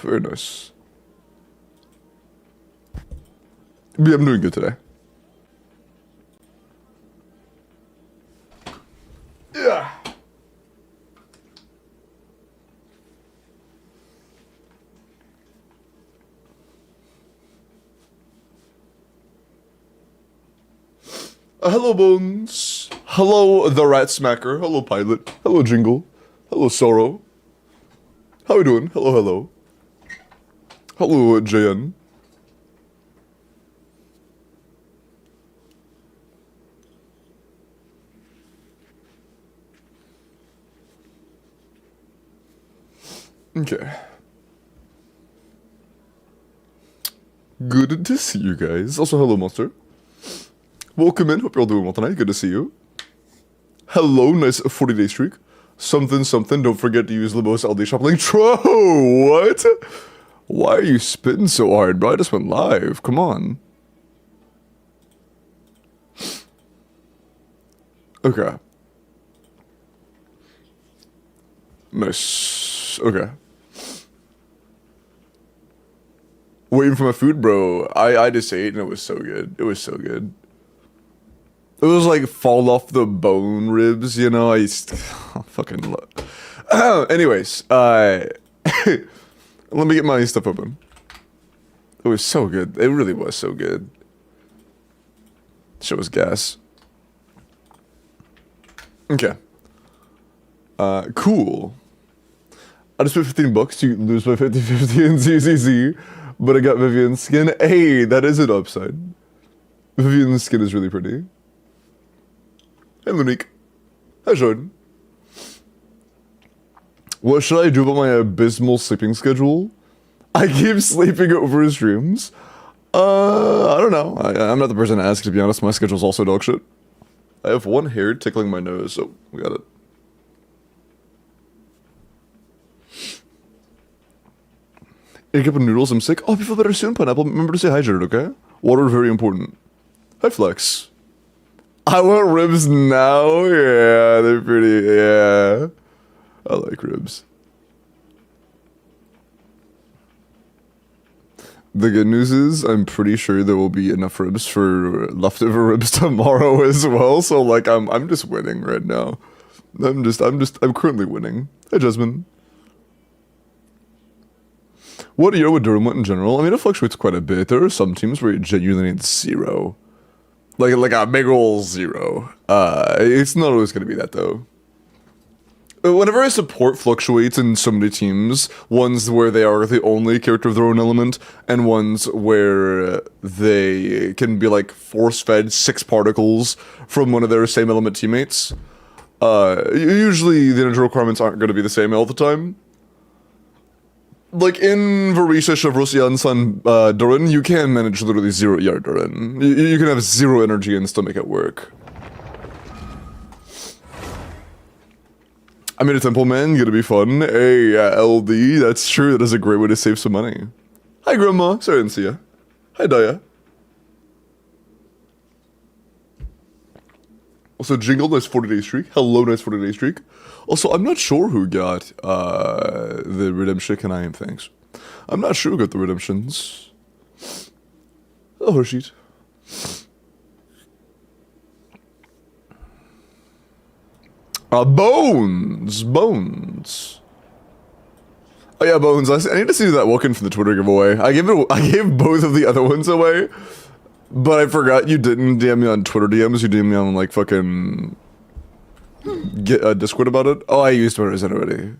very nice. Yeah, I'm doing good today. Yeah. Hello, Bones. Hello, the Rat Smacker. Hello, Pilot. Hello, Jingle. Hello, Sorrow. How we doing? Hello, hello. Hello, JN. Okay. Good to see you guys. Also, hello, Monster. Welcome in. Hope you're all doing well tonight. Good to see you. Hello, nice 40-day streak. Something, something. Don't forget to use Libos LD shop link. Tro, what? Why are you spitting so hard, bro? I just went live. Come on. Okay. Nice. Okay. Waiting for my food, bro. I just ate and it was so good. It was so good. It was like fall off the bone ribs, you know? I fucking love. Anyways, let me get my stuff open. It was so good. It really was so good. Shit was gas. Okay. Cool. I just spent 15 bucks to lose my 50-50 in ZZZ, but I got Vivian's skin. Hey, that is an upside. Vivian's skin is really pretty. Hey, Monique. Hi, Jordan. What should I do about my abysmal sleeping schedule? I keep sleeping over streams. I don't know. I'm not the person to ask, to be honest. My schedule's also dog shit. I have one hair tickling my nose, so we got it. Eat a cup of noodles, I'm sick. Oh, you feel better soon, Pineapple. Remember to say hi, Jared, okay? Water, very important. Hi, Flex. I want ribs now? Yeah, they're pretty, yeah. I like ribs. The good news is, I'm pretty sure there will be enough ribs for leftover ribs tomorrow as well, so like, I'm just winning right now. I'm currently winning. Hi, Jasmine. What year would Durham want in general? I mean, it fluctuates quite a bit. There are some teams where it genuinely needs 0. Like a big ol' 0. It's not always gonna be that, though. Whenever I support fluctuates in so many teams, ones where they are the only character of their own element, and ones where they can be like force-fed 6 particles from one of their same element teammates, usually the energy requirements aren't gonna be the same all the time. Like in Varisha, Shavrusian, Sun, Durin, you can manage literally 0 ER Durin. You can have 0 energy and still make it work. I mean, a Temple Man, gonna be fun. Hey, LD, that's true. That is a great way to save some money. Hi, Grandma. Sorry I didn't see ya. Hi, Daya. Also, Jingle, nice 40-day streak. Hello, nice 40-day streak. Also, I'm not sure who got the redemption. Can I am thanks. I'm not sure who got the redemptions. Oh, Hershey's. Bones. Oh yeah, Bones. I need to see that WELKIN from the Twitter giveaway. I gave both of the other ones away, but I forgot you didn't DM me on Twitter DMs. You DM me on like fucking Discord about it. Oh, I used Twitter already.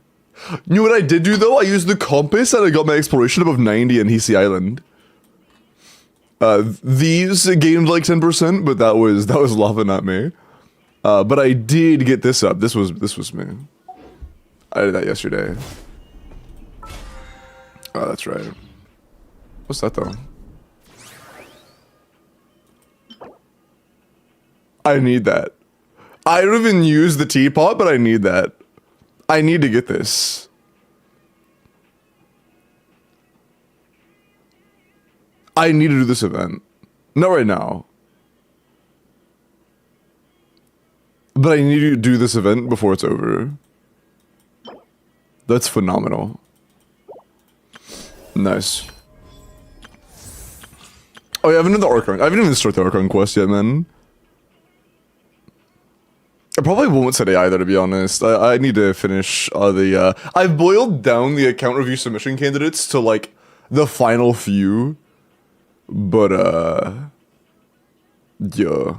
You know what I did do though? I used the compass and I got my exploration above 90 on Hisi Island. These gained like 10%, but that was lava, not me. But I did get this up. This was me. I did that yesterday. Oh, that's right. What's that though? I need that. I don't even use the teapot, but I need that. I need to get this. I need to do this event. Not right now. But I need to do this event before it's over. That's phenomenal. Nice. Oh yeah, I haven't done the Archon. I haven't even started the Archon quest yet, man. I probably won't today either, to be honest. I need to finish I've boiled down the account review submission candidates to, like, the final few. But, yeah.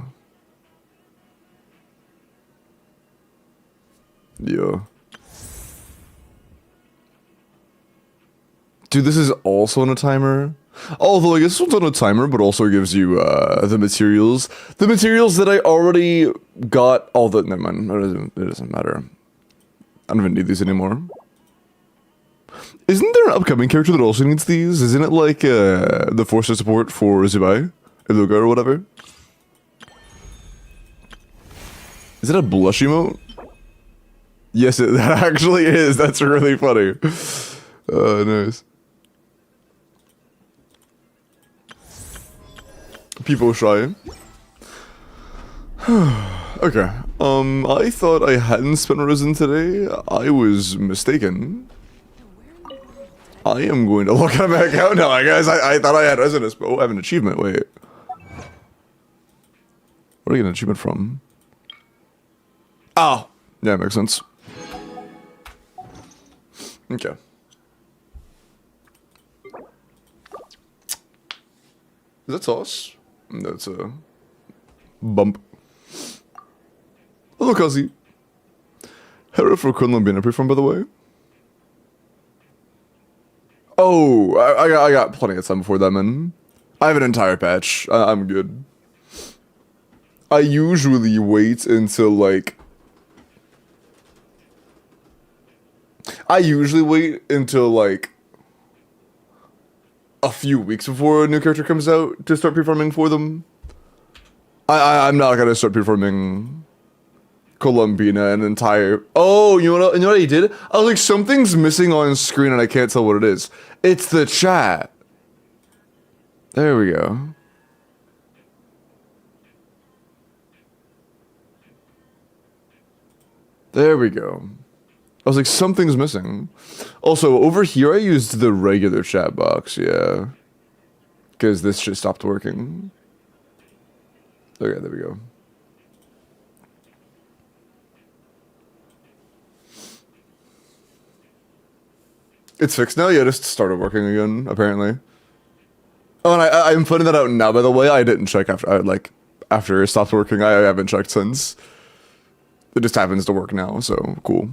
Yeah. Dude, this is also on a timer. Although I guess this one's on a timer, but also gives you the materials. The materials that I already got. All the never mind. It doesn't matter. I don't even need these anymore. Isn't there an upcoming character that also needs these? Isn't it like the force support for Zubai, Iluga, or whatever? Is it a blush emote? Yes, it actually is. That's really funny. Nice. People shy. Okay. I thought I hadn't spent Risen today. I was mistaken. I am going to look at my account now, guys. I thought I had Resonance, but oh, I have an achievement. Wait. Where do I get an achievement from? Oh. Yeah, makes sense. Okay. Is that sauce? That's a bump. Hello, Kazi. Hera for Colombian from, by the way. Oh, I got plenty of time before that, man. I have an entire patch. I'm good. I usually wait until, like... a few weeks before a new character comes out to start performing for them. I'm not gonna start performing Columbina an entire... Oh, you know what he did? I was like, something's missing on screen and I can't tell what it is. It's the chat. There we go. There we go. I was like, something's missing. Also, over here, I used the regular chat box, yeah. Because this shit stopped working. Okay, there we go. It's fixed now? Yeah, it just started working again, apparently. Oh, and I'm putting that out now, by the way. I didn't check after it stopped working. I haven't checked since. It just happens to work now, so cool.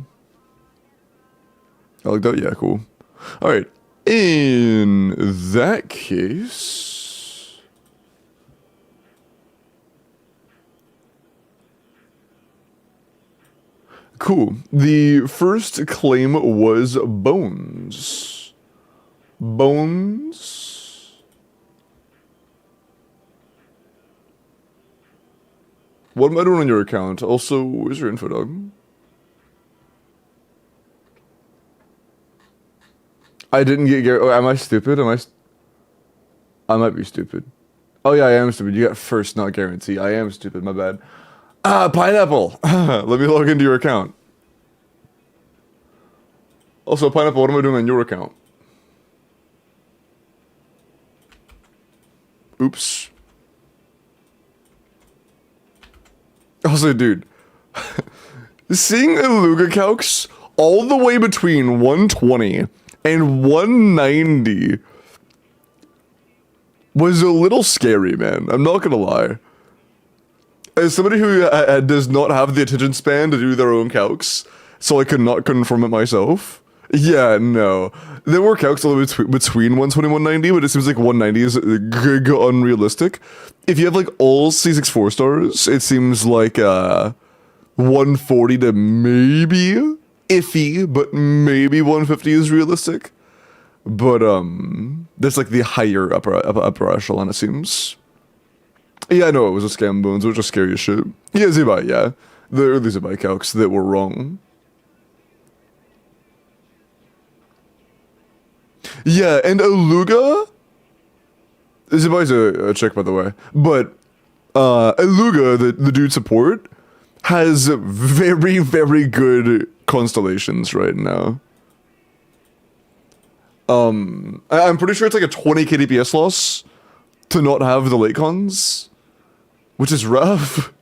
I like that? Yeah, cool. Alright. In that case... Cool. The first claim was Bones. Bones? What am I doing on your account? Also, where's your info, dog? I didn't get Gary. Oh, am I stupid? I might be stupid. Oh yeah, I am stupid. You got first, not guarantee. I am stupid. My bad. Pineapple. Let me log into your account. Also, Pineapple, what am I doing on your account? Oops. Also, dude, seeing Iluga calcs all the way between 120 and 190 was a little scary, man. I'm not gonna lie. As somebody who does not have the attention span to do their own calcs, so I could not confirm it myself. Yeah, no. There were calcs all the way between 120 and 190, but it seems like 190 is unrealistic. If you have like all C6 4-stars, it seems like 140 to maybe iffy, but maybe 150 is realistic. But that's like the higher upper echelon, it seems. Yeah, I know it was a scam, Bones. It was just scary as shit. Yeah, Zubai, yeah. The early Zubai calcs that were wrong. Yeah, and Iluga? Zubai's a chick, by the way. But Iluga, the dude support, has very, very good constellations right now. I'm pretty sure it's like a 20k DPS loss to not have the late cons, which is rough.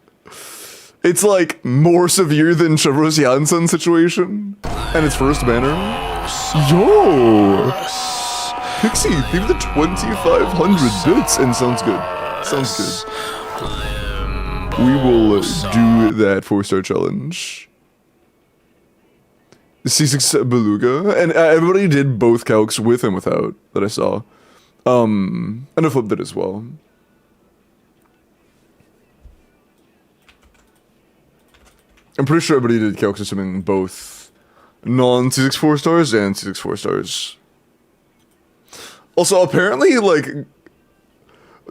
It's like more severe than Chevro's Janssen situation and its first banner. Yo! Pixie, leave the 2,500 bits and sounds good. Sounds good. We will do that 4-star challenge. C6 Beluga, and everybody did both calcs with and without that I saw. And I flipped it as well. I'm pretty sure everybody did calcs assuming both non-C6 4-stars and C6 4-stars. Also, apparently, like,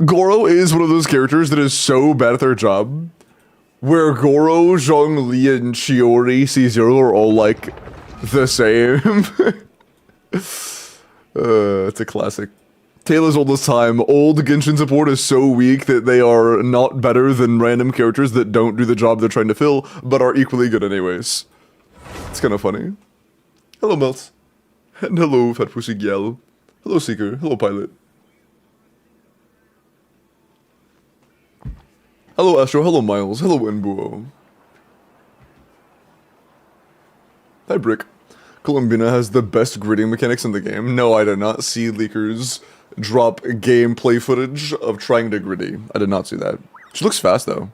Goro is one of those characters that is so bad at their job, where Goro, Zhongli, and Chiori C0 are all, like, the same. It's a classic. Tale as old as time. Old Genshin support is so weak that they are not better than random characters that don't do the job they're trying to fill, but are equally good anyways. It's kind of funny. Hello, Melt. And hello, Fat Pussy Gyal. Hello, Seeker. Hello, Pilot. Hello, Astro. Hello, Miles. Hello, Enbuo. Hi, Brick. Columbina has the best gridding mechanics in the game. No, I did not see leakers drop gameplay footage of trying to griddy. I did not see that. She looks fast, though.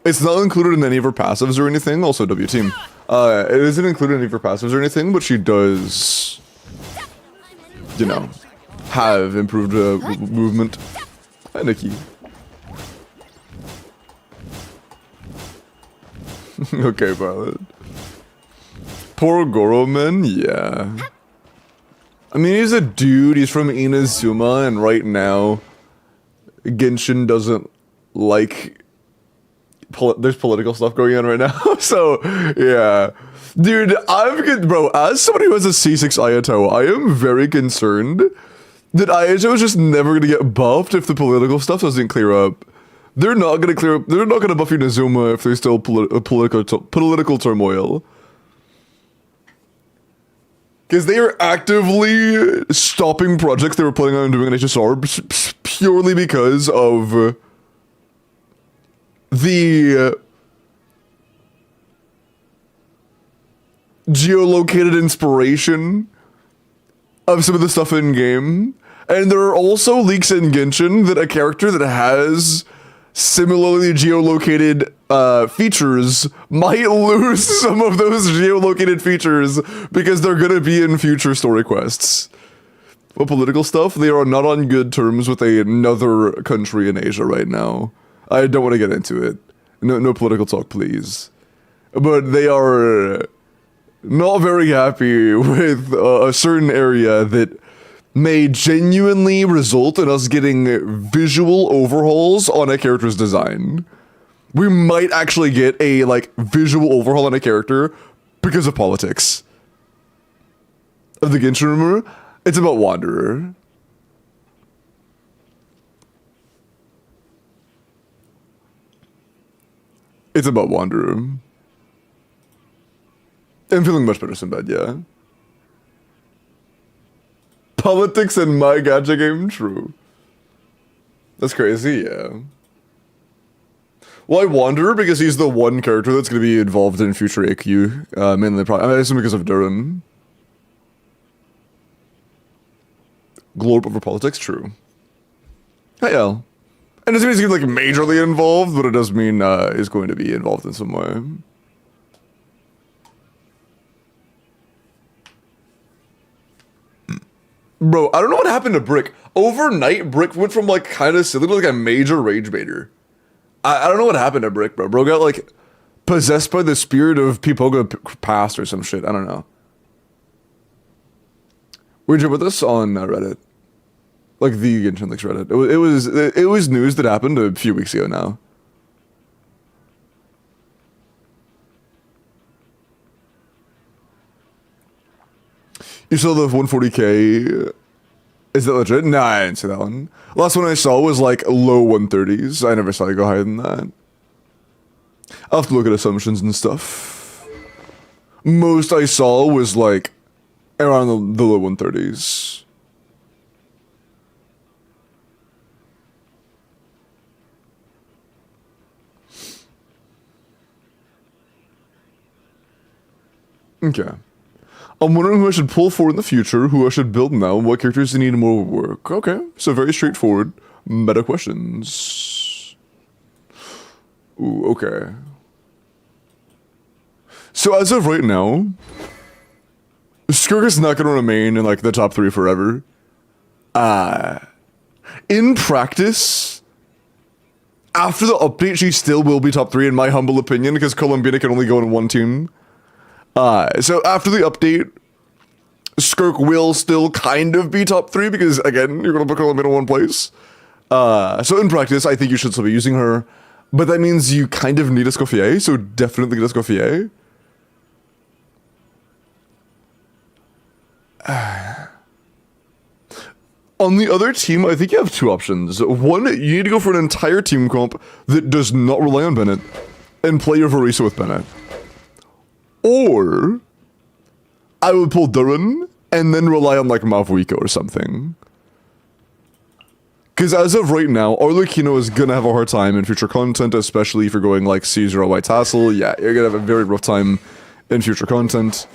It's not included in any of her passives or anything. Also, W team. It isn't included in any of her passives or anything, but she does, you know, have improved movement. Hi, Nikki. Okay, Violet. Poor Goroman, yeah. I mean, he's a dude, he's from Inazuma, and right now, Genshin doesn't like... there's political stuff going on right now, so, yeah. Dude, bro, as somebody who has a C6 Ayato, I am very concerned that Ayato is just never gonna get buffed if the political stuff doesn't clear up. They're not gonna clear up, they're not gonna buff Inazuma if there's still political turmoil. Because they are actively stopping projects they were planning on doing in HSR purely because of the geolocated inspiration of some of the stuff in game. And there are also leaks in Genshin that a character that has similarly geolocated features might lose some of those geolocated features because they're gonna be in future story quests. Well, political stuff, they are not on good terms with another country in Asia right now. I don't want to get into it. No political talk, please. But they are not very happy with a certain area that may genuinely result in us getting visual overhauls on a character's design. We might actually get a, like, visual overhaul on a character because of politics. Of the Genshin rumor, it's about Wanderer. It's about Wanderer. I'm feeling much better since bed, yeah. Politics in my gacha game? True. That's crazy, yeah. Well, I wonder because he's the one character that's going to be involved in future AQ. Mainly, probably, I assume because of Durin. Globe over politics? True. Hey, L. And it doesn't mean he's like majorly involved, but it does mean he's going to be involved in some way. Bro, I don't know what happened to Brick. Overnight, Brick went from like kind of silly to like a major rage baiter. I don't know what happened to Brick, bro. Bro got like possessed by the spirit of Pipoga past or some shit. I don't know. Where'd you put this on Reddit? Like the Genshin Leaks Reddit. It was news that happened a few weeks ago now. You saw the 140k? Is that legit? Nah, I didn't see that one. Last one I saw was like low 130s. I never saw it go higher than that. I'll have to look at assumptions and stuff. Most I saw was like around the low 130s. Okay. I'm wondering who I should pull for in the future, who I should build now, what characters need more work. Okay, so very straightforward meta questions. Ooh, okay. So as of right now, Skirk is not going to remain in like the top 3 forever. In practice, after the update, she still will be top 3 in my humble opinion, because Columbina can only go in one team. So after the update, Skirk will still kind of be top 3 because, again, you're going to put Columbina in one place. So in practice, I think you should still be using her. But that means you kind of need a Escoffier, so definitely get a Escoffier. On the other team, I think you have 2 options. One, you need to go for an entire team comp that does not rely on Bennett and play your Verisa with Bennett. Or I would pull Duran and then rely on like Mavuika or something. Because as of right now, Arlecchino is gonna have a hard time in future content, especially if you're going like Caesar or White Tassel. Yeah, you're gonna have a very rough time in future content.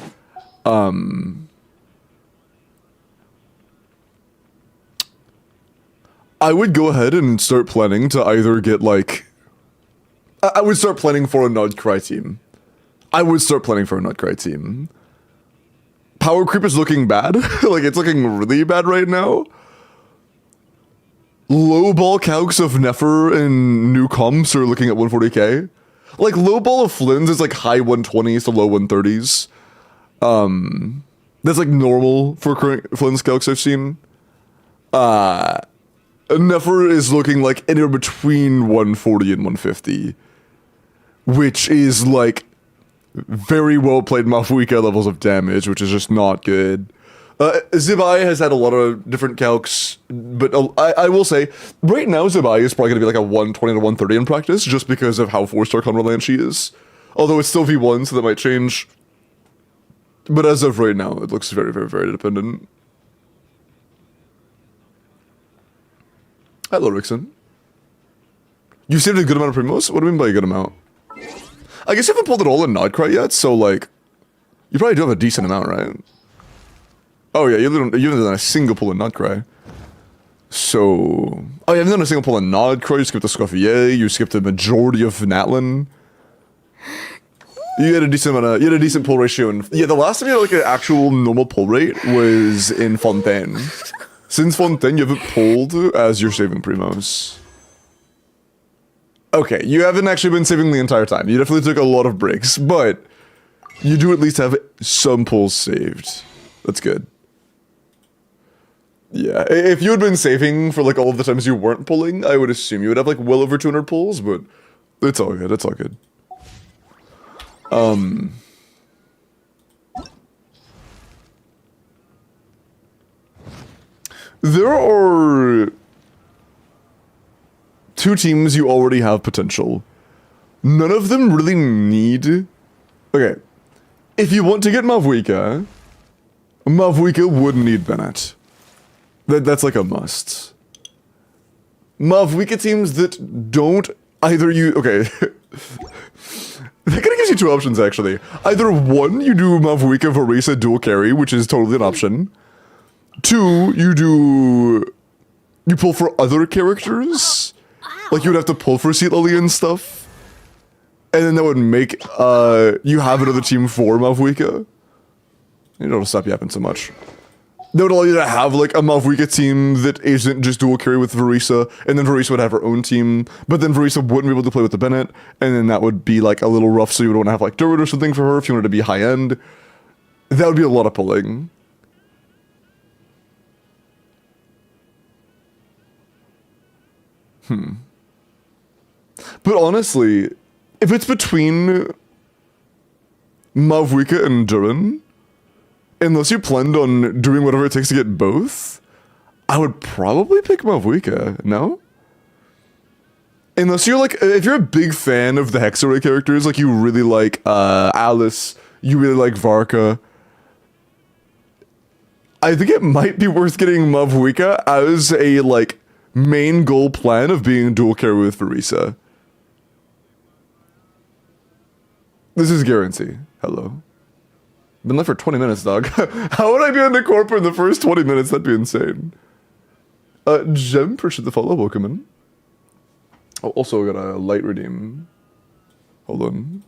I would go ahead and start planning to either get like... I would start planning for a Nodcry team. I would start planning for a Nutcry team. Power creep is looking bad. Like, it's looking really bad right now. Low ball calcs of Nefer and new comps are looking at 140k. Like, low ball of Flynn's is like high 120s to low 130s. That's like normal for current Flynn's calcs I've seen. Nefer is looking like anywhere between 140 and 150. Which is like... very well played Mafuika levels of damage, which is just not good. Zibai has had a lot of different calcs, but I will say, right now Zibai is probably going to be like a 120 to 130 in practice, just because of how 4-star Conroland she is. Although it's still V1, so that might change. But as of right now, it looks very, very, very dependent. Hello, Rickson. You saved a good amount of primos? What do you mean by a good amount? I guess you haven't pulled it all in Nodcry yet, so like, you probably do have a decent amount, right? Oh yeah, you haven't done a single pull in Nodcry. So, oh, you haven't done a single pull in Nodcry, you skipped the Scuffier, you skipped the majority of Natlin. You had a decent amount of, you had a decent pull ratio, and yeah, the last time you had like an actual normal pull rate was in Fontaine. Since Fontaine, you haven't pulled as you're saving primos. Okay, you haven't actually been saving the entire time. You definitely took a lot of breaks, but you do at least have some pulls saved. That's good. Yeah, if you had been saving for like all of the times you weren't pulling, I would assume you would have like well over 200 pulls, but it's all good, it's all good. There are... 2 teams you already have potential. None of them really need... Okay. If you want to get Mavuika, Mavuika would need Bennett. That's like a must. Mavuika teams that don't either you... Okay. That kind of gives you 2 options, actually. Either 1, you do Mavuika Verisa dual carry, which is totally an option. 2, you pull for other characters. Like, you would have to pull for Seat Lily and stuff. And then that would make, you have another team for Mavuika. You don't stop yapping so much. That would allow you to have, like, a Mavuika team that isn't just dual carry with Verisa, and then Verisa would have her own team, but then Verisa wouldn't be able to play with the Bennett, and then that would be, like, a little rough, so you would want to have, like, Durant or something for her if you wanted to be high-end. That would be a lot of pulling. But honestly, if it's between Mavuika and Duran, unless you planned on doing whatever it takes to get both, I would probably pick Mavuika, no? Unless you're like, if you're a big fan of the Hexarray characters, like you really like Alice, you really like Varka, I think it might be worth getting Mavuika as a, like, main goal plan of being dual carry with Verisa. This is guarantee. Hello. Been left for 20 minutes, dog. How would I be on the corporate in the first 20 minutes? That'd be insane. Gem, appreciate the follow. Welcome in. Oh, also got a light redeem. Hold on.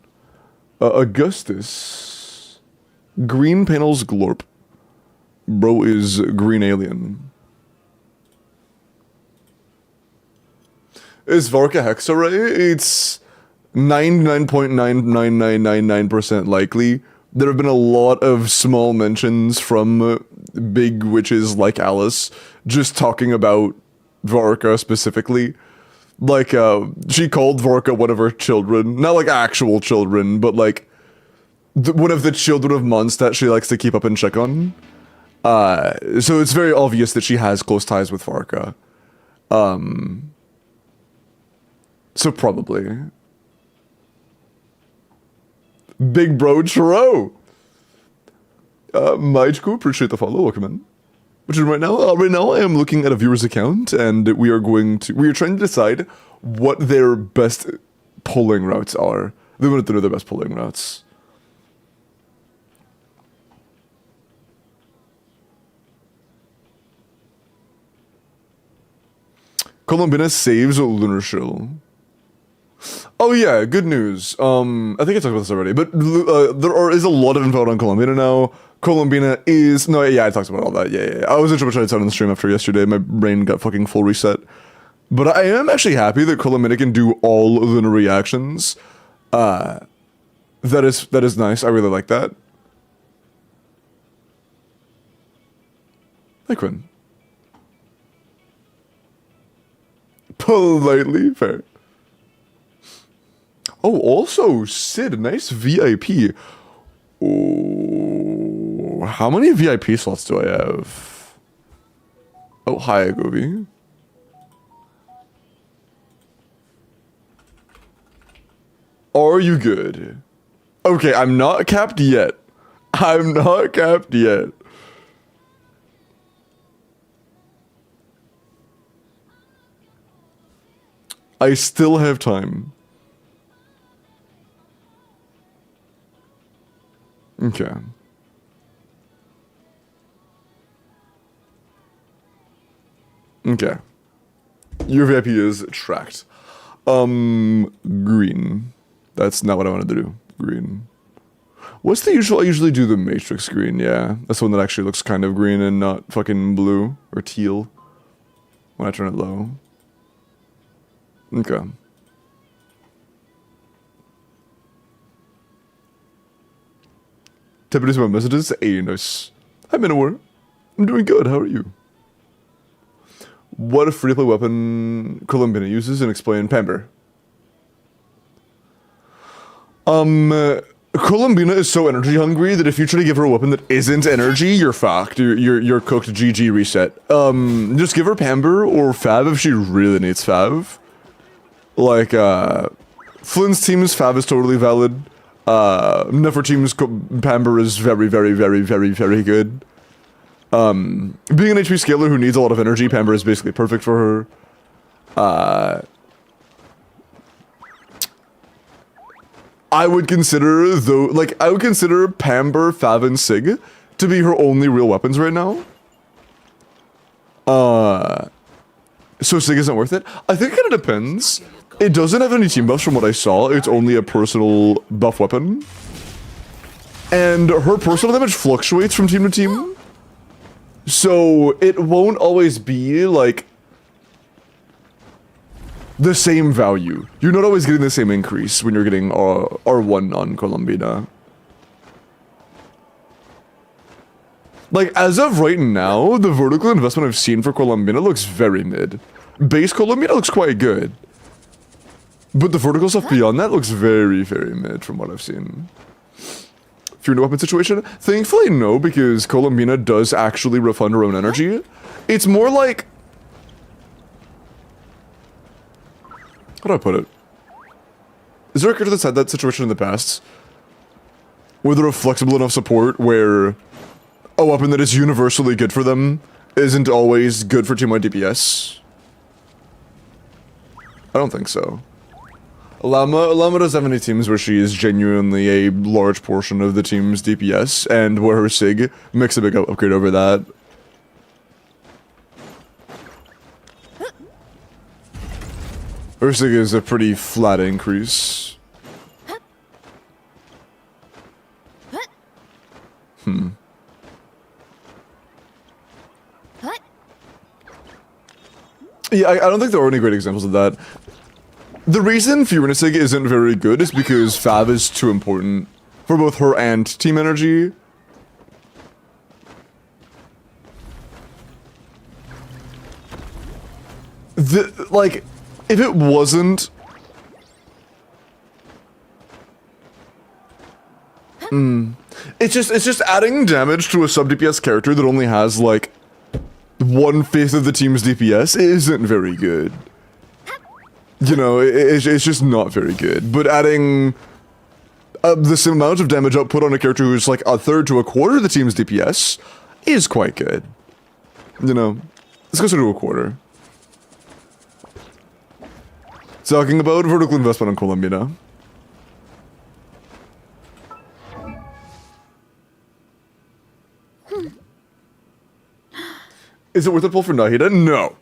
Augustus. Green panels glorp. Bro is green alien. Is Varka Hexarray? It's 99.99999% likely. There have been a lot of small mentions from big witches like Alice just talking about Varka specifically. Like, she called Varka one of her children. Not like actual children, but like one of the children of Mondstadt she likes to keep up and check on. So it's very obvious that she has close ties with Varka. So probably. Big bro Churro! Maijku, appreciate the follow, welcome in. Which is right now I am looking at a viewer's account and we are trying to decide what their best polling routes are. They wanted to know their best polling routes. Columbina saves a lunar shill. Oh yeah, good news. I think I talked about this already, but there is a lot of info on Columbina now. Columbina is... No, yeah, I talked about all that. Yeah. I wasn't sure what I said on the stream after yesterday. My brain got fucking full reset. But I am actually happy that Columbina can do all lunar reactions. That is nice. I really like that. Hi, Quinn. Politely fair. Oh, also, Sid, nice VIP. Oh, how many VIP slots do I have? Oh, hi, Agobi. Are you good? Okay, I'm not capped yet. I'm not capped yet. I still have time. Okay. Okay. Your VIP is tracked. Green. That's not what I wanted to do. Green. What's the usual? I usually do the matrix green, yeah. That's the one that actually looks kind of green and not fucking blue or teal when I turn it low. Okay. Tip into my messages. Hey, nice. Hi, Minowar. I'm doing good. How are you? What a free-to-play weapon Columbina uses and explain Pamber. Columbina is so energy hungry that if you try to give her a weapon that isn't energy, you're fucked. You're cooked. GG reset. Just give her Pamber or Fav if she really needs Fav. Like, Flynn's team's Fav is totally valid. Nefer team's Pamber is very, very, very, very, very good. Being an HP scaler who needs a lot of energy, Pamber is basically perfect for her. I would consider, though, like, I would consider Pamber, Fav, and Sig to be her only real weapons right now. So Sig isn't worth it? I think it kind of depends. It doesn't have any team buffs from what I saw. It's only a personal buff weapon. And her personal damage fluctuates from team to team. So it won't always be, like, the same value. You're not always getting the same increase when you're getting R1 on Columbina. Like, as of right now, the vertical investment I've seen for Columbina looks very mid. Base Columbina looks quite good. But the vertical stuff beyond that looks very, very mid from what I've seen. If you're in a weapon situation, thankfully no, because Columbina does actually refund her own energy. It's more like... How do I put it? Is there a character that's had that situation in the past? where they're a flexible enough support where a weapon that is universally good for them isn't always good for team-wide DPS. I don't think so. Llama does have any teams where she is genuinely a large portion of the team's DPS, and where her Sig makes a big upgrade over that. Her Sig is a pretty flat increase. Yeah, I don't think there are any great examples of that. The reason Fiorenasig isn't very good is because Fav is too important for both her and team energy. Like, if it wasn't... It's just adding damage to a sub-DPS character that only has, like, 1/5 of the team's DPS isn't very good. You know, it's just not very good. But adding the same amount of damage output on a character who's like 1/3 to 1/4 of the team's DPS is quite good. You know, let's go to 1/4. Talking about vertical investment on Colombina. Is it worth a pull for Nahida? No.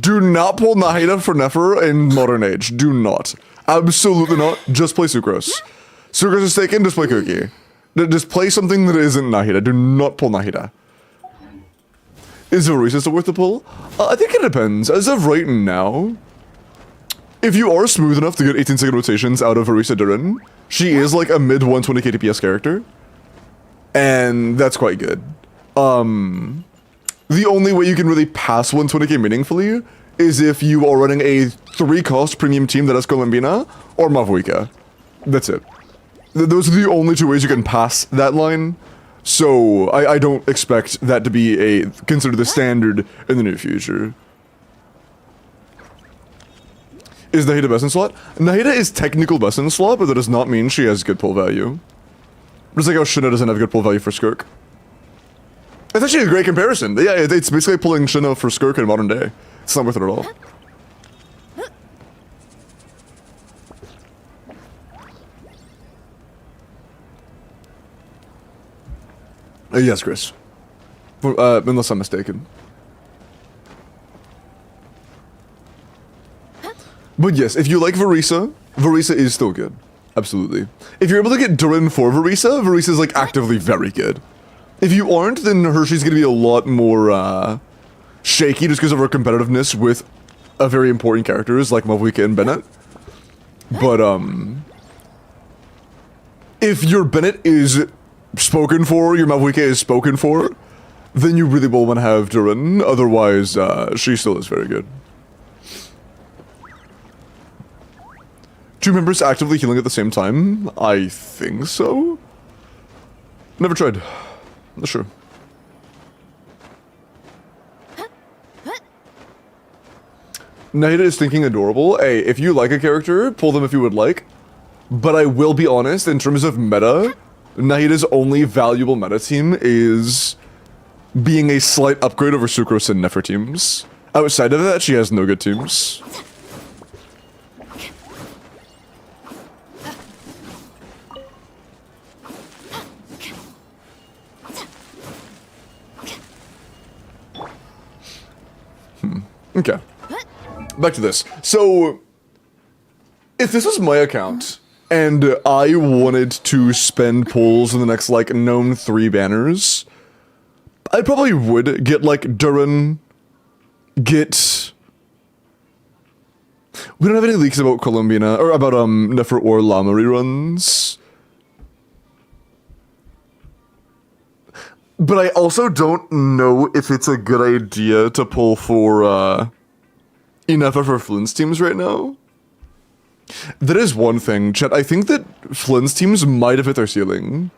Do not pull Nahida for Nefer in Modern Age. Do not. Absolutely not. Just play Sucrose. Sucrose is taken, just play Cookie. Just play something that isn't Nahida. Do not pull Nahida. Is Varisa still worth the pull? I think it depends. As of right now, if you are smooth enough to get 18-second rotations out of Varisa Durin, she is like a mid-120k DPS character. And that's quite good. The only way you can really pass 120k meaningfully is if you are running a 3-cost premium team that has Colombina or Mavuika. That's it. Those are the only 2 ways you can pass that line. So I don't expect that to be considered the standard in the near future. Is Nahida best in slot? Nahida is technical best in slot, but that does not mean she has good pull value. Just like how Shina doesn't have good pull value for Skirk. It's actually a great comparison. Yeah, it's basically pulling Shina for Skirk in modern day. It's not worth it at all. Yes, Chris. Unless I'm mistaken. But yes, if you like Varisa, Varisa is still good. Absolutely. If you're able to get Durin for Varisa, Varisa is like actively very good. If you aren't, then Hershey's gonna be a lot more shaky just because of her competitiveness with a very important characters like Mavuika and Bennett. But if your Bennett is spoken for, your Mavuika is spoken for, then you really will want to have Durin. Otherwise, she still is very good. 2 members actively healing at the same time? I think so. Never tried. Not sure. Nahida is thinking adorable. Hey, if you like a character, pull them if you would like. But I will be honest, in terms of meta, Nahida's only valuable meta team is being a slight upgrade over Sucrose and Nefer teams. Outside of that, she has no good teams. Okay. Back to this. So, if this was my account, and I wanted to spend pulls in the next, like, known 3 banners, I probably would get, like, Durin, get... We don't have any leaks about Colombina, or about, Nefer or Llama reruns. But I also don't know if it's a good idea to pull for, enough for Flynn's teams right now. That is one thing, Chet. I think that Flynn's teams might have hit their ceiling.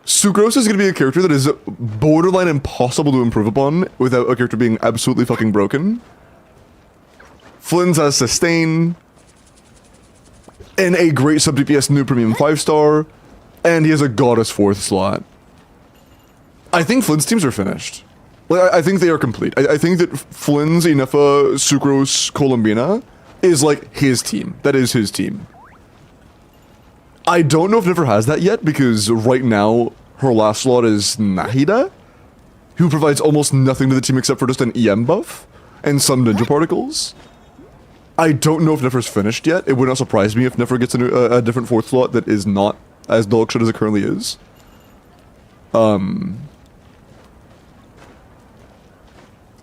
Sucrose is going to be a character that is borderline impossible to improve upon without a character being absolutely fucking broken. Flynn's has Sustain, and a great sub-DPS new premium 5-star, And he has a goddess 4th slot. I think Flynn's teams are finished. Like, I think they are complete. I think that Flynn's, Inefa, Sucrose, Colombina is like his team. That is his team. I don't know if Nefer has that yet, because right now her last slot is Nahida, who provides almost nothing to the team except for just an EM buff and some ninja particles. I don't know if Nefer's finished yet. It would not surprise me if Nefer gets a different 4th slot that is not as deluxe as it currently is.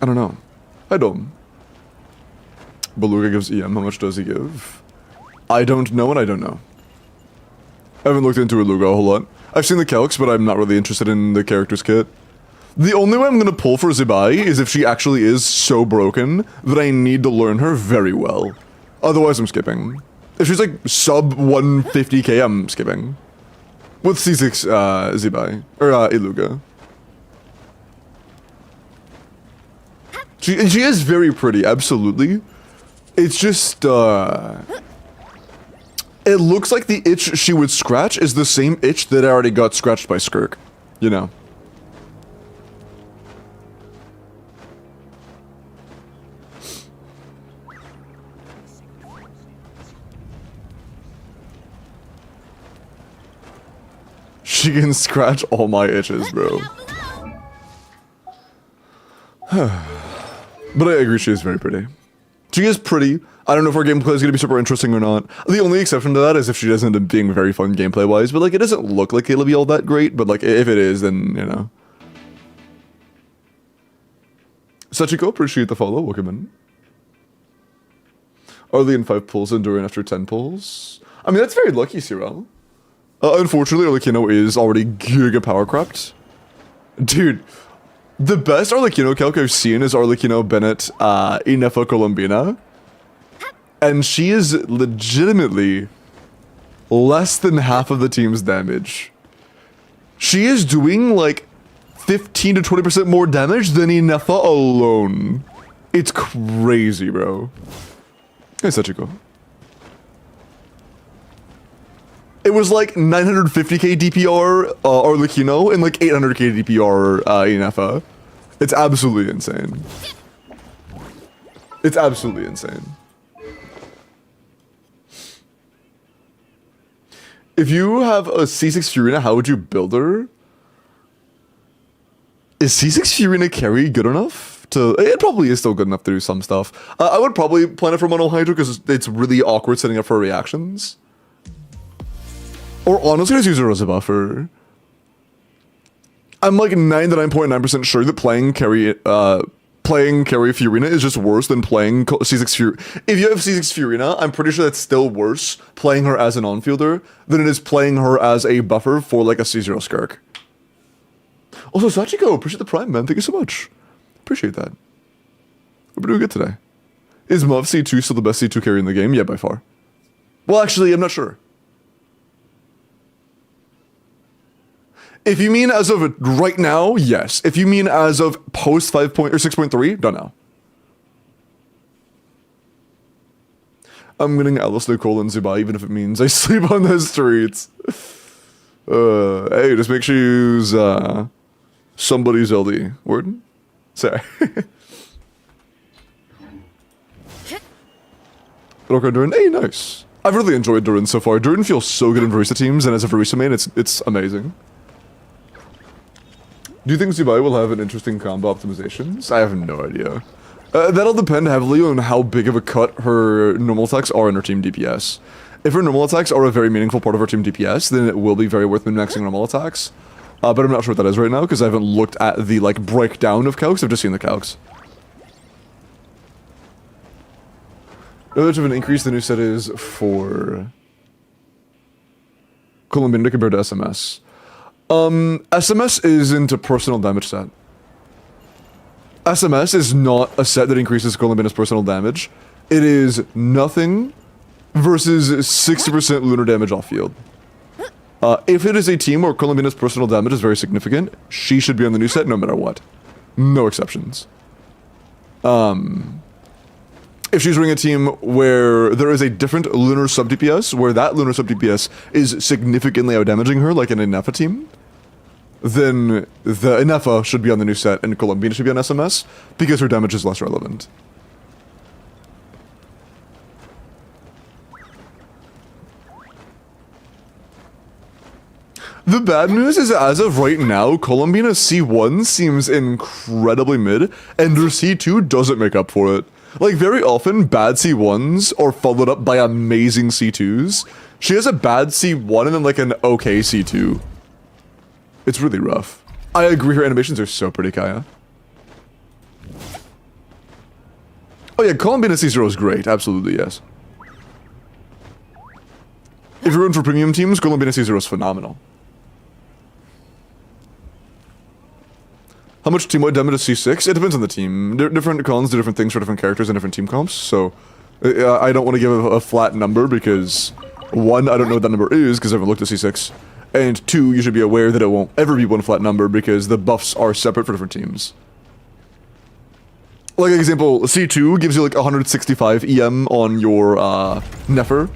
I don't know. I don't. Beluga gives EM. How much does he give? I don't know, and I don't know. I haven't looked into Beluga a whole lot. I've seen the calcs, but I'm not really interested in the character's kit. The only way I'm gonna pull for Zibai is if she actually is so broken that I need to learn her very well. Otherwise, I'm skipping. If she's like sub 150k, I'm skipping. With C6 Zibai. Or Iluga. She is very pretty, absolutely. It's just, it looks like the itch she would scratch is the same itch that already got scratched by Skirk. You know. She can scratch all my itches, bro. But I agree, she is very pretty. She is pretty. I don't know if her gameplay is going to be super interesting or not. The only exception to that is if she doesn't end up being very fun gameplay-wise, but like, it doesn't look like it'll be all that great, but like, if it is, then, you know. Sachiko, appreciate the follow, welcome in. Arlie 5 pulls and Dorian after 10 pulls. I mean, that's very lucky, Cyril. Unfortunately, Arlecchino is already giga power crept. Dude, the best Arlecchino calc I've seen is Arlecchino Bennett, Inefa Colombina. And she is legitimately less than half of the team's damage. She is doing like 15 to 20% more damage than Inefa alone. It's crazy, bro. Hey, Sachiko. It was like 950k DPR Arlecchino and like 800k DPR Inefa. It's absolutely insane. It's absolutely insane. If you have a C6 Furina, how would you build her? Is C6 Furina carry good enough to... It probably is still good enough to do some stuff. I would probably plan it for Mono Hydro because it's really awkward setting up for reactions. Or honestly, just use her as a buffer. I'm like 99.9% sure that playing carry Furina is just worse than playing C6 Furina. If you have C6 Furina, I'm pretty sure that's still worse playing her as an on-fielder than it is playing her as a buffer for like a C0 Skirk. Also, Sachiko, appreciate the Prime, man. Thank you so much. Appreciate that. We're doing good today. Is Muv C2 still the best C2 carry in the game? Yeah, by far. Well, actually, I'm not sure. If you mean as of right now, yes. If you mean as of post 5 or 6.3, don't know. I'm getting Alice, Nicole, and Zubai, even if it means I sleep on the streets. Hey, just make sure you use somebody's LD. Word? Sorry. Okay, Durin. Hey, nice. I've really enjoyed Durin so far. Durin feels so good in Barista teams, and as a Barista main, it's amazing. Do you think Zubai will have an interesting combo optimizations? I have no idea. That'll depend heavily on how big of a cut her normal attacks are in her team DPS. If her normal attacks are a very meaningful part of her team DPS, then it will be very worth min-maxing normal attacks. But I'm not sure what that is right now, because I haven't looked at the, like, breakdown of calcs, I've just seen the calcs. How much of an increase the new set is for Colombina compared to SMS? SMS isn't a personal damage set. SMS is not a set that increases Colombina's personal damage. It is nothing versus 60% lunar damage off field. If it is a team where Colombina's personal damage is very significant, she should be on the new set no matter what. No exceptions. if she's running a team where there is a different lunar sub DPS, where that lunar sub DPS is significantly outdamaging her, like in an Inefa team, then the Inefa should be on the new set and Columbina should be on SMS because her damage is less relevant. The bad news is, as of right now, Columbina's C1 seems incredibly mid, and her C2 doesn't make up for it. Like, very often, bad C1s are followed up by amazing C2s. She has a bad C1 and then, like, an okay C2. It's really rough. I agree, her animations are so pretty, Kaya. Oh yeah, Columbina C0 is great, absolutely, yes. If you're in for premium teams, Columbina C0 is phenomenal. How much team-wide damage is C6? It depends on the team. Different cons do different things for different characters and different team comps, so I don't want to give a flat number because, one, I don't know what that number is because I haven't looked at C6, and two, you should be aware that it won't ever be one flat number because the buffs are separate for different teams. Like, example, C2 gives you like 165 EM on your Nefer,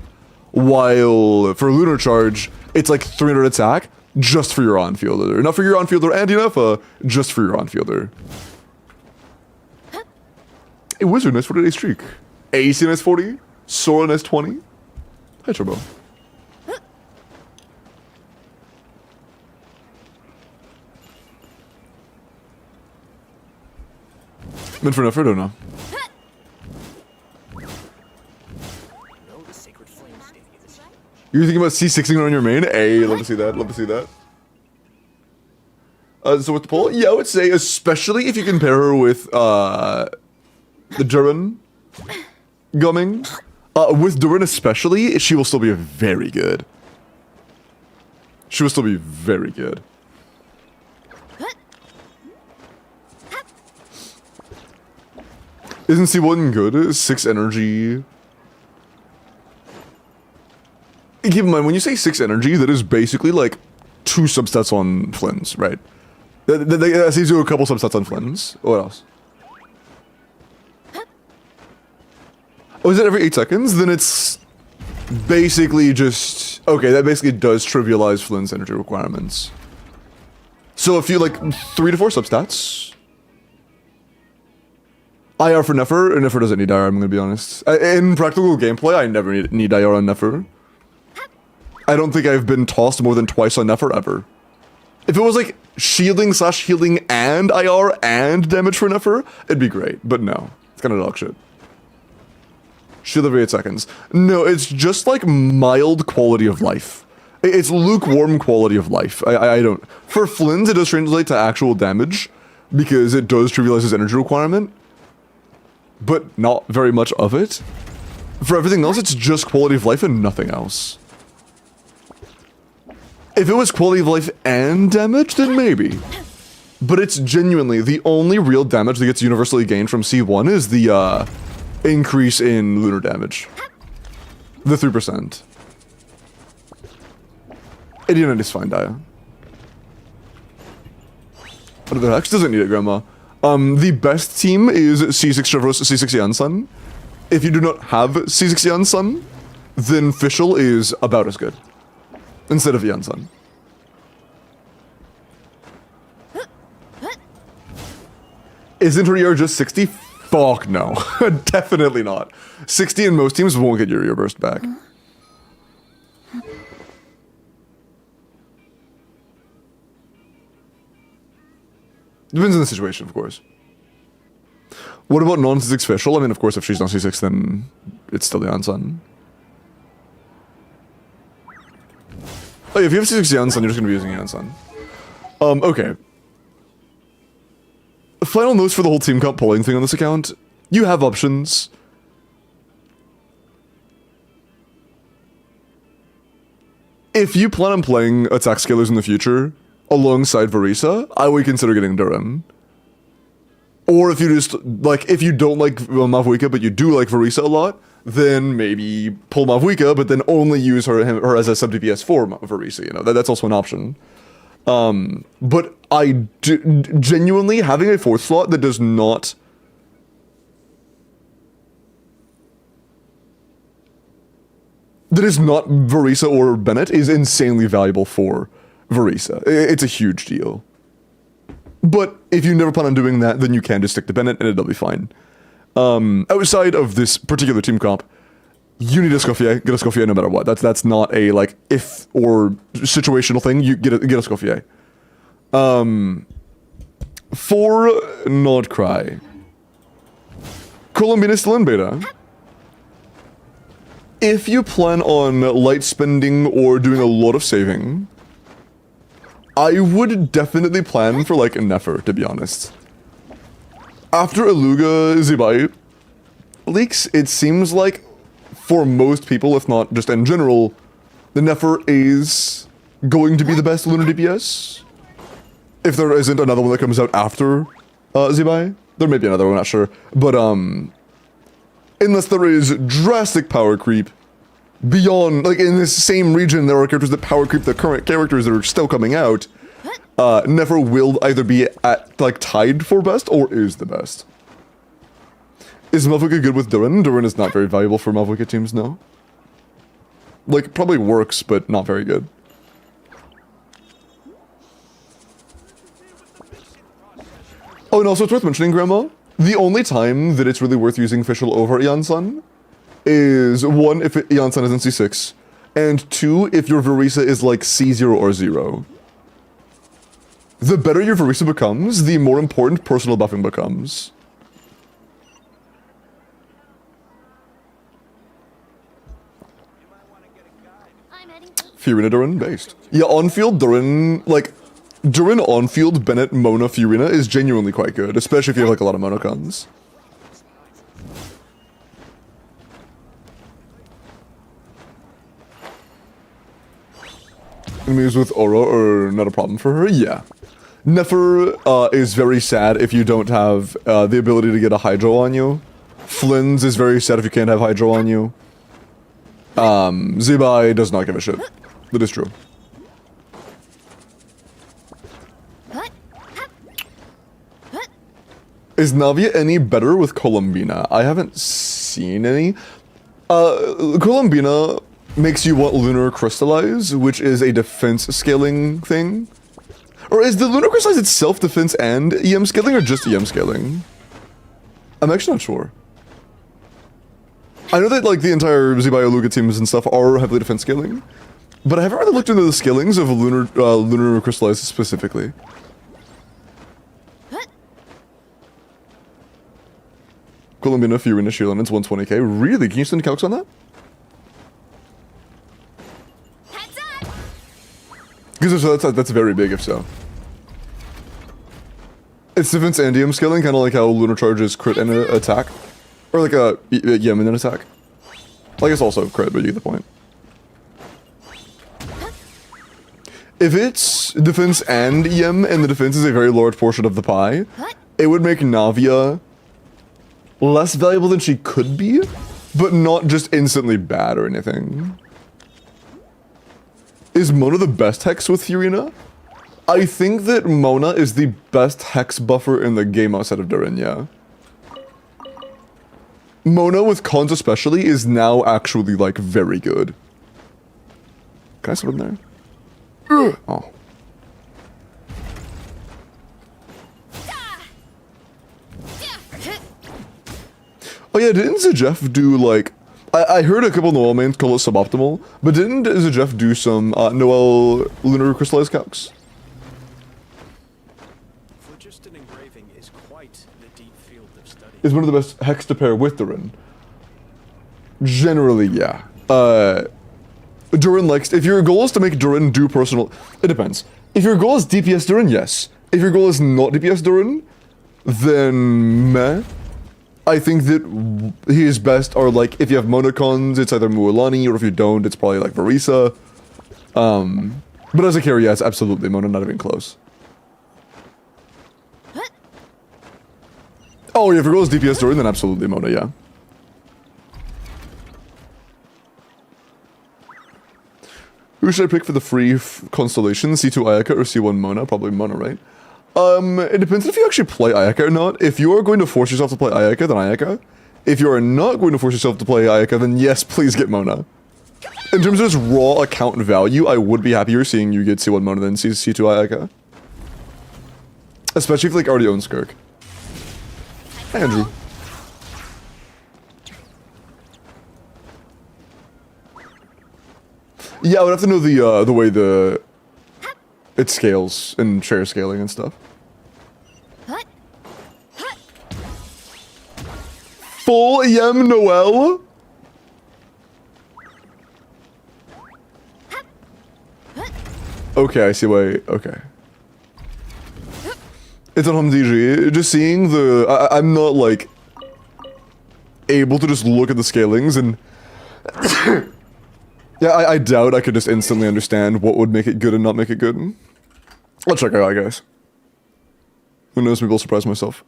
while for Lunar Charge, it's like 300 attack, just for your on-fielder. Not for your on-fielder and Inefa, just for your on-fielder. Hey, Wizard, nice 40-day streak. AC, nice 40. Sora, nice 20. Hi, Turbo. Meant for Nefer, don't know. You're thinking about C6ing on your main? Hey, love to see that, love to see that. So with the poll, yeah, I would say, especially if you compare her with, the Durin Gumming. With Durin especially, she will still be very good. She will still be very good. Isn't C1 good? 6 energy. Keep in mind, when you say 6 energy, that is basically like 2 substats on Flynn's, right? That seems you a couple substats on Flynn's. What else? Oh, is it every 8 seconds? Then it's basically just... Okay, that basically does trivialize Flynn's energy requirements. So if you like 3 to 4 substats... IR for Nefer, Nefer doesn't need IR, I'm gonna be honest. In practical gameplay, I never need IR on Nefer. I don't think I've been tossed more than twice on Nefer ever. If it was like shielding slash healing and IR and damage for Nefer, it'd be great, but no. It's kind of dog shit. Shield every 8 seconds. No, it's just like mild quality of life. It's lukewarm quality of life. I don't... For Flynn's, it does translate to actual damage, because it does trivialize his energy requirement, but not very much of it. For everything else, it's just quality of life and nothing else. If it was quality of life and damage, then maybe. But it's genuinely the only real damage that gets universally gained from C1 is the increase in lunar damage. The 3%. 89 is fine, Daya. What the heck? Doesn't need it, Grandma. The best team is C6 Chevros, C6 Yansun. If you do not have C6 Yansun, then Fischl is about as good. Instead of Yansun. Isn't her ER just 60? Fuck no. Definitely not. 60 in most teams won't get your ER burst back. Depends on the situation, of course. What about non-C6 Fischl? I mean, of course, if she's not C6, then it's still the Yansun. Oh yeah, if you have C6 Yansun, you're just gonna be using Yansun. Okay. Final notes for the whole team comp polling thing on this account. You have options. If you plan on playing attack scalers in the future, alongside Varisa, I would consider getting Durin. Or if you just, like, if you don't like Mavuika, but you do like Varisa a lot, then maybe pull Mavuika, but then only use her as a sub-DPS for Varisa, you know, that's also an option. But genuinely, having a 4th slot that does not that is not Verisa or Bennett is insanely valuable for Verisa. It's a huge deal. But if you never plan on doing that, then you can just stick to Bennett and it'll be fine. Outside of this particular team comp, you need a Escoffier. Get a Escoffier no matter what. That's not a like if or situational thing. You get a Escoffier. For Nodcry, Columbine is still in beta. If you plan on light spending or doing a lot of saving, I would definitely plan for like a Nefer, to be honest. After Eluga Zibai leaks, it seems like for most people, if not just in general, the Nefer is going to be the best lunar DPS. If there isn't another one that comes out after Zibai, there may be another one, not sure. But unless there is drastic power creep beyond, like in this same region, there are characters that power creep the current characters that are still coming out. Nefer will either be at like tied for best or is the best. Is Malvika good with Durin? Durin is not very valuable for Malvika teams, no. Like, probably works, but not very good. Oh, and also it's worth mentioning, Grandma, the only time that it's really worth using Fischl over Aeon Sun is, 1, if Aeon Sun is in C6, and 2, if your Verisa is like C0 or 0. The better your Verisa becomes, the more important personal buffing becomes. Fiorina Durin based. Yeah, on-field Durin, like, Durin on-field Bennett Mona Fiorina is genuinely quite good, especially if you have like a lot of monocons. Enemies with Aura are not a problem for her? Yeah. Nefer is very sad if you don't have the ability to get a Hydro on you. Flynn's is very sad if you can't have Hydro on you. Zibai does not give a shit. That is true. Is Navia any better with Columbina? I haven't seen any. Columbina makes you want Lunar Crystallize, which is a defense scaling thing. Or is the Lunar Crystallize itself defense and EM scaling, or just EM scaling? I'm actually not sure. I know that like the entire Zibai Luga teams and stuff are heavily defense scaling, but I haven't really looked into the scalings of Lunar Crystallize specifically. Columbina, Fiorina, Sheelan, it's 120k. Really? Can you send calcs on that? Because that's very big if so. It's defense and EM scaling, kind of like how Lunar Charge is crit and attack. Or like a EM and an attack. I guess also crit, but you get the point. If it's defense and EM, and the defense is a very large portion of the pie, it would make Navia less valuable than she could be, but not just instantly bad or anything. Is Mona the best Hex with Fiorina? I think that Mona is the best Hex buffer in the game outside of Durin, yeah. Mona with cons especially is now actually like very good. Can I swim there? Oh. Oh yeah, didn't Zajef do like... I heard a couple Noel mains call it suboptimal, but didn't Zajef do some Noel Lunar Crystallized calcs? Phlogiston engraving is quite the deep field of study. Is one of the best Hex to pair with Durin. Generally, yeah. Durin likes... If your goal is to make Durin do personal... It depends. If your goal is DPS Durin, yes. If your goal is not DPS Durin, then meh. I think that his best are like, if you have monocons, it's either Mualani, or if you don't, it's probably like Verisa. But as a carry, yeah, it's absolutely Mona, not even close. Oh, yeah, if your goal is DPS Durin, then absolutely Mona, yeah. Who should I pick for the free constellation? C2 Ayaka or C1 Mona? Probably Mona, right? It depends if you actually play Ayaka or not. If you are going to force yourself to play Ayaka, then Ayaka. If you are not going to force yourself to play Ayaka, then yes, please get Mona. In terms of just raw account value, I would be happier seeing you get C1 Mona than C2 Ayaka. Especially if like already owns Skirk. Hey, Andrew. Yeah, I would have to know the way it scales and share scaling and stuff. Full EM Noel? Okay, I see why. Okay. It's on home DG. Just seeing the. I'm not like able to just look at the scalings and. Yeah, I doubt I could just instantly understand what would make it good and not make it good. I'll check it out, guys. Who knows? Maybe I'll surprise myself.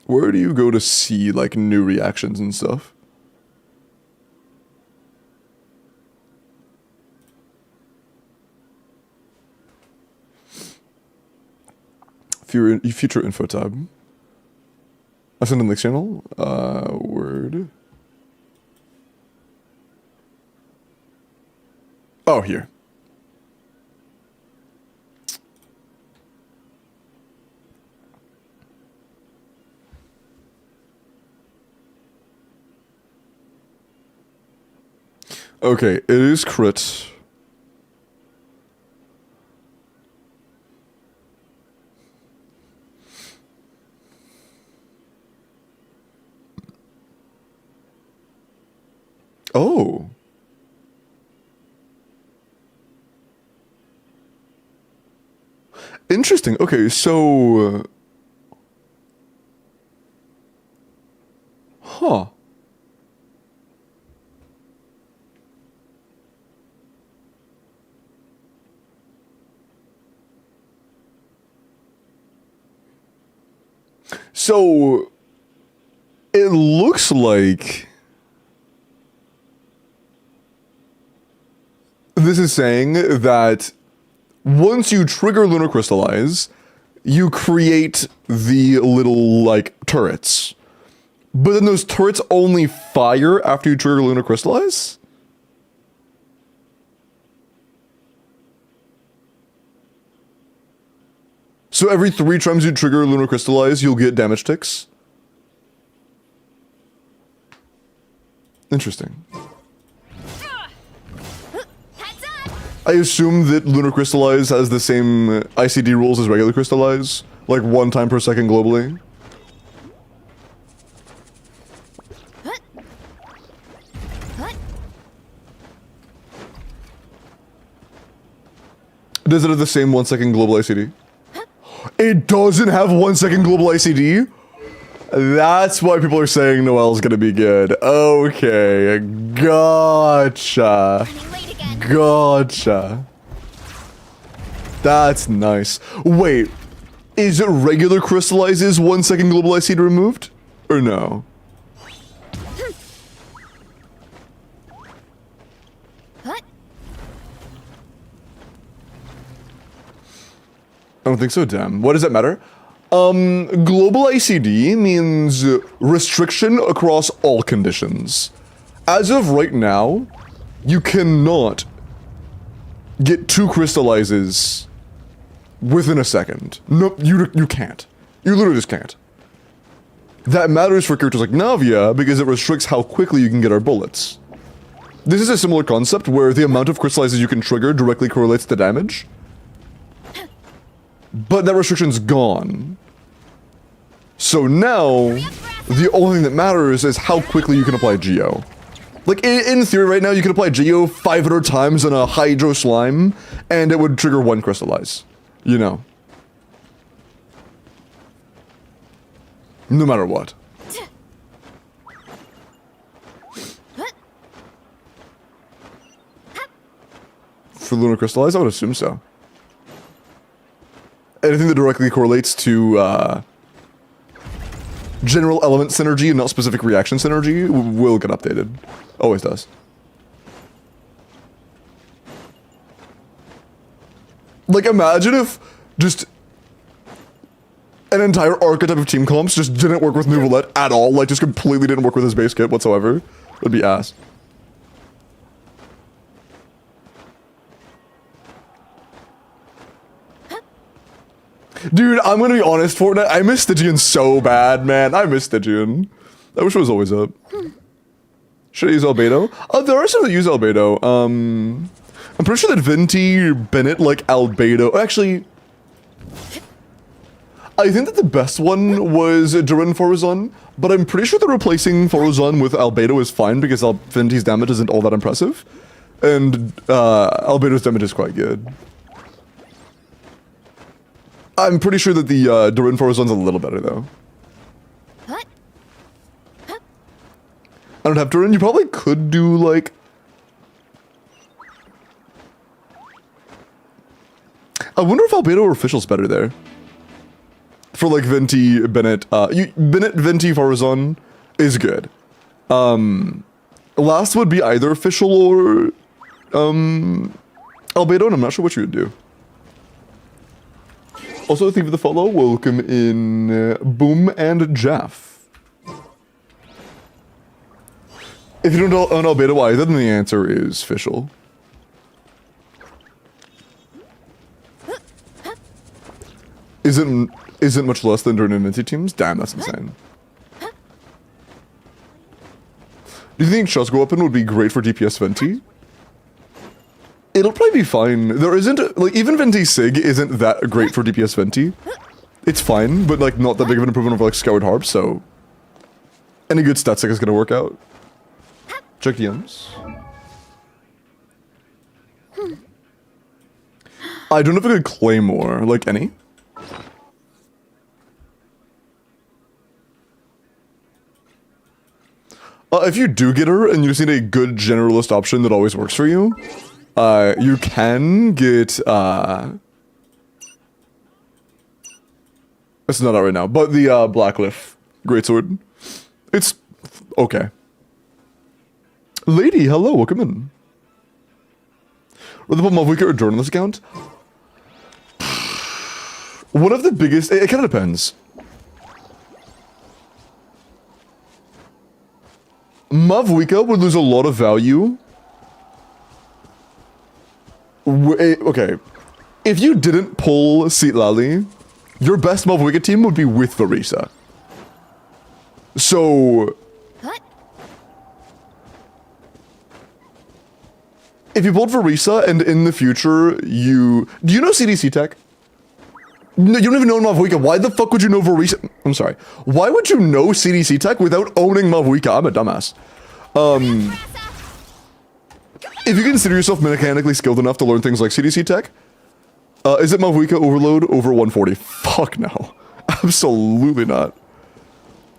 Where do you go to see, like, new reactions and stuff? Future info tab. I sent in the channel. Word. Oh, here. Okay, it is crit. Oh. Interesting. Okay, so... huh. So... it looks like... this is saying that once you trigger Lunar Crystallize, you create the little, like, turrets. But then those turrets only fire after you trigger Lunar Crystallize? So every 3 times you trigger Lunar Crystallize, you'll get damage ticks? Interesting. I assume that Lunar Crystallize has the same ICD rules as regular Crystallize, like 1 time per second globally. Does it have the same 1 second global ICD? It doesn't have 1 second global ICD? That's why people are saying Noel's gonna be good. Okay, gotcha. Gotcha. That's nice. Wait, is it regular Crystallizes 1 second global ICD removed? Or no? I don't think so, damn. What does that matter? Global ICD means restriction across all conditions. As of right now, you cannot get 2 crystallizes within a second. No, you can't. You literally just can't. That matters for characters like Navia because it restricts how quickly you can get our bullets. This is a similar concept where the amount of crystallizes you can trigger directly correlates to damage. But that restriction's gone. So now, the only thing that matters is how quickly you can apply Geo. Like, in theory right now, you can apply Geo 500 times on a Hydro Slime, and it would trigger 1 Crystallize. You know. No matter what. For Lunar Crystallize, I would assume so. Anything that directly correlates to, general element synergy and not specific reaction synergy will get updated. Always does. Like, imagine if just an entire archetype of team comps just didn't work with Nouvelette at all, like just completely didn't work with his base kit whatsoever. That'd be ass. Dude, I'm gonna be honest, Fortnite, I miss Stygian so bad, man. I miss Stygian. I wish it was always up. Should I use Albedo? There are some that use Albedo. I'm pretty sure that Venti, Bennett like Albedo. Actually, I think that the best one was Durin Foruzon, but I'm pretty sure that replacing Foruzon with Albedo is fine because Venti's damage isn't all that impressive. And Albedo's damage is quite good. I'm pretty sure that the Durin Foruzon's a little better though. I don't have Durin. You probably could do like... I wonder if Albedo or Official's better there. For like Venti, Bennett. Bennett, Venti, Foruzon is good. Last would be either Official or Albedo, and I'm not sure what you would do. Also, thank you for the follow. Welcome in Boom and Jeff. If you don't own Albedo either, then the answer is Official. Isn't much less than during Venti teams? Damn, that's insane. Do you think Shazgo weapon would be great for DPS Venti? It'll probably be fine. There isn't, like, even Venti Sig isn't that great for DPS Venti. It's fine, but, like, not that big of an improvement over, like, Scoured Harp, so... Any good stat Sig is gonna work out. Check DMs. I don't have a good Claymore, like, any? If you do get her, and you just need a good generalist option that always works for you, you can get, it's not out right now, but the, Blacklift Greatsword. It's okay. Lady, hello, welcome in. Rather put Mavwika or Jordan on this account? One of the biggest, it kind of depends. Mavwika would lose a lot of value. Okay, if you didn't pull Seatlali, your best Mavwika team would be with Varisa. So... if you pulled Varisa and in the future you... Do you know CDC Tech? No, you don't even know Mavwika. Why the fuck would you know Varisa? I'm sorry. Why would you know CDC Tech without owning Mavwika? I'm a dumbass. If you consider yourself mechanically skilled enough to learn things like CDC Tech, is it Mavwika Overload over 140? Fuck no. Absolutely not.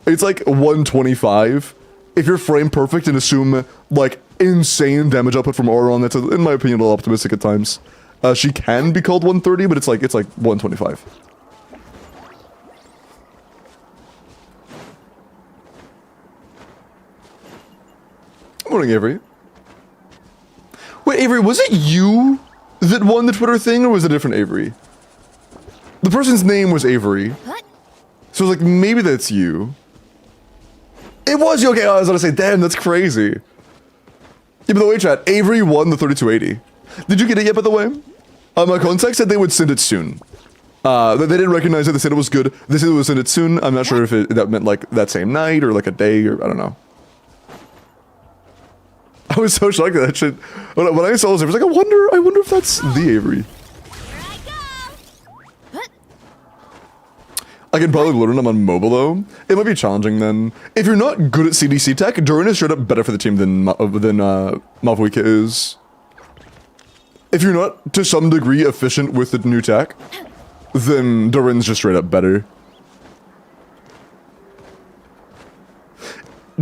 It's like 125. If you're frame perfect and assume, like, insane damage output from Auron, that's, in my opinion, a little optimistic at times. She can be called 130, but it's like 125. Morning, Avery. Wait, Avery, was it you that won the Twitter thing, or was it a different Avery? The person's name was Avery. What? So, like, maybe that's you. It was you. Okay, I was gonna say, damn, that's crazy. Yeah, by the way, chat, Avery won the 3280. Did you get it yet, by the way? My contact said they would send it soon. They didn't recognize it, they said it was good. They said they would send it soon. I'm not sure if that meant, like, that same night, or, like, a day, or I don't know. I was so shocked at that shit. When I saw this, I was like, I wonder if that's the Avery. I can probably learn them on mobile though. It might be challenging then. If you're not good at CDC Tech, Durin is straight up better for the team than Mavwika is. If you're not, to some degree, efficient with the new tech, then Durin's just straight up better.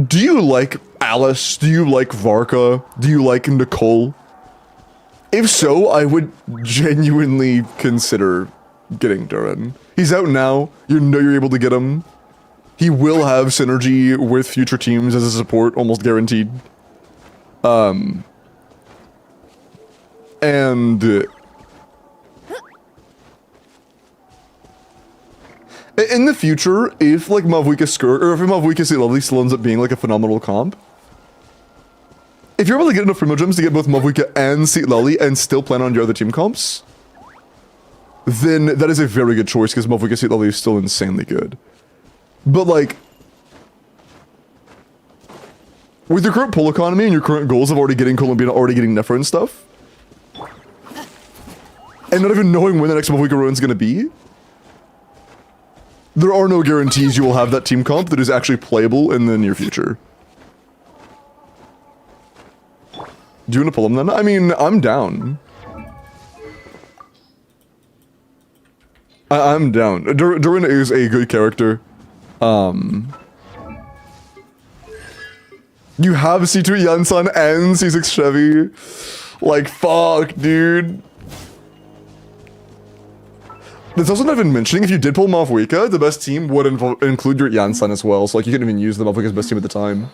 Do you like Alice? Do you like Varka? Do you like Nicole? If so, I would genuinely consider getting Durin. He's out now. You know you're able to get him. He will have synergy with future teams as a support, almost guaranteed. And... in the future, if, like, Mavwika Skirk, or if Mavwika Seatlali still ends up being, like, a phenomenal comp, if you're able to get enough Primo Gems to get both Mavwika and Seatlali and still plan on your other team comps, then that is a very good choice because Mavuika Seat Lally is still insanely good. But like, with your current pull economy and your current goals of already getting Columbina, already getting Nefer and stuff, and not even knowing when the next Mavuika run is going to be, there are no guarantees you will have that team comp that is actually playable in the near future. Do you want to pull him then? I mean, I'm down. I'm down. Durin is a good character. You have C2 Yansan and C6 Chevy. Like, fuck, dude. That's also not even mentioning, if you did pull Mavuika, the best team would include your Yansan as well, so like you couldn't even use the Mavuika's best team at the time.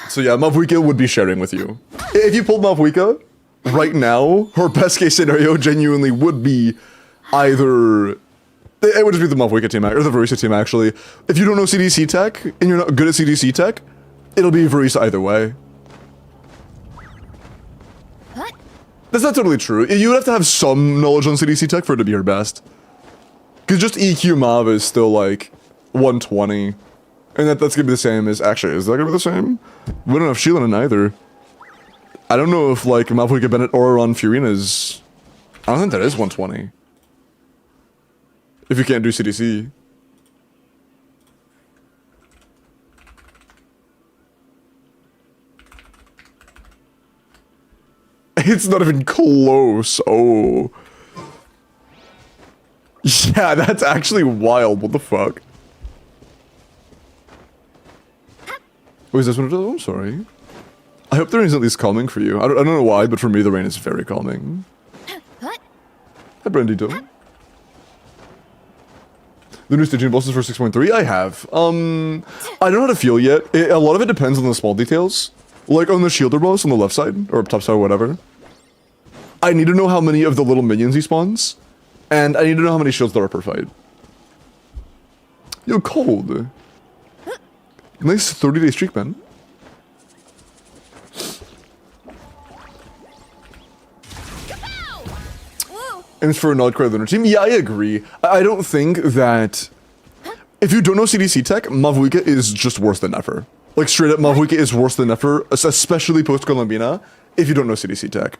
So yeah, Mavuika would be sharing with you. If you pulled Mavuika, right now, her best case scenario genuinely would be either... It would just be the Mavuika team, or the Verisa team actually. If you don't know CDC tech, and you're not good at CDC tech, it'll be Verisa either way. What? That's not totally true. You would have to have some knowledge on CDC tech for it to be her best. Because just EQ Mav is still like 120. And that's gonna be the same as, actually, is that gonna be the same? We don't have Sheila in either. I don't know if like Mavuika Bennett or Ron Fiorina's, I don't think that is 120. If you can't do CDC. It's not even close. Oh. Yeah, that's actually wild. What the fuck? Oh, is this one? Oh, I'm sorry. I hope the rain is at least calming for you. I don't know why, but for me the rain is very calming. What? Hi, Brandito. The new staging bosses for 6.3? I have. I don't know how to feel yet. A lot of it depends on the small details. Like on the shielder boss on the left side, or top side, or whatever. I need to know how many of the little minions he spawns, and I need to know how many shields there are per fight. Yo, cold. Nice 30-day streak, man. And it's for a Nodcry Lunar team. Yeah, I agree. I don't think that... If you don't know CDC tech, Mavuika is just worse than Nefer. Like, straight up, Mavuika is worse than Nefer, especially post-Columbina, if you don't know CDC tech.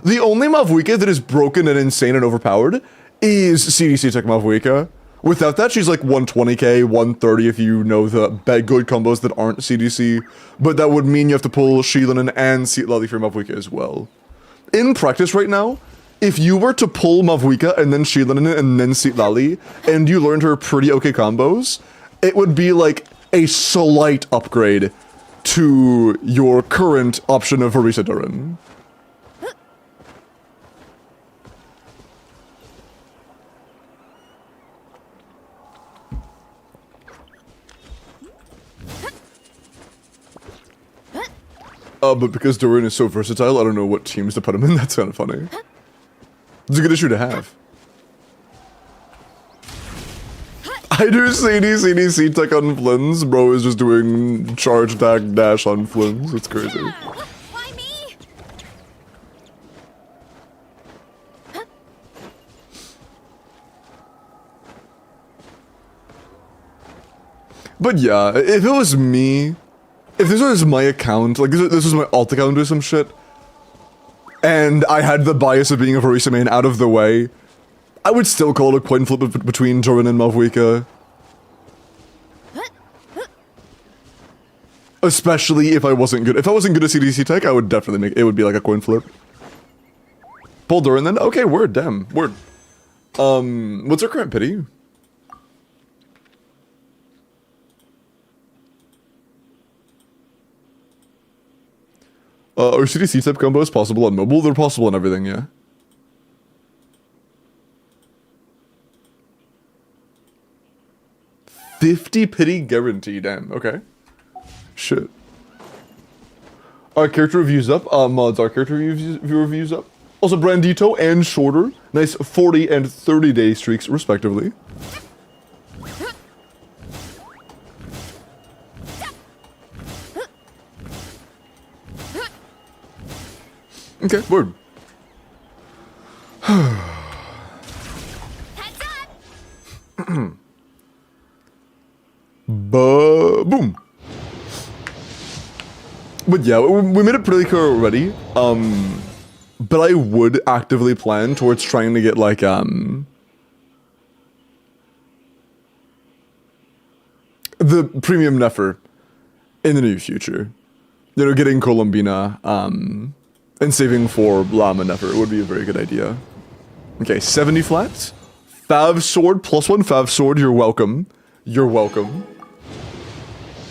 The only Mavuika that is broken and insane and overpowered is CDC tech Mavuika. Without that, she's like 120k, 130 if you know the good combos that aren't CDC, but that would mean you have to pull Sheilin and Seat Lally for Mavuika as well. In practice right now, if you were to pull Mavuika and then Sheilin and then Seat Lally, and you learned her pretty okay combos, it would be like a slight upgrade to your current option of Harisa Durin. But because Durin is so versatile, I don't know what teams to put him in. That's kind of funny. It's a good issue to have. I do CDC tech on Flins. Bro is just doing charge attack dash on Flins. It's crazy. Why me? But yeah, if it was me, if this was my account, like this was my alt account or some shit, and I had the bias of being a Verisa main out of the way, I would still call it a coin flip between Durin and Mavuika. Especially if I wasn't good. If I wasn't good at CDC tech, I would definitely make it would be like a coin flip. Pull Durin then? Okay, word, damn. Word. What's our current pity? Are CDC type combos possible on mobile? They're possible on everything, yeah. $50 pity guarantee, damn, okay. Shit. Our character reviews up. Mods, our character reviews up. Also, Brandito and Shorter. Nice 40 and 30 day streaks, respectively. Okay, word. Heads up! Boom. But yeah, we made it pretty clear already. But I would actively plan towards trying to get like the premium Nefer in the near future. You know, getting Columbina and saving for Llama Nefer would be a very good idea. Okay, 70 flat. Fav sword, +1 Fav sword, you're welcome. You're welcome.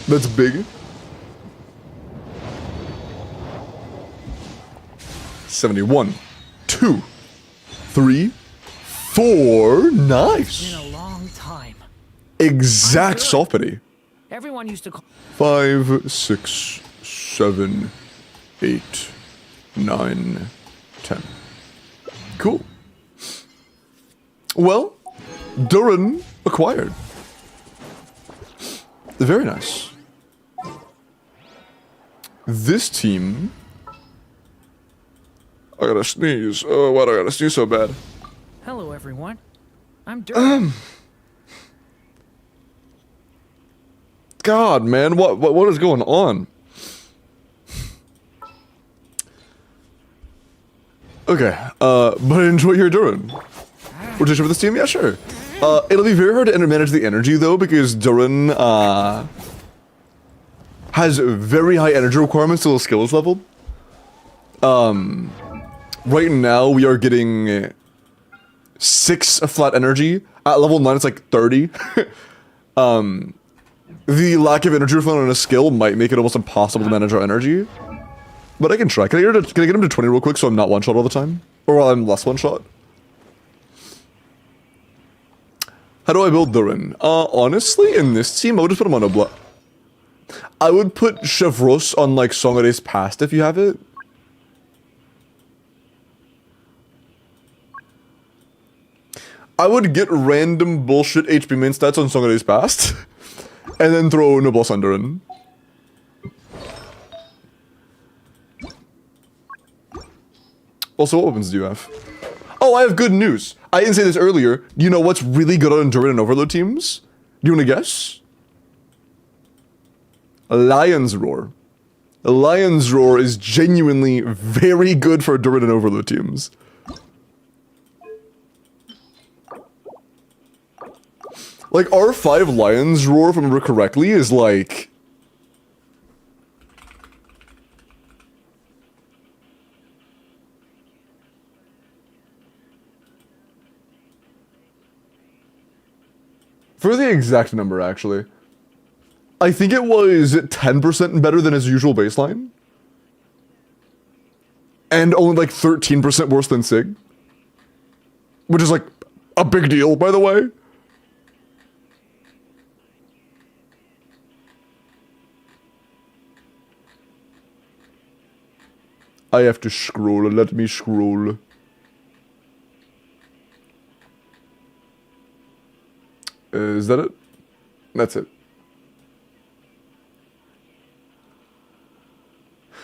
That's big. 71, 2, 3, 4, nice. Been a long time. Exact soft pity. Everyone used to call 5, 6, 7, 8, 9, 10. Cool. Well, Durin acquired. Very nice. This team... I gotta sneeze. Oh, why do I gotta sneeze so bad? hello everyone. I'm Dirk. God, man, what is going on? Okay, but enjoy your Durin. Rotation for this team? Yeah, sure. It'll be very hard to manage the energy though, because Durin has very high energy requirements till the skill is leveled. Right now we are getting 6 flat energy. At level 9 it's like 30. The lack of energy refund on a skill might make it almost impossible to manage our energy. But I can try. Can I get him to 20 real quick so I'm not one-shot all the time? Or I'm less one-shot? How do I build Durin? Honestly, in this team, I would just put him on a block. I would put Chevros on, like, Song of Days Past if you have it. I would get random bullshit HP main stats on Song of Days Past. And then throw Nobles on Durin. Also, what weapons do you have? Oh, I have good news. I didn't say this earlier. Do you know what's really good on Durin and Overload teams? Do you want to guess? Lion's Roar. Lion's Roar is genuinely very good for Durin and Overload teams. Like, R5 Lion's Roar, if I remember correctly, is like... For the exact number, actually. I think it was 10% better than his usual baseline. And only like 13% worse than Sig. Which is like a big deal, by the way. I have to scroll, let me scroll. Is that it? That's it.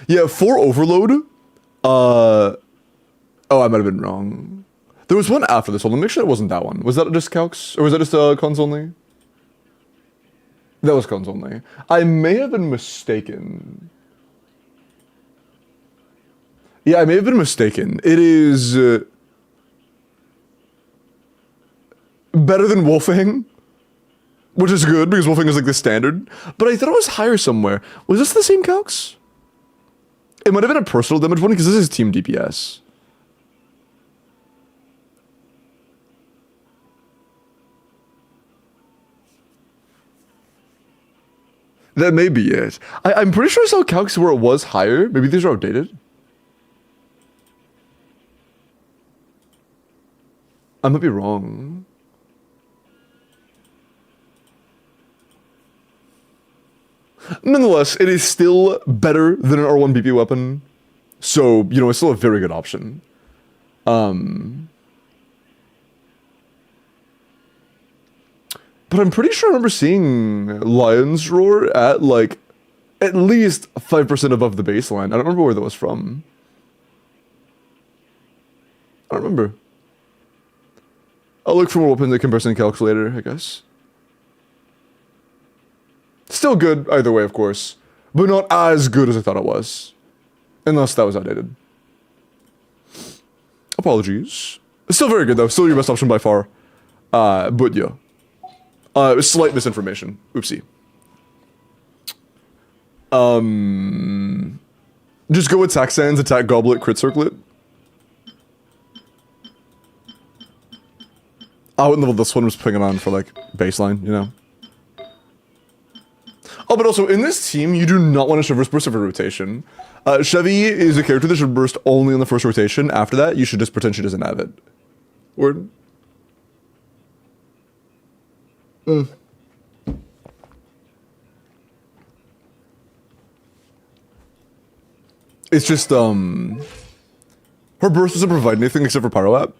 Yeah, for Overload, oh, I might have been wrong. There was one after this one, let me make sure it wasn't that one. Was that just calcs? Or was that just cons only? That was cons only. I may have been mistaken. Yeah, I may have been mistaken. It is better than Wolfang, which is good because Wolfang is like the standard. But I thought it was higher somewhere. Was this the same calcs? It might have been a personal damage one because this is team DPS. That may be it. I'm pretty sure I saw calcs where it was higher. Maybe these are outdated. I might be wrong. Nonetheless, it is still better than an R1 BP weapon. So, you know, it's still a very good option. But I'm pretty sure I remember seeing Lion's Roar at, like, at least 5% above the baseline. I don't remember where that was from. I don't remember. I'll look for more weapons in the comparison calculator, I guess. Still good either way, of course, but not as good as I thought it was. Unless that was outdated. Apologies. Still very good though, still your best option by far. But yeah. Slight misinformation. Oopsie. Just go attack sands, attack goblet, crit circlet. I wouldn't level this one, was putting it on for like baseline, you know. Oh, but also in this team, you do not want to traverse burst every rotation. Chevy is a character that should burst only on the first rotation. After that, you should just pretend she doesn't have it. Word. It's just, her burst doesn't provide anything except for Pyro App.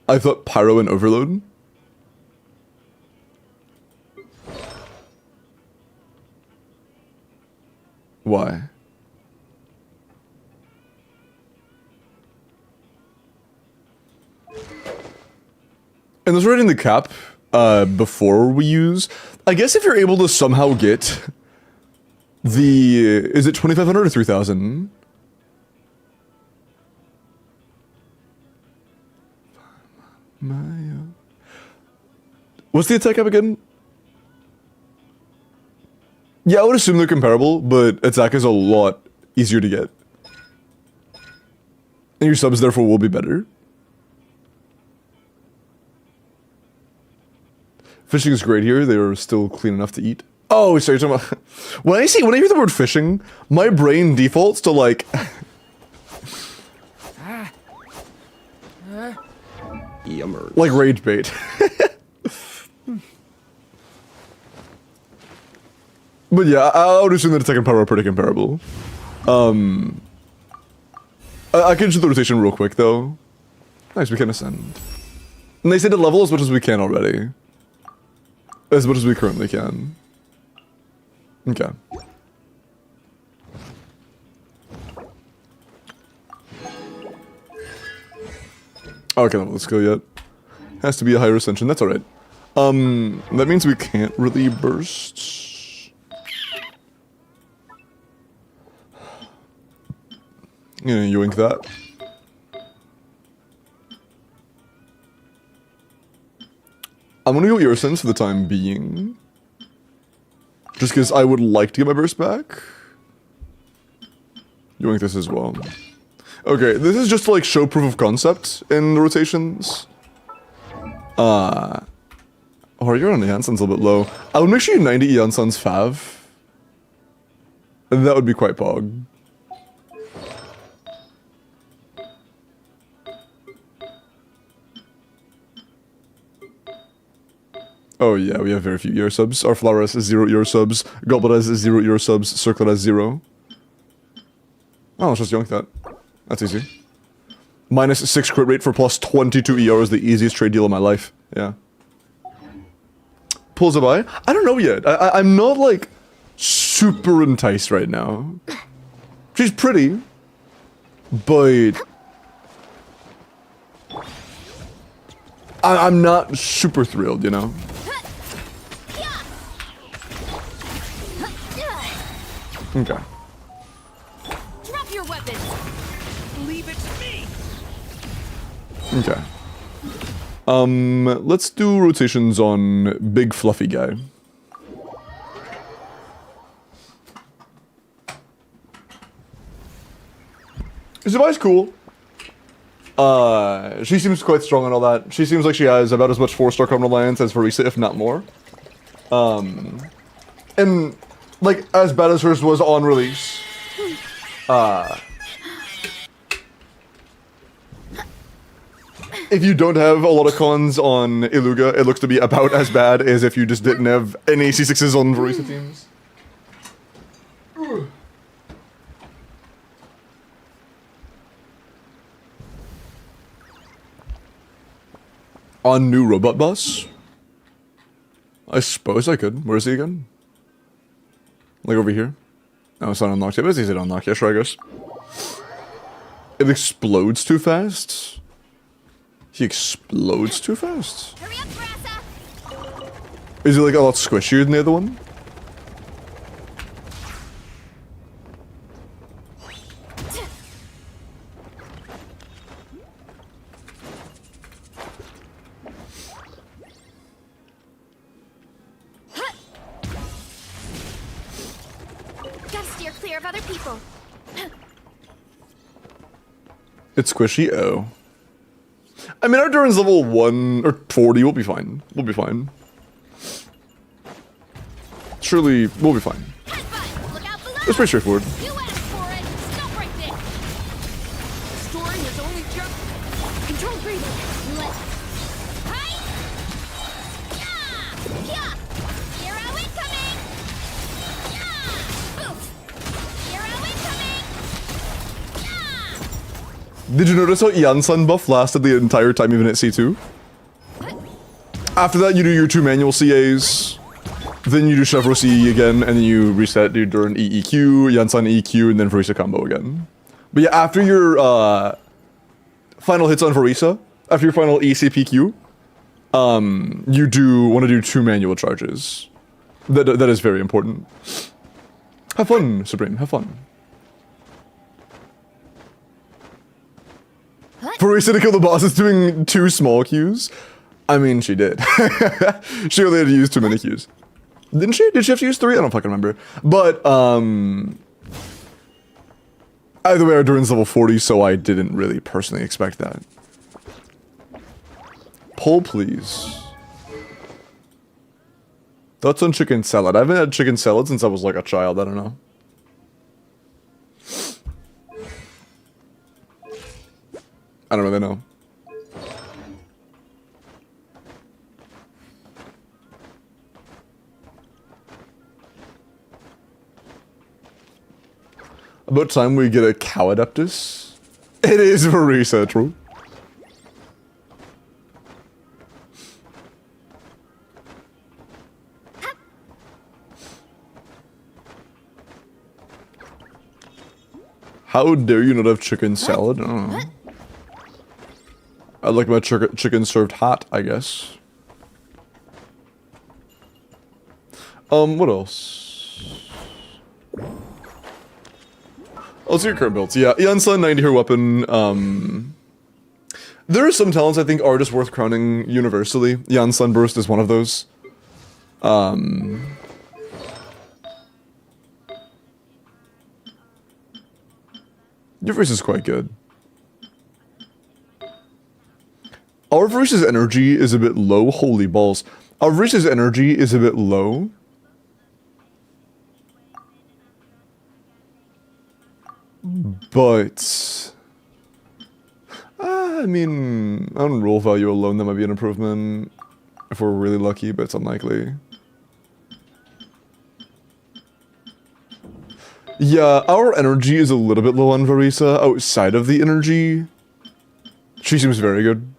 I thought Pyro and Overload. Why? And let's write in the cap, before we use, I guess if you're able to somehow get the, is it 2,500 or 3,000? What's the attack up again? Yeah, I would assume they're comparable, but attack is a lot easier to get. And your subs therefore will be better. Fishing is great here, they are still clean enough to eat. Oh, sorry, you're talking about... when I hear the word fishing, my brain defaults to like... Yummer. like rage bait. But yeah, I would assume that attack and power are pretty comparable. I can do the rotation real quick though. Nice, we can ascend. And they say to level as much as we can already. As much as we currently can. Okay. Oh, I can't level the skill yet. Has to be a higher ascension, that's alright. That means we can't really burst. Yeah, yoink that. I'm gonna go Ear Sense for the time being. Just because I would like to get my burst back. Yoink this as well. Okay, this is just to like show proof of concept in the rotations. Oh, you're on Janssen's a little bit low. I would make sure you 90 Janssen's Fav. That would be quite pog. Oh yeah, we have very few ear subs. Our flower has 0 ear subs. Goblet has 0 ear subs. Circlet has 0. Oh, let's just yoink that. That's easy. Minus 6 crit rate for plus 22 ER is the easiest trade deal of my life. Yeah. Pulls a buy? I don't know yet. I'm not like super enticed right now. She's pretty, but I'm not super thrilled, you know? Okay. Drop your weapons. Leave it to me. Okay. Let's do rotations on big fluffy guy. Zubay's cool. She seems quite strong and all that. She seems like she has about as much 4-star Cardinal Alliance as Verisa, if not more. And like as bad as hers was on release. If you don't have a lot of cons on Iluga, it looks to be about as bad as if you just didn't have any C6s on Verisa teams. On new robot boss? I suppose I could. Where is he again? Like over here? No, it's not unlocked yet, but it's easy to unlock. Yeah, sure, I guess. It explodes too fast? He explodes too fast. Hurry up, Grassa! Is he like a lot squishier than the other one? Gotta steer clear of other people. It's squishy. Oh. I mean, our Durin's level 1 or 40. We'll be fine. We'll be fine. Surely, we'll be fine. Headbutt! Look out below! It's pretty straightforward. You asked for it! Stop right there! Storing is only just... Control breathing! Let... Hi! Yeah! Yeah! Hero incoming! Yeah! Oof! Hero incoming! Yeah! Did you notice how Yansan buff lasted the entire time even at C2? After that, you do your 2 manual CAs. Then you do Chevro CE again, and then you reset, do Durin EEQ, Yansan EQ, and then Verisa combo again. But yeah, after your final hits on Verisa, after your final ECPQ, you do want to do 2 manual charges. That is very important. Have fun, Supreme. Have fun. Verisa to kill the boss is doing 2 small Qs. I mean, she did. She only had to use too many Qs. Didn't she? Did she have to use 3? I don't fucking remember. But, either way, our Durin's level 40, so I didn't really personally expect that. Pull, please. Thoughts on chicken salad? I haven't had chicken salad since I was like a child. I don't know. I don't really know. About time we get a cow adeptus. It is very central. How dare you not have chicken salad? I don't know. I like my chicken served hot, I guess. What else? Let's see your current builds. Yeah, Yansan, 90 her weapon. There are some talents I think are just worth crowning universally. Yansan Burst is one of those. Your voice is quite good. Our versus energy is a bit low. Holy balls. Our versus energy is a bit low. But... I mean, on roll value alone, that might be an improvement. If we're really lucky, but it's unlikely. Yeah, our energy is a little bit low on Verisa. Outside of the energy, she seems very good.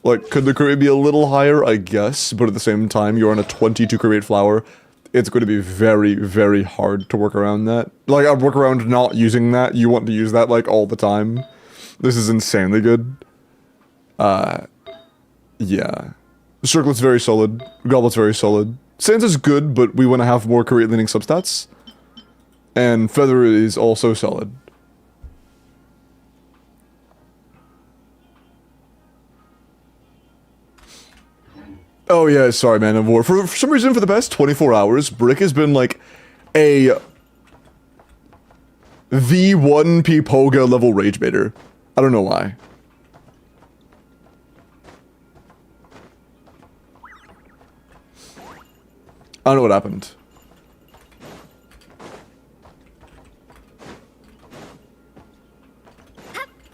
Like, could the create be a little higher? I guess, but at the same time, you're on a 22 create flower. It's going to be very, very hard to work around that. Like, I'd work around not using that. You want to use that, like, all the time. This is insanely good. Yeah. Circlet's very solid. Goblet's very solid. Sansa's good, but we want to have more create leaning substats. And Feather is also solid. Oh yeah, sorry man of war. For some reason, for the past 24 hours, Brick has been like a V1 Pipoga level rage baiter. I don't know why. I don't know what happened.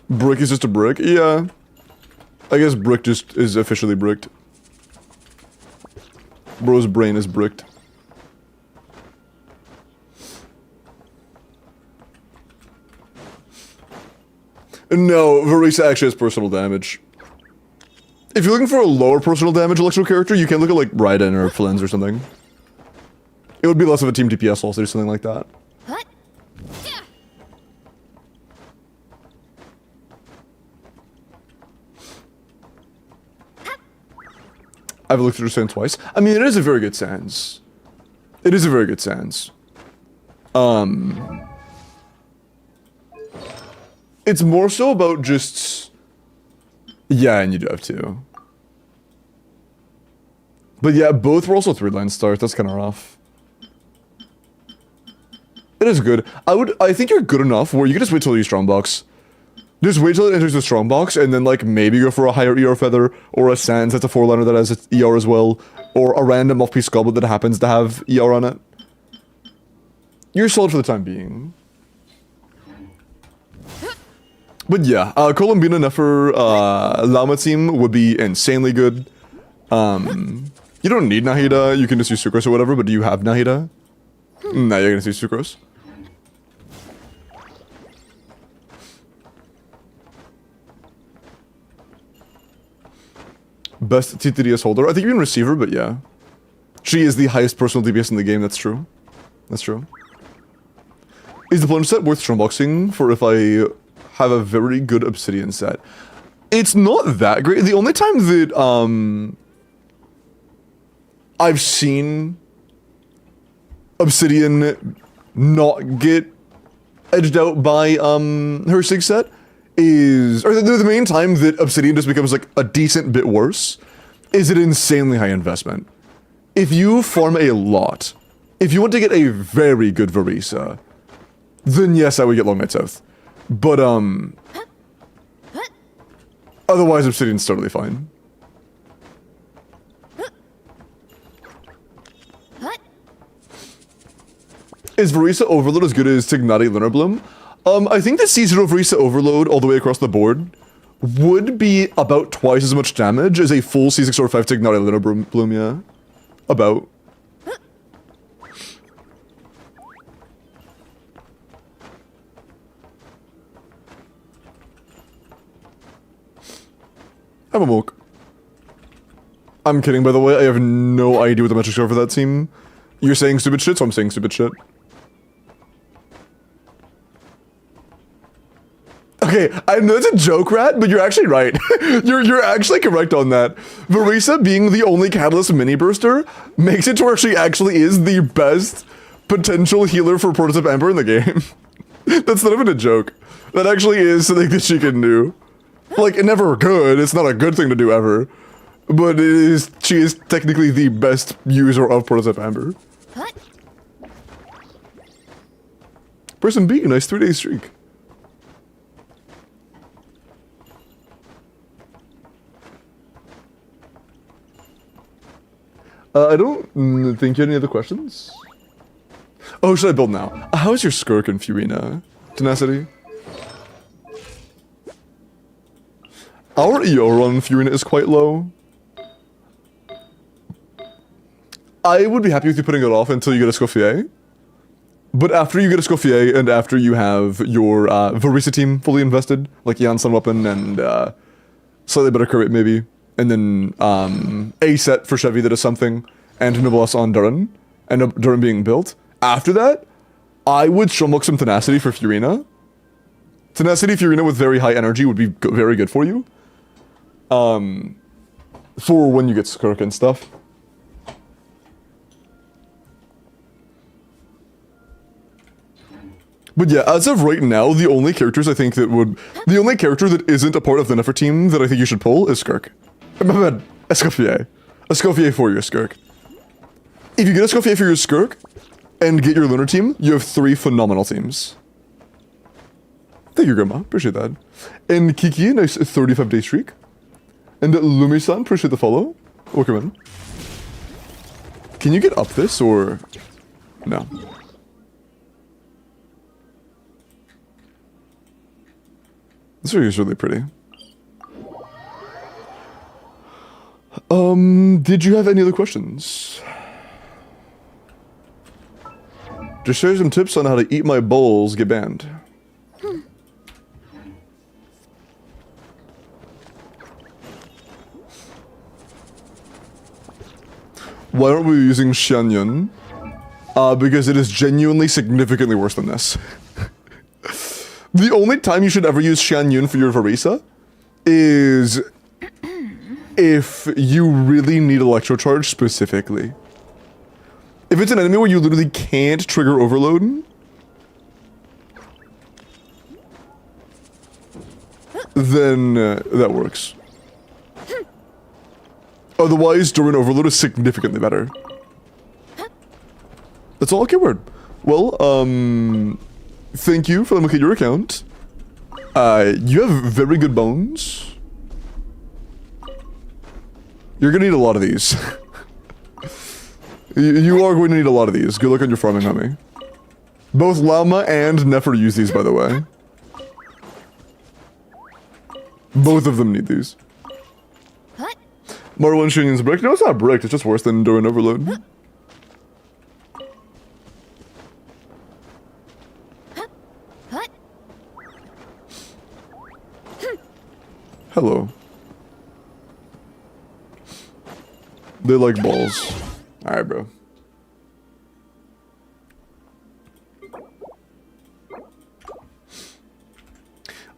Brick is just a brick? Yeah. I guess Brick just is officially bricked. Bro's brain is bricked. No, Verisa actually has personal damage. If you're looking for a lower personal damage electro character, you can look at like Raiden or Flens or something. It would be less of a team DPS also or something like that. What? Yeah. I've looked through the Sans twice. I mean, it is a very good Sans. It is a very good Sans. It's more so about just... Yeah, and you do have two. But yeah, both were also 3-line starts. That's kind of rough. It is good. I think you're good enough where you can just wait till you strongbox. Just wait till it enters the strongbox, and then like maybe go for a higher ER feather, or a Sans that's a 4-liner that has ER as well, or a random off-piece goblet that happens to have ER on it. You're solid for the time being. But yeah, Columbina Nefer Llama team would be insanely good. You don't need Nahida, you can just use Sucrose or whatever, but do you have Nahida? No, you're gonna use Sucrose. Best TTDS holder? I think you mean receiver, but yeah. She is the highest personal DPS in the game, that's true. That's true. Is the plunge set worth strongboxing for if I have a very good obsidian set? It's not that great. The only time that I've seen obsidian not get edged out by her sig set is, or the main time that obsidian just becomes like a decent bit worse is an insanely high investment. If you farm a lot, if you want to get a very good Verisa, then yes, I would get Long Night South. But otherwise obsidian's totally fine. Is Verisa Overload as good as Tignati Lunar Bloom? I think the C0 Verisa Overload all the way across the board would be about twice as much damage as a full C6 or 5 Tignati Lunar Bloom, yeah. About. I'm a moke. I'm kidding, by the way. I have no idea what the metrics are for that team. You're saying stupid shit, so I'm saying stupid shit. Okay, I know it's a joke, Rat, but you're actually right. you're actually correct on that. Verisa being the only Catalyst mini burster makes it to where she actually is the best potential healer for Prototype Amber in the game. That's not even a joke. That actually is something that she can do. Like, never good. It's not a good thing to do ever. But it is. She is technically the best user of Prototype Amber. Person B, nice 3-day streak. I don't think you had any other questions. Oh, should I build now? How's your Skirk and Furina? Tenacity? Our EO on Furina is quite low. I would be happy with you putting it off until you get a Scoffier. But after you get a Scoffier and after you have your Verisa team fully invested, like Jan Sun Weapon and slightly better crit maybe, and then a set for Chevy that is something, and Noblesse on Durin, and Durin being built. After that, I would strongbox some Tenacity for Furina. Tenacity Furina with very high energy would be very good for you. For when you get Skirk and stuff. But yeah, as of right now, the only characters I think that would... The only character that isn't a part of the Nefer team that I think you should pull is Skirk. My bad. Escoffier. Escoffier for your Skirk. If you get Escoffier for your Skirk, and get your Lunar team, you have 3 phenomenal teams. Thank you, Grandma. Appreciate that. And Kiki, nice 35-day streak. And Lumi-san, appreciate the follow. Welcome in. Can you get up this, or... No. This area is really pretty. Did you have any other questions? Just share some tips on how to eat my bowls get banned. Why aren't we using Xianyun? Because it is genuinely significantly worse than this. The only time you should ever use Xianyun for your Verisa is if you really need Electrocharge specifically. If it's an enemy where you literally can't trigger Overload, then that works. Otherwise, during Overload is significantly better. That's all. Okay, word. Well, thank you for looking at your account. You have very good bones. You're gonna need a lot of these. You are going to need a lot of these. Good luck on your farming, homie. Both Llama and Nefer use these, by the way. Both of them need these. What? Marwan Shinion's bricked. No, it's not bricked. It's just worse than during Overload. What? Hello. They like balls. Alright, bro.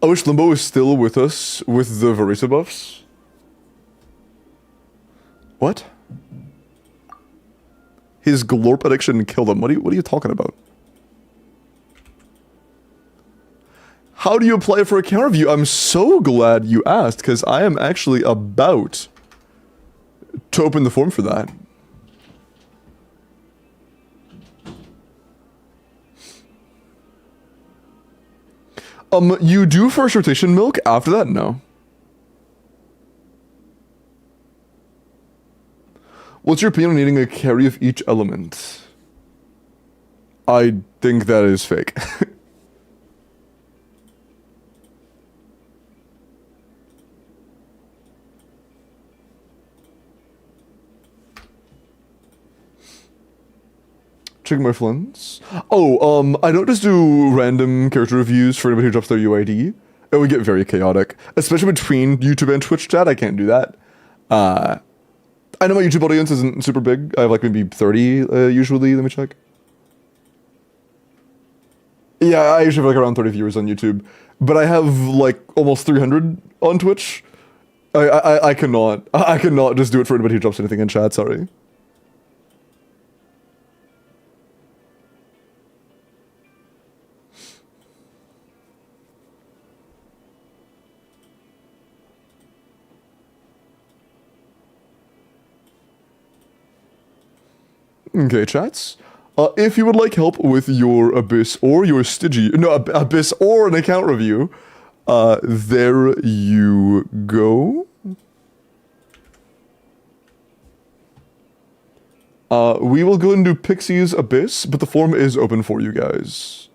I wish Limbo was still with us with the Verisa buffs. What? His glorp addiction killed him. What are you talking about? How do you apply for a counter review? I'm so glad you asked, because I am actually about to open the form for that. You do first rotation milk, after that, no. What's your opinion on needing a carry of each element? I think that is fake. Check my flins. Oh, I don't just do random character reviews for anybody who drops their UID. It would get very chaotic. Especially between YouTube and Twitch chat, I can't do that. I know my YouTube audience isn't super big. I have like maybe 30 usually, let me check. Yeah, I usually have like around 30 viewers on YouTube. But I have like almost 300 on Twitch. I cannot just do it for anybody who drops anything in chat, sorry. Okay, chats. If you would like help with your Abyss or your Stygia, no, Abyss or an account review, there you go. We will go and do Pixie's Abyss, but the form is open for you guys.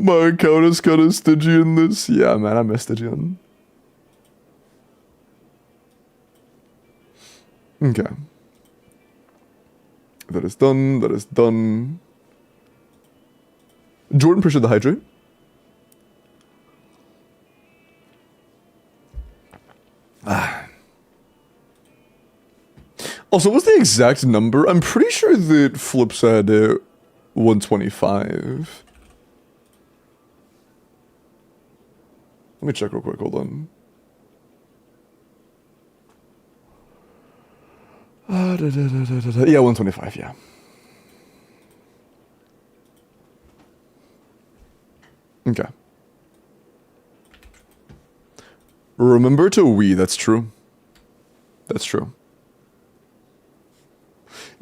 My account is kind of Stygian this. Yeah, man, I miss Stygian. Okay. That is done. That is done. Jordan, appreciate the hydrate. Also, what's the exact number? I'm pretty sure that Flip said 125. Let me check real quick, hold on. Yeah, 125, yeah. Okay. Remember to Wii, that's true. That's true.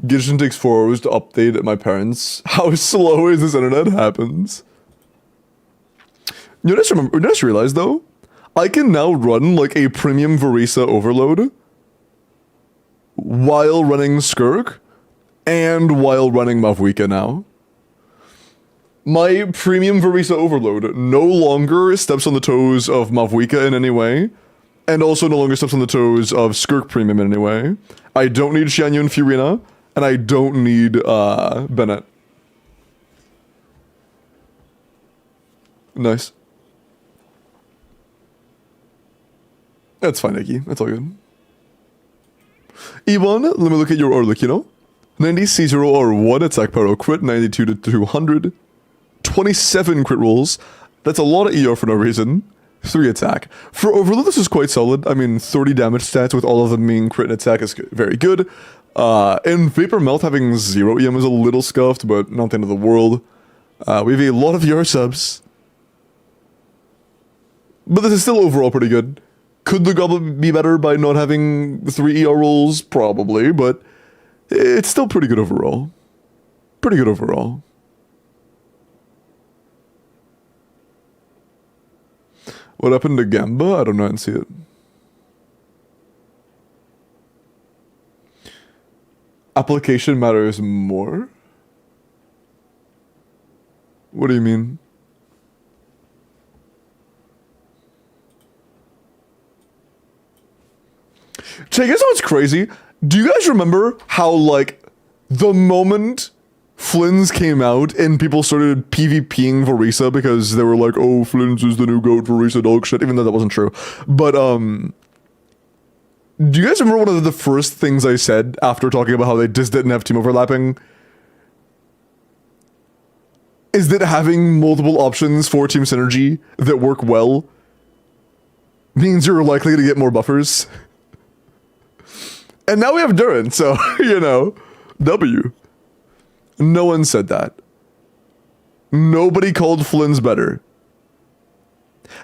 Genshin takes 4 hours to update at my parents. How slow is this internet happens? You just realize though, I can now run like a premium Verisa overload while running Skirk and while running Mavwika now. My premium Verisa overload no longer steps on the toes of Mavwika in any way, and also no longer steps on the toes of Skirk premium in any way. I don't need Xianyu and Furina, and I don't need Bennett. Nice. That's fine, Nikki. That's all good. Ivan, let me look at your Orlick, you know? 90 C0 R1 attack power crit, 92 to 200. 27 crit rolls. That's a lot of ER for no reason. 3 attack. For Overload, this is quite solid. I mean, 30 damage stats with all of them being crit and attack is very good. And Vapor Melt having 0 EM is a little scuffed, but not the end of the world. We have a lot of ER subs. But this is still overall pretty good. Could the Goblin be better by not having 3 ER rolls? Probably, but it's still pretty good overall. Pretty good overall. What happened to Gamba? I don't know, I didn't see it. Application matters more? What do you mean? Check, guess what's crazy? Do you guys remember how, like, the moment Flynn's came out and people started PvPing Varisa because they were like, oh, Flynn's is the new goat, Varisa dog shit, even though that wasn't true. But, do you guys remember one of the first things I said after talking about how they just didn't have team overlapping? Is that having multiple options for team synergy that work well means you're likely to get more buffers? And now we have Durin, so, you know, W. No one said that. Nobody called Flynn's better.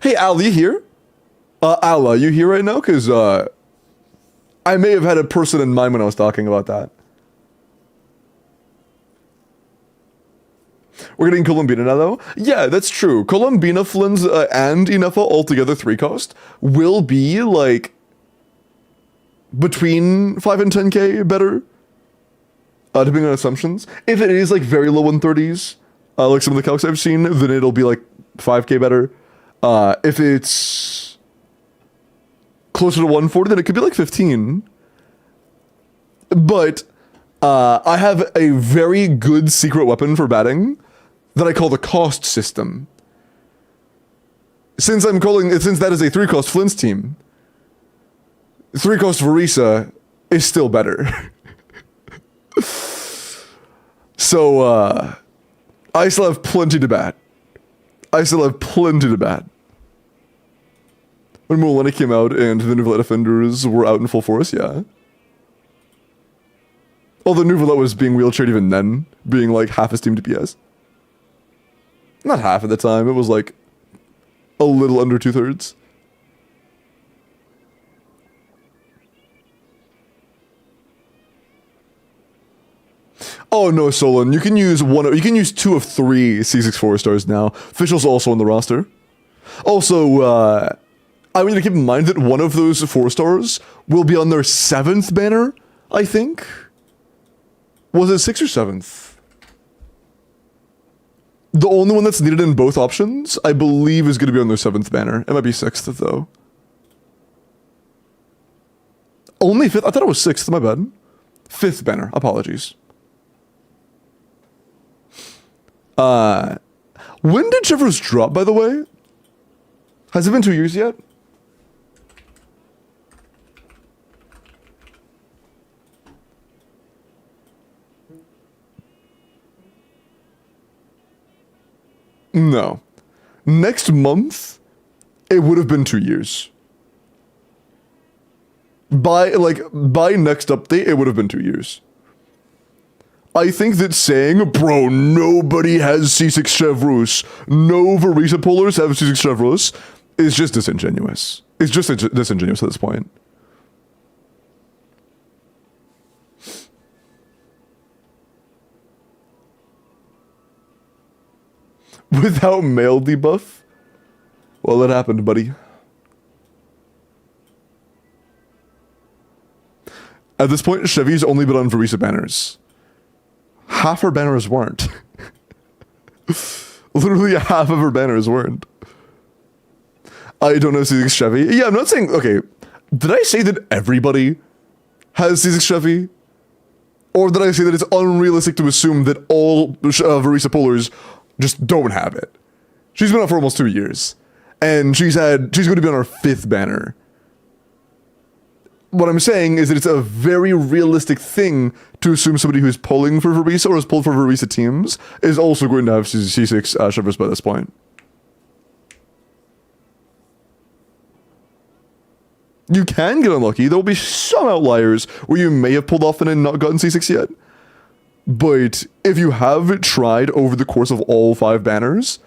Hey, Al, you here? Al, are you here right now? Because, I may have had a person in mind when I was talking about that. We're getting Columbina now, though? Yeah, that's true. Columbina, Flynn's, and Inefa altogether 3 cost will be, like, between 5 and 10k better, depending on assumptions. If it is like very low 130s, like some of the calcs I've seen, then it'll be like 5k better. If it's closer to 140, then it could be like 15. But I have a very good secret weapon for batting that I call the cost system. Since that is a 3 cost Flynn's team, 3 cost Varisa is still better. So, I still have plenty to bat. When Mulena came out and the Nouvelle Defenders were out in full force, yeah. Although Nouvelle was being wheelchaired even then, being like half his team DPS. Not half at the time, it was like a little under 2/3. Oh no, Solon, you can use 2 of 3 C6 4-stars now. Fischl's also on the roster. Also, I want you to keep in mind that one of those 4-stars will be on their 7th banner, I think. Was it 6th or 7th? The only one that's needed in both options, I believe, is going to be on their 7th banner. It might be 6th, though. Only 5th? I thought it was 6th, my bad. 5th banner, apologies. When did Shivers drop, by the way? Has it been 2 years yet? No. Next month, it would have been 2 years. By next update, it would have been 2 years. I think that saying, bro, nobody has C6 Chevreuse, no Varisa pullers have C6 Chevreuse, is just disingenuous. It's just disingenuous at this point. Without male debuff? Well, that happened, buddy. At this point, Chevy's only been on Varisa banners. Half her banners weren't. Literally half of her banners weren't. I don't know C6 Chevy. Yeah, I'm not saying... Okay, did I say that everybody has C6 Chevy? Or did I say that it's unrealistic to assume that all Varisa pullers just don't have it? She's been out for almost 2 years. And she's going to be on her 5th banner. what I'm saying is that it's a very realistic thing to assume somebody who's pulling for Verisa or has pulled for Verisa teams is also going to have C6 Shivers by this point. You can get unlucky. There will be some outliers where you may have pulled off and not gotten C6 yet. But if you have tried over the course of all 5 banners,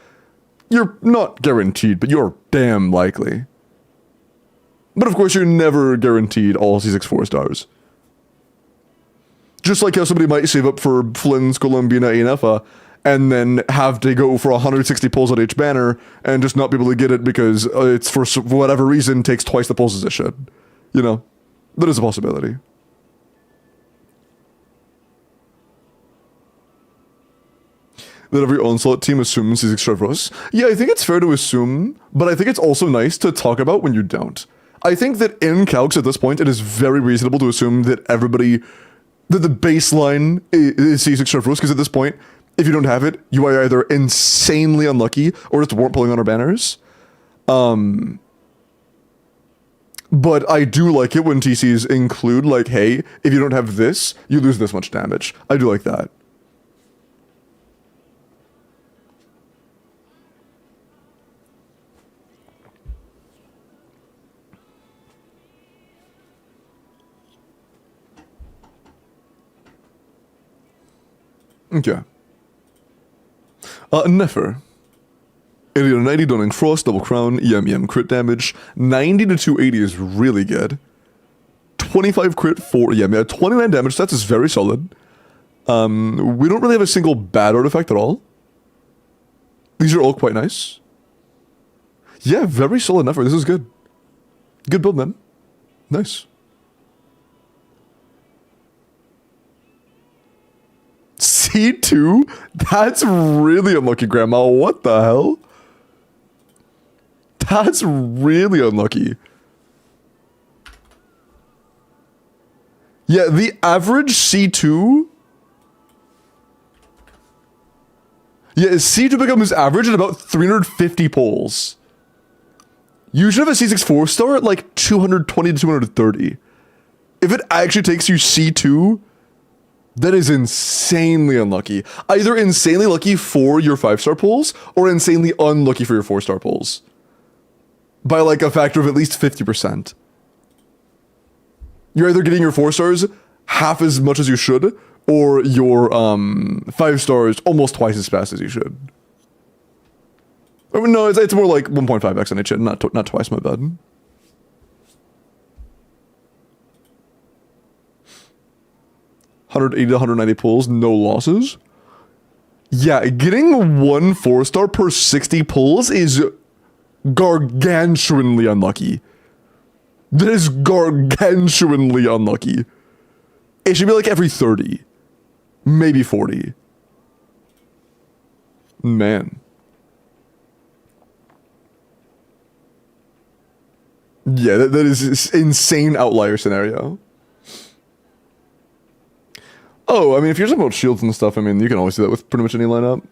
you're not guaranteed, but you're damn likely. But of course, you're never guaranteed all C6 4-stars. Just like how somebody might save up for Flynn's, Columbina, Anefa, and then have to go for 160 pulls on each banner, and just not be able to get it because it's for whatever reason takes twice the pulls as it should. You know, that is a possibility. That every Onslaught team assumes C6 Chevros. Yeah, I think it's fair to assume, but I think it's also nice to talk about when you don't. I think that in Calcs at this point, it is very reasonable to assume that everybody, that the baseline is C6 Chevros, because at this point, if you don't have it, you are either insanely unlucky or just weren't pulling on our banners. But I do like it when TCs include, like, hey, if you don't have this, you lose this much damage. I do like that. Okay. Nefer. 80 to 90, Dunning Frost, Double Crown, EM crit damage. 90 to 280 is really good. 25 crit, 4 EM, 29 damage, that is very solid. We don't really have a single bad artifact at all. These are all quite nice. Yeah, very solid Nefer, this is good. Good build, man. Nice. C2? That's really unlucky, Grandma. What the hell? That's really unlucky. Yeah, the average C2... Yeah, C2 becomes average at about 350 pulls. You should have a C6 4-star at like 220 to 230. If it actually takes you C2... That is insanely unlucky. Either insanely lucky for your 5-star pulls, or insanely unlucky for your 4-star pulls. By like a factor of at least 50%. You're either getting your 4-stars half as much as you should, or your 5-stars almost twice as fast as you should. I mean, no, it's more like 1.5x on each end, not twice, my bad. $180 to $190 pulls, no losses. Yeah, getting 1 4-star per 60 pulls is gargantuanly unlucky. That is gargantuanly unlucky. It should be like every 30. Maybe 40. Man. Yeah, that is an insane outlier scenario. Oh, I mean, if you're talking about shields and stuff, I mean, you can always do that with pretty much any lineup.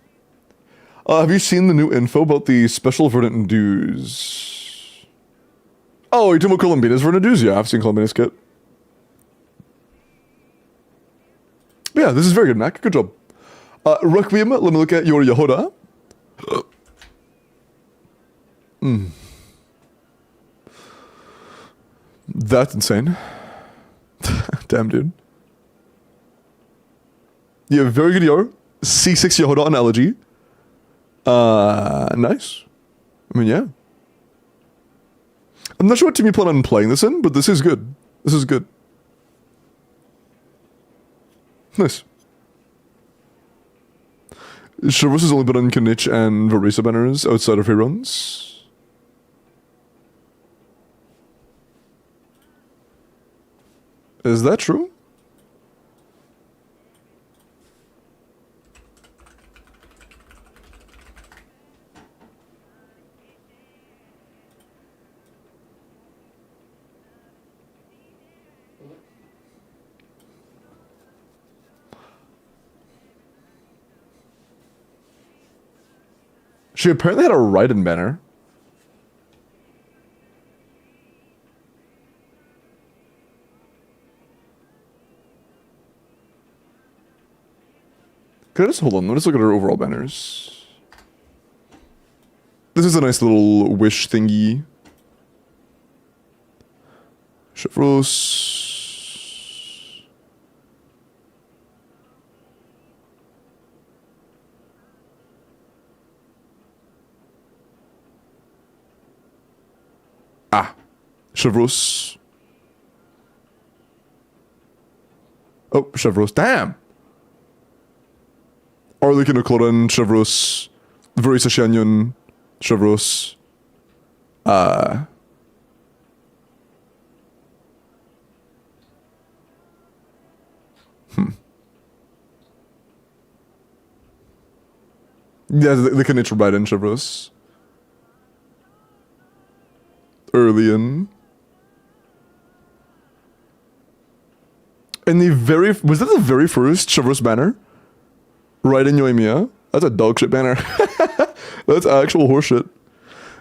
Have you seen the new info about the special verdant dues? Oh, you're talking about Columbina's verdant dues? Yeah, I've seen Columbina's kit. Yeah, this is very good, Mac. Good job. Requiem, let me look at your Yehoda. That's insane. Damn, dude. Yeah, very good Yor. C6 Yehoda on Elegy. Nice. I mean, yeah. I'm not sure what team you plan on playing this in, but this is good. This is good. Nice. Shervos has only been on Kanich and Verisa banners outside of reruns. Is that true? She apparently had a Raiden banner. Can I just hold on? Let's look at our overall banners. This is a nice little wish thingy. Chevros. Ah, Chevros. Oh, Chevros. Damn. Arlekin O'Cloran, Chevros. Verisa Shanyon, Chevros. Yeah, the Kanichra Biden, Chevros. Earlian. And the very... Was that the very first Chevros banner? Right in Yoimiya? That's a dog shit banner. That's actual horseshit.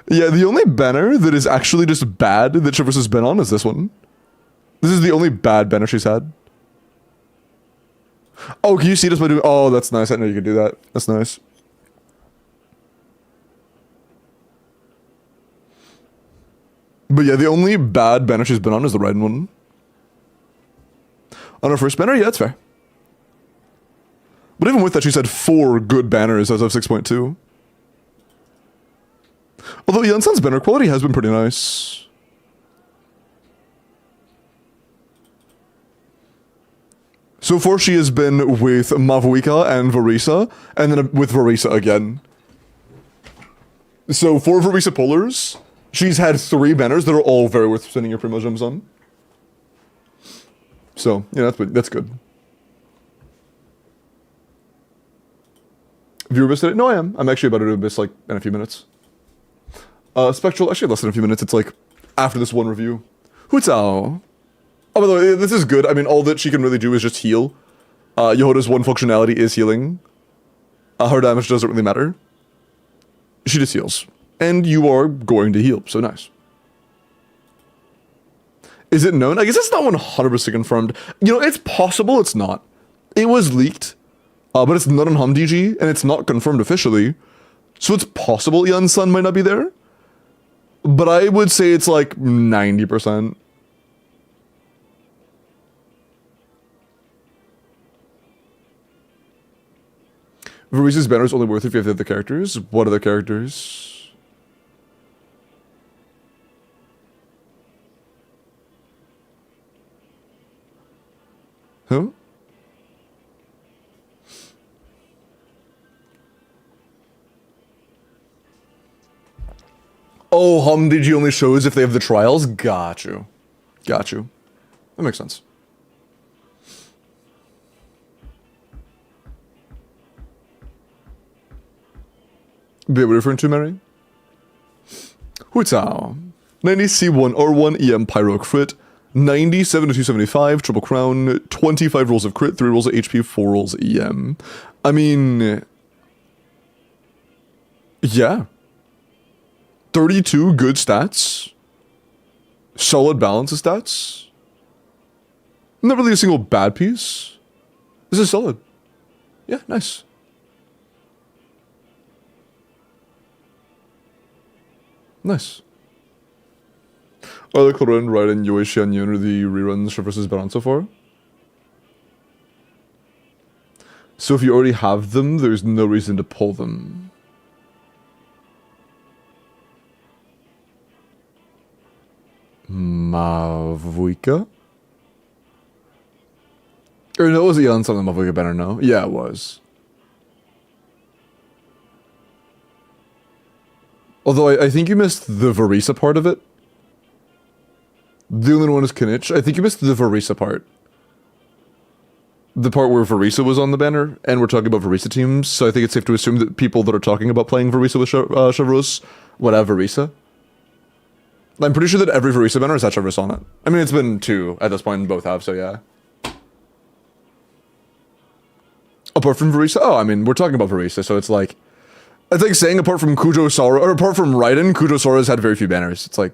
Yeah, the only banner that is actually just bad that Chevros has been on is this one. This is the only bad banner she's had. Oh, can you see this by doing... Oh, that's nice. I know you could do that. That's nice. But yeah, the only bad banner she's been on is the red one. On her first banner, yeah, that's fair. But even with that, she's had 4 good banners as of 6.2. Although Yansan's banner quality has been pretty nice. So far, she has been with Mavuika and Verisa, and then with Verisa again. So for Verisa Polars, she's had 3 banners that are all very worth sending your Primo Gems on. So, yeah, that's good. Have you Abyssed it? No, I am. I'm actually about to do Abyss, like, in a few minutes. Spectral, actually less than a few minutes. It's, like, after this one review. Hutsao. Oh, by the way, this is good. I mean, all that she can really do is just heal. Yehoda's one functionality is healing. Her damage doesn't really matter. She just heals. And you are going to heal, so nice. Is it known? I guess it's not 100% confirmed. You know, it's possible it's not. It was leaked, but it's not on HumDG, and it's not confirmed officially. So it's possible Yansan might not be there. But I would say it's like 90%. Verisa's banner is only worth it if you have the other characters. What other characters? Who? Oh, HumDG only shows if they have the trials? Got you. Got you. That makes sense. Be able to refer to Mary? Huitao. 90 C1 R1 EM Pyro Crit. 97 to 275 Triple Crown. 25 rolls of crit, 3 rolls of HP, 4 rolls of EM. I mean... Yeah. 32 good stats. Solid balance of stats. Not really a single bad piece. This is solid. Yeah, nice. Nice. Are the Korean right and Yoi Xianyun are the reruns versus been on so far? So if you already have them, there's no reason to pull them. Mavuika? Or no, was it on something Mavuika banner? No? Yeah, it was. Although I think you missed the Verisa part of it. The only one is Kanich. I think you missed the Verisa part. The part where Verisa was on the banner, and we're talking about Verisa teams, so I think it's safe to assume that people that are talking about playing Verisa with Chevros would have Verisa. I'm pretty sure that every Verisa banner has had Chevros on it. I mean, it's been 2 at this point, and both have, so yeah. Apart from Verisa? Oh, I mean, we're talking about Verisa, so it's like saying apart from Kujo Sora, or apart from Raiden, Kujo Sora's had very few banners. It's like...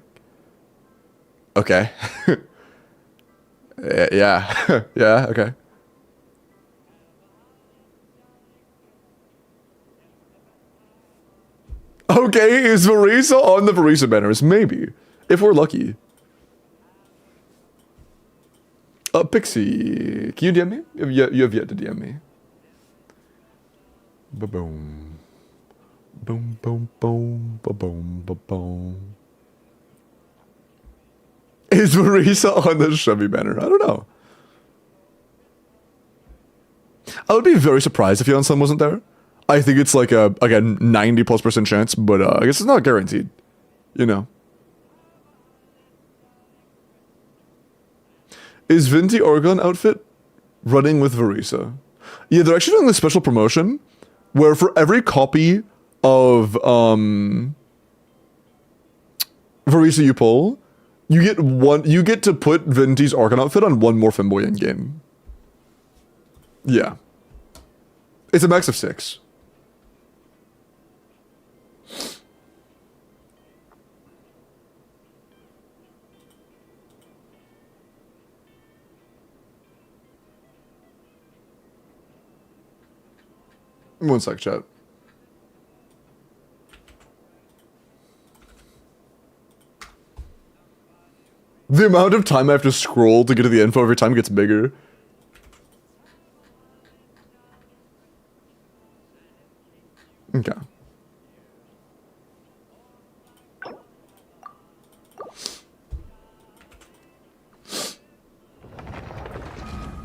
Okay. Yeah. Yeah, okay. Okay, is Marisa on the Marisa banners? Maybe. If we're lucky. Pixie, can you DM me? You have yet to DM me. Ba-boom. Boom, boom, boom, ba-boom, ba-boom. Is Marisa on the Chevy banner? I don't know. I would be very surprised if Yon-san wasn't there. I think it's like a 90+% chance, but I guess it's not guaranteed. You know. Is Vinti Oregon outfit running with Verisa? Yeah, they're actually doing this special promotion where for every copy of Verisa you pull, you get to put Vinti's Oregon outfit on one more femboy in game. Yeah. It's a max of 6. One sec, chat. The amount of time I have to scroll to get to the info every time gets bigger. Okay.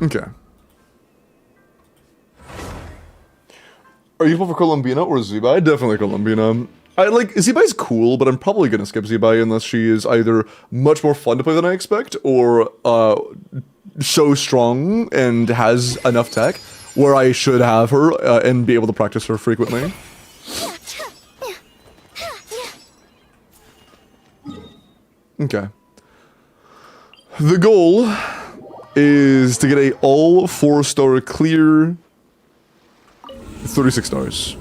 Okay. Are you for Columbina or Zebai? Definitely Columbina. I like Zebai's cool, but I'm probably gonna skip Zebai unless she is either much more fun to play than I expect, or so strong and has enough tech where I should have her and be able to practice her frequently. Okay. The goal is to get a all 4-star clear 36 stars.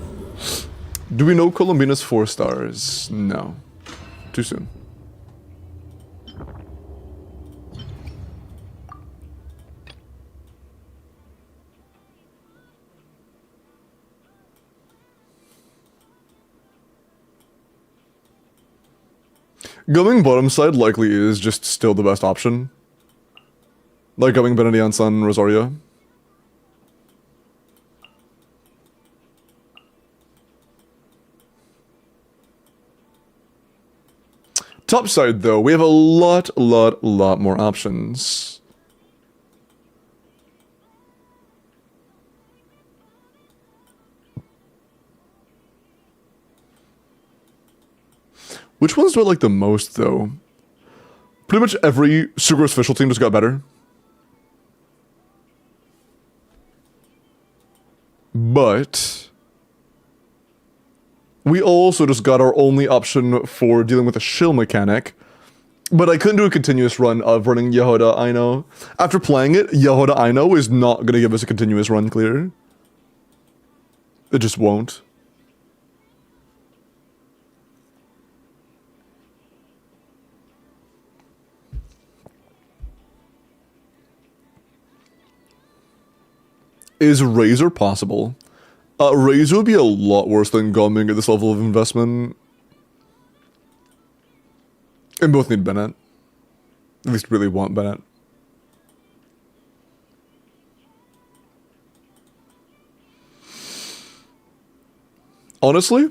Do we know Columbina's 4 stars? No. Too soon. Going bottom side likely is just still the best option. Like going Benedian-san Rosario. Top side though, we have a lot more options. Which ones do I like the most though? Pretty much every Sucrose official team just got better. But we also just got our only option for dealing with a shill mechanic. But I couldn't do a continuous run of running Yehoda Aino. After playing it, Yehoda Aino is not going to give us a continuous run clear. It just won't. Is Razor possible? Razor would be a lot worse than Goming at this level of investment. And both need Bennett. At least really want Bennett. Honestly,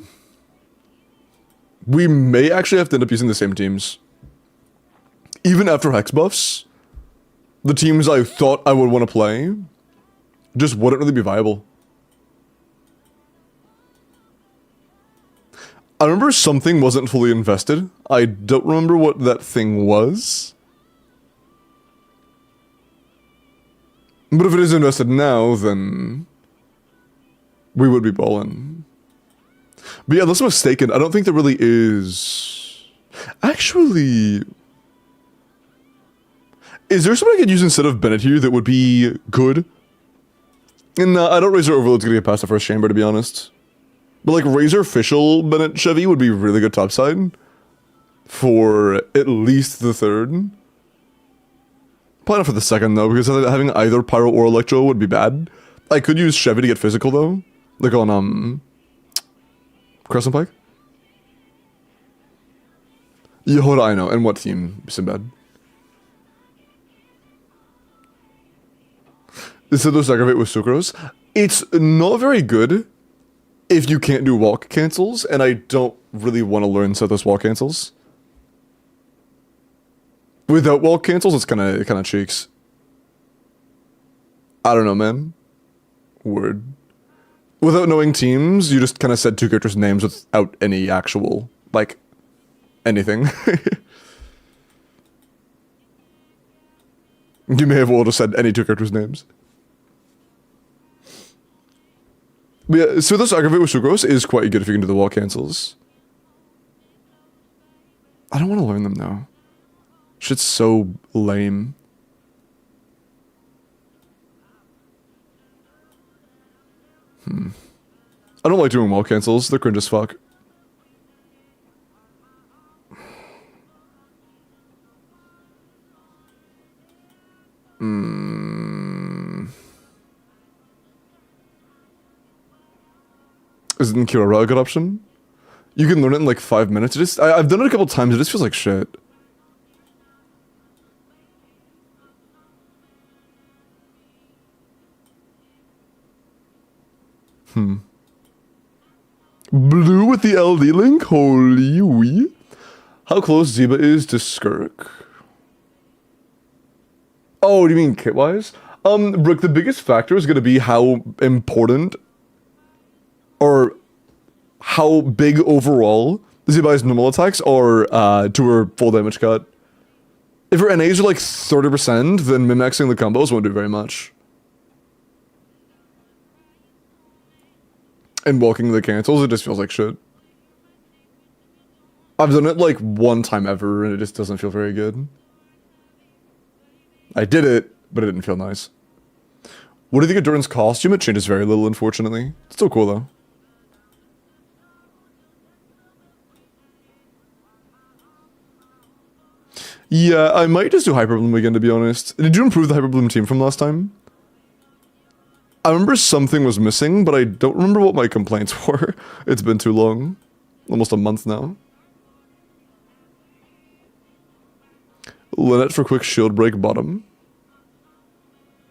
we may actually have to end up using the same teams. Even after Hex buffs, the teams I thought I would want to play just wouldn't really be viable. I remember something wasn't fully invested. I don't remember what that thing was. But if it is invested now, then we would be ballin'. But yeah, unless I'm mistaken, I don't think there really is. Actually, is there something I could use instead of Bennett here that would be good? And I don't Razor Overload's gonna get past the first chamber, to be honest. But like Razor Official Bennett Chevy would be really good topside for at least the third. Probably not for the second though, because having either Pyro or Electro would be bad. I could use Chevy to get physical though, like on Crescent Pike. Yehoda, I know. And what team, Sinbad? This is the aggravate with Sucrose. It's not very good if you can't do walk cancels, and I don't really want to learn Sethos walk cancels. Without walk cancels, it's kind of cheeks. I don't know, man. Word. Without knowing teams, you just kind of said two characters' names without any actual, like, anything. You may have well just said any two characters' names. But yeah, so this aggravate with Sucrose is quite good if you can do the wall cancels. I don't want to learn them now. Shit's so lame. I don't like doing wall cancels. They're cringe as fuck. Isn't Kirara a good option? You can learn it in like 5 minutes. I've done it a couple times. It just feels like shit. Blue with the LD link? Holy wee. How close Ziba is to Skirk? Oh, do you mean kit-wise? Brooke, the biggest factor is going to be how important or how big overall Ziba's normal attacks are to her full damage cut. If her NAs are like 30%, then min-maxing the combos won't do very much. And walking the cancels, it just feels like shit. I've done it like one time ever, and it just doesn't feel very good. I did it, but it didn't feel nice. What do you think of Durin's costume? It changes very little, unfortunately. It's still cool, though. Yeah, I might just do Hyperbloom again, to be honest. Did you improve the Hyperbloom team from last time? I remember something was missing, but I don't remember what my complaints were. It's been too long. Almost a month now. Lynette for quick shield break bottom.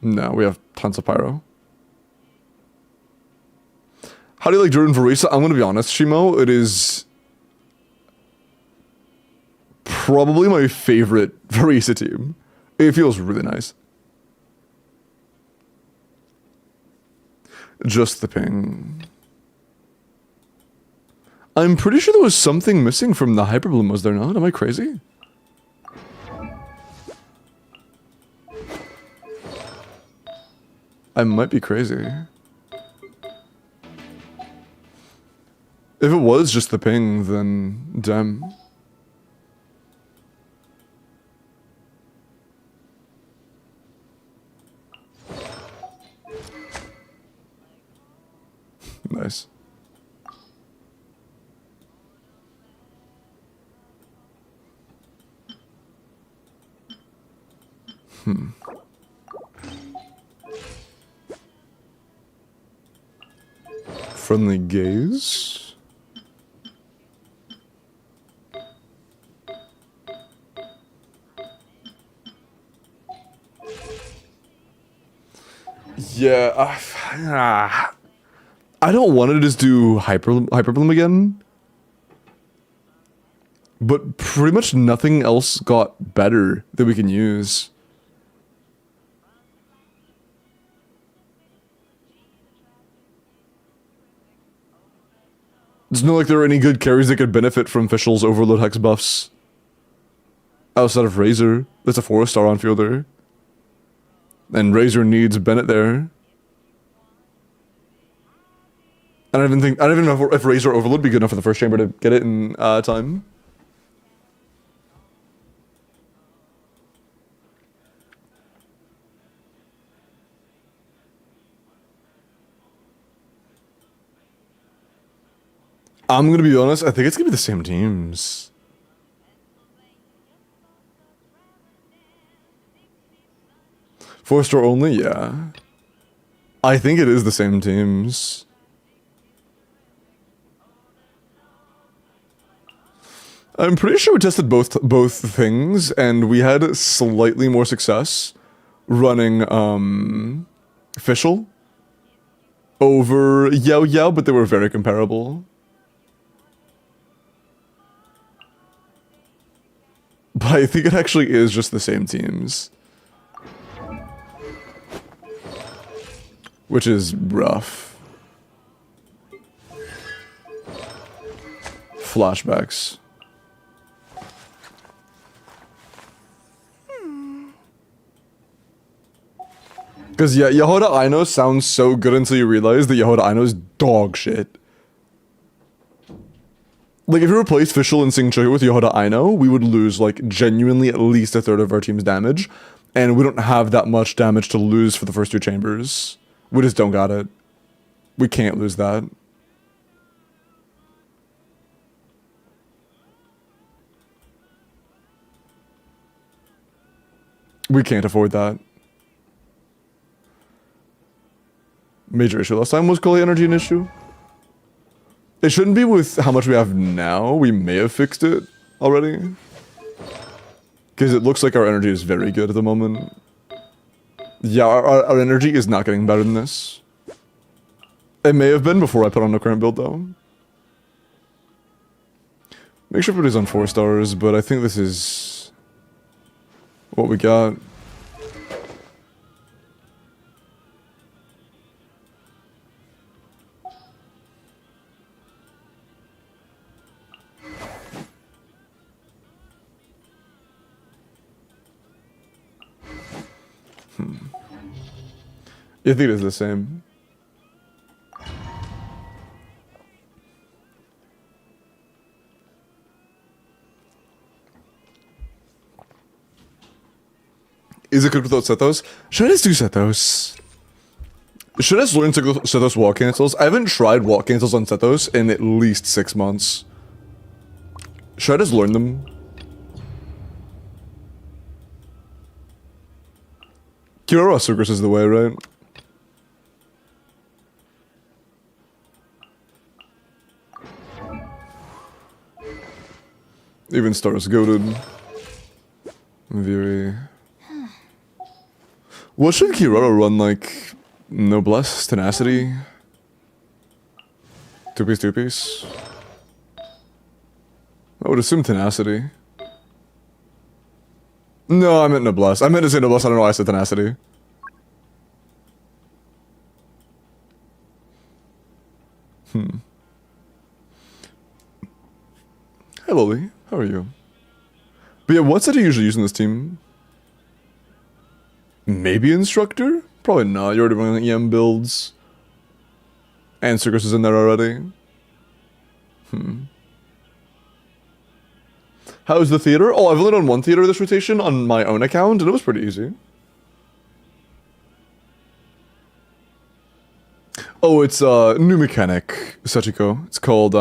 No, we have tons of pyro. How do you like Jordan Varisa? I'm gonna be honest, Shimo. It is probably my favorite Varisa team. It feels really nice. Just the ping. I'm pretty sure there was something missing from the Hyperbloom, was there not? Am I crazy? I might be crazy. If it was just the ping, then damn. Nice. Friendly gaze. Yeah, I don't want to just do Hyperbloom again. But pretty much nothing else got better that we can use. It's not like there are any good carries that could benefit from Fischl's Overload Hex buffs. Outside of Razor, that's a 4-star on fielder. And Razor needs Bennett there. I don't even know if Razor Overload would be good enough for the first chamber to get it in time. I'm gonna be honest, I think it's gonna be the same teams. Four-star only? Yeah. I think it is the same teams. I'm pretty sure we tested both things, and we had slightly more success running Fischl over Yao Yao, but they were very comparable. But I think it actually is just the same teams. Which is rough. Flashbacks. Because, yeah, Yehoda Aino sounds so good until you realize that Yehoda Aino is dog shit. Like, if you replace Fischl and Singchu with Yehoda Aino, we would lose, like, genuinely at least a third of our team's damage. And we don't have that much damage to lose for the first two chambers. We just don't got it. We can't lose that. We can't afford that. Major issue last time. Was Kali energy an issue? It shouldn't be with how much we have now. We may have fixed it already. Because it looks like our energy is very good at the moment. Yeah, our energy is not getting better than this. It may have been before I put on the current build though. Make sure everybody's on 4 stars, but I think this is what we got. I think it is the same. Is it cooked without Sethos? Should I just do Sethos? Should I just learn to go Sethos wall cancels? I haven't tried wall cancels on Sethos in at least 6 months. Should I just learn them? Kirara Circus is the way, right? Even stars goaded. Very. What should Kirara run, like, Noblesse, Tenacity? Two piece? I would assume Tenacity. No, I meant Noblesse. I meant to say Noblesse, I don't know why I said Tenacity. Hey Lily, how are you? But yeah, what's that you usually use in this team? Maybe Instructor? Probably not, you're already running EM builds. And Circus is in there already. How's the theater? Oh, I've only done 1 theater this rotation on my own account, and it was pretty easy. Oh, it's new mechanic, Sachiko. It's called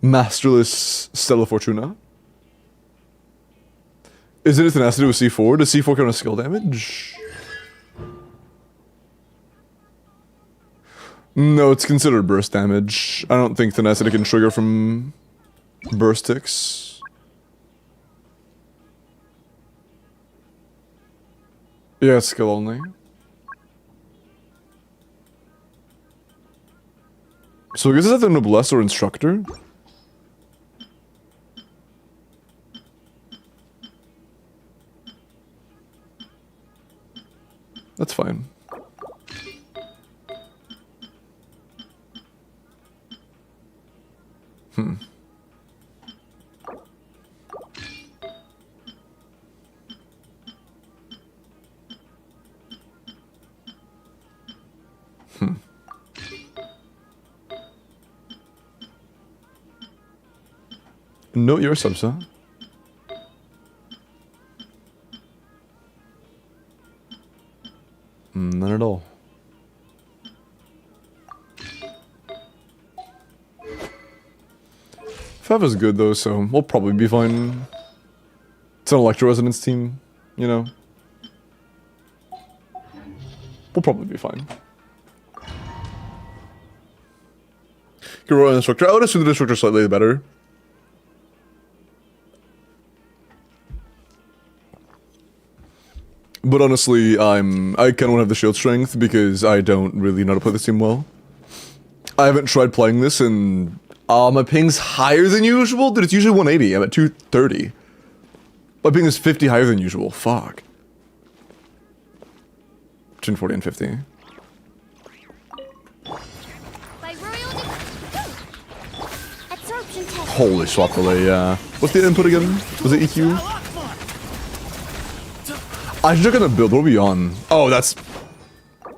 Masterless Stella Fortuna. Is it a tenacity with C4? Does C4 count as skill damage? No, it's considered burst damage. I don't think tenacity can trigger from burst ticks. Yeah, skill only. So I guess it's either Noblesse or Instructor. That's fine. No, you're a subset. None at all. Fev is good though, so we'll probably be fine. It's an Electro Resonance team, you know. We'll probably be fine. Hero and Instructor. I would assume the Instructor is slightly better. But honestly, I kind of want to have the shield strength because I don't really know how to play this team well. I haven't tried playing this and my ping's higher than usual. Dude, it's usually 180. I'm at 230. My ping is 50 higher than usual. Fuck. Between 40 and 50. Absorption test. Holy swap delay, yeah. What's the input again? Was it EQ? I should check on the build. What are we on? Oh, that's...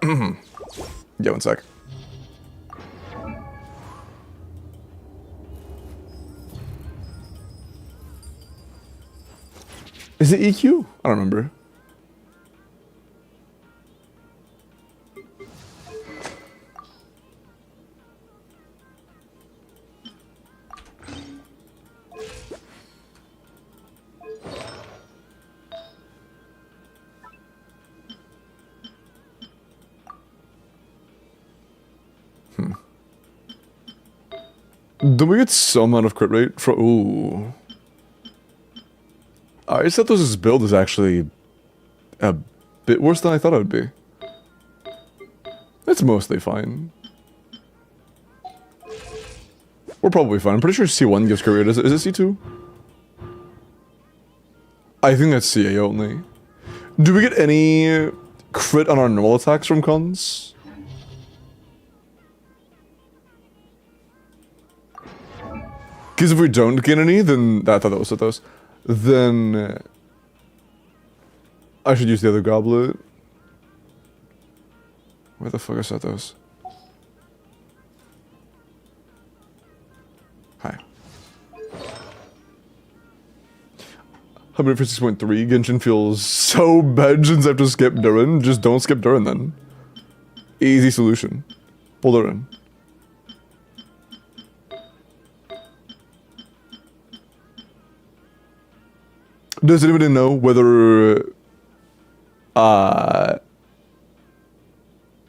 yeah, one sec. Is it EQ? I don't remember. Do we get some amount of crit rate for... Ooh. I said this build is actually a bit worse than I thought it would be. It's mostly fine. We're probably fine. I'm pretty sure C1 gives crit rate. Is it C2? I think that's CA only. Do we get any crit on our normal attacks from cons? Because if we don't get any, then... I thought that was those. Then... I should use the other goblet. Where the fuck I set those? Hi. 156.3. Genshin feels so bad since I have to skip Durin. Just don't skip Durin then. Easy solution. Pull Durin. Does anybody know whether,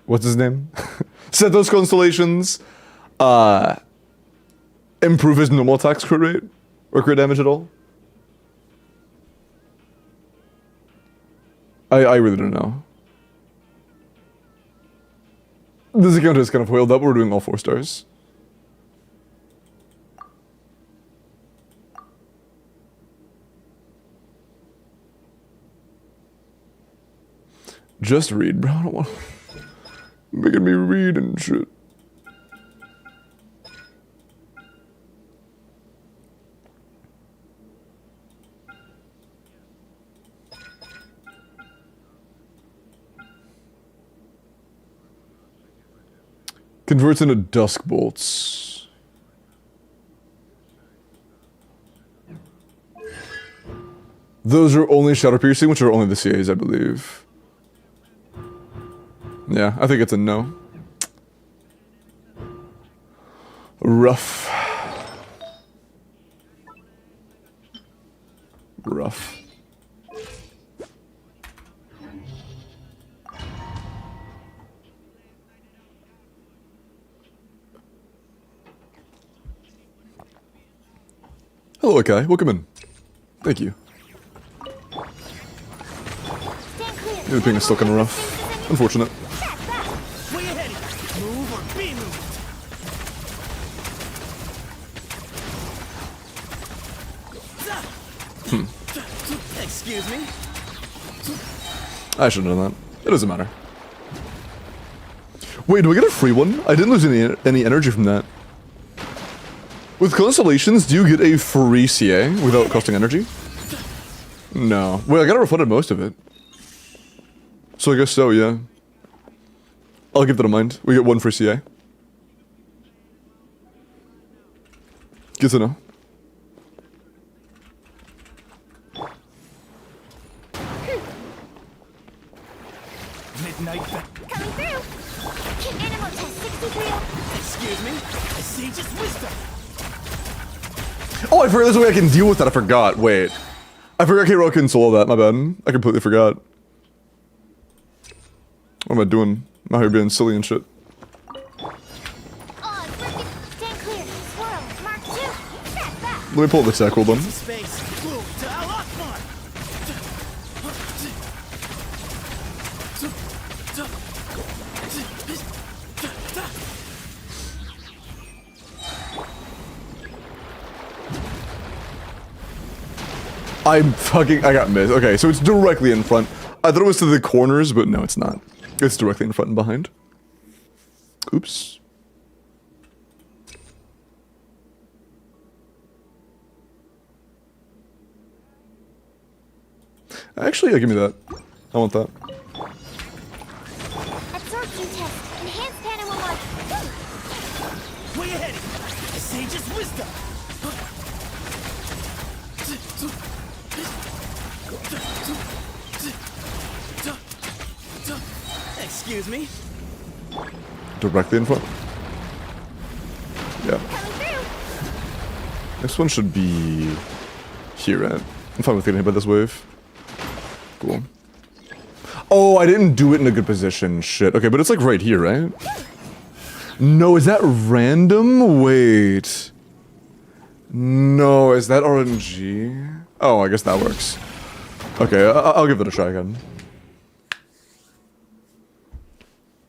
what's his name? Set those constellations, improve his normal attack's crit rate? Or crit damage at all? I really don't know. This account is kind of whaled up, we're doing all 4 stars. Just read, bro. I don't want making me read and shit. Converts into dusk bolts. Those are only shadow piercing, which are only the CAs, I believe. Yeah, I think it's a no. Rough. Rough. Hello, Akai. Welcome in. Thank you. The ping is still kind of rough. Unfortunate. Excuse me? I should have done that. It doesn't matter. Wait, do I get a free one? I didn't lose any energy from that. With constellations, do you get a free CA without costing energy? No. Wait, I got refunded most of it. So I guess so, yeah. I'll keep that in mind. We get 1 free CA. Good to know. Midnight. Coming through. Animal test 63. Excuse me? I see just wisdom. Oh, I forgot there's a way I can deal with that. I forgot. Wait. I forgot K-Rock can solo that. My bad. I completely forgot. What am I doing? I'm out here being silly and shit. Stand clear. Swirl. Mark 2. Step back. Let me pull the tech, hold on. Space. Move to Al-Akbar. I got missed. Okay, so it's directly in front. I thought it was to the corners, but no, it's not. It's directly in front and behind. Oops. Actually, yeah, give me that. I want that. Absorption test. Enhanced animal life. Way ahead. Sage's wisdom. Excuse me. Directly in front. Yeah. Coming through. Next one should be here, right? I'm fine with getting hit by this wave. Cool. Oh, I didn't do it in a good position. Shit. Okay, but it's like right here, right? No, is that random? Wait. No, is that RNG? Oh, I guess that works. Okay, I'll give it a try again.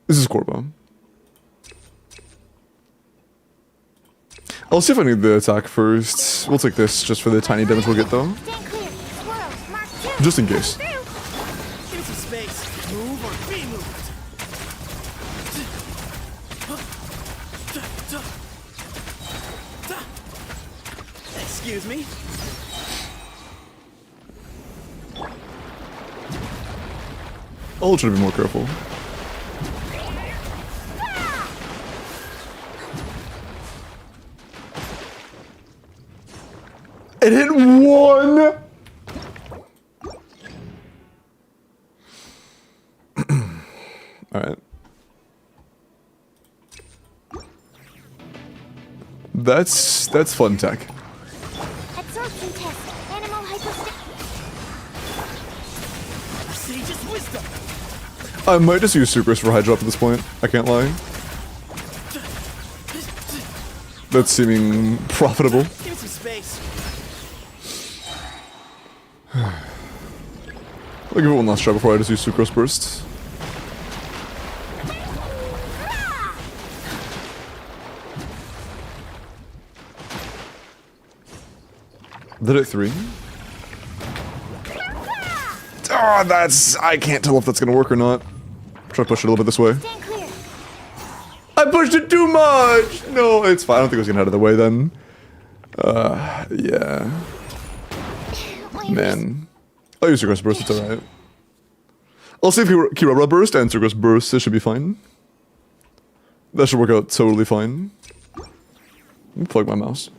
This is Corbo. I'll see if I need the attack first. We'll take this just for the tiny damage we'll get though. Stand clear. Squirrel. Mark 2. Just in case. Through. Give me some space. Move or be moved. Excuse me. I'll try to be more careful. It hit one! Alright. That's fun tech. Absorption test. Animal hypostasis. Sage's wisdom. I might just use Sucrose for Hydro up at this point. I can't lie. That's seeming profitable. Give me some space. I'll give it one last try before I just use Sucrose Burst. Did it 3? Oh, that's... I can't tell if that's gonna work or not. Try to push it a little bit this way. Stand clear. I pushed it too much! No, it's fine. I don't think it was gonna head out of the way then. Yeah. Man. I'll use Sucrose Burst, it's alright. I'll see if Kirara Burst and Sucrose Burst, it should be fine. That should work out totally fine. Let me plug my mouse.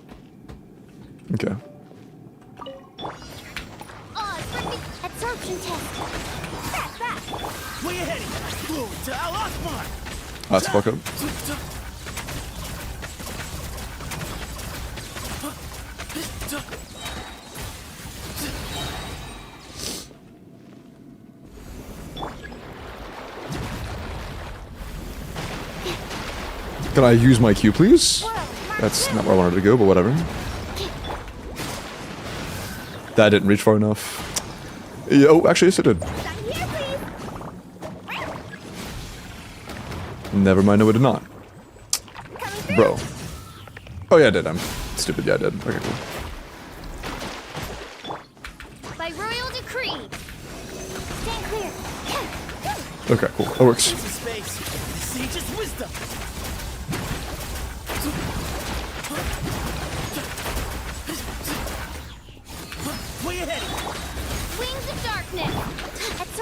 Okay. Absorption test. Back, back. Way ahead. Blue to Al Akbar. That's fuck up. Can I use my Q, please? That's not where I wanted to go, but whatever. That didn't reach far enough. Yeah, oh, actually, yes, it did. Never mind, no, it did not. Bro. Oh, yeah, I did. I'm stupid. Yeah, I did. Okay, cool. By royal decree. Stand clear. Okay, cool. That works. Give me some space. Sage's wisdom. Way ahead. Wings of darkness.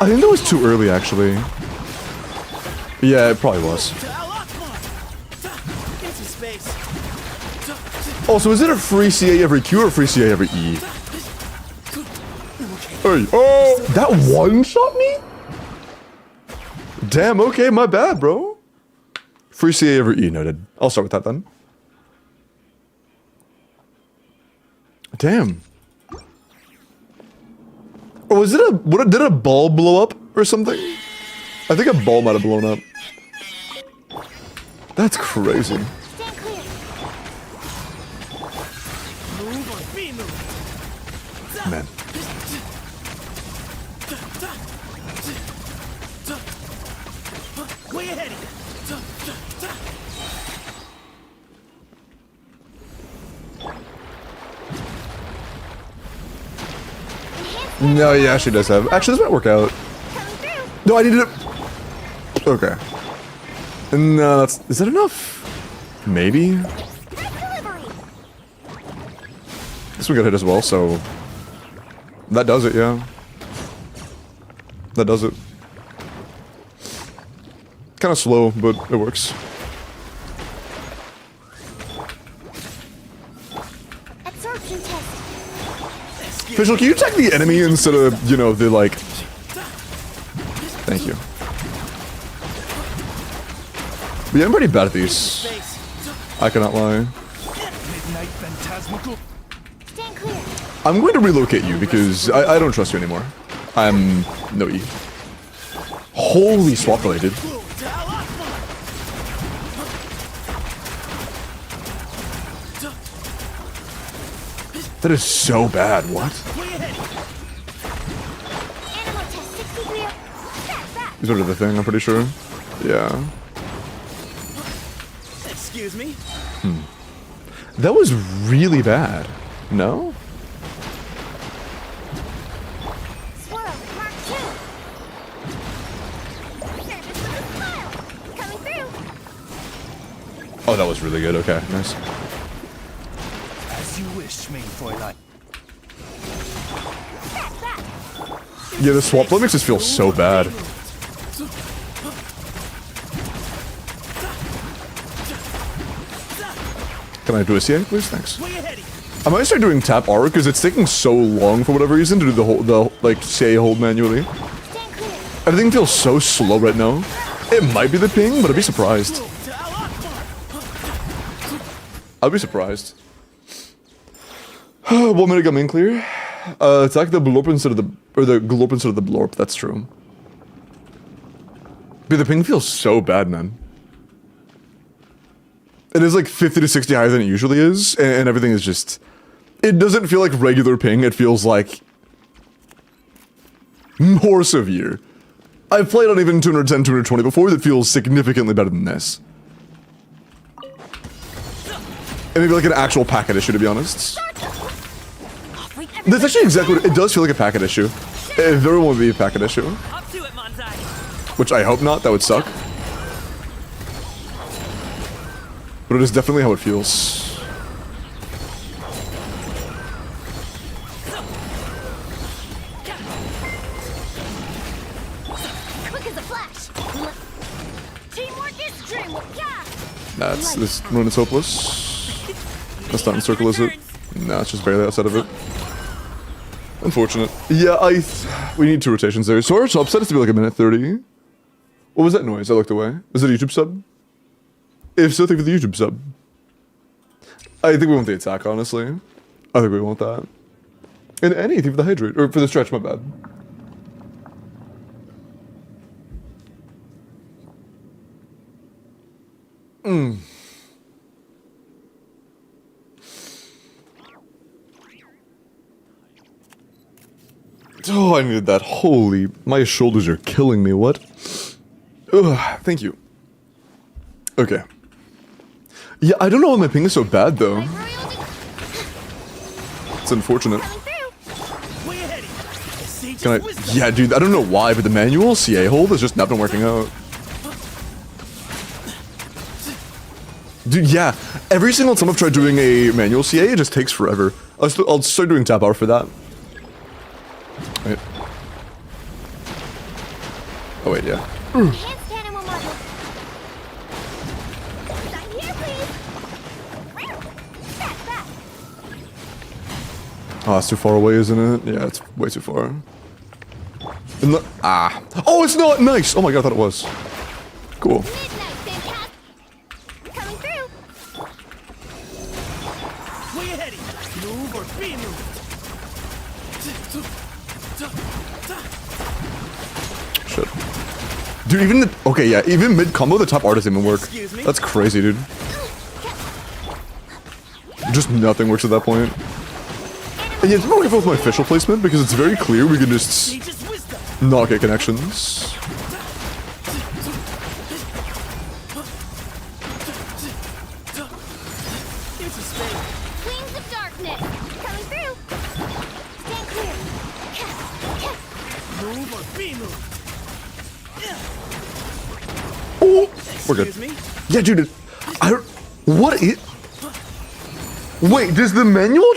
I think that was too early, actually. Yeah, it probably was. To Al Akbar. Give me some space. Oh, so is it a free CA every Q or a free CA every E? Hey, oh, that one shot me? Damn, okay, my bad, bro. Free CA every E, noted. I'll start with that then. Damn. Or was it did a ball blow up or something? I think a ball might have blown up. That's crazy. Stand clear. Move or be moved. Man. Way ahead. No, yeah, she does have. Actually, this might work out. Coming through. No, I needed it. Okay. No, that's. Is that enough? Maybe. Delivery. This one got hit as well, so. That does it, yeah. That does it. Kind of slow, but it works. Absorption test. Official, can you attack the enemy instead of, you know, the like. Thank you. But yeah, I'm pretty bad at these. I cannot lie. Stand clear. I'm going to relocate you because I don't trust you anymore. I'm no E. Holy swap related. That is so bad. What? Animal test 63. Back. These are the thing, I'm pretty sure. Yeah. Excuse me? That was really bad. No? Swirl. Mark 2. Surface with a smile. Coming through. Oh, that was really good. Okay, nice. As you wish, main Fräulein. Back. Yeah, the swap blow makes us feel so bad. Can I do a CA, please? Thanks. Way ahead. I might start doing tap R because it's taking so long for whatever reason to do the like CA hold manually. Stand clear. Everything feels so slow right now. It might be the ping, but I'd be surprised. I'd be surprised. 1 minute got main clear. Attack the blorp instead of the glorp instead of the blorp. That's true. But the ping feels so bad, man. It is like 50 to 60 higher than it usually is, and everything is just. It doesn't feel like regular ping. It feels like more severe. I've played on even 210, 220 before that feels significantly better than this. And maybe like an actual packet issue, to be honest. That's actually exactly what it does feel like a packet issue. It very well would be a packet issue. Up to it, Monzai. Which I hope not, that would suck. But it is definitely how it feels. Quick as a flash. Teamwork is dreamwork. Yeah. That's this run is hopeless. That's not in circle, is it? No, it's just barely outside of it. Unfortunate. Yeah, we need 2 rotations there. So our sub set is to be like 1:30. What was that noise? I looked away. Was it a YouTube sub? If so, thank you for the YouTube sub. I think we want the attack, honestly. I think we want that. And anything for the hydrate. Or for the stretch, my bad. Oh, I needed that. Holy, my shoulders are killing me. What? Ugh, thank you. Okay. Yeah, I don't know why my ping is so bad, though. It's unfortunate. Way ahead. Can I? Yeah, dude, I don't know why, but the manual CA hold has just not been working out. Dude, yeah. Every single time I've tried doing a manual CA, it just takes forever. I'll start doing tap R for that. Wait. Oh, wait, yeah. Enhanced animal model. Sign here, please. Back. Oh, it's too far away, isn't it? Yeah, it's way too far. Oh, it's not! Nice! Oh my god, I thought it was. Cool. Midnight, fantastic. Coming through. Way ahead. Move or be moved. Shit. Dude, even the... Okay, yeah, even mid-combo, the top art doesn't even work. Excuse me? That's crazy, dude. Just nothing works at that point. And yeah, it's not careful with my official placement, because it's very clear we can just Sage's wisdom. not get connections. Here's a spade. Wings of darkness. Coming through. Stand clear. Move or be moved. Oh, we're good. Excuse me? Yeah, dude. What is? Wait, does the manual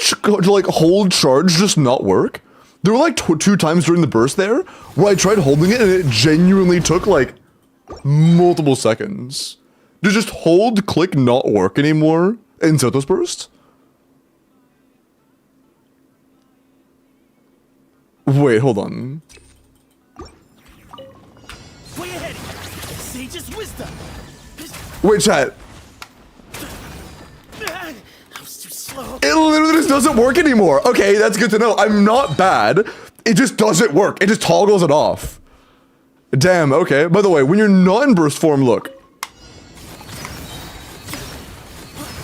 like hold charge just not work? There were like two times during the burst there where I tried holding it and it genuinely took like multiple seconds. Did just hold click not work anymore in Soto's burst? Wait, hold on. Way ahead. Sage's wisdom. Wait, chat. I was too slow. It literally just doesn't work anymore. Okay, that's good to know. I'm not bad. It just doesn't work. It just toggles it off. Damn, okay. By the way, when you're not in burst form, look.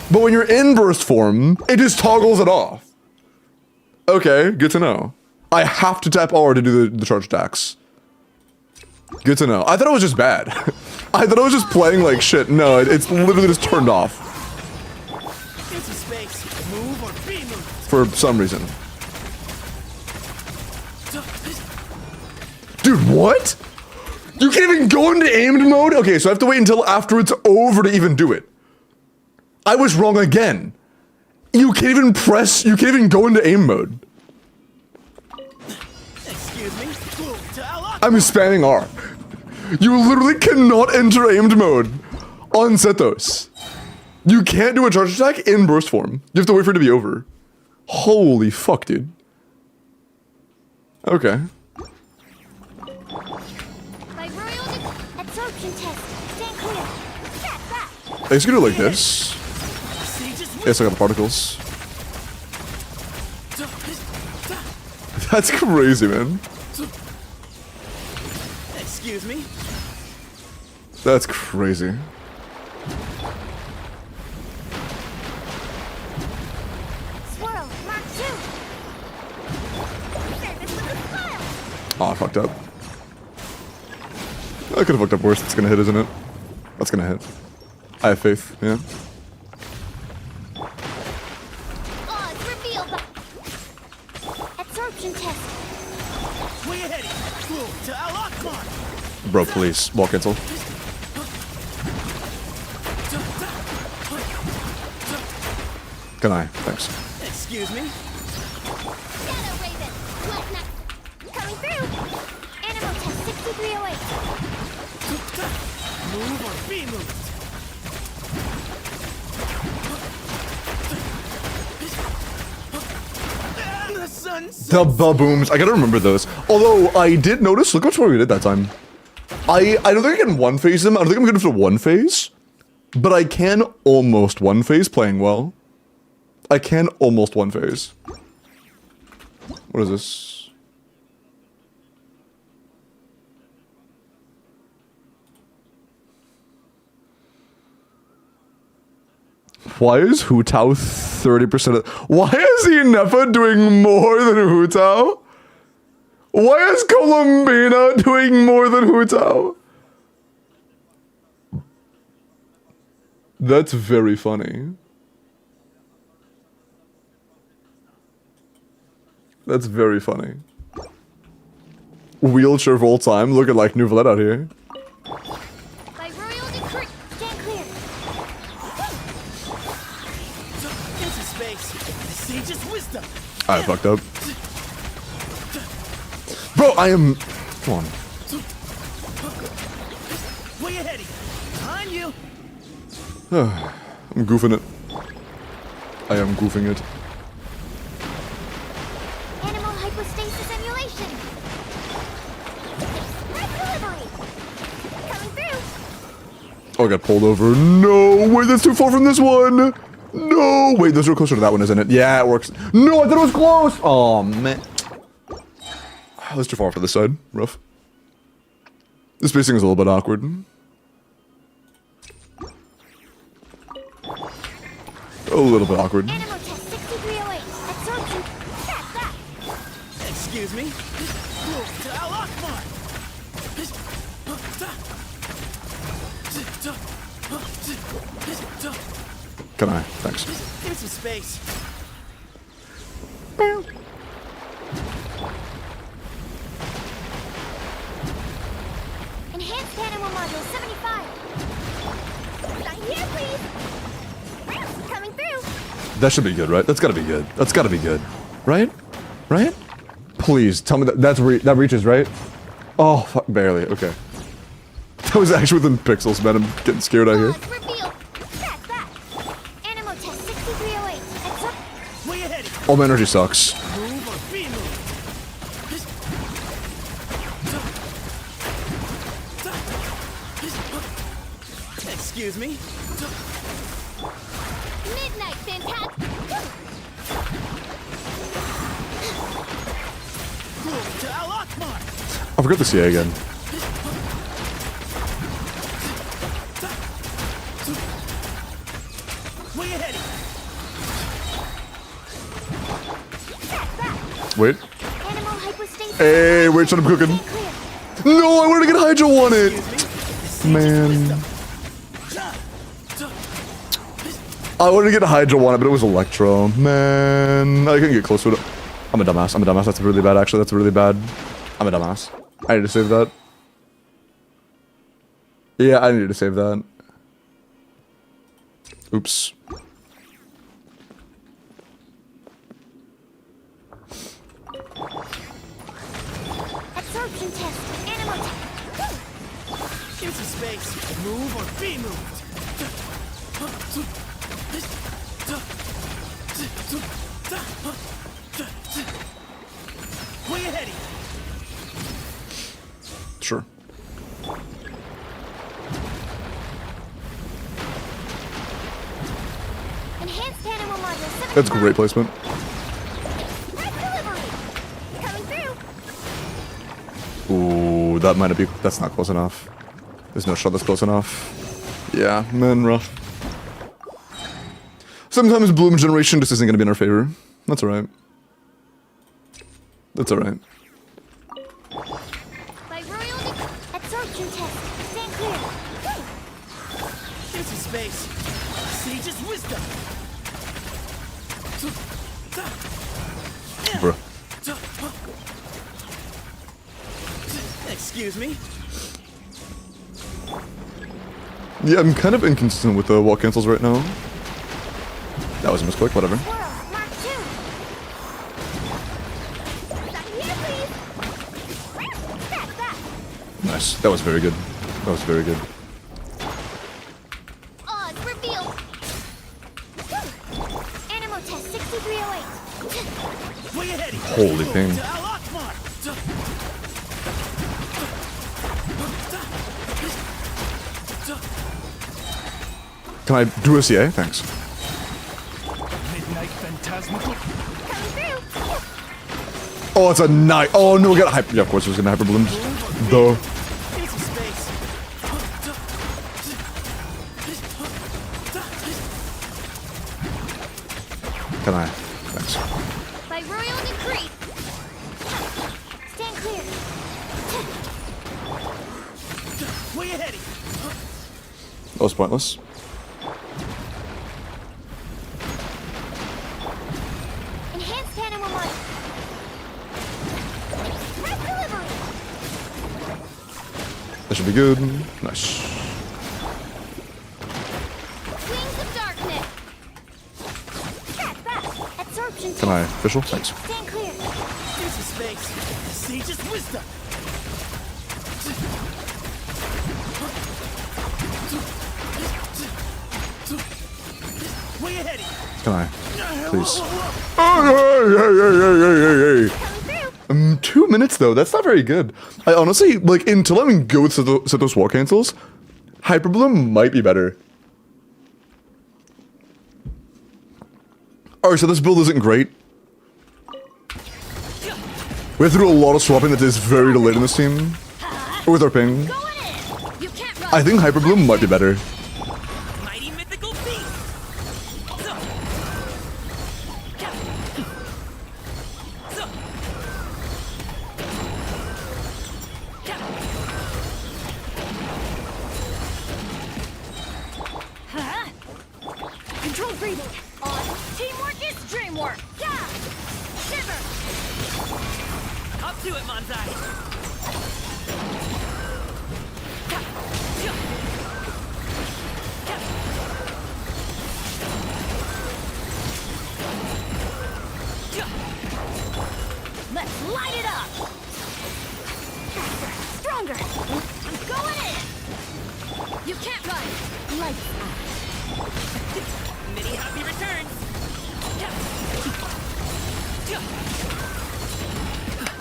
But when you're in burst form, it just toggles it off. Okay, good to know. I have to tap R to do the charge attacks. Good to know. I thought it was just bad. I thought I was just playing like shit. No, it's literally just turned off. Into space. Move or be moved. For some reason. Dude, what? You can't even go into aimed mode? Okay, so I have to wait until after it's over to even do it. I was wrong again. You can't even press, you can't even go into aim mode. Excuse me. Move to unlock. I'm spamming R. You literally cannot enter aimed mode on Setos. You can't do a charge attack in burst form. You have to wait for it to be over. Holy fuck, dude. Okay. My royal absorption test. Stand clear. That's that. I just gonna do it like this. Sage's Yes, I got the particles. That's crazy, man. Excuse me. That's crazy. Swirl. Mark 2. Service with a smile. Oh, I fucked up. I could have fucked up worse. It's gonna hit, isn't it? That's gonna hit. I have faith, yeah. Odds revealed by absorption test. Way ahead. Move to unlock mark. Bro, please. Wall cancel. Can I? Thanks. Excuse me. Shadow Raven. What's next? Coming through. Animal test 6308. Move or be moved. The sun's The babooms. I gotta remember those. Although, I did notice, look how much more we did that time. I don't think I can one phase them. I don't think I'm good for one phase. But I can almost one phase playing well. I can almost one phase. What is this? Why is Hu Tao 30% of... Why is he Nefa doing more than Hu Tao? Why is Columbina doing more than Hu Tao? That's very funny. That's very funny. Wheelchair of all time, looking like Nouvelette out here. By royal decree. Stand clear. into space. Sage's wisdom. I fucked up. Bro, I am... Come on. Way ahead. On you. I'm goofing it. I am goofing it. Animal hypostasis emulation. Express delivery. Coming through. Oh, I got pulled over. No, wait, that's too far from this one. No, wait, those are closer to that one, isn't it? Yeah, it works. No, I thought it was close. Oh, man. That's too far for this side. Rough. This spacing is a little bit awkward. A little bit awkward. Animal test 6308. Absorption. That's that. Excuse me. Move to unlock mark. Can I? Thanks. Into space. Enhanced animal module 75. Sign here, please. Coming through. That should be good, right? That's gotta be good. That's gotta be good. Right? Right? Please, tell me that that reaches, right? Oh, fuck, barely. Okay. That was actually within pixels, man. I'm getting scared out here. It's revealed. That's that. Animal test 6308. It's up. Way ahead. All my energy sucks. Move or be moved. Excuse me. Midnight, fantastic. Move to Al Akbar. I forgot the CA again. Way ahead. Wait. Animal hypostasis. Hey, wait, shut up, cooking. Clear. No, I wanted to get Hydra on it. Man. I wanted to get Hydra on it, but it was Electro. Man, I couldn't get close to it. I'm a dumbass. I'm a dumbass. That's really bad, actually. That's really bad. I'm a dumbass. I need to save that. Yeah, I needed to save that. Oops. Absorption test. Animal test. Give some space. Move or be moved. Way ahead. Sure. Enhanced animal module 75. That's great placement. Red delivery. Coming through. Ooh, that might be. That's not close enough. There's no shot that's close enough. Yeah, man, rough. Sometimes Bloom Generation just isn't gonna be in our favor. That's alright. That's alright. By royal absorption test. Stand clear. Give some space. Sage's wisdom. Bruh. Excuse me. Yeah, I'm kind of inconsistent with the wall cancels right now. That was a misclick, whatever. Swirl. Mark 2. Sign here, please. That's that. Nice. That was very good. That was very good. Odds revealed. Animal test 6308. Way ahead. Holy thing. To Al Akbar. Can I do a CA? Thanks. Midnight Phantasmical. Coming through. Oh, it's a night. Oh no, we got a hyper. Yeah, of course it was gonna hyper balloon. Duh. Give some space. Can I? Thanks. By royal decree. Stand clear. Way ahead. That was pointless. Enhanced animal model. Red delivery. That should be good. Nice. Wings of darkness. That's that. Absorption Can I? test. Official? Thanks. Stand clear. Give some space. Sage's wisdom. Way ahead. Can I? Please. Coming through. 2 minutes though. That's not very good. I honestly like until I'm good with those wall cancels. Hyper Bloom might be better. Alright, so this build isn't great. We have to do a lot of swapping that is very delayed in this team. With our ping. Going in. You can't run. I think Hyper Bloom might be better. Mighty mythical beast. Huh? Control breathing. On. Teamwork is dreamwork. Yeah. Shiver. Up to it, Manzai. Let's light it up! Faster, stronger! I'm going in! You can't run! Lights out. Mini happy returns.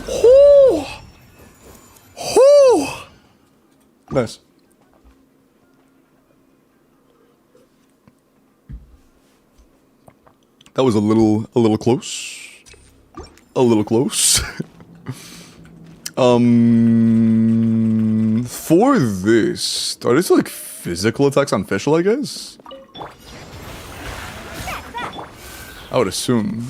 Whoo! Whoo! Nice. That was a little close. A little close. For this, are these like physical attacks on Fischl, I guess? I would assume.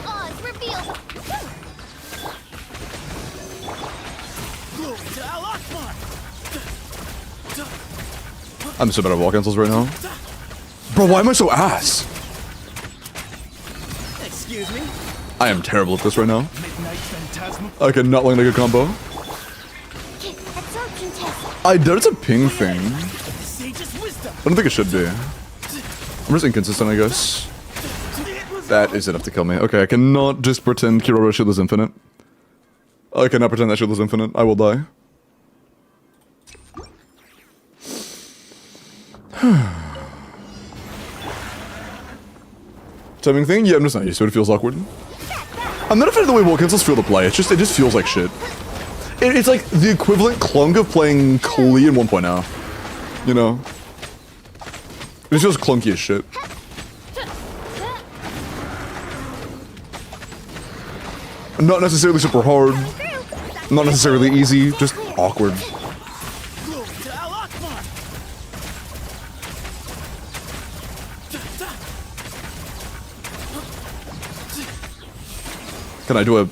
Oz revealed. Glory to Al Akbar! I'm so bad at wall cancels right now. Bro, why am I so ass? Excuse me? I am terrible at this right now. Midnight Phantasm. I cannot land a good combo. Absorption test. I doubt it's a ping thing. The sage's wisdom. I don't think it should be. I'm just inconsistent, I guess. That is enough to kill me. Okay, I cannot just pretend Kirora's shield is infinite. I cannot pretend that shield is infinite. I will die. Timing thing? Yeah, I'm just not used to it. It feels awkward. I'm not afraid of the way wall cancels feel to play. It just feels like shit. It's like the equivalent clunk of playing Klee in 1.0. You know? It just feels clunky as shit. Not necessarily super hard. Not necessarily easy. Just awkward. Glory to Al Akbar! Can I do a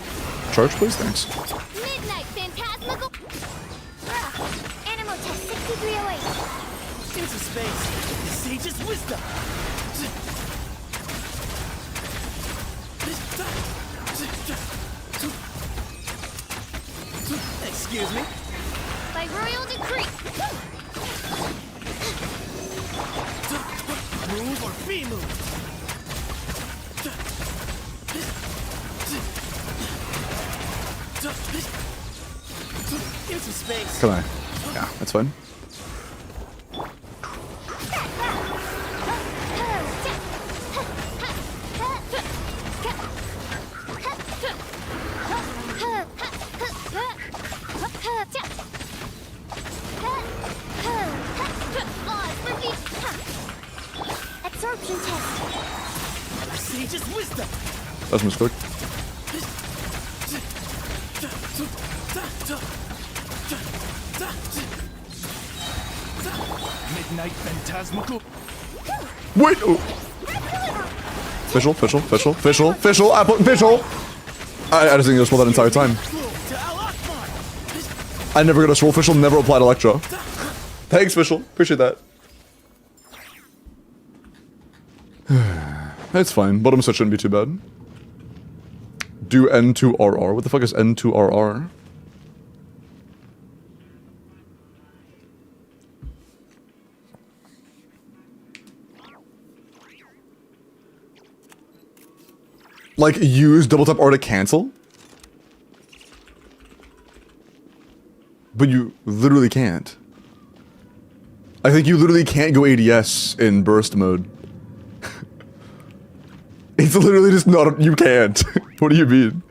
charge, please? Thanks. Midnight Phantasmical. Animal test 6308. Into space. The sage's wisdom. Excuse me? By royal decree. Move or be moved. Into space. Can I? Yeah, that's fine. Absorption test. The sage's wisdom. That's misclick. Midnight Phantasmical. Wait! Oh. Fischl. I just didn't get to roll that entire time. Glory to Al Akbar. I never got a roll Fischl, never applied Electro. Thanks, Fischl. Appreciate that. It's fine. Bottom set shouldn't be too bad. Do N2RR. What the fuck is N2RR? Like, use double tap R to cancel? But you literally can't. I think you literally can't go ADS in burst mode. It's literally just not, you can't. What do you mean?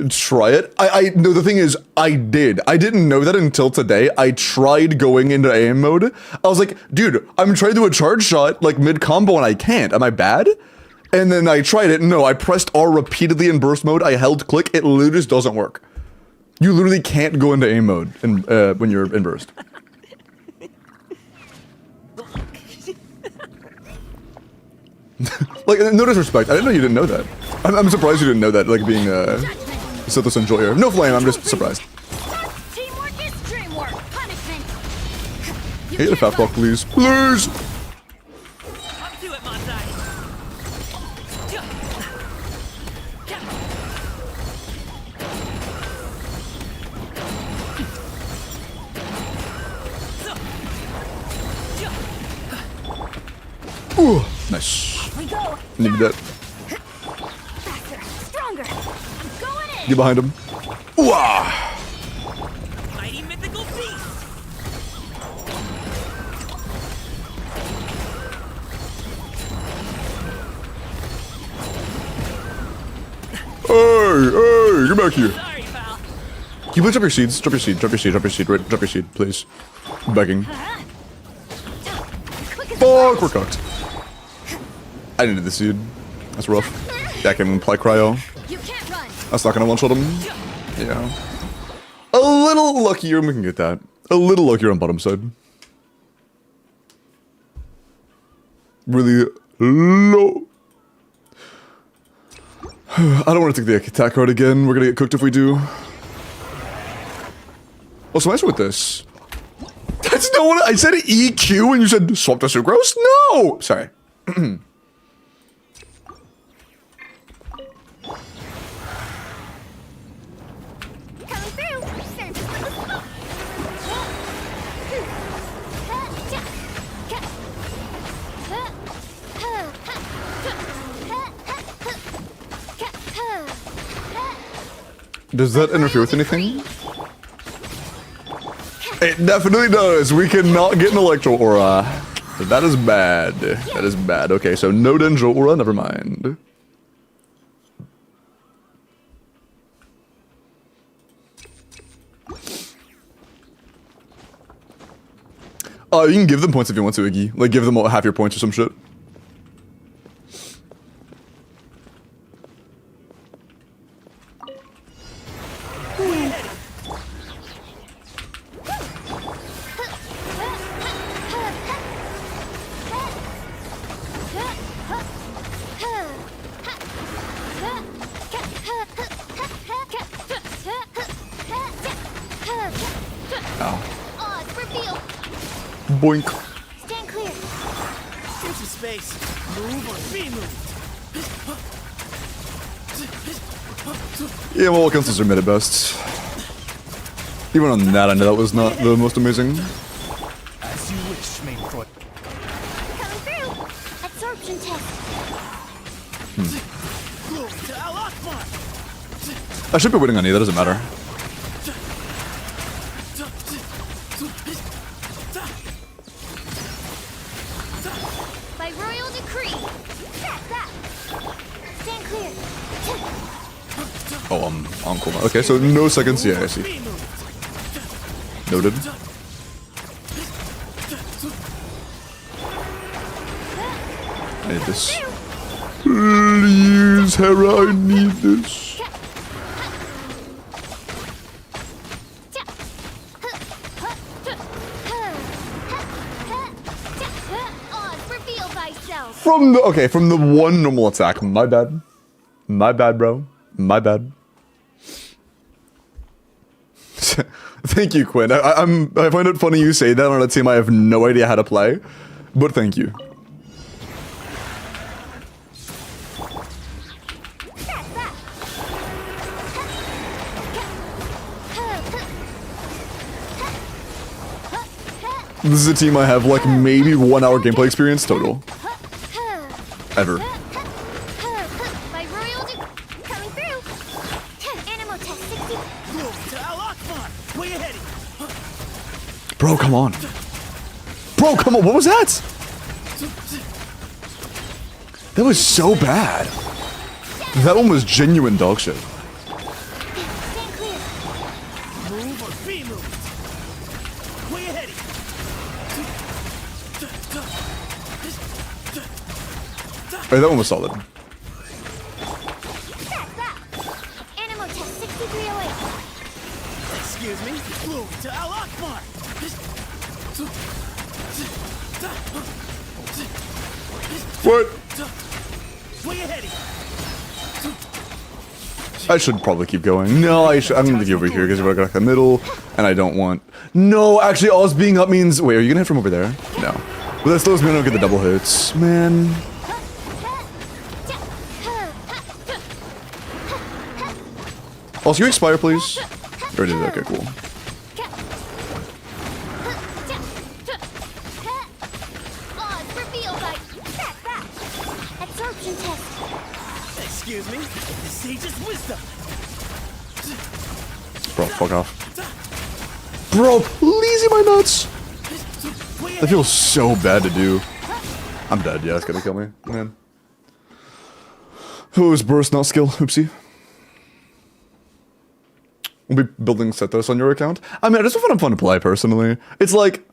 Try it? No, the thing is, I did. I didn't know that until today. I tried going into AM mode. I was like, dude, I'm trying to do a charge shot, like, mid-combo and I can't. Am I bad? And then I tried it. No, I pressed R repeatedly in burst mode. I held click. It literally just doesn't work. You literally can't go into AM mode when you're in burst. Like, no disrespect. I didn't know you didn't know that. I'm surprised you didn't know that, like being Sithis enjoyer. No flame, I'm just surprised. Teamwork is dreamwork. Punishment. You Hey, the can't fat block, run. please. Please! Up to it, Monsai. Ooh, nice. We go. Needed that. Faster. Stronger. I'm going in. Get behind him. Ooh, ah. Mighty mythical beast. Hey, get back here. Sorry, pal. Can you please drop your seeds? Drop your seed, drop your seed, drop your seed, right? Drop your seed, please. I'm begging. Quick as a Fuck, flash. we're cooked. I needed the seed. That's rough. Yeah, I can even apply cryo. You can't run. That's not gonna one-shot him. Yeah. A little luckier, we can get that. A little luckier on bottom side. Really low. I don't want to take the attack card again. We're gonna get cooked if we do. What's the matter with this? That's not what I said. EQ and you said swap to sucrose? No! Sorry. Coming through. Surface with a smoke. Does that interfere with anything? It definitely does. We cannot get an Electro Aura. That is bad. That is bad. Okay, so no Dendro Aura, never mind. You can give them points if you want to, Iggy. Like, give them half your points or some shit. Odds revealed. Boink. Stand clear. Into space. Move or be moved. Yeah, well, cancels are mid at best. Even on that, I know that was not the most amazing. As you wish, Mainfront. Coming through. Absorption test. Glory to Al Akbar. I should be waiting on you, that doesn't matter. By royal decree. That. Stand clear. Oh, I'm on cool. Okay, so no seconds. Yeah, I see. Be moved. Noted. I need this. Please, Hera, I need this. Odds reveal thyself. From the one normal attack. My bad. My bad, bro. My bad. Thank you, Quinn. I find it funny you say that on a team I have no idea how to play, but thank you. This is a team I have like maybe 1 hour gameplay experience total. Ever. By royal coming through. Animal test 60. Glory to Al Akbar. Way ahead. Bro, come on. Bro, come on. What was that? That was so bad. That one was genuine dog shit. Stand clear. Move or be moved. Way ahead. Hey, that one was solid. That. Animal test 6308. Excuse me. Glory to Al Akbar. What? Way ahead. I should probably keep going. No, I'm gonna leave you over here because we're gonna go the middle, and I don't want. No, actually, us being up means. Wait, are you gonna hit from over there? No. But that slows me down to get the double hits, man. Also, you expire, please. Or did it? Okay, cool. Odds revealed by that. Absorption test. Excuse me. The sage's wisdom. Bro, fuck off. Bro, please eat my nuts. That feels so bad to do. I'm dead. Yeah, it's gonna kill me, man. Who is burst, not skill? Oopsie. We'll be building Sethos on your account. I mean, I just find it fun to play personally. It's like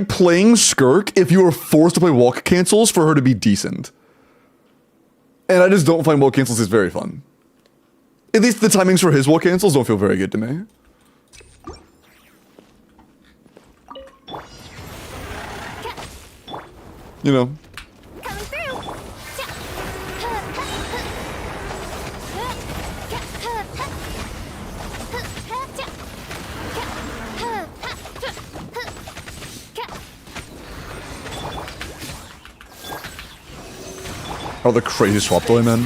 playing Skirk if you were forced to play walk cancels for her to be decent. And I just don't find walk cancels is very fun. At least the timings for his walk cancels don't feel very good to me. You know. Coming through. Oh, the crazy swap delay, man.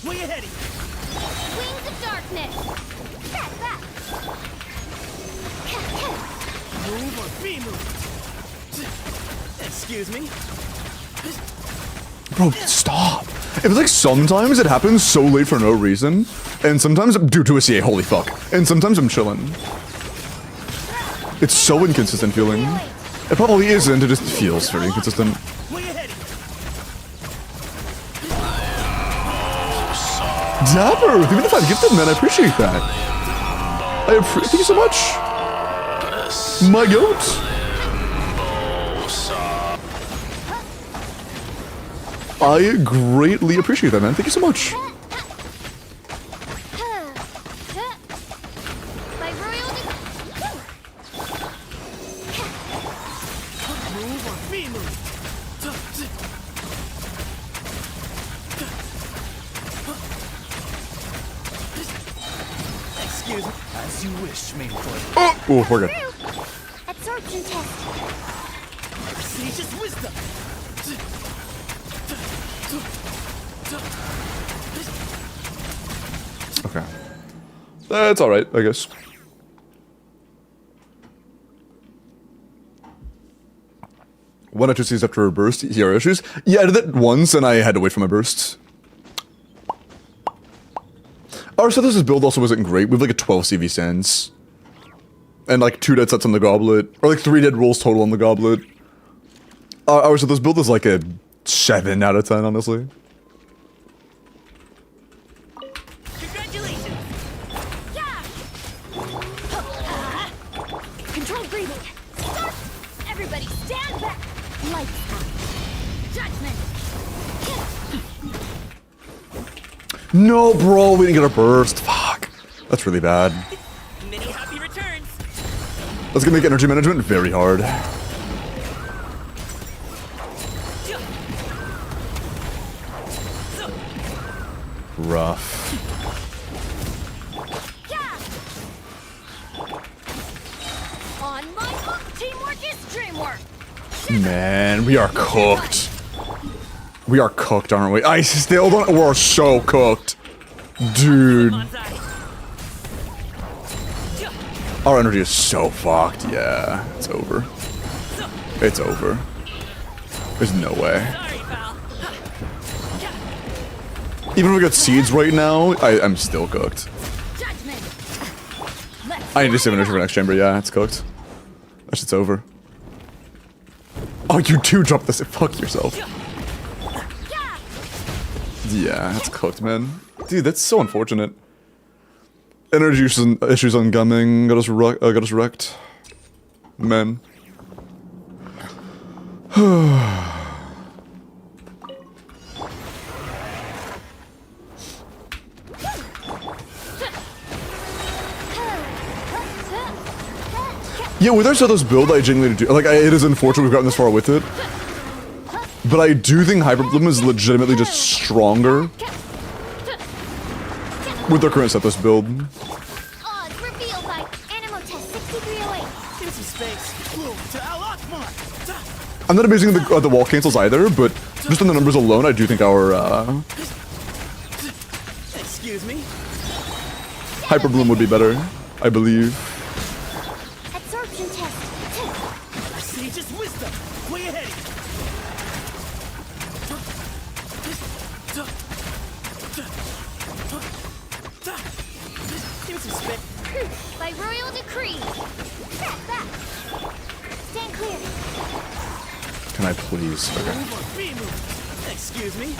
Way ahead. Wings of darkness. That. Move or be moved. Excuse me. Bro, stop. It was like sometimes it happens so late for no reason, and sometimes due to a CA, holy fuck. And sometimes I'm chilling. It's so inconsistent feeling. It probably isn't, it just feels very inconsistent. Way ahead. Dapper! Give me the 5 gifted, man, I appreciate that. Thank you so much. My goat. I greatly appreciate that, man. Thank you so much. My royal Move or be moved. Excuse me. As you wish, main court. Oh, we're good. absorption test. Sage's wisdom. Okay. That's alright, I guess. One or two Cs after a burst, hero issues. Yeah, I did that once and I had to wait for my burst. Our Sethos' build also wasn't great. We have like a 12 CV sense. And like 2 dead sets on the goblet. Or like 3 dead rolls total on the goblet. Our Sethos build is like a 7 out of 10, honestly. Congratulations. Yeah. Controlled breathing. Start. Everybody stand back. Lights out. Judgment. No, bro, we didn't get a burst. Fuck. That's really bad. Many happy returns. That's gonna make energy management very hard. Rough. On my hook, teamwork is dreamwork. Man, we are cooked. We are cooked, aren't we? I still don't. We're so cooked. Dude. Our energy is so fucked. Yeah, it's over. It's over. There's no way. Sorry, pal. Even if we got seeds right now, I'm still cooked. Judgment. I need to save energy for next chamber. Yeah, it's cooked. That shit's over. Oh, you do drop this. Fuck yourself. Yeah, that's cooked, man. Dude, that's so unfortunate. Energy issues on gumming got us wrecked. Man. Yeah, with our Sothos build, I genuinely do. Like, it is unfortunate we've gotten this far with it. But I do think Hyperbloom is legitimately just stronger with their current Sothos build. Odds revealed by Animal Test 6308. Give some space. Bloom to Al-Akmar. I'm not amazing at the wall cancels either, but just on the numbers alone, I do think our Excuse me. Hyperbloom would be better, I believe. Absorption test. Sage's wisdom. Way ahead. Give me some space. By royal decree. Back. Stand clear. Can I please? Okay. Move or be moved. Excuse me.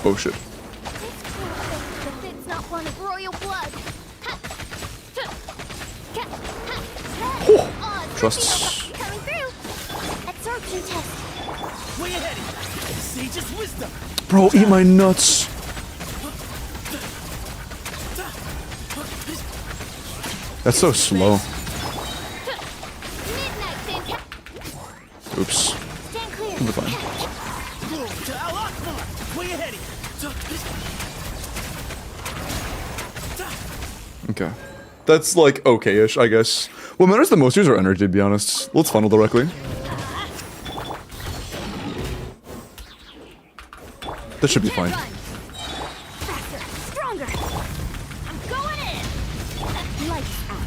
Oh shit. It's not one of royal blood. Odds Trusts. revealed by coming through. Absorption test. Way ahead. Sage's wisdom. Bro, eat my nuts. That's so slow. Midnight fantastic. Oops. Stand clear. We're fine. Bloom to Al-Akmar. Way ahead. Okay. That's like okay-ish, I guess. What matters the most here is our energy, to be honest. Let's funnel directly. That should be fine. Run. Faster, stronger. I'm going in. Lights out.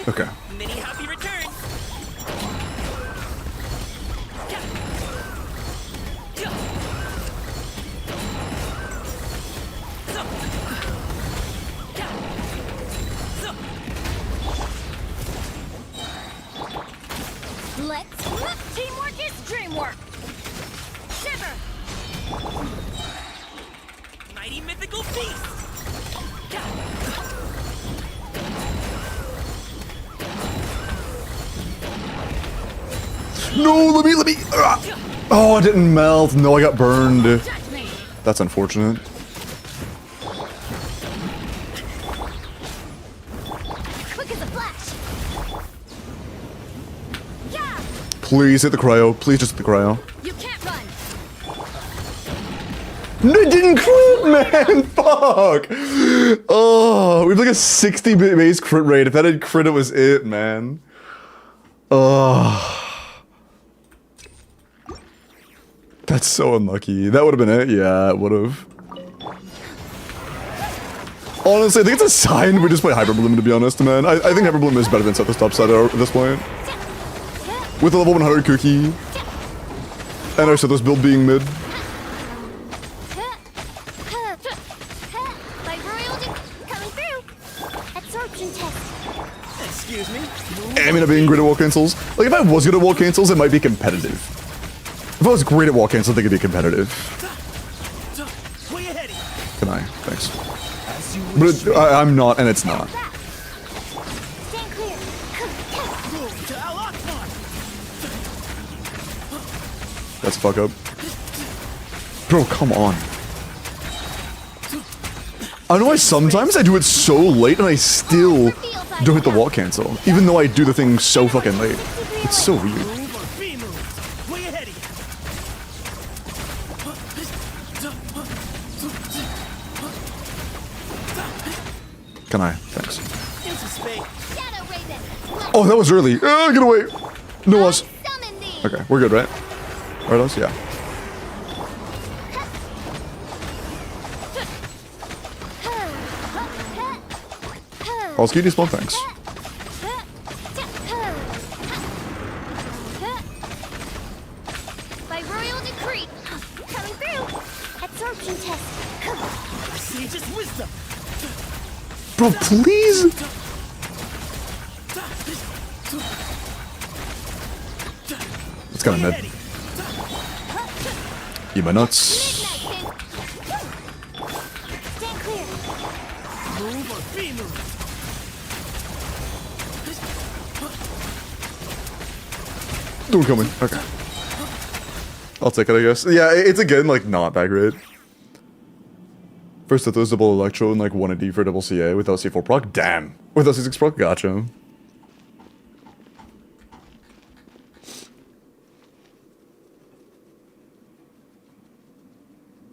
Okay. Many happy returns. Let's teamwork is dreamwork. Shiver. Mighty mythical beast. No, let me. Oh, it didn't melt. No, I got burned. Touch me. That's unfortunate. Quick as a flash. Yeah. Please hit the cryo. Please just hit the cryo. You can't run. No, it didn't crit, man. Fuck. Oh, we have like a 60 base crit rate. If that had crit, it was it, man. Oh. That's so unlucky. That would have been it. Yeah, it would have. Honestly, I think it's a sign we just play Hyperbloom, to be honest, man. I think Hyperbloom is better than Set the Stop Side at this point. With the level 100 cookie. And our Sethos build being mid. By royal coming through. Absorption test. Excuse me. I mean, being great at wall cancels. Like, if I was good at wall cancels, it might be competitive. If I was great at wall cancels, I think it'd be competitive. Way ahead. Can I? Thanks. As you But wish. I'm not, and it's not. Back. Stand clear. Bloom to Al-Akmar. That's a fuck up. Bro, come on. I don't know why sometimes I do it so late and I still don't hit the wall cancel. Even though I do the thing so fucking late. It's so weird. Move or be moved. Way ahead. Can I? Thanks. Give some space. Shadow Raven. Oh, that was early. Get away. No us. Summon thee. Okay, we're good, right? Right, us? Yeah. I'll give you small thanks. By royal decree. Coming through. Absorption test. Sage's wisdom. Bro, please. It's kind of mid. Eat my nuts. Don't kill me. Okay. I'll take it, I guess. Yeah, it's again, like, not that great. First, those double Electro and, like, 1 AD for double CA without C4 proc. Damn. Without C6 proc, gotcha.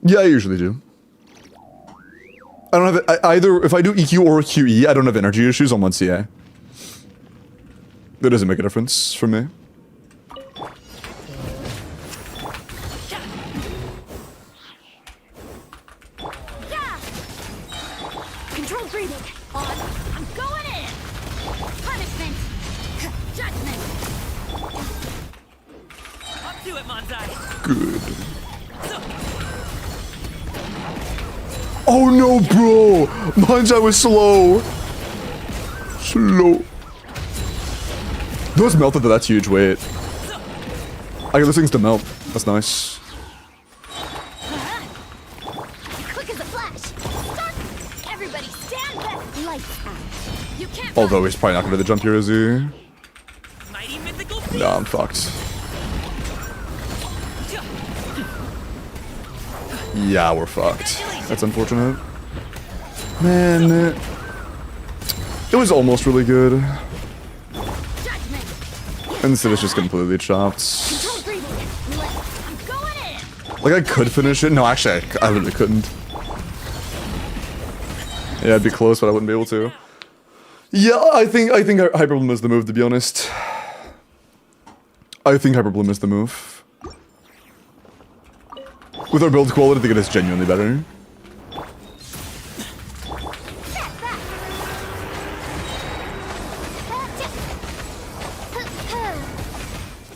Yeah, I usually do. I don't have either. If I do EQ or QE, I don't have energy issues on 1 CA. That doesn't make a difference for me. Yeah. Controlled breathing. On. I'm going in. Punishment. Judgment. Up to it, Manzai. Good. Oh no, bro! Manjai was slow. Slow. Those melted, though. That's huge. Wait. I got those things to melt. That's nice. Quick as a flash. Start. Everybody stand back. Lights out. You can't. Although he's probably not gonna do the jump here, is he? Mighty mythical Nah, I'm fucked. Yeah, we're fucked. That's unfortunate. Man. It was almost really good. Judgment. And instead it's just completely chopped. Controlled breathing. I'm going in. Like, I could finish it. No, actually, I literally couldn't. Yeah, it'd be close, but I wouldn't be able to. Yeah, I think Hyperbloom is the move, to be honest. I think Hyperbloom is the move. With our build quality, I think it is genuinely better.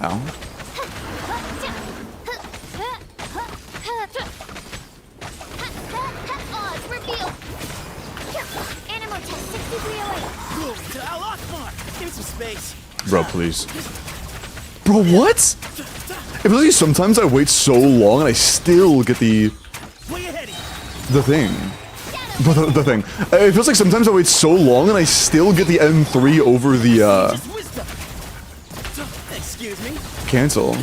Ow. Odds revealed. Animal test 6308. Move to Al-Akbar. Give me some space. Bro, please. Bro, what? It feels like sometimes I wait so long and I still get the Way ahead. thing. But the thing. It feels like sometimes I wait so long and I still get the M3 over the, Just wisdom. Excuse me. cancel.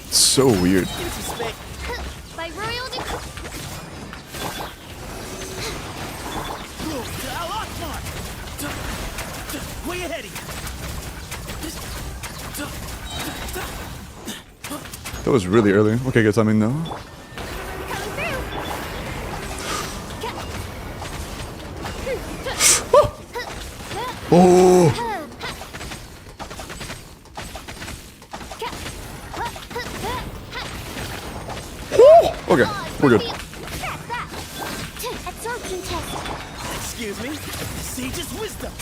It's so weird. Give me some space. By royal decree. Move to Al-Akbar. Way ahead. That was really early. Okay, good timing though. Coming through. Oh! Okay, we're good. Absorption test. Excuse me. Sage's wisdom.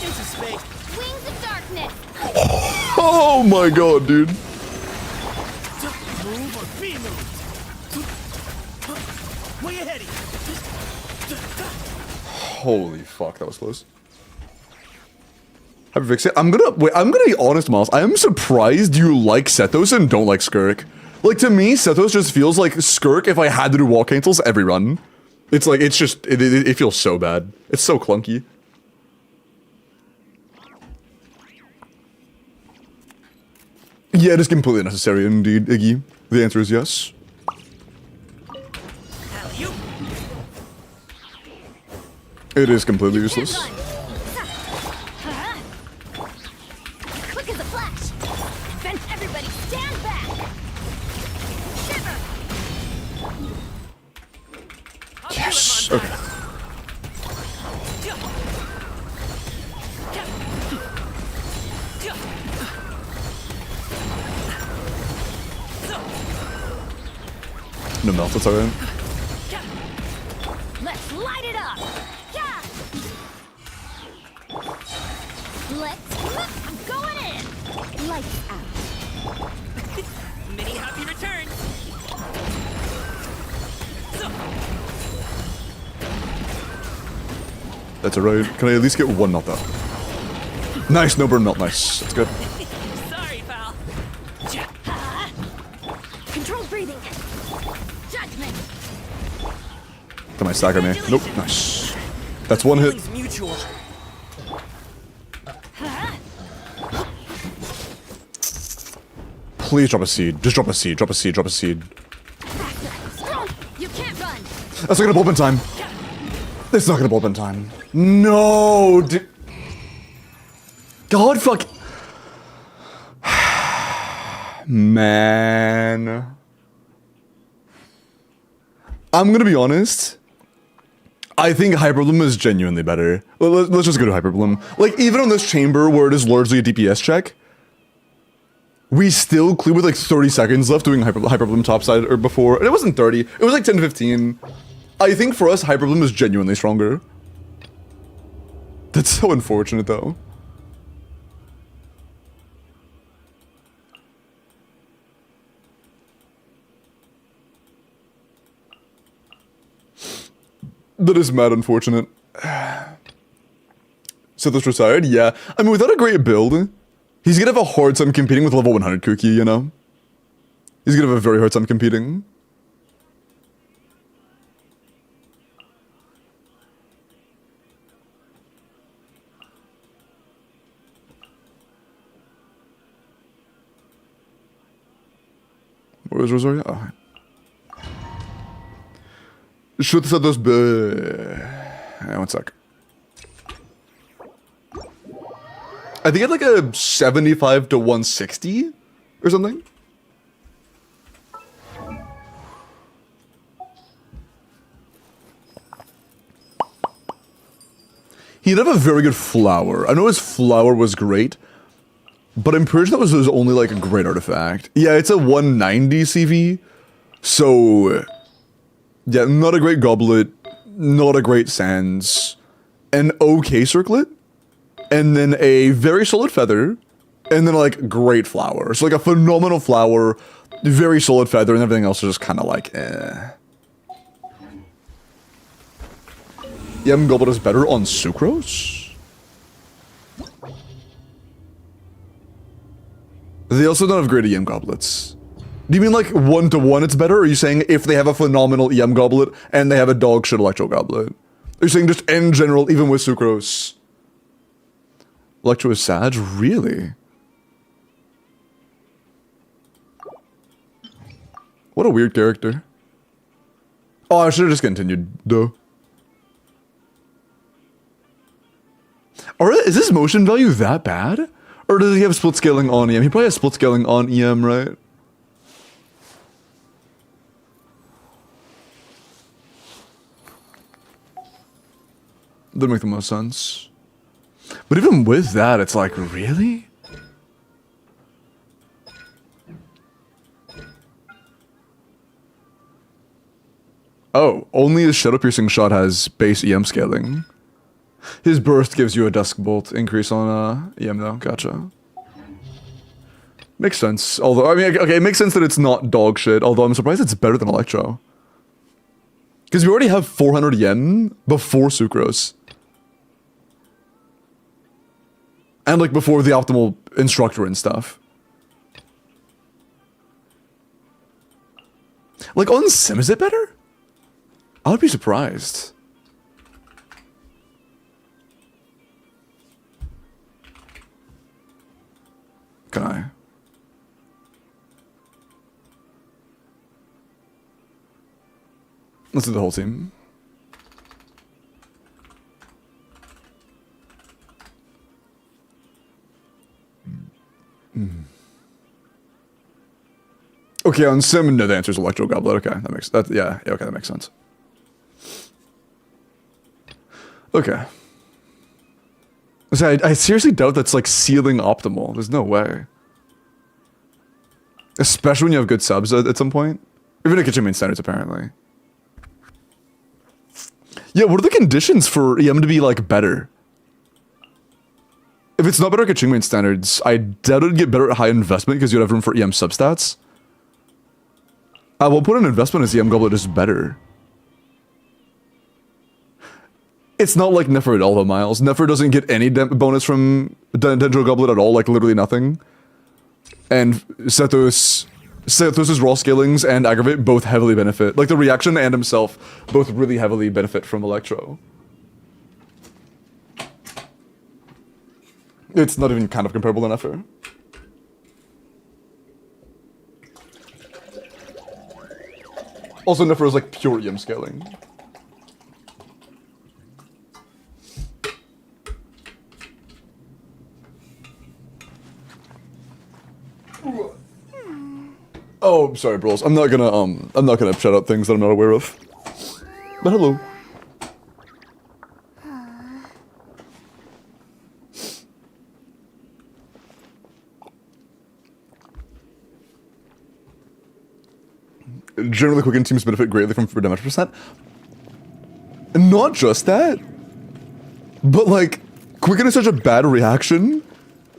Into space. Wings of darkness. Oh my god, dude. Move or be moved. Way ahead. Holy fuck, that was close. Hyperfixate. I'm gonna be honest, Miles. I am surprised you like Sethos and don't like Skirk. Like, to me, Sethos just feels like Skirk if I had to do wall cancels every run. It's like, it's just, it feels so bad. It's so clunky. Yeah, it is completely necessary indeed, Iggy. The answer is yes. Alley-oop. It is completely useless. Quick as a flash. Then everybody stand back. Shiver. Yes. Okay. No melt, that's alright. Let's light it up. Yeah. I'm going in. Lights out. Many happy returns. That's alright. Can I at least get one melt out? Nice, no burn melt, nice. That's good. Sorry, pal. Control Control breathing. Judgment. Can I stack on me? Nope. Nice. That's one hit. Feelings mutual. Please drop a seed. Just drop a seed. Drop a seed. Drop a seed. Strong. You can't run. That's not gonna bulb in time. It's not gonna bulb in time. No, dude. God, fuck. Man. I'm gonna be honest. I think Hyperbloom is genuinely better. Let's just go to Hyperbloom. Like, even on this chamber where it is largely a DPS check, we still clear with like 30 seconds left doing Hyperbloom topside or before. And it wasn't 30, it was like 10 to 15. I think for us, Hyperbloom is genuinely stronger. That's so unfortunate though. That is mad unfortunate. So this retired? Yeah. I mean, without a great build, he's gonna have a hard time competing with level 100 Cookie, you know? He's gonna have a very hard time competing. Where was Rosario? Oh. Should have those. Yeah, one sec. I think he had like a 75 to 160 or something. He'd have a very good flower. I know his flower was great, but I'm pretty sure that was his only like a great artifact. Yeah, it's a 190 CV, so. Yeah, not a great goblet, not a great sands, an okay circlet, and then a very solid feather, and then like great flower. So like a phenomenal flower, very solid feather, and everything else is just kind of like eh. Yem goblet is better on sucrose? They also don't have great EM goblets. Do you mean like 1-to-1 it's better? Or are you saying if they have a phenomenal EM goblet and they have a dog shit electro goblet? Are you saying just in general, even with sucrose? Electro is Sag? Really? What a weird character. Oh, I should have just continued, though. Is his motion value that bad? Or does he have split scaling on EM? He probably has split scaling on EM, right? That make the most sense. But even with that, it's like, really? Oh, only his Shadow Piercing shot has base EM scaling. His burst gives you a Dusk Bolt increase on EM though, gotcha. Makes sense, although, I mean, okay, it makes sense that it's not dog shit, although I'm surprised it's better than Electro. Because we already have 400 yen before Sucrose. And like before the optimal instructor and stuff. Like on Sim, is it better? I would be surprised. Can I? Let's do the whole team. Okay, on Sim, no, the answer is Electro Goblet. Okay, that makes yeah, okay, that makes sense. Okay. So I seriously doubt that's like ceiling optimal. There's no way. Especially when you have good subs at some point. Even at kitchen main standards, apparently. Yeah, what are the conditions for EM to be like better? If it's not better at kitchen main standards, I doubt it'd get better at high investment because you'd have room for EM substats. We'll put an investment as EM Goblet is better. It's not like Nefer at all though, Miles. Nefer doesn't get any bonus from Dendro Goblet at all, like literally nothing. And Sethos Sethos's raw scalings and aggravate both heavily benefit. Like the reaction and himself both really heavily benefit from Electro. It's not even kind of comparable in effort. Also, Nefer is like pure EM scaling. Oh, sorry, bros. I'm not gonna shout out things that I'm not aware of. But hello. Generally, Quicken teams benefit greatly from damage percent. Not just that, but like, Quicken is such a bad reaction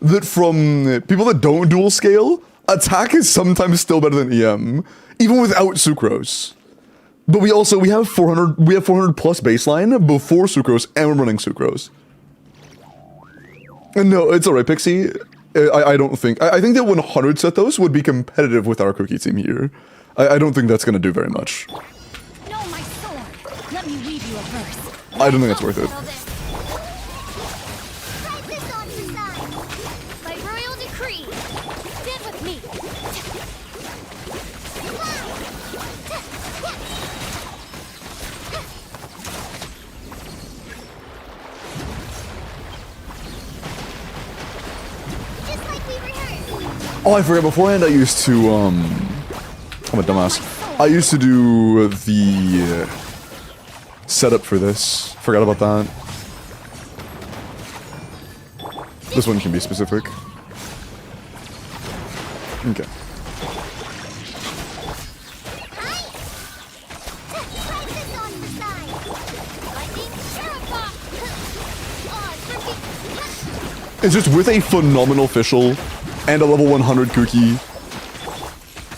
that from people that don't dual scale, attack is sometimes still better than EM, even without Sucrose. But we have 400 plus baseline before Sucrose, and we're running Sucrose. And no, it's alright, Pixie. I don't think. I think that 100 Sethos would be competitive with our cookie team here. I don't think that's gonna do very much. No, my sword. Let me read you a verse. I don't think it's worth it. Write this on your side. By royal decree, stand with me. Just like we rehearsed. Oh, I forgot. Beforehand, I used to I'm a dumbass. I used to do the setup for this. Forgot about that. This one can be specific. Okay. Write this on your side. Lightning Sheriff. Oh, It's just with a phenomenal official and a level 100 cookie.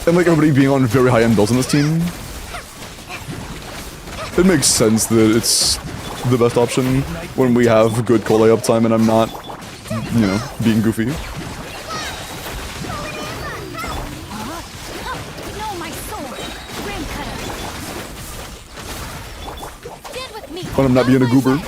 And like everybody being on very high-end builds on this team. It makes sense that it's the best option when we have good Kole uptime and I'm not, you know, being goofy. No, my sword. Ram cutter. Stand with me. When I'm not being a goober.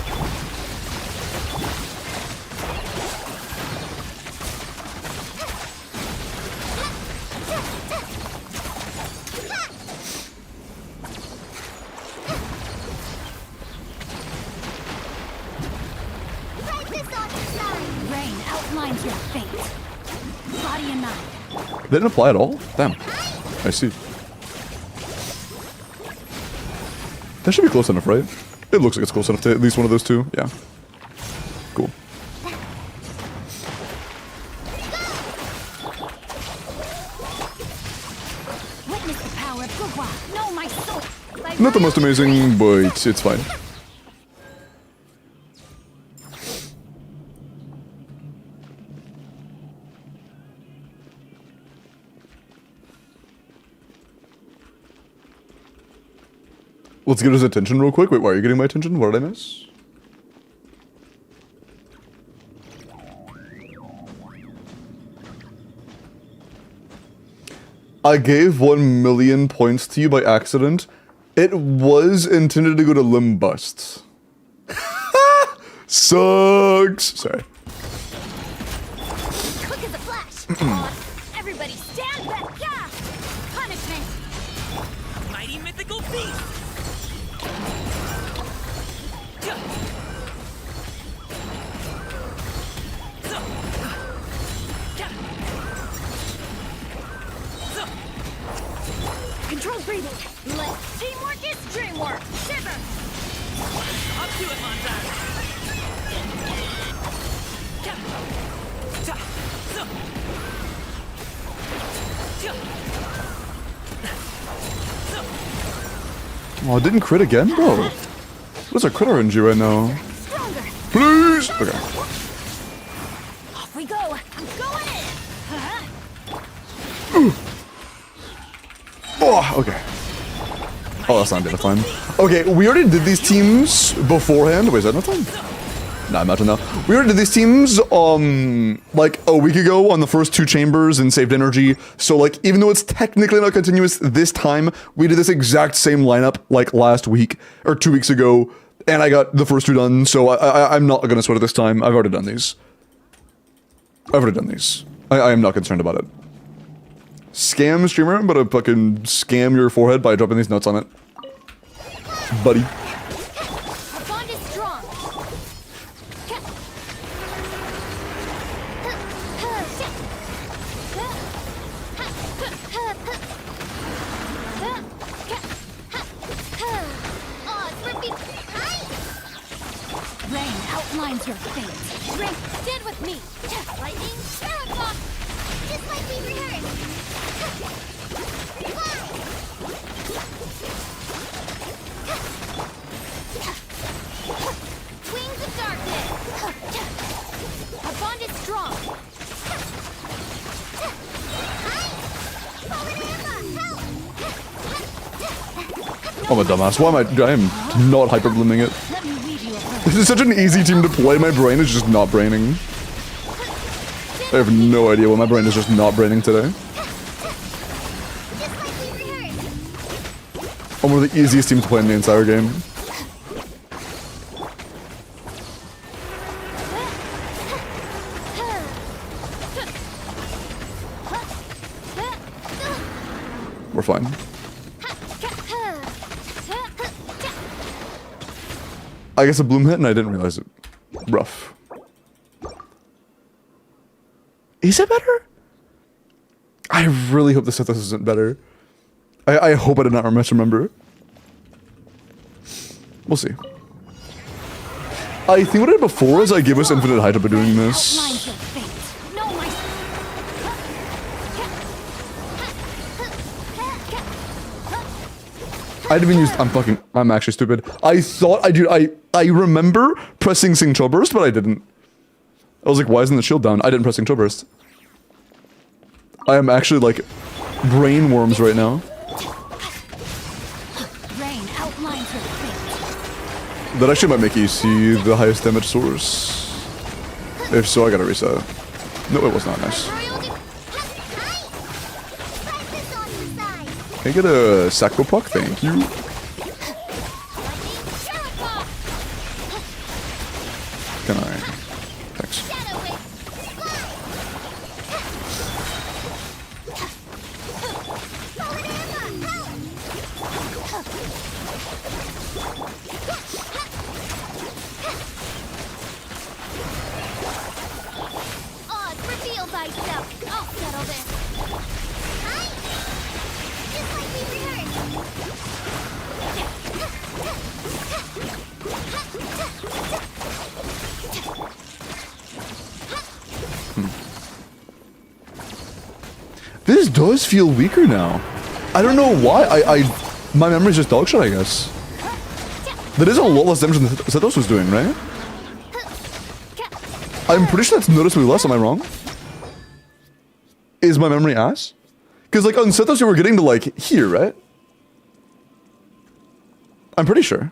write this on your side. Rain outlines your fate. Body and mind. They didn't apply at all? Damn. I see. That should be close enough, right? It looks like it's close enough to at least one of those two. Yeah. Cool. Witness the power of Gugwa. No, my sword. By Not the royal most amazing, but it's fine. Let's get his attention real quick. Wait, why are you getting my attention? What did I miss? I gave 1 million points to you by accident. It was intended to go to Limb Bust. Sucks. Sorry. Quick as a flash. Everybody stand back. Yeah. Punishment. Mighty mythical beast. Control breathing. Teamwork is dreamwork. Shiver. Up to it, Montage. Oh, it didn't crit again, bro. What's our crit RNG right now? Stronger. Please. Okay. Off we go. I'm going in. Oh, okay. Oh, that's not enough time. Okay, we already did these teams beforehand. Wait, is that enough time? Nah, imagine now. We already did these teams, like a week ago on the first 2 chambers and saved energy. So like, even though it's technically not continuous this time, we did this exact same lineup like last week or 2 weeks ago, and I got the first 2 done. So I'm not gonna sweat it this time. I've already done these. I am not concerned about it. Scam streamer, I'm gonna fucking scam your forehead by dropping these nuts on it. Buddy. Our bond is strong. Rain outlines your fate. Rain, stand with me. Lightning, Paragon. Just like we rehearsed. Wings of darkness. Our bond is strong. I'm a dumbass. Why am I am not hyperblooming it. Let me weave you a verse. This is such an easy team to play. My brain is just not braining. I have no idea why my brain is just not braining today. Just like we rehearsed. I'm one of the easiest teams to play in the entire game. We're fine. I guess a bloom hit and I didn't realize it. Rough. Is it better? I really hope the Sithos isn't better. I hope I did not misremember. We'll see. I think what I did before is I gave us infinite height by doing this. Outlines your fate. No, my... I didn't even use. I'm actually stupid. I thought I remember pressing Sing Chill Burst, but I didn't. I was like, why isn't the shield down? I didn't press Sing Chill Burst. I am actually like brain worms right now. Rain outlines your fate. That actually might make you see the highest damage source. If so, I gotta reset. No, it was not nice. Can I get a Sacro Puck? Thank you. Can I? Thanks. Oz, reveal thyself. I'll settle this. Just like we rehearsed. This does feel weaker now. I don't know why. My memory's just dog shit, I guess. That is a lot less damage than Sethos was doing, right? I'm pretty sure that's noticeably less, am I wrong? Is my memory ass? Because like on Sethos you were getting to like here, right? I'm pretty sure.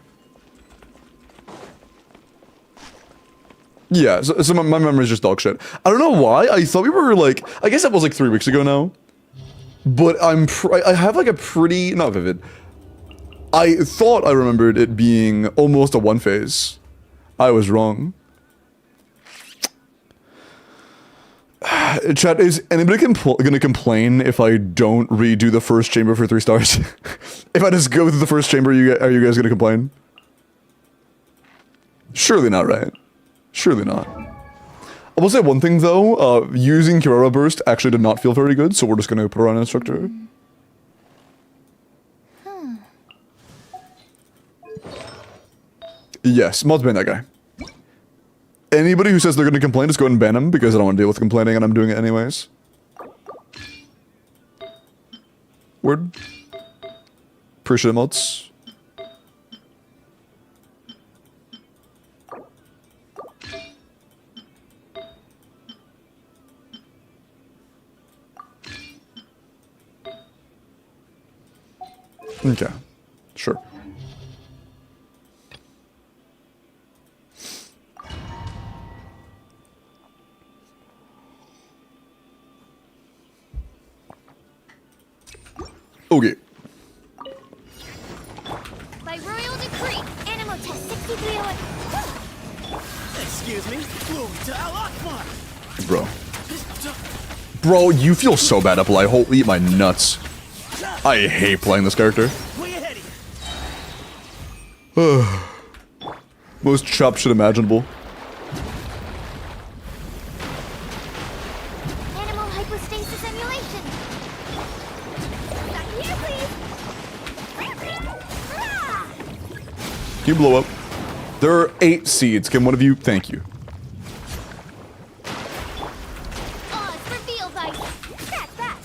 Yeah, so my memory's just dog shit. I don't know why. I thought we were like, I guess that was like 3 weeks ago now. But I have like a pretty, not vivid. I thought I remembered it being almost a one phase. I was wrong. Chat, is anybody gonna complain if I don't redo the first chamber for 3 stars? If I just go through the first chamber, are you guys gonna complain? Surely not, right? Surely not. I will say one thing though, using Kirara Burst actually did not feel very good, so we're just gonna put her on Instructor. Yes, mod's ban that guy. Anybody who says they're gonna complain, just go ahead and ban him, because I don't want to deal with complaining and I'm doing it anyways. Word. Appreciate it, mods. Okay, sure. Okay. By royal decree, animal test 6301. Excuse me. Glory to Al Akbar. Bro. Bro, you feel so bad, Apple. I hope eat my nuts. I hate playing this character. Way ahead of you. Most chop shit imaginable. Animal hypostasis emulation. Back here, please. Ah! Can you blow up? There are 8 seeds. Can one of you? Thank you. Oz for field ice. That's that.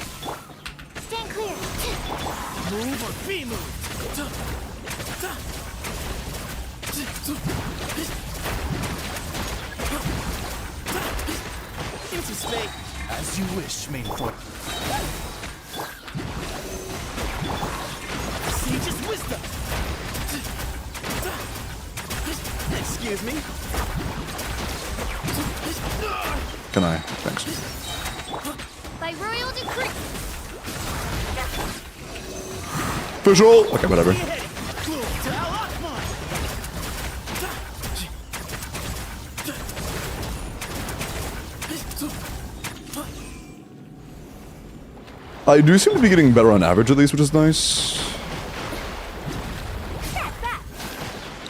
Stand clear. Move or be moved. Into space. As you wish, main foot. Siege's wisdom. Excuse me. Can I? Thanks. By royal decree. Visual. Okay, whatever. Way ahead. Glory to Al Akbar. I do seem to be getting better on average at least, which is nice.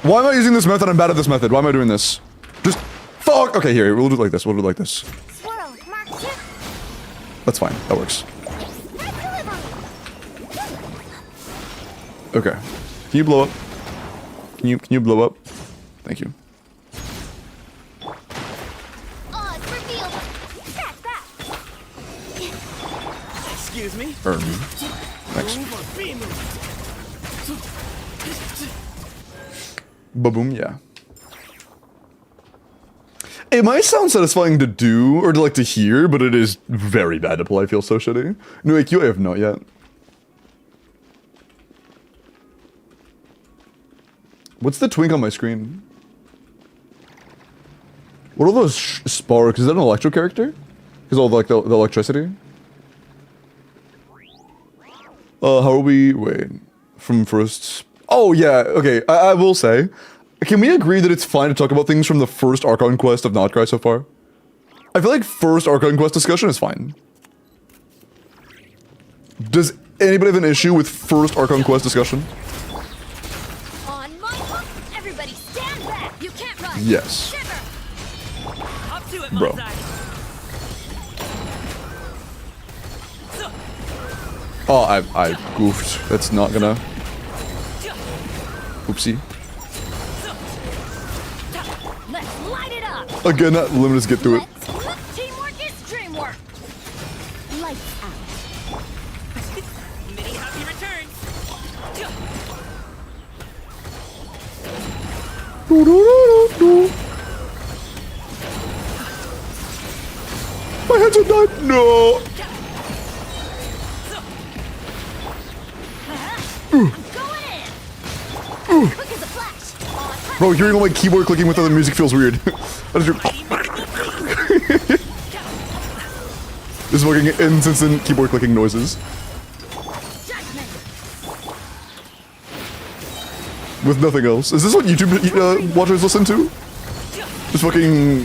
Why am I using this method? I'm bad at this method. Why am I doing this? Just fuck. Okay, here we'll do it like this. We'll do it like this. Swirl. Mark 2. That's fine. That works. Okay. Can you blow up? Can you blow up? Thank you. Oz for field. That's that. Excuse me. Thanks. Move or be moved. Ba-boom, yeah. It might sound satisfying to do, or to like to hear, but it is very bad to play. I feel so shitty. No, AQ I have not yet. What's the twink on my screen? What are those sparks? Is that an electro character? Because all like the electricity? How are we? Wait. From first... Oh, yeah, okay. I will say, can we agree that it's fine to talk about things from the first Archon quest of Notcry so far? I feel like first Archon quest discussion is fine. Does anybody have an issue with first Archon quest discussion? On my hook, everybody stand back. You can't run. Yes. Shiver. Up to it, Bro. Monsai. Oh, I goofed. That's not gonna... Oopsie. Let's light it up. Again, that limit get through it. Teamwork is dreamwork. Lights out. Many happy returns. My hands are done. No. Going in. Quick as a flash. Bro, hearing all my keyboard clicking without the music feels weird. What is your... This is fucking incessant keyboard clicking noises. Judgment. With nothing else. Is this what YouTube watchers listen to? Just fucking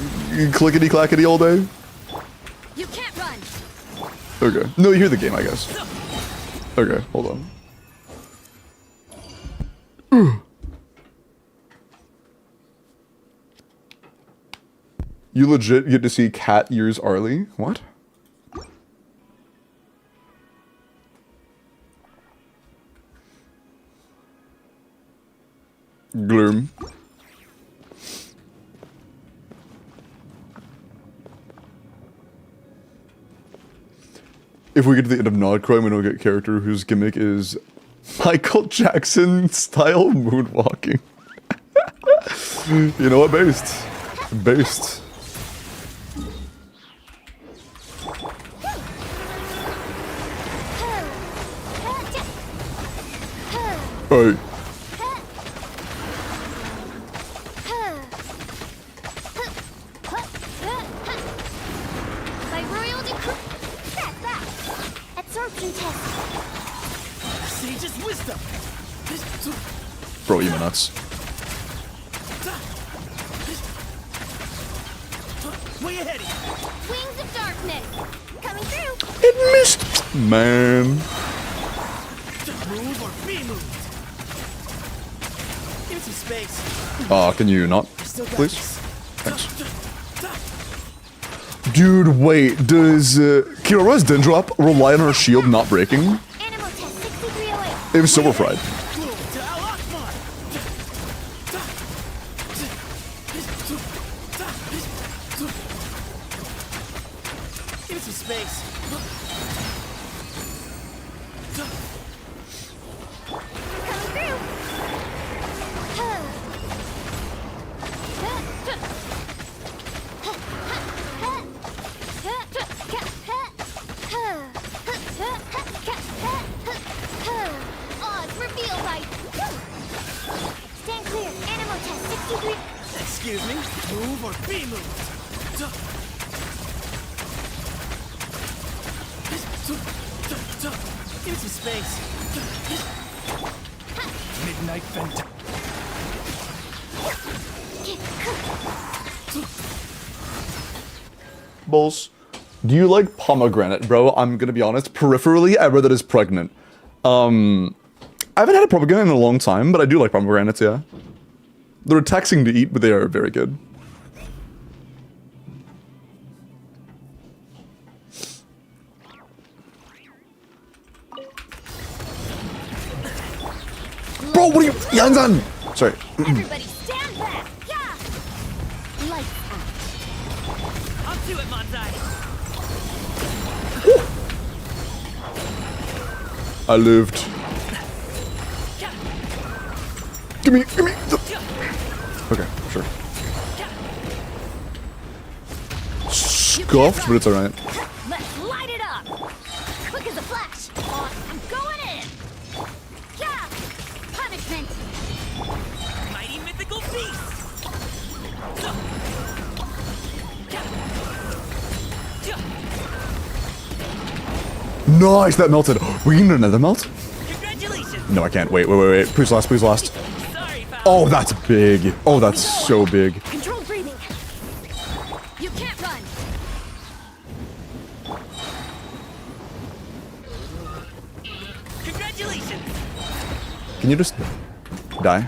clickety clackety all day? You can't run. Okay. No, you hear the game, I guess. Okay, hold on. You legit get to see cat ears Arlie? What? Gloom. If we get to the end of Nodcry, we don't get a character whose gimmick is Michael Jackson style moonwalking. You know what? Based. Based. Hey. By royal decree. That's that. Absorption test. Bro, you nuts. Way ahead of you. Wings of darkness. Coming through. It missed! Man. Move or be moved. Give me some space. Can you not, Still got please? this. Thanks. Dude, wait, does Kirara's Dendrop rely on her shield not breaking? Animal test 6308. It was silver fried. To Al Akbar. Give me some space. Coming through. Odds reveal right. Stand clear. Animal test 63. Excuse me. Move or be moved. Give me some space. Midnight Fent. Bulls. Do you like pomegranate, bro? I'm gonna be honest. Peripherally, I read that it's pregnant. I haven't had a pomegranate in a long time, but I do like pomegranates, yeah. They're taxing to eat, but they are very good. Bro, what are you? Yanzan! Sorry. Everybody stand back. Yeah. Lights out. Up to it, Manzai. I lived. Give me. Okay, sure. Scuffed, but it's alright. Let's light it up. Quick as a flash. I'm going in. Yeah. Punishment. Mighty mythical beast. Nice, that melted. We can do another melt? Congratulations. No, I can't. Wait. Please last, please last. Sorry, pal. Oh, that's big. Oh, that's so big. Control breathing. You can't run. Congratulations. Can you just die?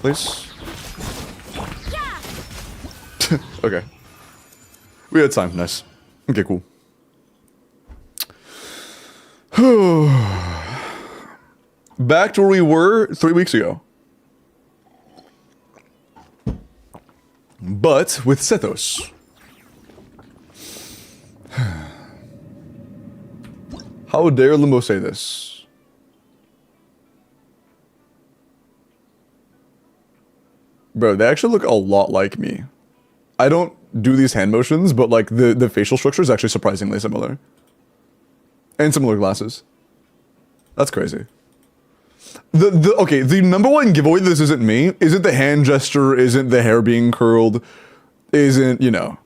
Please? Yeah. Okay. We had time. Nice. Okay, cool. Back to where we were 3 weeks ago. But with Sethos. How dare Limbo say this? Bro, they actually look a lot like me. I don't do these hand motions, but like the facial structure is actually surprisingly similar. And similar glasses. That's crazy. Okay, the number one giveaway this isn't me, isn't the hand gesture, isn't the hair being curled, isn't, you know,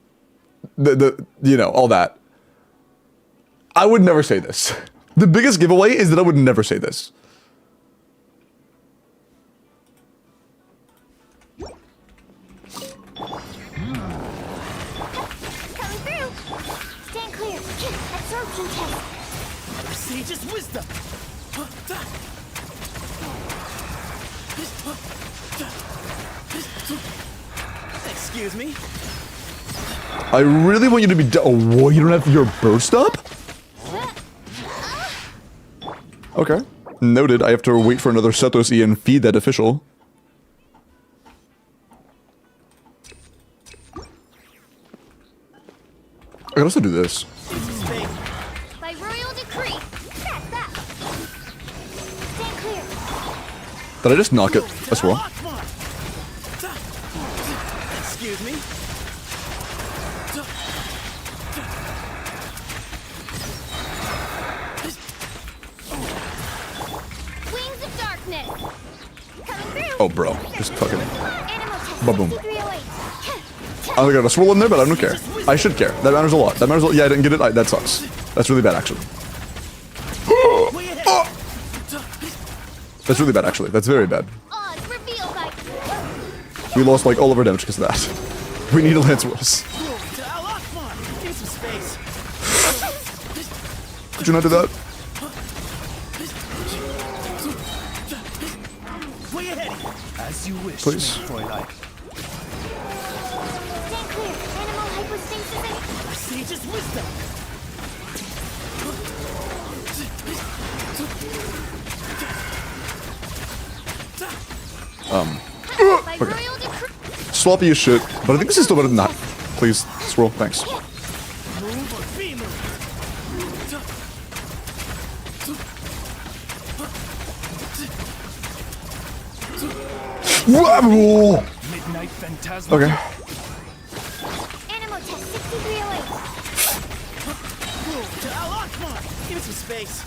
all that. I would never say this. The biggest giveaway is that I would never say this. Coming through. Stand clear. Absorption test. Sage's wisdom. Excuse me. I really want you to be oh, you don't have your burst up? Okay. Noted. I have to wait for another Sethos E and feed that official. I can also do this. By royal decree. That's that. Stand clear. Did I just knock it as well? Excuse me. Wings of darkness. Coming through. Oh, bro. Just fucking... Animal test Ba-boom. 6308. I got a swirl in there, but I don't care. I should care. That matters a lot. That matters a lot. Yeah, I didn't get it. That sucks. That's really bad, actually. That's really bad, actually. That's very bad. Odds revealed by... We lost like all of our damage because of that. We need a Lance Willis. Give some space. Could you not do that? Way ahead. As you wish, Please. Fräulein. Stand clear. Animal hypostasis and... Sage's wisdom. By royal decree... Sloppy as shit, but I think this is still better than that. Please, scroll. Thanks. Move or be moved. Whoa! Midnight Phantasma. Okay. Animal test 6308. To Al Akbar. Give it some space.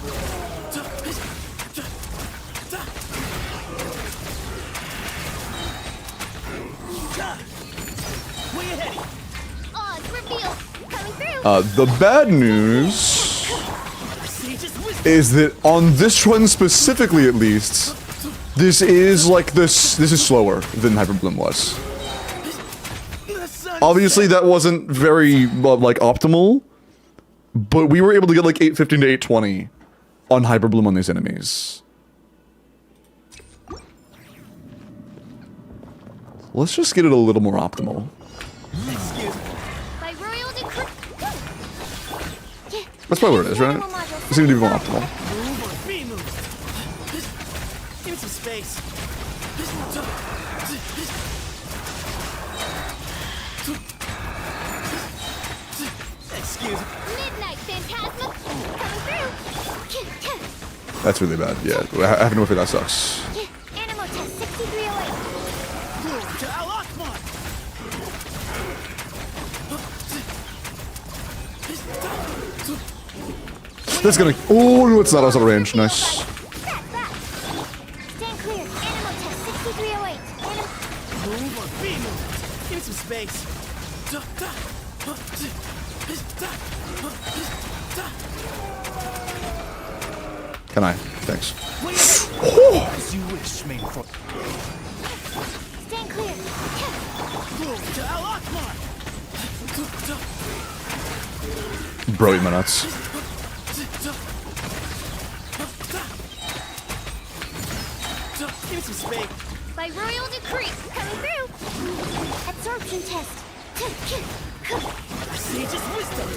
Way ahead. Odds revealed. Coming through. The bad news Sage's wisdom. is that on this run specifically, at least, this is like this. This is slower than Hyperbloom was. The sun. Obviously, that wasn't very like optimal, but we were able to get like 815 to 820 on Hyperbloom on these enemies. Let's just get it a little more optimal. Excuse me. By royal decree... That's probably what it is, right? Animal module It's gonna be more optimal. Move or be moved. Give it some space. Excuse me. Midnight Phantasma. Coming through. That's really bad. Yeah, having to work with that sucks. Animal test 6308. To Al Akbar. That's gonna. Oh no, it's not. I was out of range. Nice. Stand clear. Animal test 6308. Move or be moved. Give it some space. Can I? Thanks. As you wish, main for. Stand clear. To Al Akbar. Bro, eat my nuts. Give it some space. By royal decree. Coming through. Absorption test. Sage's wisdom.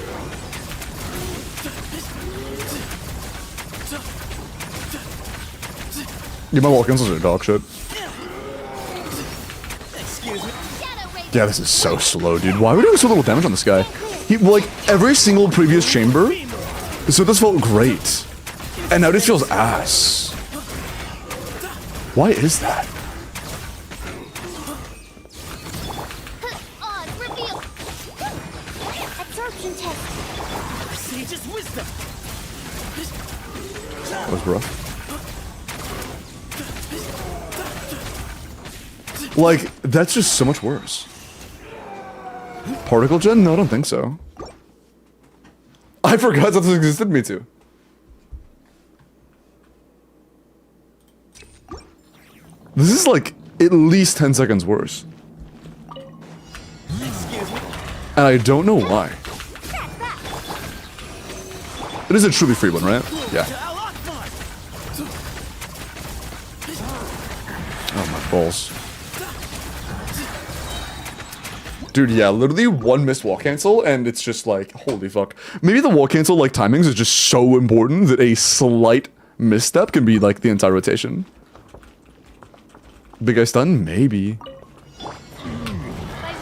Yeah, my walk-ins are dog shit. Excuse me. Shadow ray. Yeah, this is so slow, dude. Why are we doing so little damage on this guy? He, like, every single previous chamber, so this felt great. And now this feels ass. Why is that? Odds revealed. Absorption test. Sage's wisdom. That was rough. Like, that's just so much worse. Particle gen? No, I don't think so. I forgot that this existed, me too. This is like at least 10 seconds worse. Excuse me. And I don't know why. It is a truly free one, right? Yeah. To Al Akbar. Oh, my balls. Dude, yeah, literally one missed wall cancel, and it's just like, holy fuck. Maybe the wall cancel, like, timings is just so important that a slight misstep can be, like, the entire rotation. Big guy stun? Maybe. By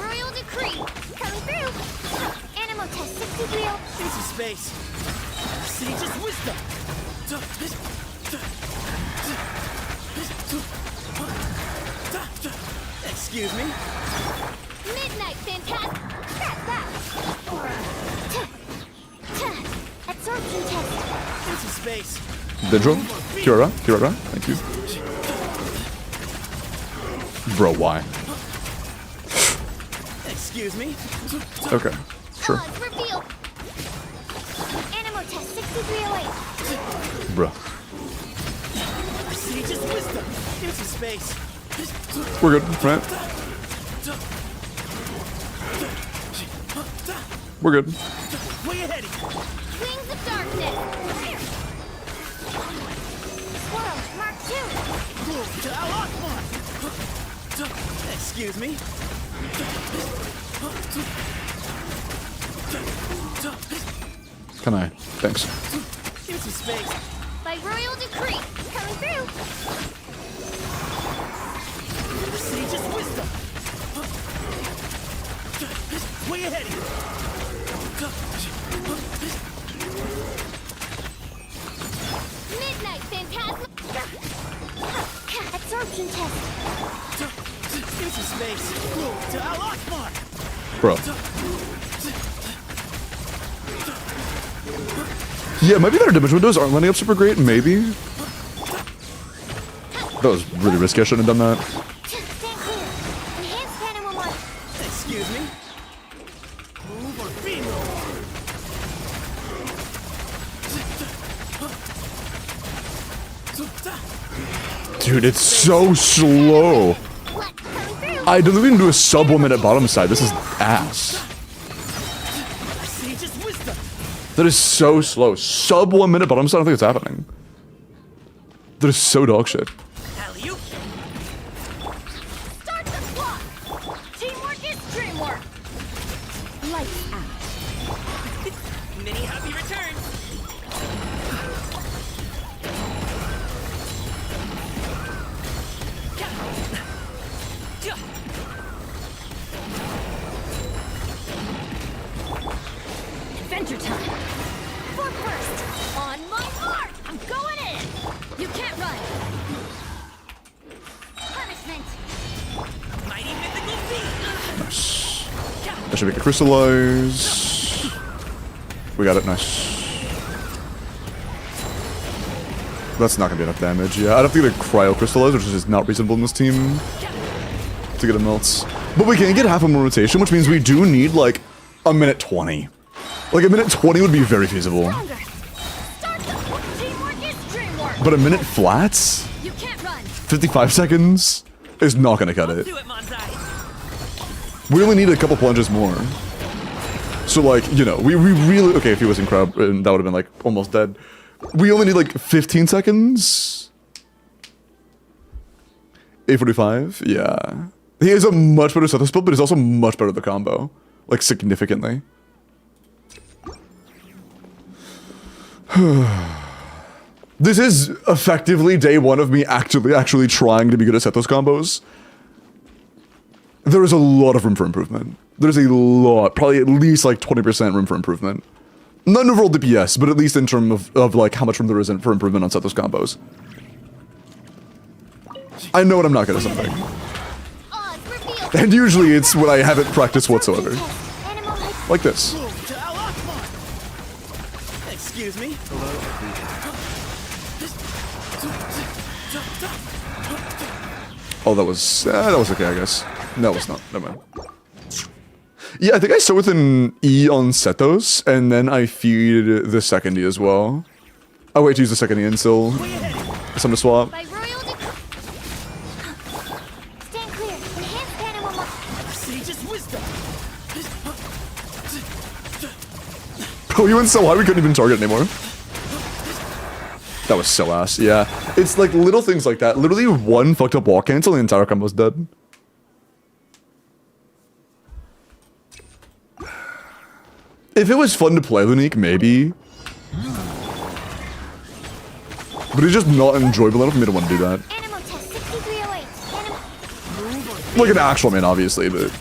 royal decree. Coming through. Animal test 6308. Give it some space. Sage's wisdom. Excuse me. Midnight Phantasm. Absorption test. Give it some space. Dendro? Kiora? Kiora? Thank you. Bro, why? Excuse me. Okay, sure. Odds revealed. Animal test 6308. Bro. Sage's wisdom. Give some space. We're good, right? We're good. Way ahead of you. Wings of darkness. Squirrel, Mark 2. I'll lock one. Excuse me. Can I? Thanks. Give some space. By royal decree. Coming through. Sage's wisdom. Way ahead of you. Midnight phantasm. Absorption test. Give some space. I'll lock one. Bro. Yeah, maybe their damage windows aren't lining up super great, maybe. That was really risky, I shouldn't have done that. Stand clear. Enhanced animal mark. Excuse me. Move or be moved. Dude, it's so slow. What? Coming through. I don't even do a sub 1 minute bottom side. This is ass. Sage's wisdom. That is so slow. Sub 1 minute bottom side, I don't think it's happening. That is so dog shit. Alley-oop. Start the clock. Teamwork is dreamwork. Lights out. Many happy returns. Adventure time. Fork first. On my mark. I'm going in. You can't run. Punishment. Mighty mythical beast. That should make it crystallize. We got it, nice. That's not gonna be enough damage. Yeah, I'd have to get a cryo crystallize, which is not reasonable in this team to get a melts. But we can get half a more rotation, which means we do need like a minute 20. Like a minute 20 would be very feasible. Stronger. Start the clock. Teamwork is dreamwork. But a minute flats? You can't run. 55 seconds is not gonna cut it. Do it, Manzai. We only need a couple plunges more. So like, you know, we really, okay, if he was in crowd, that would have been like almost dead. We only need like 15 seconds. 845, yeah. He is a much better set of spell, but he's also much better at the combo. Like significantly. This is effectively day one of me actually trying to be good at Sethos combos. There is a lot of room for improvement. There's a lot, probably at least like 20% room for improvement. Not in overall DPS, but at least in terms of like how much room there is for improvement on Sethos combos. I know when I'm not good at something. Odds revealed. And usually it's when I haven't practiced whatsoever. Test. Animal life. Like this. I'll lock one. Excuse me. Oh, that was okay, I guess. No, it was not. Never mind. Yeah, I think I start with an E on Sethos, and then I feed the second E as well. Oh wait, to use the second E until some to swap. By royal decree. Stand clear. Enhanced animal mark. Sage's wisdom. Oh, we went so high we couldn't even target anymore. That was so ass, yeah. It's like little things like that. Literally one fucked up walk cancel and the entire combo's dead. If it was fun to play Lunique, maybe. But it's just not enjoyable enough for me to want to do that. Animal test 6308. Animal. Like an actual man, obviously, but...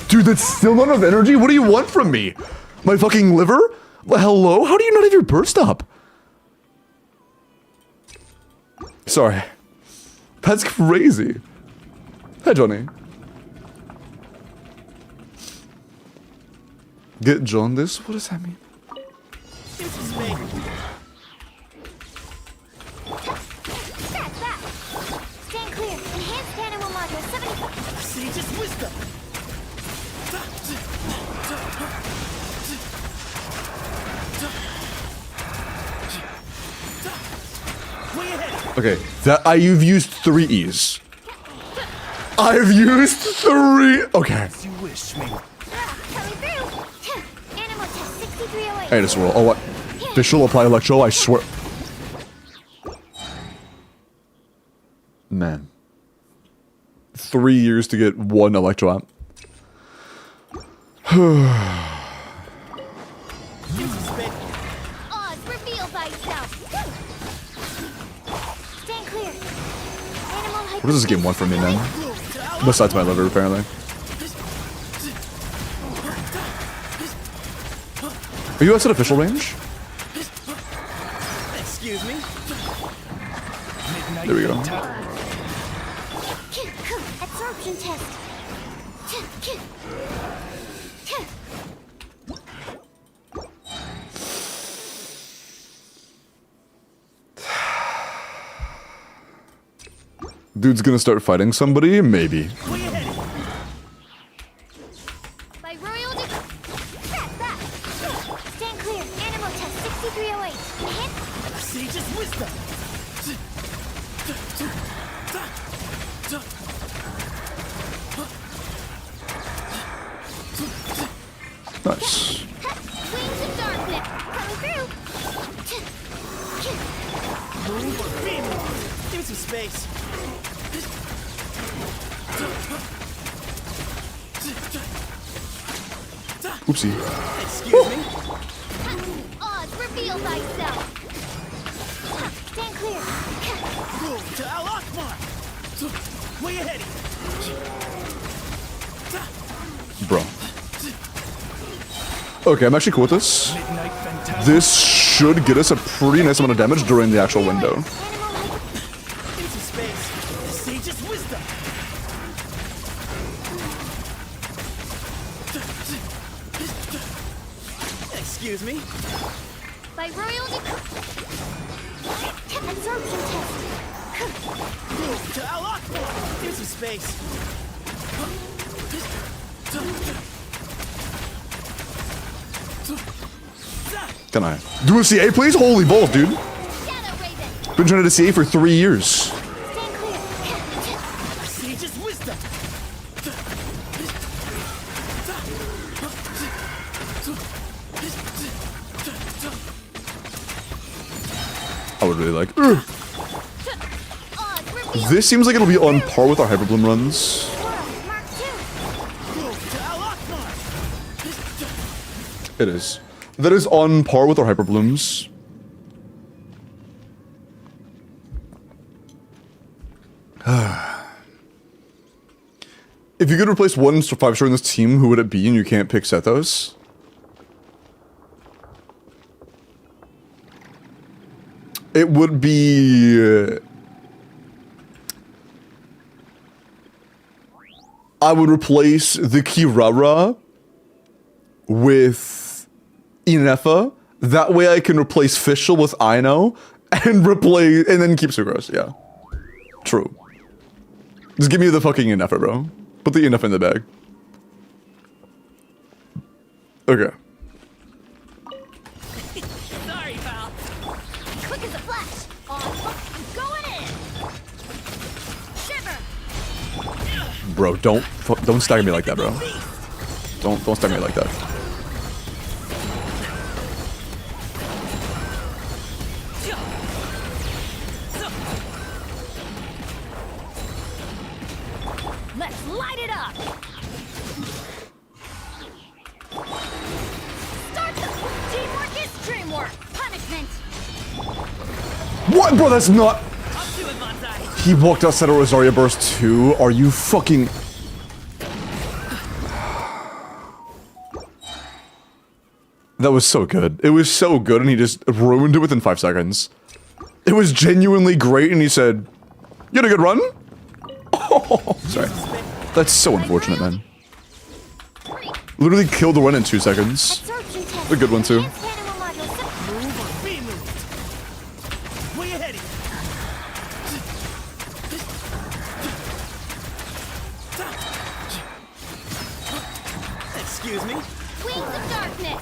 Dude, that's still not enough energy? What do you want from me? My fucking liver? Hello? How do you not have your burst up? Sorry. That's crazy. Hi, Johnny. Get jaundice? What does that mean? Give some space. That's that. Stand clear. Enhanced animal module 75. Sage's wisdom. Okay, you've used 3 E's. I've used 3. Okay. You wish me. Coming through. Animal test 6308. Hey, this roll. Oh, what? Official apply electro, I swear. Man. 3 years to get 1 electro app. Oz, reveal thyself. Stand clear. Animal What does this game want from me, man? Besides my liver, apparently. Are you outside official range? Excuse me. There we go. Absorption test. Dude's gonna start fighting somebody? Maybe. By royal Scrap that. Stand clear. Animal test 6308. Hit. Sage's wisdom. Nice. Wings of darkness. Coming through. Give me some space. Oopsie. Excuse me. Oz, reveal thyself. Stand clear. To Al Akbar. Way ahead. Bro. Okay, I'm actually cool with this. This should get us a pretty nice amount of damage during the actual window. Animal Give me some space. The sage's wisdom. Excuse me. by royal absorption test. To Al Akbar. Give me some space. Can I do a CA, please? Holy balls, dude. Shadow Raven. Been trying to do CA for 3 years. Stand clear. Sage's wisdom. I would really like. Ugh. Oz, reveal This seems like it'll be on par with our Hyperbloom runs. world. Mark 2. To Al Akbar. It is. That is on par with our Hyperblooms. If you could replace one 5-star in this team, who would it be? And you can't pick Sethos. It would be. I would replace the Kirara with Inefa. That way I can replace Fischl with Ino and then keep Sucrose. Yeah. True. Just give me the fucking Inefa, bro. Put the Inefa in the bag. Okay. Sorry, pal. Quick as a flash. Oz, I'm going in. Shiver. Bro, don't stagger me like that, bro. Don't stagger me like that. Let's light it up! Start the teamwork is dreamwork! Punishment! What, bro? That's not. Up to it, Bonsai. He walked outside of Rosaria Burst 2. Are you fucking? That was so good. It was so good, and he just ruined it within 5 seconds. It was genuinely great, and he said, "You had a good run." Oh, sorry. That's so unfortunate, man. Literally killed the run in 2 seconds. Absorption test. A good one, too. Advanced animal module. Move or be moved. Way ahead. Excuse me. Wings of darkness.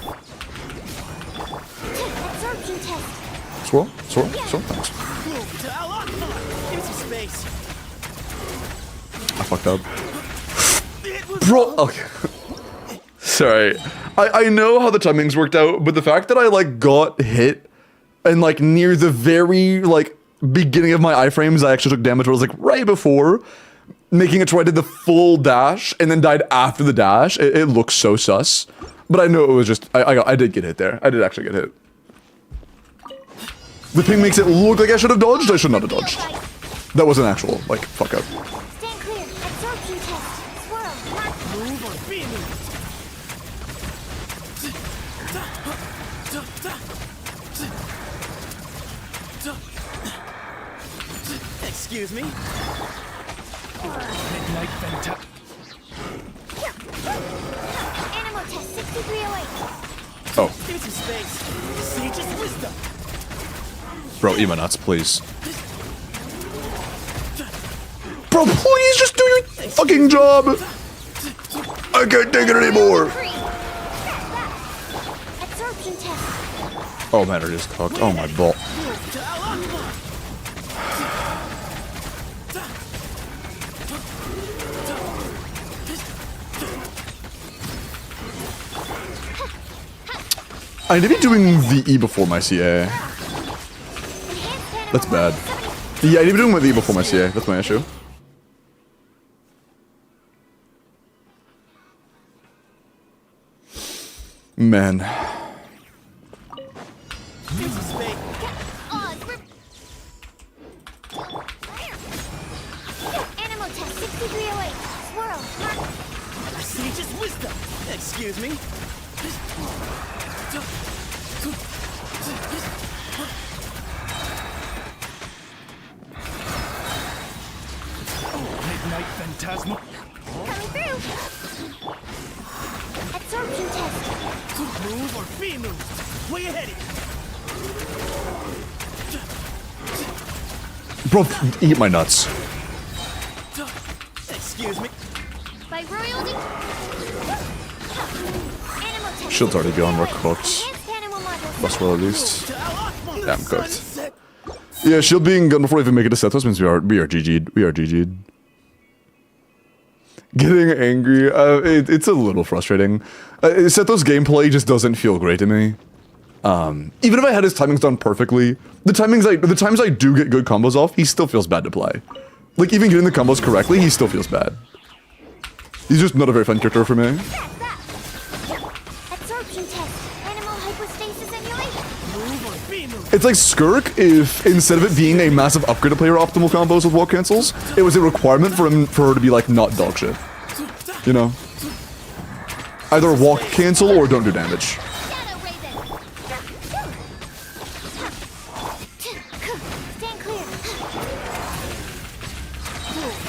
Absorption test. Swirl. Thanks. To Al Akbar. space. I fucked up. Bro, okay. Sorry. I know how the timings worked out, but the fact that I like got hit and like near the very like beginning of my iframes, I actually took damage. Where I was like right before making it so I did the full dash and then died after the dash. It looks so sus, but I know it was just I did get hit there. I did actually get hit. The ping makes it look like I should have dodged. I should not have dodged. That was an actual like fuck up. Stand clear. Absorption test. Swirl. Move or be moved. Excuse me. Midnight Venta. Animal test 6308. Oh, Give me some space. Sage's wisdom. bro, eat my nuts, please. Bro, please just do your fucking job. I can't take it anymore. Free. Absorption test. Oh man, it is cooked. Oh my ball. To Al-Akbar. I need to be doing the E before my CA. That's bad. Yeah, I need to be doing my E before my CA. That's my issue. Man. Give me some space. Animal test 6308. Swirl. Sage's wisdom. Excuse me. Midnight Phantasma. Coming through. Absorption test. Move or be moved. Way ahead of you. Bro, eat my nuts. Excuse me. By royalty. Animal test. Shield's already gone, we're cooked. Enhanced animal module. Plus well at least. To Al-Akbar. Yeah, I'm cooked. Sunset. Yeah, shield being gone before I even make it to Sethos means we are GG'd. We are GG'd. Getting angry, it's a little frustrating. Sethos gameplay just doesn't feel great to me. Even if I had his timings done perfectly, the times I do get good combos off, he still feels bad to play. Like even getting the combos correctly, he still feels bad. He's just not a very fun character for me. Absorption test. Animal hypostasis emulation. Move or be moved. It's like Skirk if instead of it being a massive upgrade to player optimal combos with walk cancels, it was a requirement for her to be like not dog shit. You know? Either walk cancel or don't do damage. Shadow Raven. Stand clear.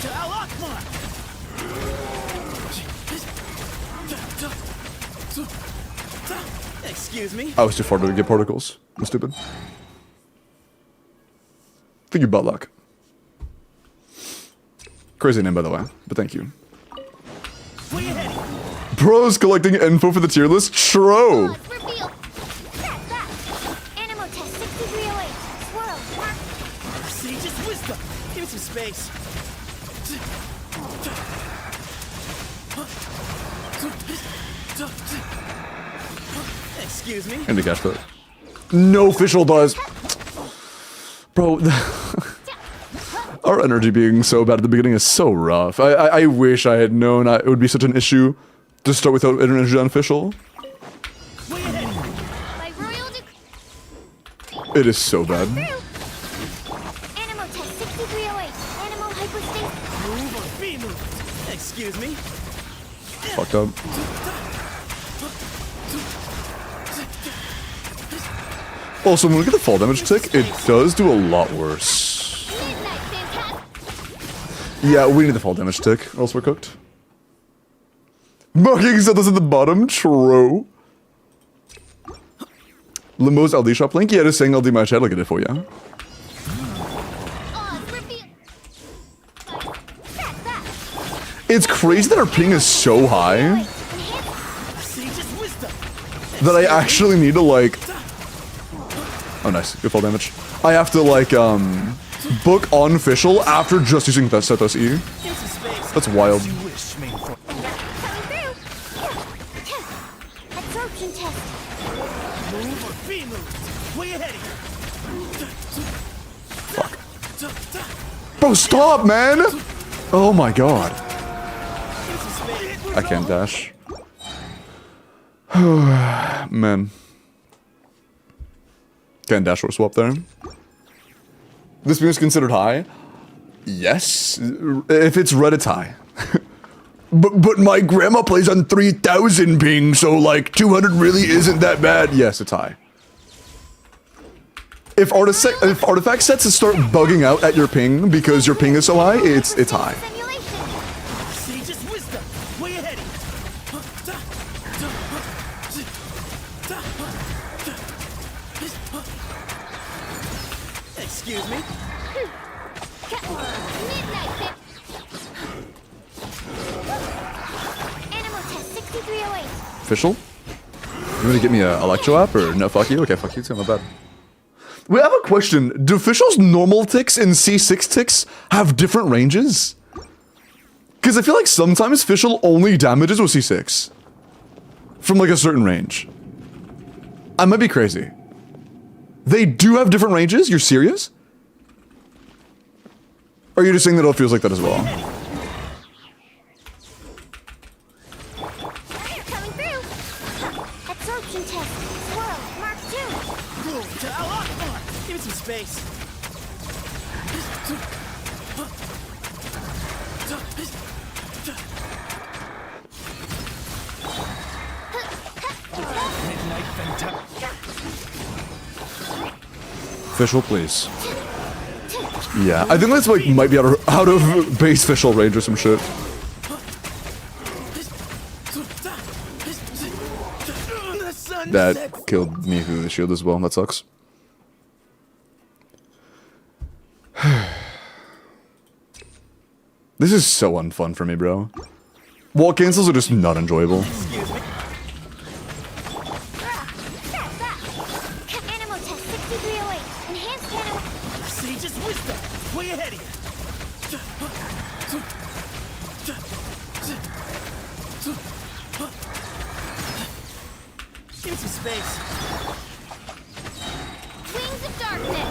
To Al-Akbar. Excuse me. I was too far to get particles. I'm stupid. Thank you, butt luck. Crazy name, by the way, but thank you. Way ahead. Bros collecting info for the tier list? Tro! Pause. Reveal. Animal test 6308. Swirl. Sage's wisdom. Give me some space. Excuse me. And the cash that. No official does. Bro, our energy being so bad at the beginning is so rough. I wish I had known it would be such an issue to start without energy unofficial. Way ahead. By royal decree. It is so bad. Animal test 6308. Animal hypostasis. Move or be moved. Excuse me. Fucked up. Also, when we get the fall damage tick, it does do a lot worse. Midnight Phantasm. Yeah, we need the fall damage tick, or else we're cooked. Marking set us at the bottom, true. Limbo's LD shop link? Yeah, just saying LD my chat, I'll get it for you. Oz reveal. It's crazy that our ping is so high Sage's wisdom. that I actually need to like... Oh nice, good fall damage. I have to like, book unofficial after just using that Setos E. Into space. That's wild. You wish, main form. Coming through. Absorption test. Move or be moved. Way ahead of you. Bro, stop, man! Oh my god. Into space. I can't dash. Man. Can't dash or swap there. This beam is considered high? Yes. If it's red, it's high. but my grandma plays on 3000 ping, so like 200 really isn't that bad. Yes, it's high. If artifact sets start bugging out at your ping because your ping is so high, it's high. Simulation. Sage's wisdom. Way ahead of you. Excuse me. Midnight. Animal test 6308. Official? You want to get me a Electro app or no? Fuck you. Okay, fuck you too. My bad. We have a question. Do officials normal ticks and C6 ticks have different ranges? Because I feel like sometimes official only damages with C6 from like a certain range. I might be crazy. They do have different ranges? You're serious? Or are you just saying that it feels like that as well? Coming through. Absorption test. Swirl. Mark 2. Boom to Al-Akbar. Give it some space. Midnight Fantastic. Official, please. Yeah, I think that's like might be out of base official range or some shit. The sun That sets. killed me through the shield as well. That sucks. This is so unfun for me, bro. Wall cancels are just not enjoyable. Excuse me. Animal test 6308. Enhanced animal. Sage's wisdom. Way ahead of you. Give me some space. Wings of darkness.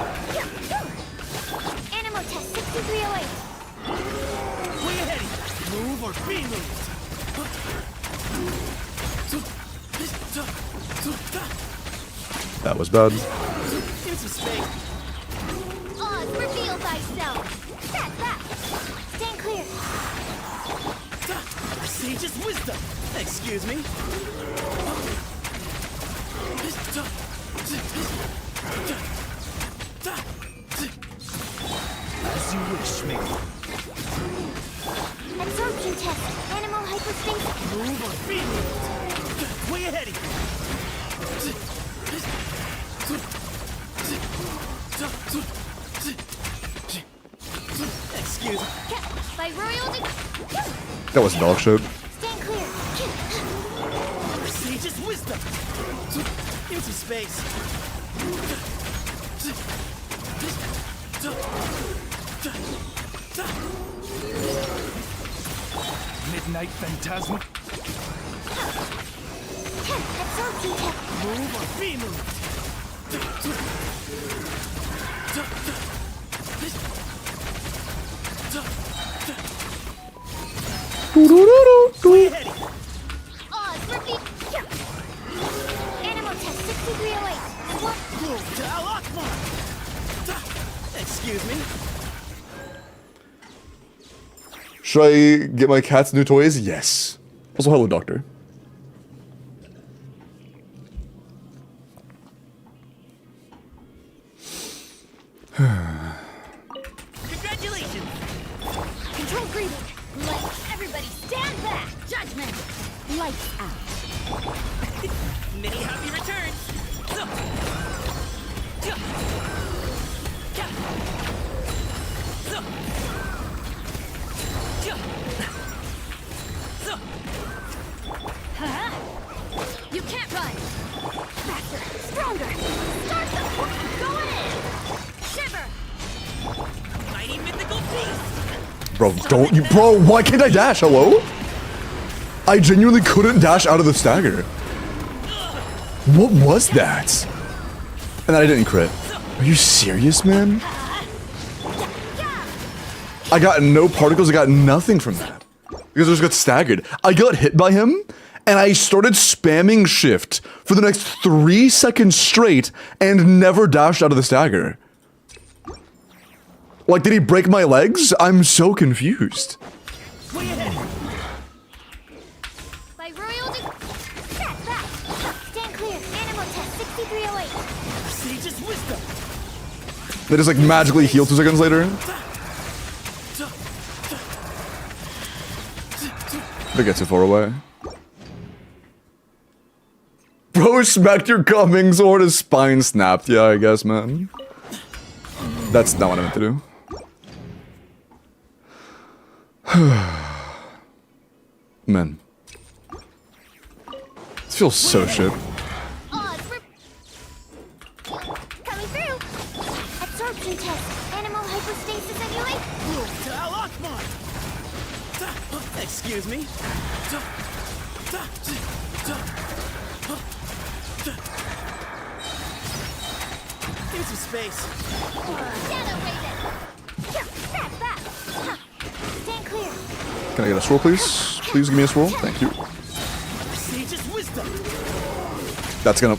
Animal test 6308. Way ahead of you. Move or be moved. That was bad. Give me some space. Oz, reveal thyself. Step back. Stand clear. Sage's wisdom. Excuse me. As you wish, mate. Absorption test. Animal hypostasis. Move or be moved. Way ahead of you. Excuse me. By royal That was dog shit. Stand clear. Sage's wisdom. Give me some space. Midnight Phantasm. Absorption test. Move or be moved. Way ahead of you. Oz, repeat. Animal test 6308. What? Move to Al-Akbar. Excuse me. Should I get my cats new toys? Yes. Also, hello, doctor. Congratulations. Control greeting. Lights. Everybody stand back. Judgment. Lights out. Many happy returns. You can't run. Faster. Stronger. Start the. Go in. Shiver. Bro, don't you, bro, why can't I dash? Hello? I genuinely couldn't dash out of the stagger. What was that? And then I didn't crit. Are you serious, man? I got no particles, I got nothing from that. Because I just got staggered. I got hit by him, and I started spamming shift for the next 3 seconds straight and never dashed out of the stagger. Like, did he break my legs? I'm so confused. By royal step back. Stand clear. Animal test 6308. Sage's wisdom. They just like magically heal 2 seconds later. They get too far away. Bro smacked your coming sword, his spine snapped. Yeah, I guess, man. That's not what I meant to do. Man. This feels so shit. Coming through. Absorption test. Animal hypostasis emulate. To Al-Akbar. Excuse me. Give some space. Shadow Raven. Step back. Stand clear. Can I get a swirl, please? Please give me a swirl. Thank you. Sage's wisdom. That's gonna...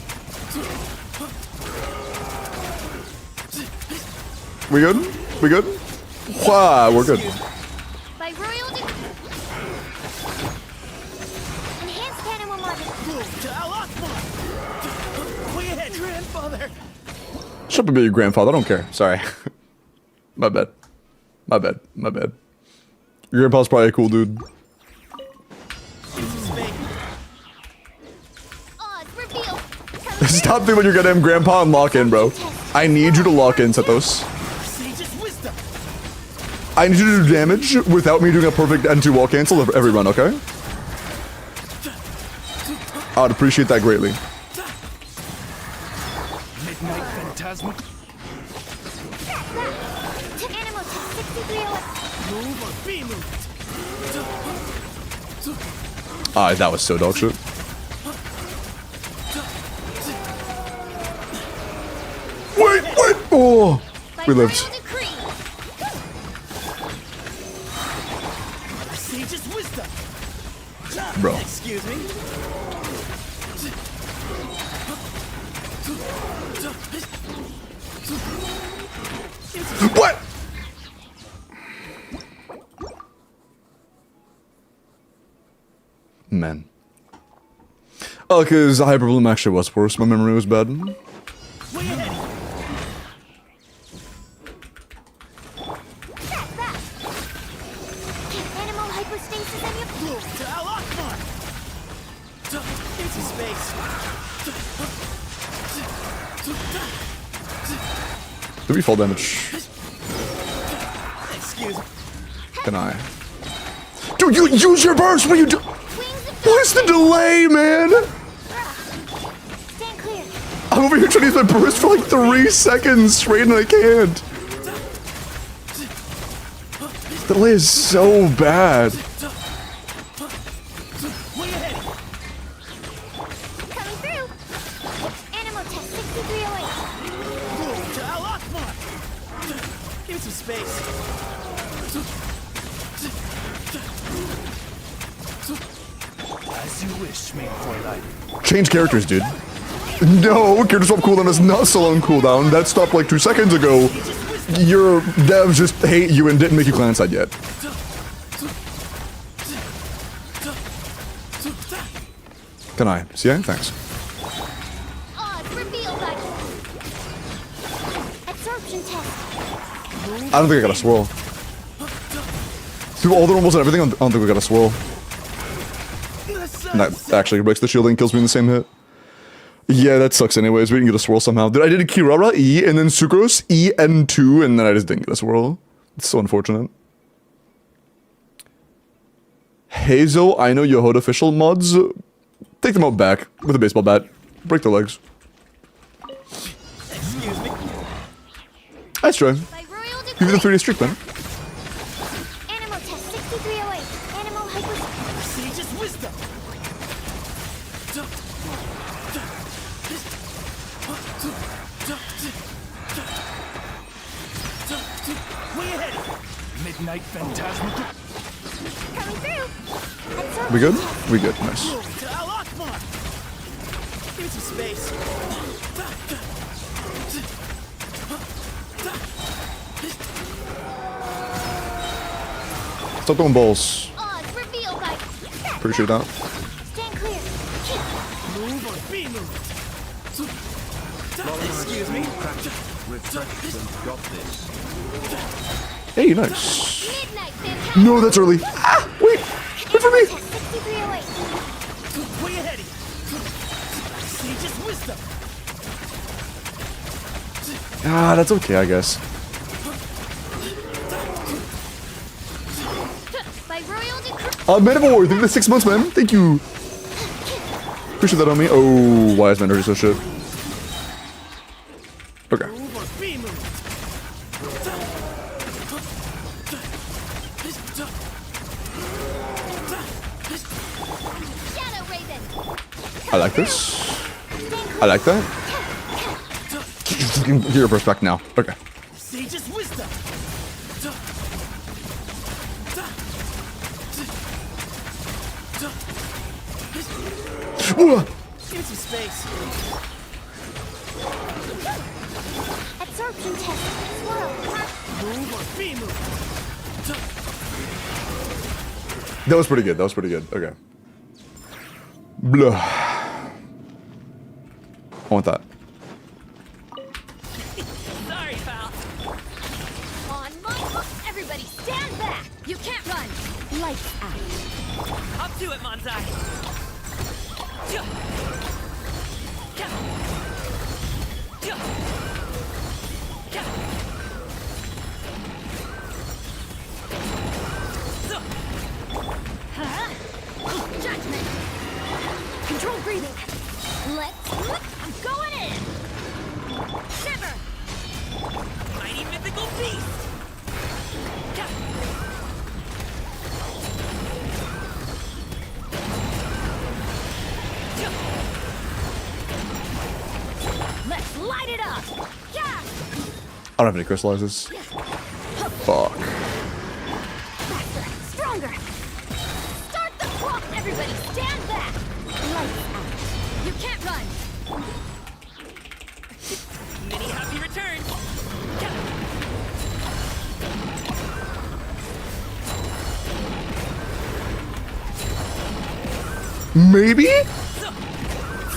We good? We good? Wow, we're good. By royal enhanced animal model. To Al-Akbar. Way ahead, grandfather. Shut up, be your grandfather. I don't care. Sorry. My bad. My bad. My bad. Your grandpa's probably a cool dude. Give some space. Odds reveal. Stop thinking about your goddamn grandpa and lock in, bro. I need you to lock in, Setos. Sage's wisdom. I need you to do damage without me doing a perfect N2 wall cancel every run, okay? I would appreciate that greatly. Midnight Phantasma. Animal test 6308. Move or be moved. Ah, that was so dog shit. Wait, wait! Oh! We lived. Sage's wisdom. Bro. Excuse me. What? Man. Oh, because the Hyperbloom actually was worse. My memory was bad. Way ahead. Animal hypostasis and your To Al-Akbar. Give some space. Did we fall damage? Excuse me. Can I? Dude, you use your burst! What are you do? What's the delay, man? stand clear. I'm over here trying to use my burst for like 3 seconds straight and I can't. The delay is so bad. Way ahead. Coming through. Animal test 6308. To Al-Akbar. Give some space. As you wish, made for life. Change characters, dude. No, character swap cooldown is not still on cooldown. That stopped like 2 seconds ago. Your devs just hate you and didn't make you clan side yet. Can I? See, thanks. Odds reveal by absorption test. I don't think I got a swirl. Through all the normals and everything, I don't think we got a swirl. And that actually breaks the shield and kills me in the same hit. Yeah, that sucks anyways. We didn't get a swirl somehow. Dude, I did a Kirara, E, and then Sucrose, E, N2, and then I just didn't get a swirl. It's so unfortunate. Hazo, I know Yohoda official mods. Take them out back with a baseball bat. Break their legs. Excuse me. Nice try. By royal Give decree. me the 3D streak, man. Animal Way ahead. Midnight Phantasmal. Coming through. Absorption We good? test. We good. Nice. To Al-Akbar. Give me some space. Stop throwing balls. Odds reveal by. Appreciate that. Stand clear. Move or be moved. Excuse me. Hey, nice. Midnight Phantasmal. No, that's early. Ah, wait. Wait for me. Test 6308. Way ahead of you. Sage's wisdom. Ah, that's okay, I guess. By royal decree. Man of War, thank you for the 6 months, man. Thank you. Appreciate that on me. Oh, why is my energy so shit? Okay. Move or be moved. Shadow Raven. I like this. I like that. Get your burst back now. Okay. Sage's wisdom. Whoa. Give me some space. Absorption test. Swirl. Move or be moved. That was pretty good. That was pretty good. Okay. Blah. I want that. Sorry, pal. On my mark. Everybody stand back. You can't run. Lights out. Up to it, Manzai. Judgment. Control breathing. I'm going in. Shiver. Mighty mythical beast. Let's light it up. Yeah. I don't have any crystallizes. Fuck. Faster. Stronger. Start the clock. Everybody stand back. Lights out. You can't run. Many happy returns. Maybe?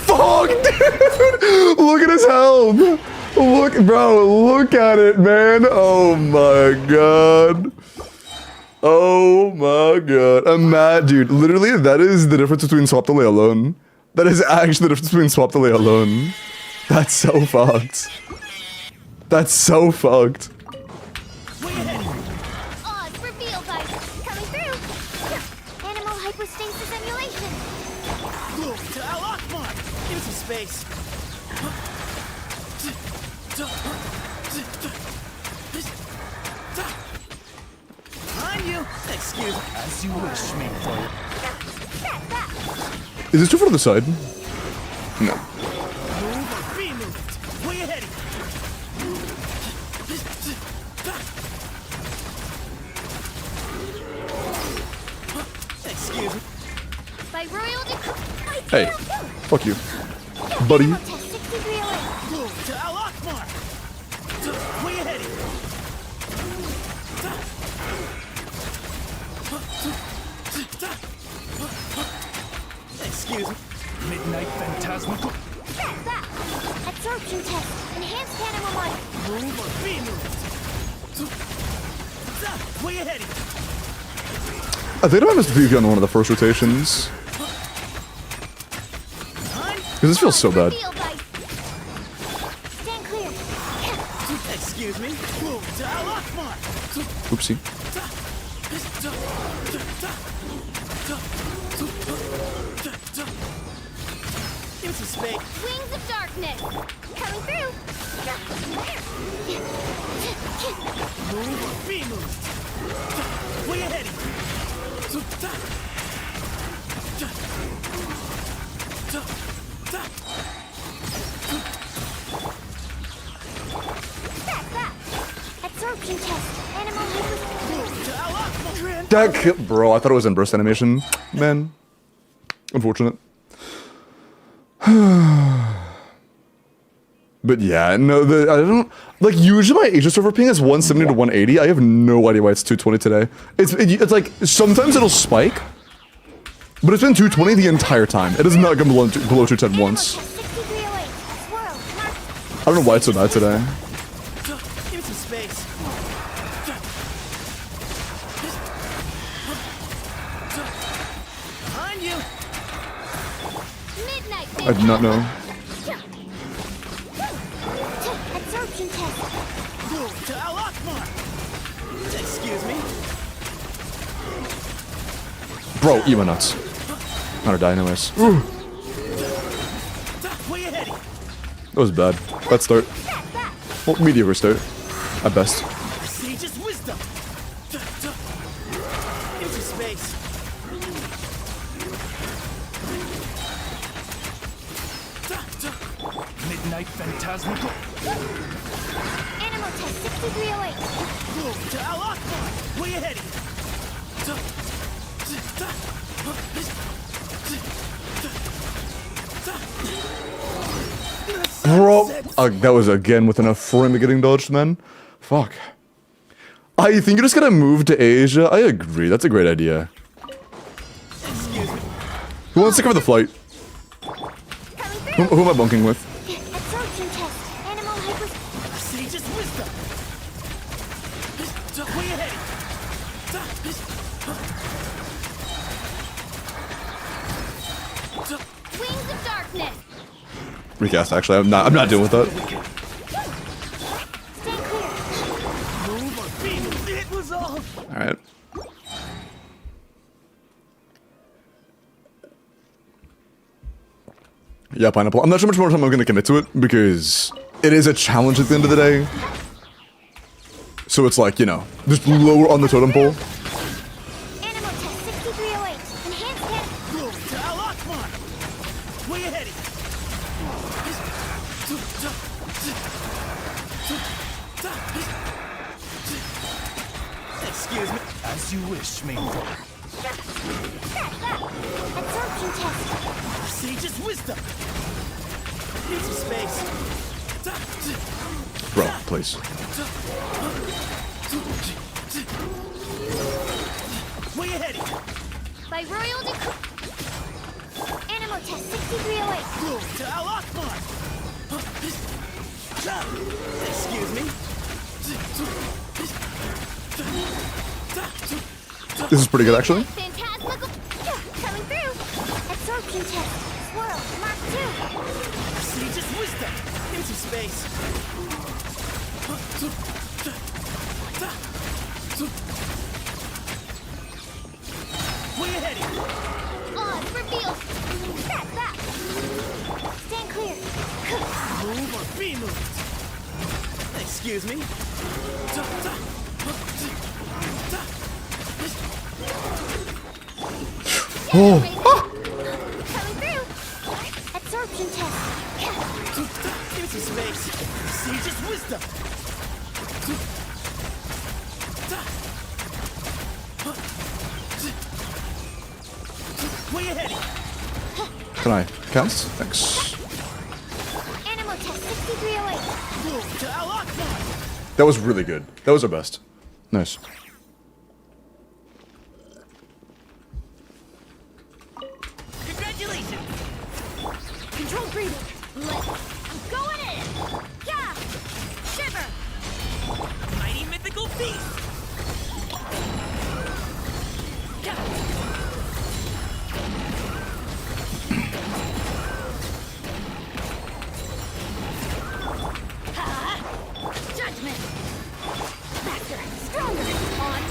Fuck, dude! Look at his health! Look, bro, look at it, man! Oh my god. Oh my god. I'm mad, dude. Literally, that is the difference between swap delay alone. That is actually the difference between swap delay alone. That's so fucked. That's so fucked. Way ahead. Odds reveal by coming through. Animal hypostasis emulation. Move to Al-Akbar. Give me some space. On you. Excuse me. As you wish, me for Is this too far to the side? No. Move or be moved. Way ahead of you. Excuse me. By royal decree. Hey, fuck you. Buddy. Animal test 6308. Move to Al-Akbar. Way ahead of you. Excuse me. Midnight Phantasmal. That. Absorption test. Enhanced animal life. Move or be moved. Way ahead of you. I think I missed a PvP on one of the first rotations. Because this feels so bad. Reveal by. Stand clear. Excuse me. Move to Al-Akbar. Oopsie. Give me some space. Wings of darkness. Coming through. Move or be moved. Way ahead of you. That kill, bro. I thought it was in burst animation. Man, unfortunate. But yeah, no, I don't like. Usually my Asia server ping is 170 to 180. I have no idea why it's 220 today. It's like sometimes it'll spike, but it's been 220 the entire time. It has not gone below 210 once. I don't know why it's so bad today. Give me some space. Behind you. Midnight. I did not know. Absorption test. To Al Akbar. Excuse me. Bro, eat my nuts. I'm gonna die anyways. Ooh, Where you heading? that was bad. Bad start. Well, mediocre start. At best. Sage's wisdom. Give me some space. Midnight Phantasmical. Animal test 6308. To Al Akbar. Where you heading? Bro, that was again with enough frame of getting dodged, man. Fuck. I think you just gotta move to Asia. I agree. That's a great idea. Excuse me. Who wants to cover the flight? Who am I bunking with? Absorption test. Animal hyper. Sage's wisdom. Where you heading? Wings of darkness. Recast. Actually, I'm not dealing with that. Stay clear. Move or be moved. It was all. All right. Yeah, pineapple. I'm not sure how much more time I'm gonna commit to it because it is a challenge at the end of the day. So it's like, you know, just lower on the totem pole. Animal test 6308. Enhanced test. To Al Akbar. Where you heading? Excuse me. As you wish, main. Absorption test. Sage's wisdom. Need some space. Bro, please. Where you heading? By royal decree. Animal test 6308. To Al Akbar. Excuse me. This is pretty good, actually. Phantasmical. Coming through. Absorption test. Swirl. Mark 2. Sage's wisdom. Give me some space. Where you heading? Odds revealed. Back, back. Stand clear. Move or be moved. Excuse me. Oh. Coming through. Absorption test. Give me some space. Sage's wisdom. Where you heading? Can I cast? Thanks. Animal test 6308. To Al Akbar. That was really good. That was our best. Nice. Congratulations! Control breathing. I'm going in. Yeah. Shiver. Mighty mythical beast! Judgment. Faster. Stronger. On.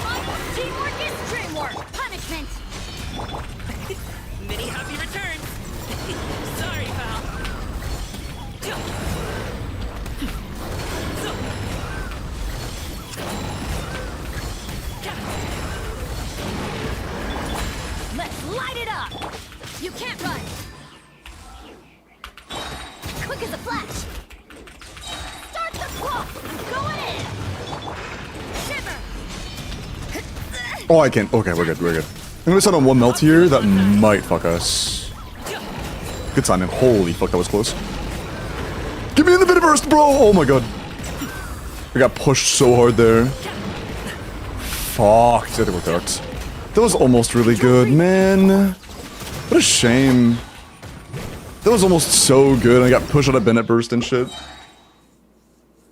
Teamwork is dreamwork. Punishment. Many happy returns! Sorry, pal. Let's light it up. You can't run. Quick as a flash. Start the clock. I'm going in. Shiver. Oh, I can't. Okay, we're good. We're good. I'm gonna set on one melt here. That might fuck us. Good timing. Holy fuck, that was close. Give me an infinite burst, bro! Oh my god. I got pushed so hard there. Fuck. I think we're cooked. That was almost really good, man. What a shame. That was almost so good. I got pushed out of Bennett burst and shit.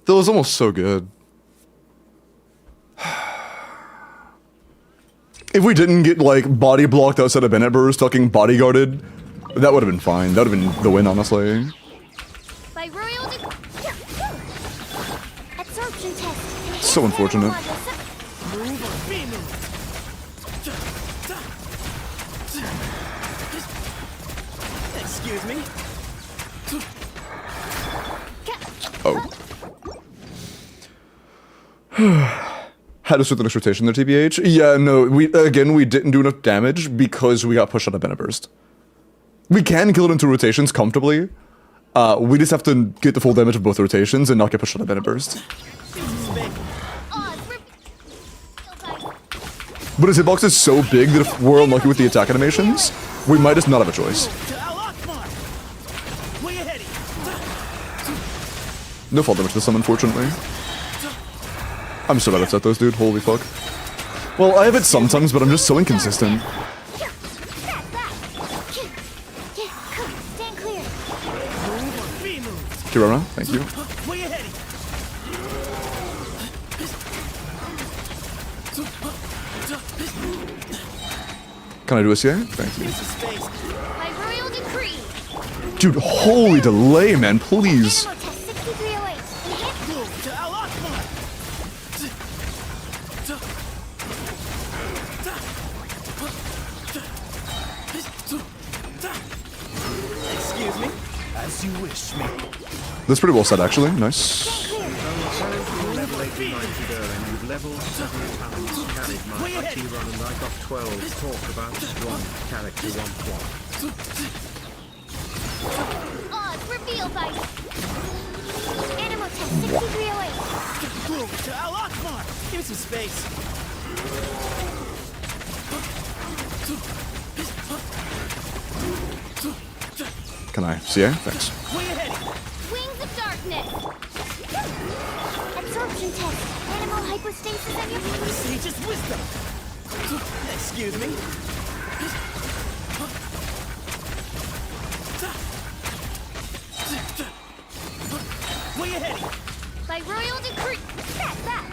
That was almost so good. If we didn't get, like, body blocked outside of Bennett burst, fucking bodyguarded, that would have been fine. That would have been the win, honestly. By royal absorption test. So unfortunate. Move or be moved. Excuse me. Oh. Had to start the next rotation there, TBH. Yeah, no, we didn't do enough damage because we got pushed out of Bennett burst. We can kill it into rotations comfortably. We just have to get the full damage of both rotations and not get pushed out of Bennett burst. But his hitbox is so big that if we're unlucky with the attack animations, we might just not have a choice. No fall damage to some, unfortunately. I'm so bad at set those, dude. Holy fuck. Well, I have it sometimes, but I'm just so inconsistent. Kirana, thank you. Can I do a CA? Thank you. Dude, holy delay, man, please. Excuse me. As you wish, me. That's pretty well said, actually. Nice. Level 89 girl and you've leveled 7 talents, carried my lucky run and I got 12. Talk about one character, one plot. Odds revealed by Animal Test 6308. Move to Al Akbar. Give me some space. Can I CA? Thanks. Wings of Darkness. Absorption test. Animal hypostasis and your Sage's wisdom. Excuse me. Where you heading? by royal decree. That.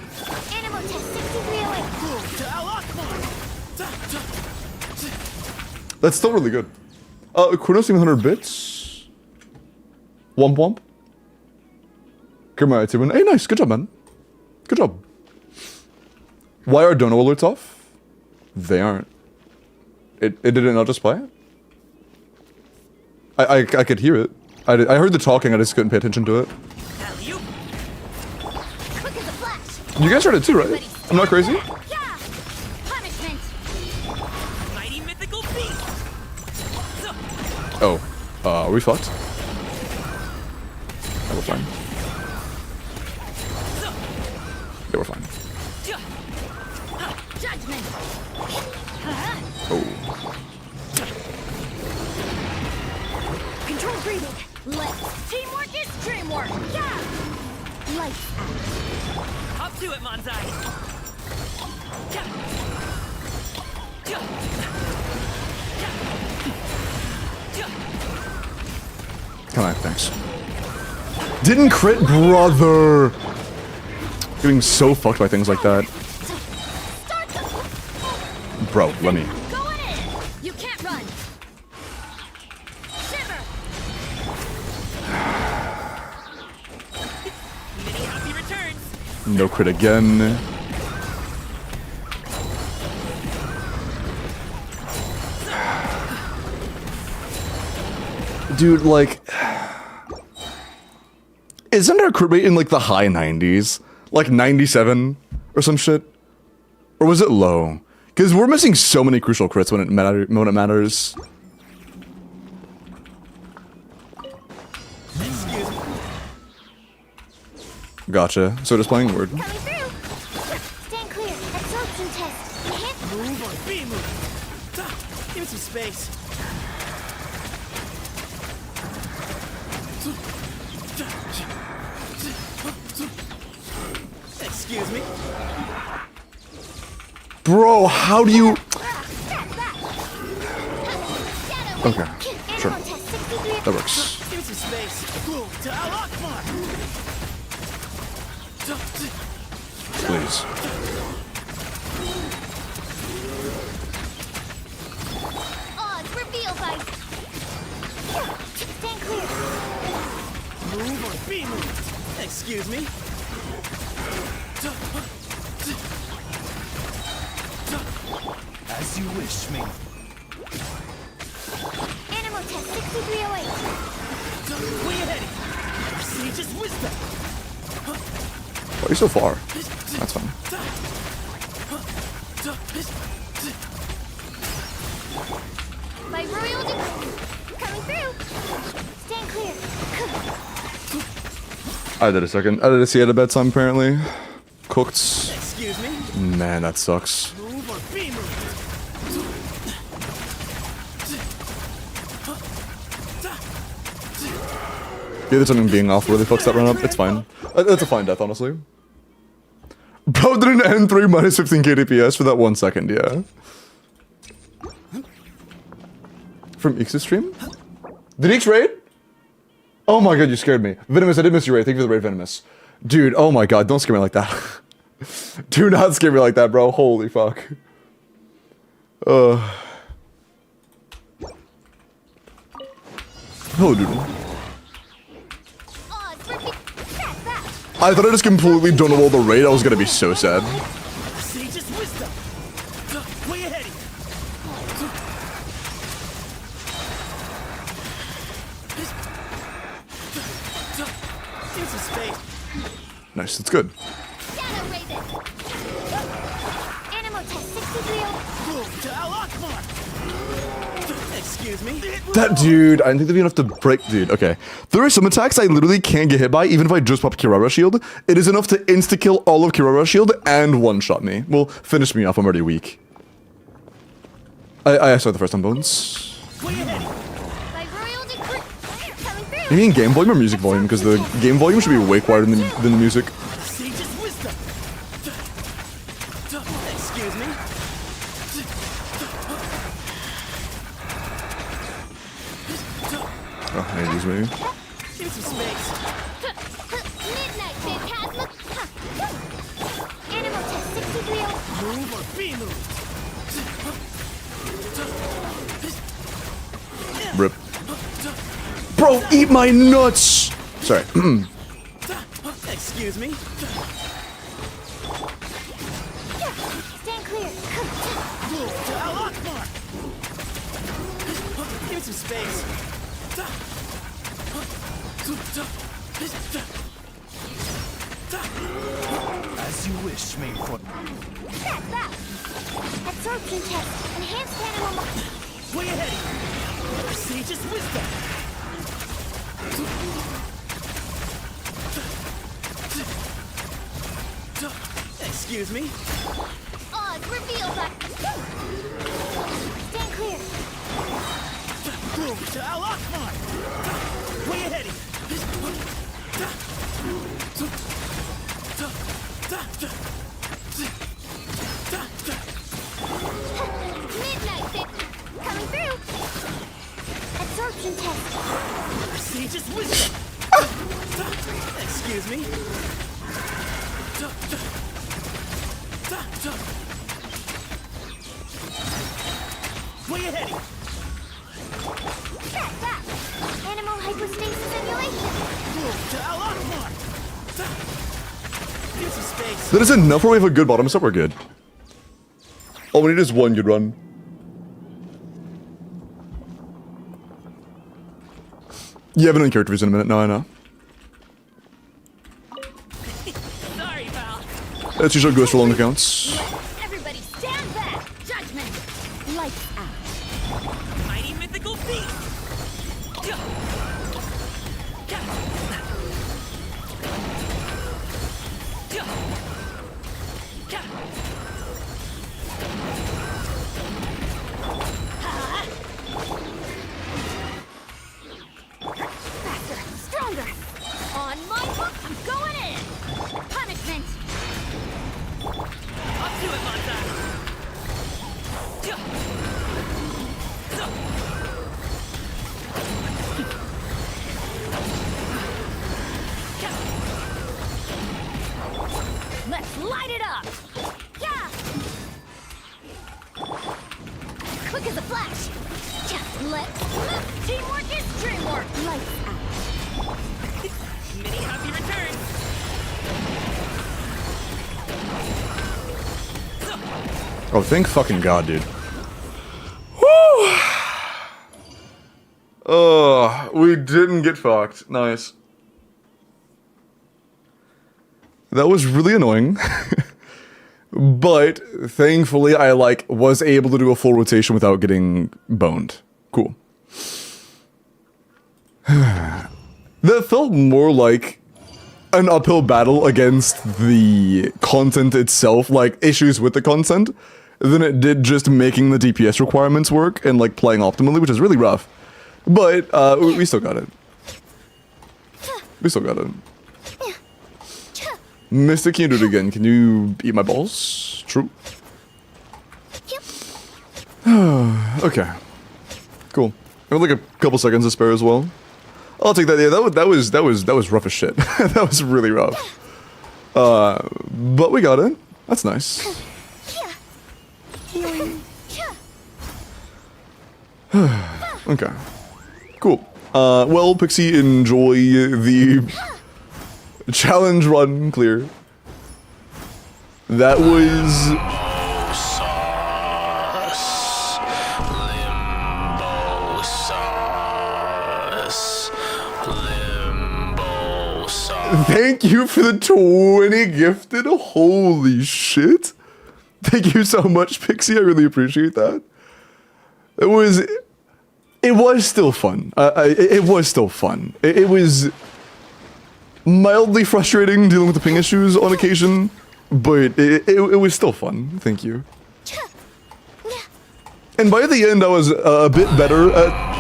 Animal test 6308. Move to Al Akbar. That's still really good. Kudos 700 bits. Womp womp. Come on, Timon. Hey, nice. Good job, man. Good job. Why are dono alerts off? They aren't. It did it not just play it? I could hear it. I heard the talking, I just couldn't pay attention to it. Quick as a flash. You guys heard it too, right? I'm not crazy? Yeah. Punishment. Mighty mythical beast. Oh. Are we fucked? Yeah, we're fine. Yeah, we're fine. Judgment. Oh. Control breathing. Let's. Teamwork is dreamwork. Yeah. Lights out. Up to it, Manzai. Come on, thanks. Didn't crit, brother! Getting so fucked by things like that. Start the. Bro, let me. Going in. You can't run. Shiver. Many happy returns. No crit again. Dude, like... Isn't our crit rate in, like, the high 90s? Like, 97? Or some shit? Or was it low? Because we're missing so many crucial crits when it matters. Gotcha. So just playing word. Coming through. Stand clear. Absorption test. Hit. space. Excuse me. Bro, how do you... Okay, sure. That works. Give me some space. To Al-Akbar. Please. Odds reveal by. Stand clear. Move or be moved. Excuse me. As you wish, me. Animal test 6308. Way ahead. Sage's wisdom. Why are you so far? That's fine. By royal decree. Coming through. Stand clear. I did a second. I did a see at a bedtime apparently. Cooked. Excuse me. Man, that sucks. Move or be moved. Yeah, the timing being off really fucks that run up. It's fine. It's a fine death, honestly. Bro did an N3 minus 15k DPS for that 1 second, yeah. From Ix's stream? Did Ix raid? Oh my god, you scared me. Venomous, I did miss your raid. Thank you for the raid, Venomous. Dude, oh my god, don't scare me like that. Do not scare me like that, bro. Holy fuck. Hello, Doodle. I thought I just completely don't know all the raid. I was gonna be so sad. Sage's wisdom. Way ahead. Give me some space. Nice, that's good. Shadow Raven. Animal test 6308. Move to Al-Akbar. Excuse me. That dude, I didn't think there'd be enough to break. Dude, okay. There are some attacks I literally can't get hit by, even if I just pop Kirara Shield. It is enough to insta-kill all of Kirara Shield and one-shot me. Well, finish me off, I'm already weak. I saw the first time, Bones. Way ahead. By royal decree. Coming through. You mean game volume or music volume? Because the game volume should be way quieter than the music. Sage's wisdom. Excuse me. Oh, I need to use me. Give me some space. Midnight Phantasma. Animal test 6308. Move or be moved. Rip. Bro, eat my nuts! Sorry. Excuse me. Stand clear. Move to Al-Akbar. Give me some space. As you wish, me. That. Absorption test. Enhanced animal. Way ahead. Sage's wisdom. Excuse me. Odds reveal by. Stand clear. Move to Al-Akbar. Way ahead. Midnight Fit. Coming through. Absorption test. Sage's wisdom. Excuse me. Way ahead. That. Animal hypostasis simulation. Move to Al-Akbar. Give some space. That is enough where we have a good bottom set, we're good. All we need is one good run. You haven't done character views in a minute, no, I know. Sorry, pal. That's usually goes for long accounts. Everybody stand back. Judgment. Lights out. Mighty mythical beast. Let's light it up. Yeah. Quick as a flash. Yeah. Let's teamwork is dreamwork. Lights out. Many happy returns. Oh, thank fucking God, dude. Woo! Oh, we didn't get fucked. Nice. That was really annoying. But thankfully I was able to do a full rotation without getting boned. Cool. That felt more like an uphill battle against the content itself, like issues with the content, than it did just making the DPS requirements work and playing optimally, which is really rough. But we still got it. We still got it. Mystic, can you do it again? Can you eat my balls? True. Okay. Cool. I have a couple seconds to spare as well. I'll take that. Yeah, that was rough as shit. That was really rough. But we got it. That's nice. Okay. Cool. Well, Pixie, enjoy the challenge run clear. That was thank you for the 20 gifted. Holy shit. Thank you so much, Pixie. I really appreciate that. It was still fun. It was still fun. It was mildly frustrating dealing with the ping issues on occasion, but it was still fun. Thank you. And by the end, I was a bit better at...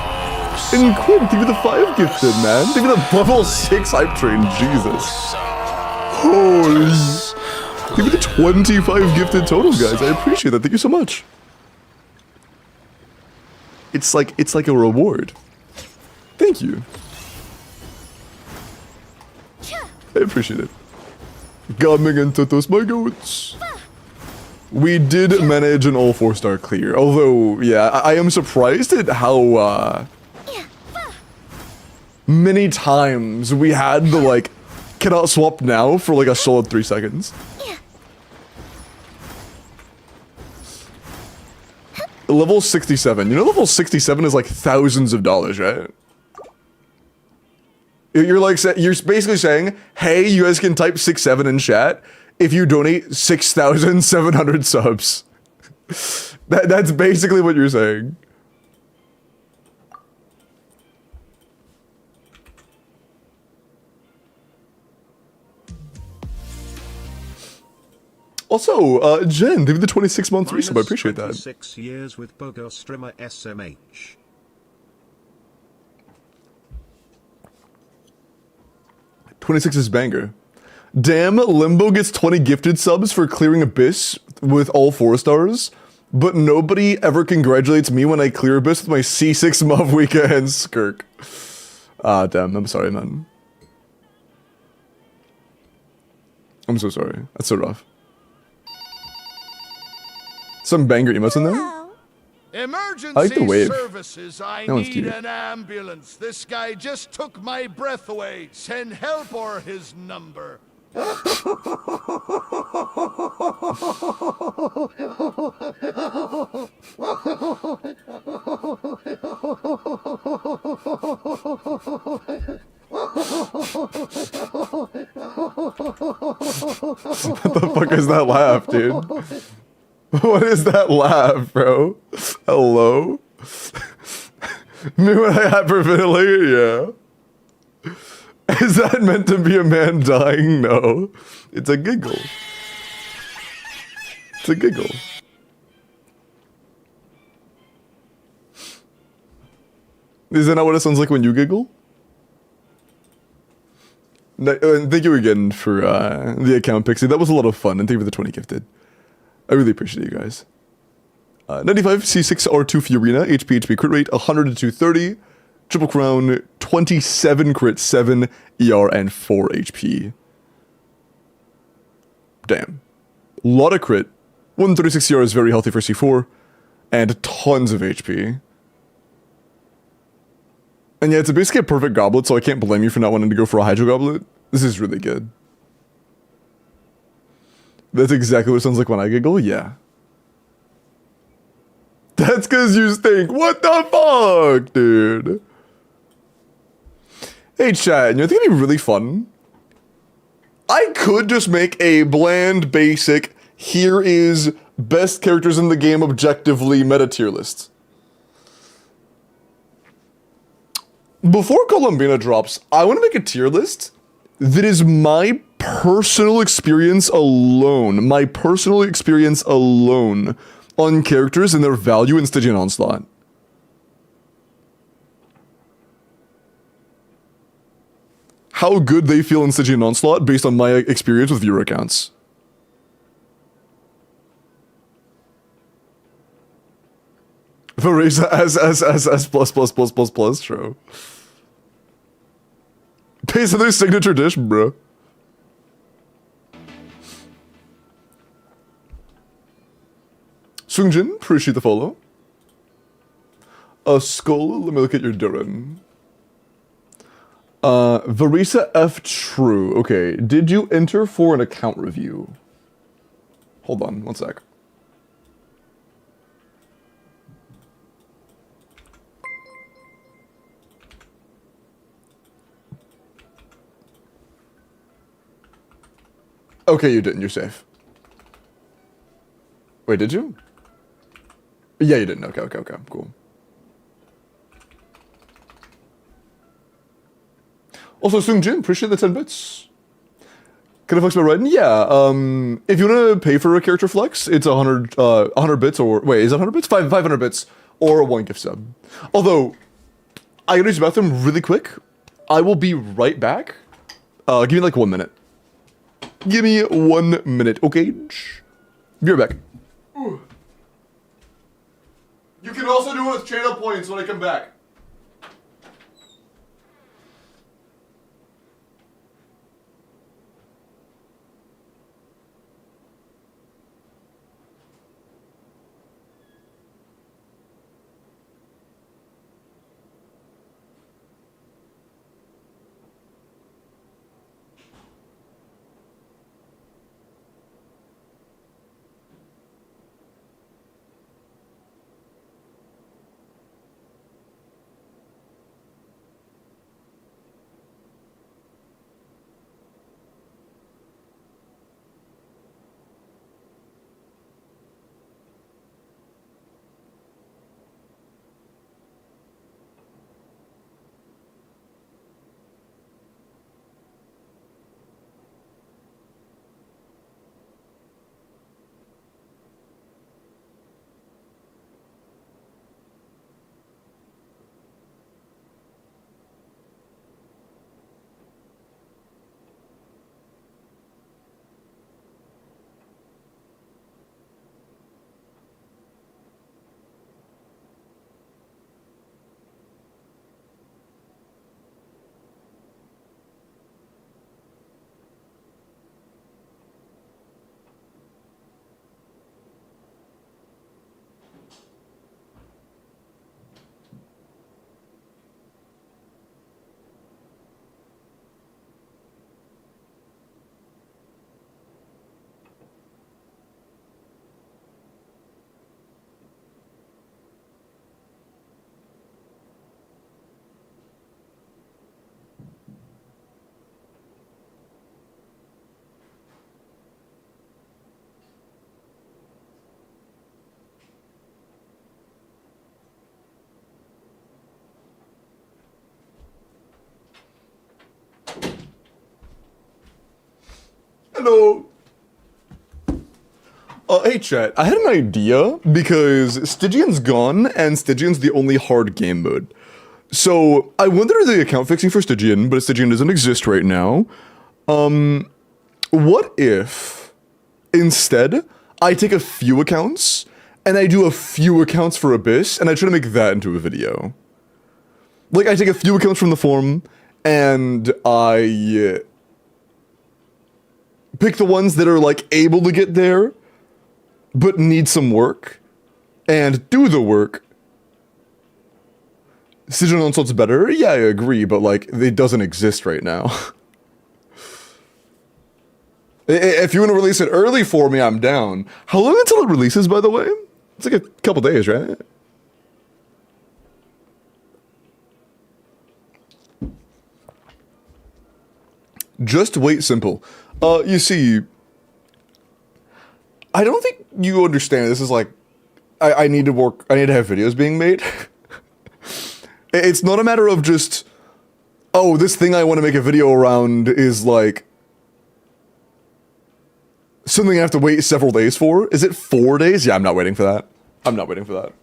And Quinn, give me the 5 gifted, man. Give me the level 6 hype train. Jesus. Holy. Give me the 25 gifted total, guys. I appreciate that. Thank you so much. It's like a reward. Thank you. I appreciate it. Coming into totos, my goats. We did manage an all 4-star clear. Although, yeah, I am surprised at how, many times we had the, cannot swap now for, a solid 3 seconds. Level 67. You know level 67 is, thousands of dollars, right? You're basically saying, hey, you guys can type 67 in chat if you donate 6,700 subs. That's basically what you're saying. Also, Jen, give me the 26-month resub. I appreciate that. 6 years with Bogo streamer SMH. '26 is banger. Damn, Limbo gets 20 gifted subs for clearing Abyss with all 4 stars, but nobody ever congratulates me when I clear Abyss with my C6 Mavwika and Skirk. Ah, damn, I'm sorry, man. I'm so sorry. That's so rough. Some banger emotes in there? Emergency I like the wave. services. I That one's need cute. an ambulance. This guy just took my breath away. Send help or his number. What the fuck is that laugh, dude? What is that laugh, bro? Hello? Me when I hyperventilate? Yeah. Is that meant to be a man dying? No. It's a giggle. It's a giggle. Is that not what it sounds like when you giggle? Thank you again for the account, Pixie. That was a lot of fun, and thank you for the 20 gifted. I really appreciate you guys. 95 C6 R2 Fiorina, HP crit rate 100 to 230, triple crown 27 crit 7 ER and 4 HP. Damn. Lot of crit. 136 CR is very healthy for C4. And tons of HP. And yeah, it's basically a perfect goblet, so I can't blame you for not wanting to go for a Hydro Goblet. This is really good. That's exactly what it sounds like when I giggle, yeah. That's because you stink. What the fuck, dude? Hey, chat, you know, I think it'd be really fun. I could just make a bland, basic, here is best characters in the game objectively meta tier list. Before Columbina drops, I want to make a tier list that is my personal experience alone. My personal experience alone on characters and their value in Stygian Onslaught. How good they feel in Stygian Onslaught based on my experience with viewer accounts. Veresa as plus, true. Based on their signature dish, bro. Sungjin, appreciate the follow. Skull, let me look at your Durin. Veresa F. True. Okay, did you enter for an account review? Hold on, one sec. Okay, you didn't. You're safe. Wait, did you? Yeah, you didn't. Okay, cool. Also, Sungjin, appreciate the 10 bits. Can I flex my riding? Yeah, if you want to pay for a character flex, it's 100 bits, or, wait, is it 100 bits? 500 bits, or 1 gift sub. Although, I gotta use the bathroom really quick. I will be right back. Give me like 1 minute. Give me 1 minute, okay? Be right back. Ooh. You can also do it with channel points when I come back. Hello. Hey chat, I had an idea because Stygian's gone and Stygian's the only hard game mode. So I went through the account fixing for Stygian, but Stygian doesn't exist right now. What if instead I take a few accounts and I do a few accounts for Abyss and I try to make that into a video? Like I take a few accounts from the forum and I Pick the ones that are like able to get there, but need some work, and do the work. Stygian Onslaught's better? Yeah, I agree, but like, it doesn't exist right now. If you want to release it early for me, I'm down. How long until it releases, by the way? It's like a couple days, right? Just wait simple. You see, I don't think you understand. This is like, I need to work, I need to have videos being made. It's not a matter of just, oh, this thing I want to make a video around is like something I have to wait several days for. Is it 4 days? Yeah, I'm not waiting for that. I'm not waiting for that.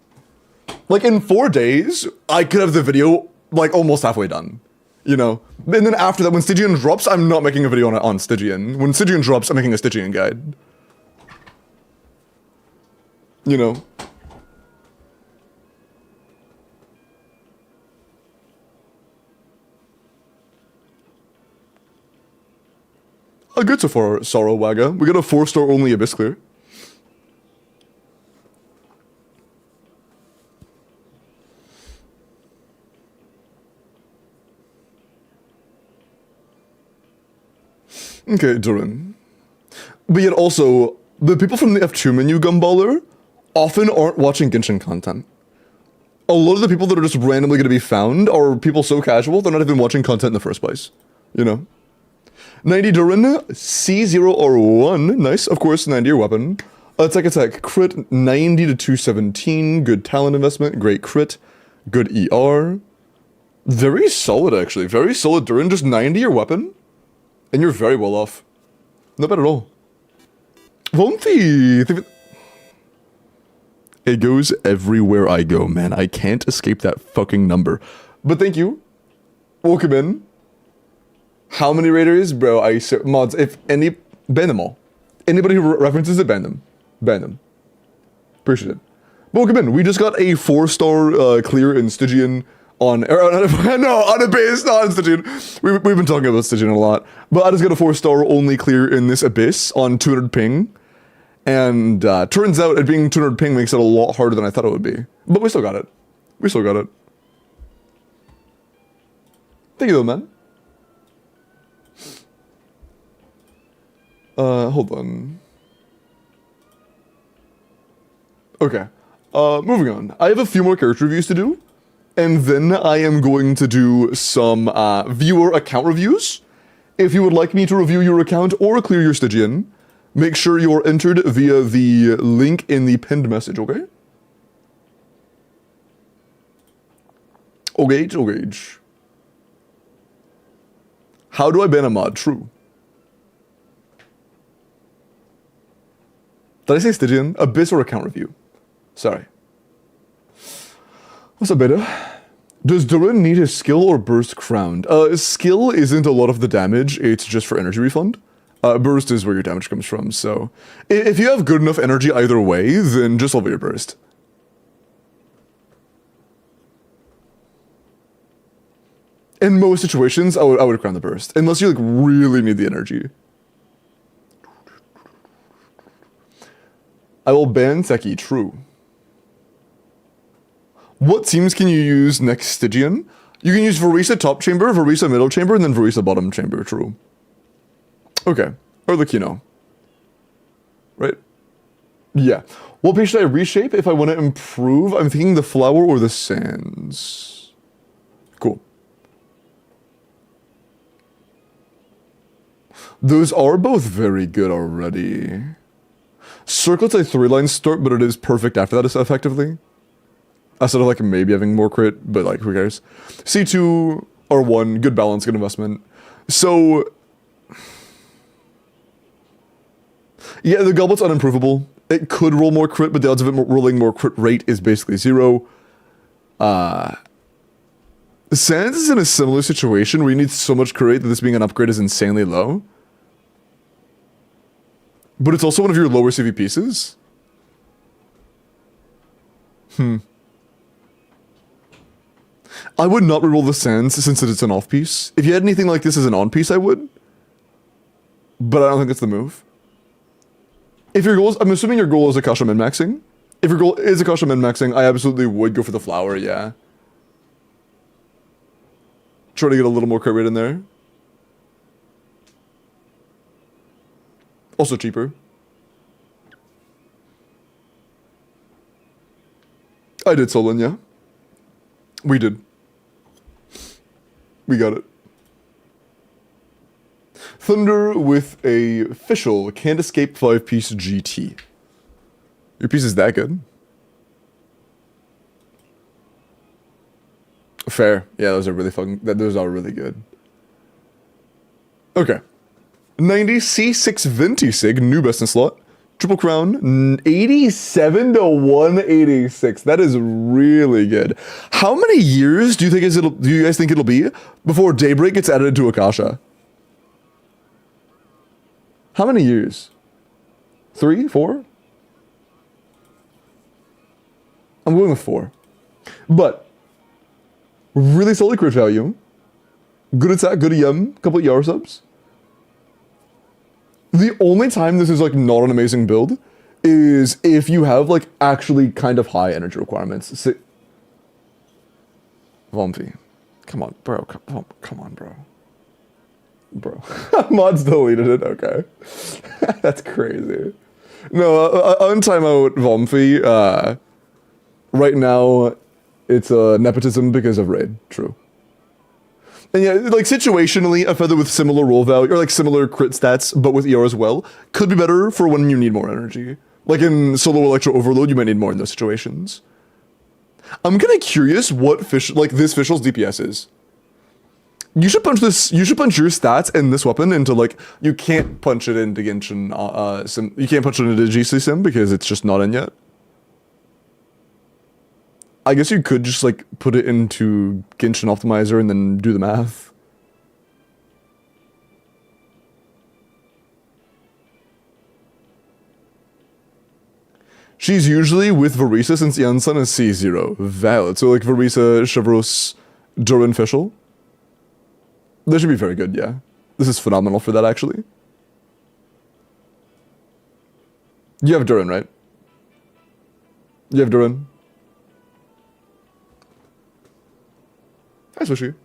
Like in 4 days, I could have the video like almost halfway done, you know? And then after that, when Stygian drops, I'm not making a video on Stygian. When Stygian drops, I'm making a Stygian guide. You know? Good so far, Sorrow Wagga. We got a 4-star only Abyss clear. Okay, Durin. But yet also, the people from the F2 menu, Gumballer, often aren't watching Genshin content. A lot of the people that are just randomly going to be found are people so casual, they're not even watching content in the first place. You know? 90 Durin, C0R1, nice, of course, 90 your weapon. Attack, crit, 90 to 217, good talent investment, great crit, good ER. Very solid, actually, very solid Durin, just 90 your weapon, and you're very well off. Not bad at all. It goes everywhere I go, man. I can't escape that fucking number. But thank you. Welcome in. How many raiders? Bro, mods, if any, ban them all. Anybody who references it, ban them. Ban them. Appreciate it. But welcome in. We just got a 4-star clear in Stygian on a base, not on Stygian. We've been talking about Stygian a lot. But I just got a 4-star only clear in this Abyss on 200 ping. And turns out it being 200 ping makes it a lot harder than I thought it would be. But we still got it. We still got it. Thank you though, man. Hold on. Okay. Moving on. I have a few more character reviews to do. And then I am going to do some viewer account reviews. If you would like me to review your account or clear your Stygian, make sure you're entered via the link in the pinned message, okay? Okay. How do I ban a mod? True. Did I say Stygian? Abyss or account review? Sorry. What's up, beta? Does Durin need his skill or burst crowned? Skill isn't a lot of the damage, it's just for energy refund. Burst is where your damage comes from, so if you have good enough energy either way, then just level your burst. In most situations, I would crown the burst, unless you like really need the energy. I will ban Seki, true. What teams can you use next Stygian? You can use Verisa top chamber, Verisa middle chamber, and then Verisa bottom chamber, true. Okay, or the Kino. Right? Yeah. What page should I reshape if I want to improve? I'm thinking the flower or the sands. Cool. Those are both very good already. Circlet's a 3-line start, but it is perfect after that, effectively. Instead of like maybe having more crit, but like who cares? C2, R1, good balance, good investment. So, yeah, the Goblet's unimprovable. It could roll more crit, but the odds of it rolling more crit rate is basically 0. Sands is in a similar situation where you need so much crit rate that this being an upgrade is insanely low. But it's also one of your lower CV pieces. I would not reroll the sands since it's an off piece. If you had anything like this as an on piece, I would. but I don't think it's the move. If your goal is, I'm assuming your goal is Akasha min-maxing. If your goal is Akasha min-maxing, I absolutely would go for the flower, yeah. Try to get a little more crit rate in there. Also cheaper. I did Solon, yeah. We did. We got it. Thunder with a official can't escape 5-piece GT. Your piece is that good? Fair. Yeah, those are really fucking. Those are really good. Okay. 90 C6 Venti Sig, new best in slot. Triple Crown, 87 to 186. That is really good. How many years do you think do you guys think it'll be before Daybreak gets added to Akasha? How many years? 3, 4? I'm going with 4. But really solid crit value. Good attack, good EM, couple of Yara subs. The only time this is like not an amazing build is if you have like actually kind of high energy requirements. Vomfi. Come on, bro. Come on, bro. Bro. Mods deleted it, okay. That's crazy. No, on timeout Vomfi, right now it's nepotism because of raid, true. And yeah, like situationally, a feather with similar roll value, or like similar crit stats, but with ER as well, could be better for when you need more energy. Like in solo Electro Overload, you might need more in those situations. I'm kind of curious what this Fischl's DPS is. You should punch your stats in this weapon into like, you can't punch it into Genshin, you can't punch it into GC Sim because it's just not in yet. I guess you could just like put it into Genshin Optimizer and then do the math. She's usually with Varisa since Yansan is C0. Valid. So like Varisa, Chevros, Durin, Fischl. This should be very good, yeah. This is phenomenal for that actually. You have Durin, right? You have Durin. Hi, Sushi.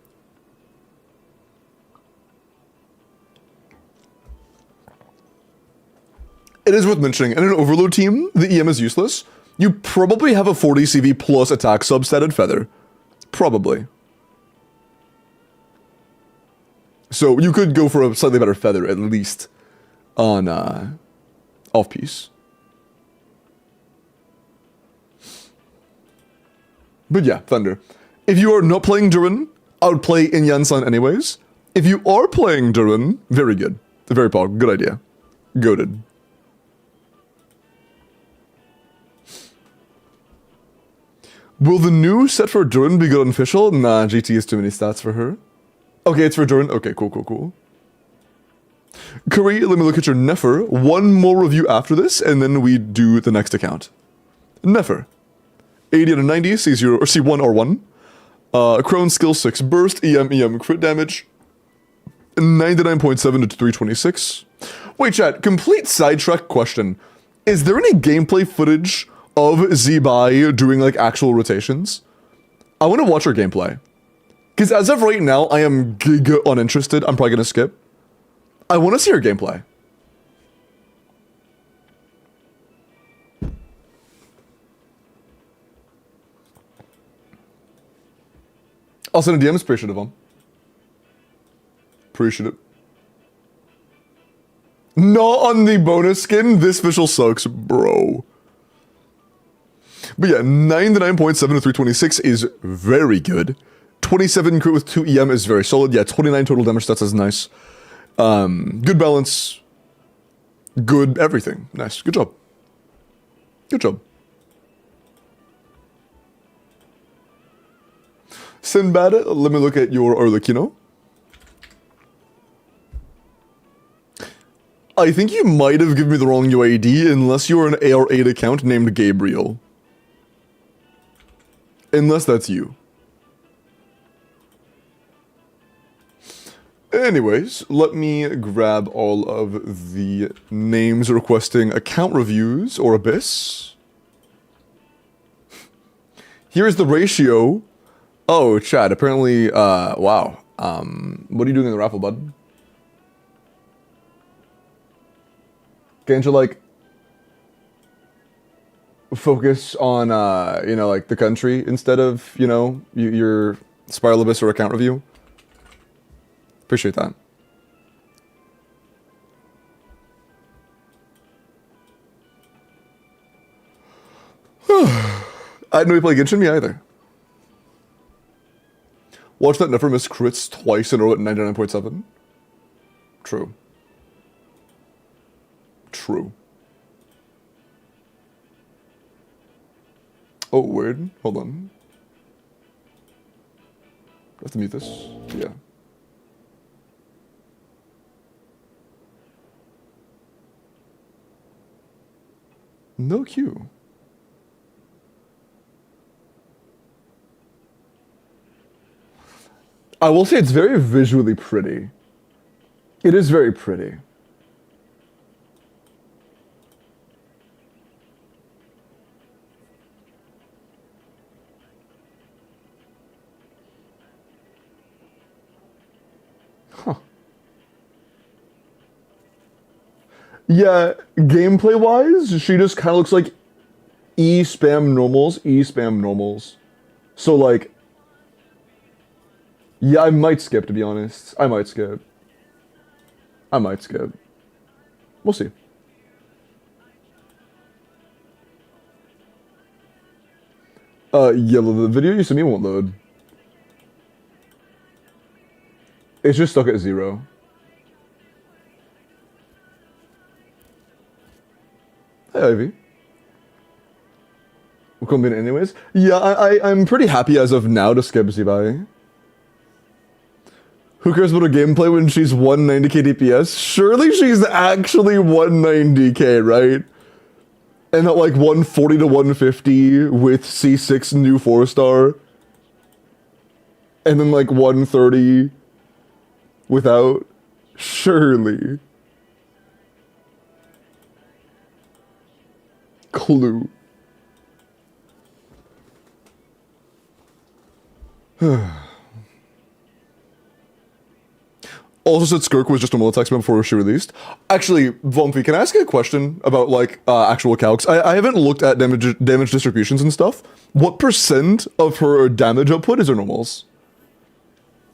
It is worth mentioning, in an Overload team, the EM is useless. You probably have a 40 CV plus attack substatted Feather. Probably. So you could go for a slightly better Feather, at least, on off-piece. But yeah, Thunder. If you are not playing Durin, I would play in Yansan anyways. If you are playing Durin, very good. Very pog. Good idea. Goated. Will the new set for Durin be good on Fischl? Nah, GT is too many stats for her. Okay, it's for Durin. Okay, cool. Curry, let me look at your Nefer. One more review after this, and then we do the next account. Nefer. 80 out of 90, C0 or C1 or 1. Crone skill 6 burst, EM crit damage, 99.7 to 326. Wait, chat, complete sidetrack question. Is there any gameplay footage of Zibai doing like actual rotations? I want to watch her gameplay. Because as of right now, I am giga uninterested. I'm probably going to skip. I want to see her gameplay. I'll send a DM. Appreciative of him. Appreciative. Not on the bonus skin. This visual sucks, bro. But yeah, 99.7 to 326 is very good. 27 crit with 2 EM is very solid. Yeah, 29 total damage stats is nice. Good balance. Good everything. Nice. Good job. Good job. Sinbad, let me look at your Arlecchino. I think you might have given me the wrong UID unless you're an AR8 account named Gabriel. Unless that's you. Anyways, let me grab all of the names requesting account reviews or Abyss. Here's the ratio. Oh, Chad, apparently, wow. What are you doing in the raffle, bud? Can't you, like, focus on, you know, like, the country instead of, you know, your Spiral Abyss or account review? Appreciate that. I didn't know you play Genshin, me either. Watch that never miss crits twice in a row at 99.7. True. True. Oh, weird. Hold on. I have to mute this. Yeah. No cue. I will say it's very visually pretty. It is very pretty. Huh. Yeah, gameplay-wise, she just kind of looks like E-spam normals. So, like, yeah, I might skip, to be honest. I might skip. We'll see. Yeah, the video you sent me won't load. It's just stuck at 0. Hey, Ivy. We'll come in anyways. Yeah, I'm pretty happy as of now to skip Zibai. Who cares about her gameplay when she's 190k DPS? Surely she's actually 190k, right? And at like 140 to 150 with C6 new 4-star. And then like 130 without. Surely. Clue. Also said Skirk was just a multi-text before she released. Actually, Vumpy, can I ask you a question about, like, actual calcs? I haven't looked at damage distributions and stuff. What percent of her damage output is her normals?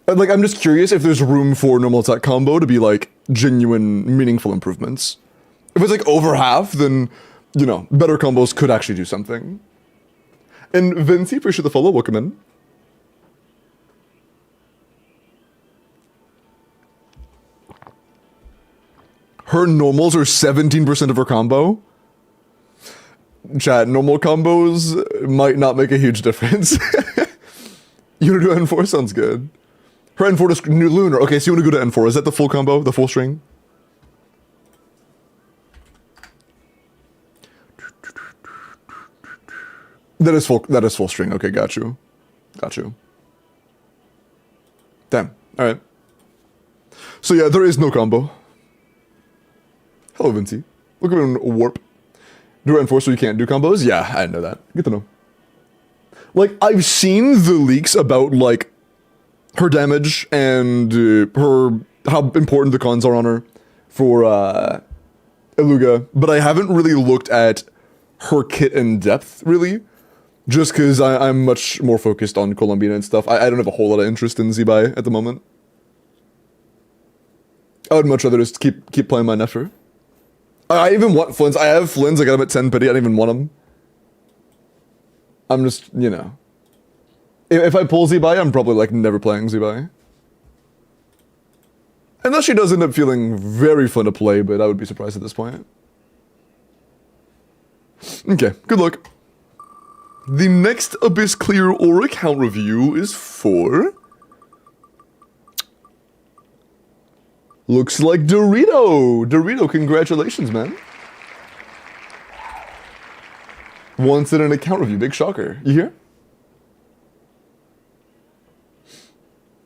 Like, I'm just curious if there's room for normal attack combo to be, like, genuine, meaningful improvements. If it's, like, over half, then, you know, better combos could actually do something. And Vinci, appreciate the follow. Welcome in. Her normals are 17% of her combo. Chat, normal combos might not make a huge difference. You want to do N4? Sounds good. Her N4 is new lunar. Okay, so you want to go to N4. Is that the full combo? The full string? That is full string. Okay, got you. Damn. Alright. So yeah, there is no combo. Hello, Vinci. Look at him warp. Do N4 so you can't do combos? Yeah, I didn't know that. Good to know. Like, I've seen the leaks about, like, her damage and how important the cons are on her for Eluga, but I haven't really looked at her kit in depth, really, just because I'm much more focused on Columbina and stuff. I don't have a whole lot of interest in Zibai at the moment. I would much rather just keep playing my Nefer. I even want Flints. I have Flints. I got them at 10 pity. I don't even want them. I'm just, you know. If I pull Zibai, I'm probably, like, never playing Zibai. Unless she does end up feeling very fun to play, but I would be surprised at this point. Okay, good luck. The next Abyss Clear or account review is for... Looks like Dorito! Dorito, congratulations, man. Once in an account review, big shocker. You hear?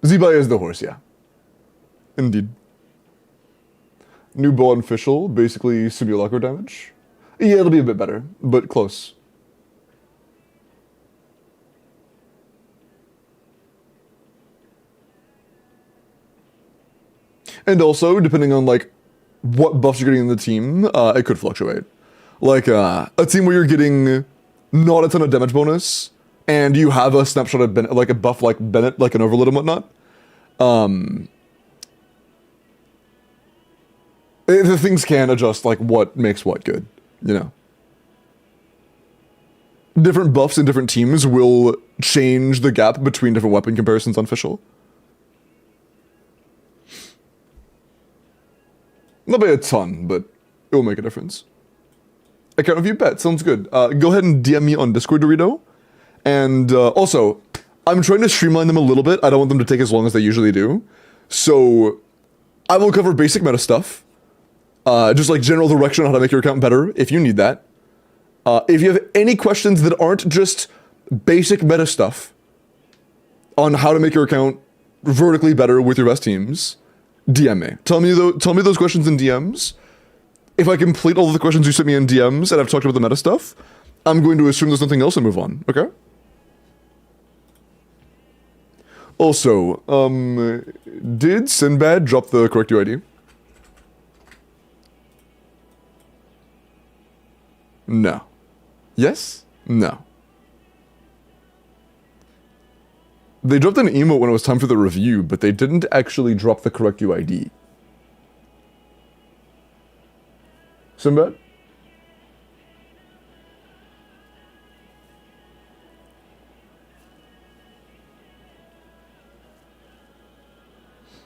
Zibai is the horse, yeah. Indeed. New bow on Fischl, basically simulacro damage. Yeah, it'll be a bit better, but close. And also, depending on like what buffs you're getting in the team, it could fluctuate. Like a team where you're getting not a ton of damage bonus, and you have a snapshot of Bennett, like a buff like Bennett, like an overload and whatnot. The things can adjust like what makes what good, you know. Different buffs in different teams will change the gap between different weapon comparisons on Fischl. Not by a ton, but it will make a difference. Account review bet, sounds good. Go ahead and DM me on Discord, Dorito. And also, I'm trying to streamline them a little bit. I don't want them to take as long as they usually do. So, I will cover basic meta stuff. Just like general direction on how to make your account better, if you need that. If you have any questions that aren't just basic meta stuff on how to make your account vertically better with your best teams, DM me. Tell me those questions in DMs. If I complete all of the questions you sent me in DMs and I've talked about the meta stuff, I'm going to assume there's nothing else and move on, okay? Also, did Sinbad drop the correct UID? No. Yes? No. They dropped an emote when it was time for the review, but they didn't actually drop the correct UID. Sinbad?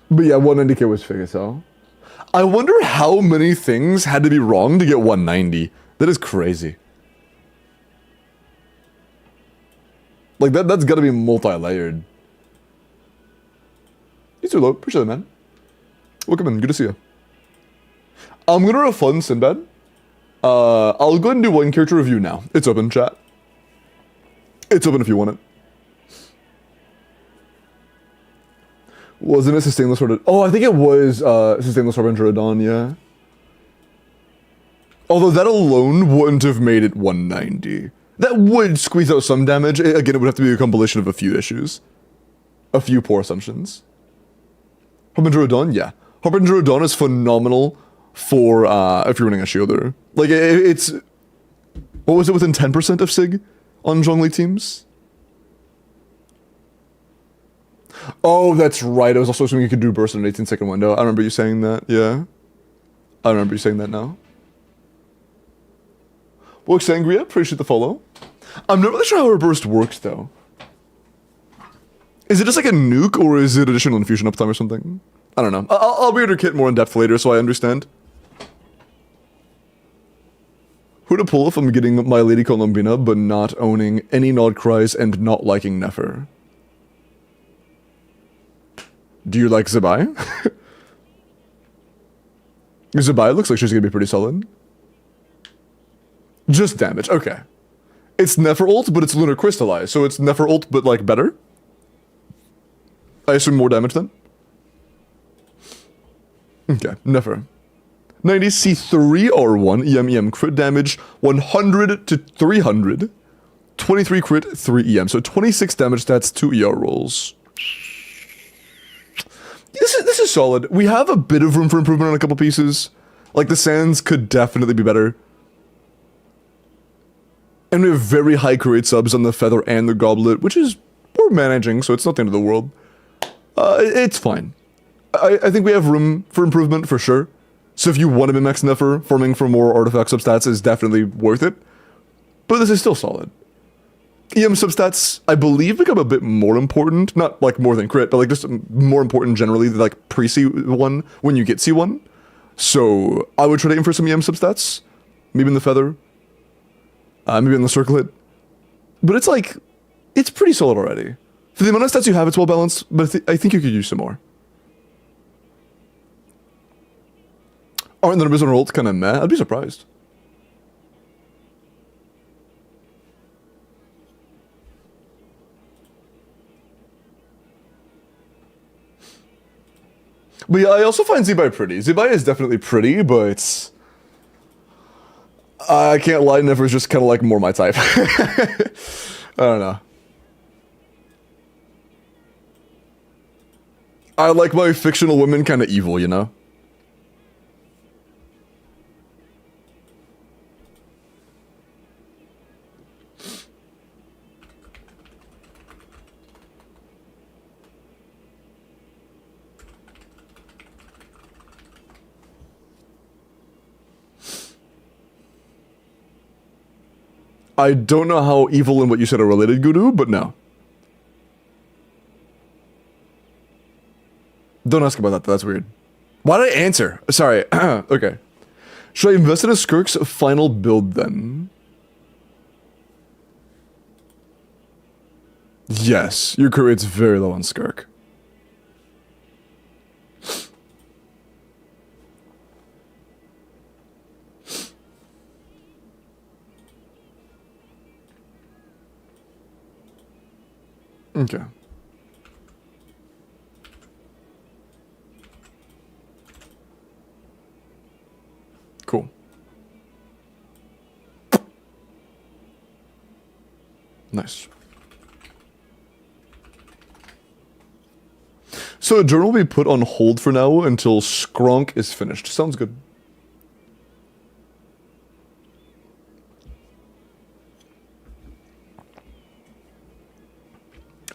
But yeah, 190k was fake as hell. I wonder how many things had to be wrong to get 190. That is crazy. Like, that's gotta be multi-layered. You too, low. Appreciate it, man. Welcome in. Good to see you. I'm gonna refund Sinbad. I'll go ahead and do one character review now. It's open, chat. It's open if you want it. Wasn't it Sustainless Sword? Oh, I think it was Sustainless Harbinger of Dawn, yeah. Although that alone wouldn't have made it 190. That would squeeze out some damage. Again, it would have to be a compilation of a few issues. A few poor assumptions. Harbinger of Dawn, yeah. Harbinger of Dawn is phenomenal for if you're running a shielder. Like, it's... What was it, within 10% of SIG on Zhongli teams? Oh, that's right. I was also assuming you could do burst in an 18-second window. I remember you saying that, yeah. I remember you saying that now. Well, Sangria, appreciate the follow. I'm not really sure how our burst works, though. Is it just like a nuke, or is it additional infusion uptime or something? I don't know. I'll read her kit more in depth later, so I understand. Who to pull if I'm getting My Lady Columbina, but not owning any Nod Cries and not liking Nefer? Do you like Zabai? Zabai looks like she's gonna be pretty solid. Just damage, okay. It's Nefer ult, but it's Lunar Crystallized, so it's Nefer ult, but like better? I assume more damage then? Okay, Nefer. 90 C3 R1, EM crit damage, 100 to 300. 23 crit, 3 EM, so 26 damage stats, 2 ER rolls. This is solid. We have a bit of room for improvement on a couple pieces. Like, the Sands could definitely be better. And we have very high crit subs on the Feather and the Goblet, which is, we're managing, so it's not the end of the world. It's fine. I think we have room for improvement, for sure. So if you want to be max Nefer, farming for more artifact substats is definitely worth it. But this is still solid. EM substats, I believe, become a bit more important. Not, like, more than crit, but, like, just more important generally than, like, pre-C1 when you get C1. So I would try to aim for some EM substats. Maybe in the Feather. Maybe in the Circlet. But it's, like, it's pretty solid already. For the amount of stats you have, it's well balanced, but I think you could use some more. Aren't the numbers on ult kind of meh? I'd be surprised. But yeah, I also find Zebai pretty. Zebai is definitely pretty, but I can't lie, Never's just kind of like more my type. I don't know. I like my fictional women kind of evil, you know? I don't know how evil and what you said are related, Guru, but no. Don't ask about that, that's weird. Why did I answer? Sorry, okay. Should I invest in a Skirk's final build then? Yes, your career rate's very low on Skirk. Okay. Cool. Nice. So a journal will be put on hold for now until Skronk is finished. Sounds good.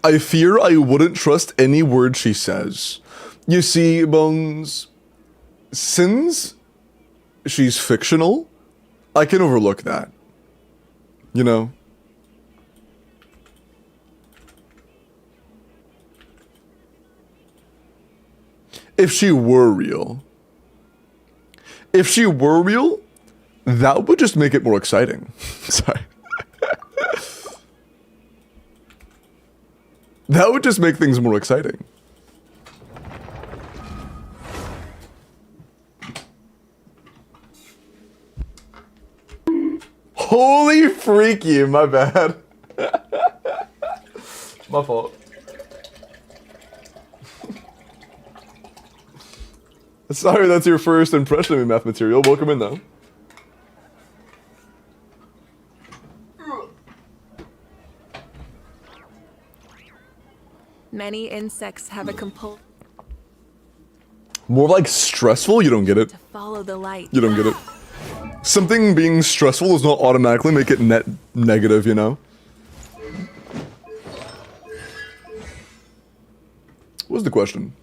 I fear I wouldn't trust any word she says. You see, Bones, since she's fictional, I can overlook that. You know? If she were real. If she were real, that would just make it more exciting. Sorry. That would just make things more exciting. Holy freaky, my bad. My fault. Sorry, that's your first impression of me, math material. Welcome in, though. Many insects have a compulsion More like stressful? You don't get it. to follow the light. You don't get it. Something being stressful does not automatically make it net negative, you know? What's the question?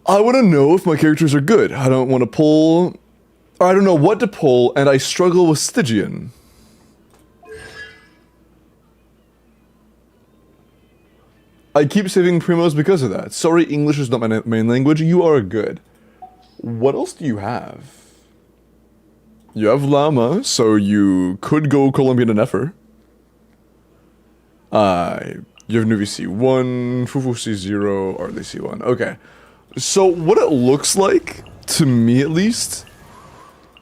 I want to know if my characters are good. I don't want to pull... Or I don't know what to pull, and I struggle with Stygian. I keep saving primos because of that. Sorry, English is not my main language. You are good. What else do you have? You have Llama, so you could go Colombian and Nefer. You have Nuvi C1, Fufu C0, Arlie C1. Okay. So what it looks like, to me at least,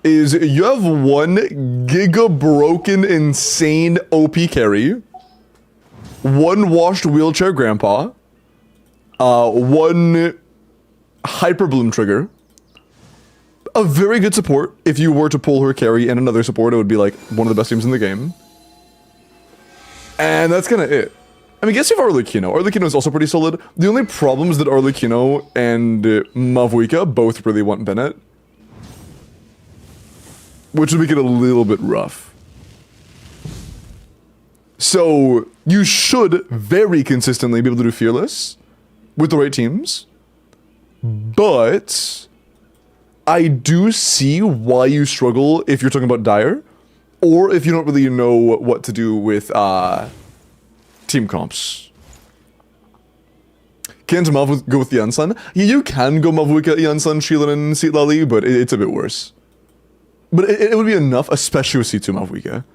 is you have one giga broken insane OP carry, one washed wheelchair grandpa, one hyper bloom trigger, a very good support. If you were to pull her carry and another support, it would be like one of the best teams in the game. And that's kind of it. I mean, guess you have Arlecchino. Arlecchino is also pretty solid. The only problem is that Arlecchino and Mavuika both really want Bennett, which would make it a little bit rough. So you should very consistently be able to do Fearless with the right teams, but I do see why you struggle if you're talking about Dire, or if you don't really know what to do with team comps. Can't Mav go with the Yansan? You can go Mavuika, Yansan, Shilin, and Sitlali, but it's a bit worse. But it would be enough, especially with C2 Mavuika.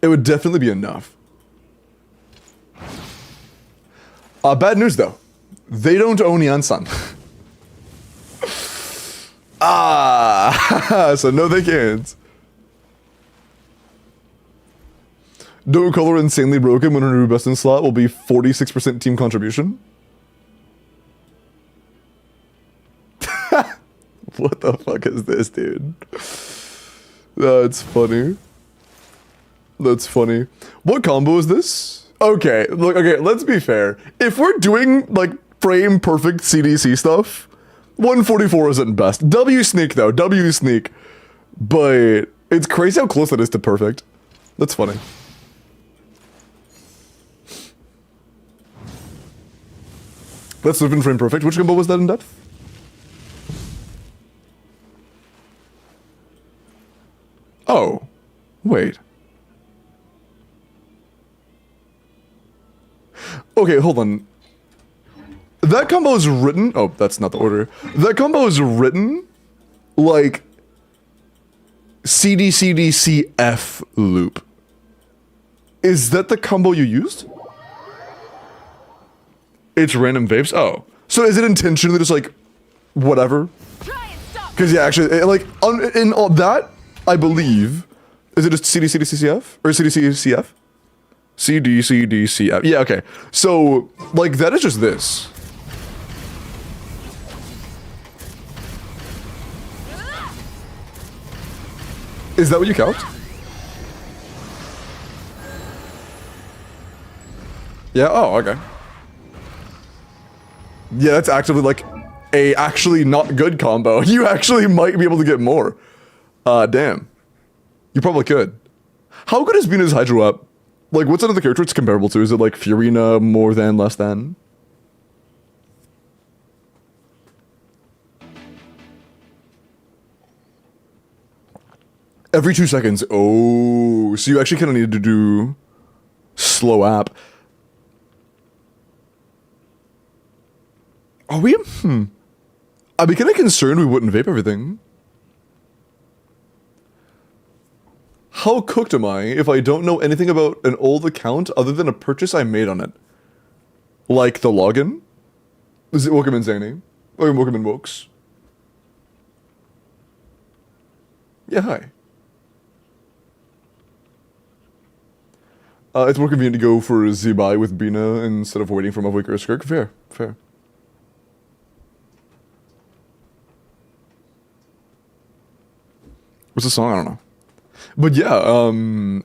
It would definitely be enough. Bad news though. They don't own Yansan. So no they can't. Do color insanely broken when her best in slot will be 46% team contribution. What the fuck is this, dude? That's funny. That's funny. What combo is this? Okay, look, okay, let's be fair. If we're doing, like, frame perfect CDC stuff, 144 isn't best. W sneak, though. W sneak. But it's crazy how close that is to perfect. That's funny. Let's live in frame perfect. Which combo was that in depth? Oh. Wait. Okay, hold on. That combo is written... Oh, that's not the order. That combo is written like CDCDCF loop. Is that the combo you used? It's random vapes? Oh. So is it intentionally just like, whatever? Because yeah, actually, like, in all that, I believe, is it just CDCDCF? Or CDCDCF? CDCDCF. Yeah, okay. So, like, that is just this. Is that what you count? Yeah, oh, okay. Yeah, that's actively like a actually not good combo. You actually might be able to get more. Damn. You probably could. How good is Bina's Hydro up? Like, what's another character it's comparable to? Is it like Fiorina more than, less than? Every 2 seconds. Oh, so you actually kind of need to do slow app. Are we? I'd be kind of concerned we wouldn't vape everything. How cooked am I if I don't know anything about an old account other than a purchase I made on it? Like the login? Is it Welcome in Zany? Or Welcome in Wokes? Yeah, hi. It's more convenient to go for Z-Buy with Bina instead of waiting for Mavwik or a Skirk. Fair, fair. What's the song? I don't know. But yeah,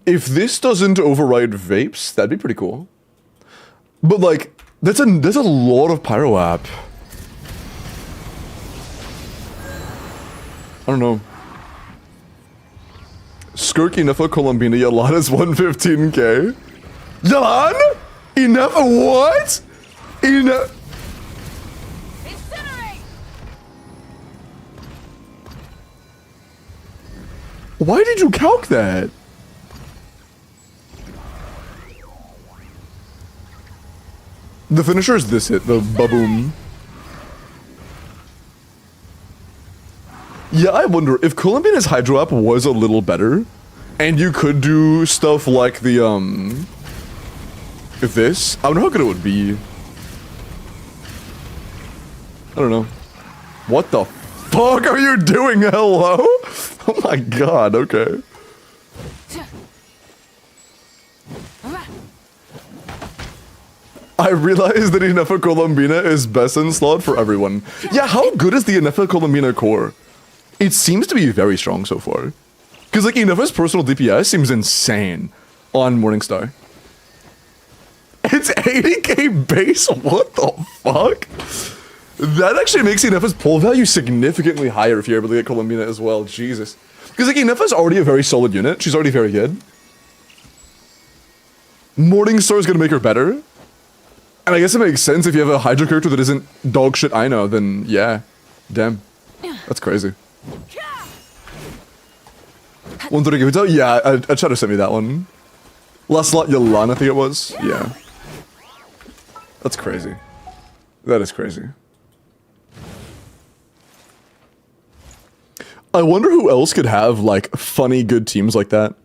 if this doesn't override vapes, that'd be pretty cool. But like, that's a lot of pyro app. I don't know. Skirk Inefa Colombina Yalan is 115k. Yalan? Inefa what? Why did you calc that? The finisher is this hit, the baboom. Yeah, I wonder if Columbia's Hydro app was a little better, and you could do stuff like the, if this, I don't know how good it would be. I don't know. What the fuck are you doing? Hello? Oh my god, okay. I realize that Inefa Colombina is best in slot for everyone. Yeah, how good is the Inefa Colombina core? It seems to be very strong so far. Because like Inefa's personal DPS seems insane on Morningstar. It's 80k base? What the fuck? That actually makes Inefa's pull value significantly higher if you're able to get Colombina as well. Jesus. Because like Inefa's already a very solid unit. She's already very good. Morningstar is going to make her better. And I guess it makes sense if you have a Hydra character that isn't dog shit I know, then yeah. Damn. That's crazy. 130 Gavita? Yeah, I tried to send me that one. Last lot Yalan, I think it was. Yeah. That's crazy. That is crazy. I wonder who else could have, like, funny good teams like that.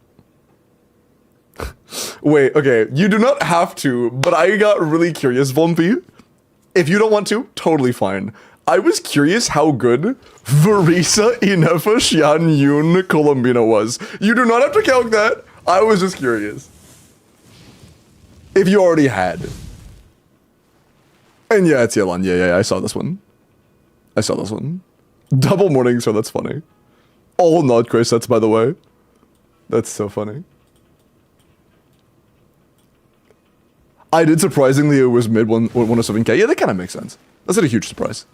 Wait, okay, you do not have to, but I got really curious, Vumpy. If you don't want to, totally fine. I was curious how good Verisa Inefa Xian Yun Colombina was. You do not have to calc that. I was just curious. If you already had. And yeah, it's Yelan. Yeah, I saw this one. I saw this one. Double morning, so that's funny. All not Chris sets, by the way. That's so funny. I did surprisingly it was mid 107k. Yeah, that kind of makes sense. That's not a huge surprise.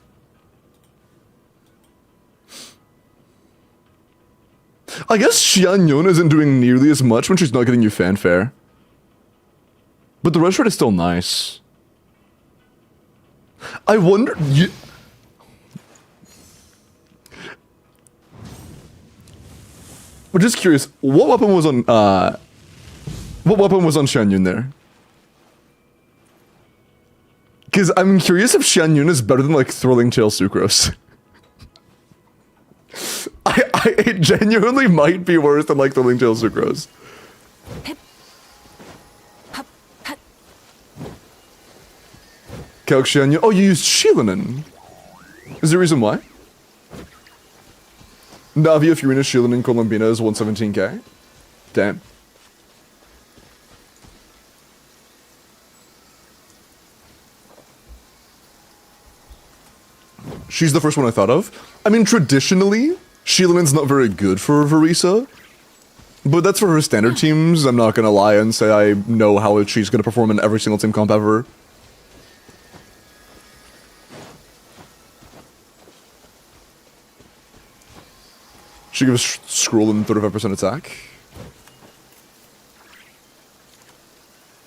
I guess Xianyun isn't doing nearly as much when she's not getting you fanfare. But the rush rate is still nice. I wonder... We're just curious, what weapon was on Xianyun there? Because I'm curious if Xianyun is better than, like, Thrilling Tail Sucrose. It genuinely might be worse than, like, Thrilling Tail Sucrose. Calc Xianyun. Oh, you used Shilinen. Is there a reason why? Navia, Furina, Shilinen, Columbina is 117k. Damn. She's the first one I thought of. I mean, traditionally, Shilinen's not very good for Verisa. But that's for her standard teams. I'm not gonna lie and say I know how she's gonna perform in every single team comp ever. She gives Scrollin 35% attack.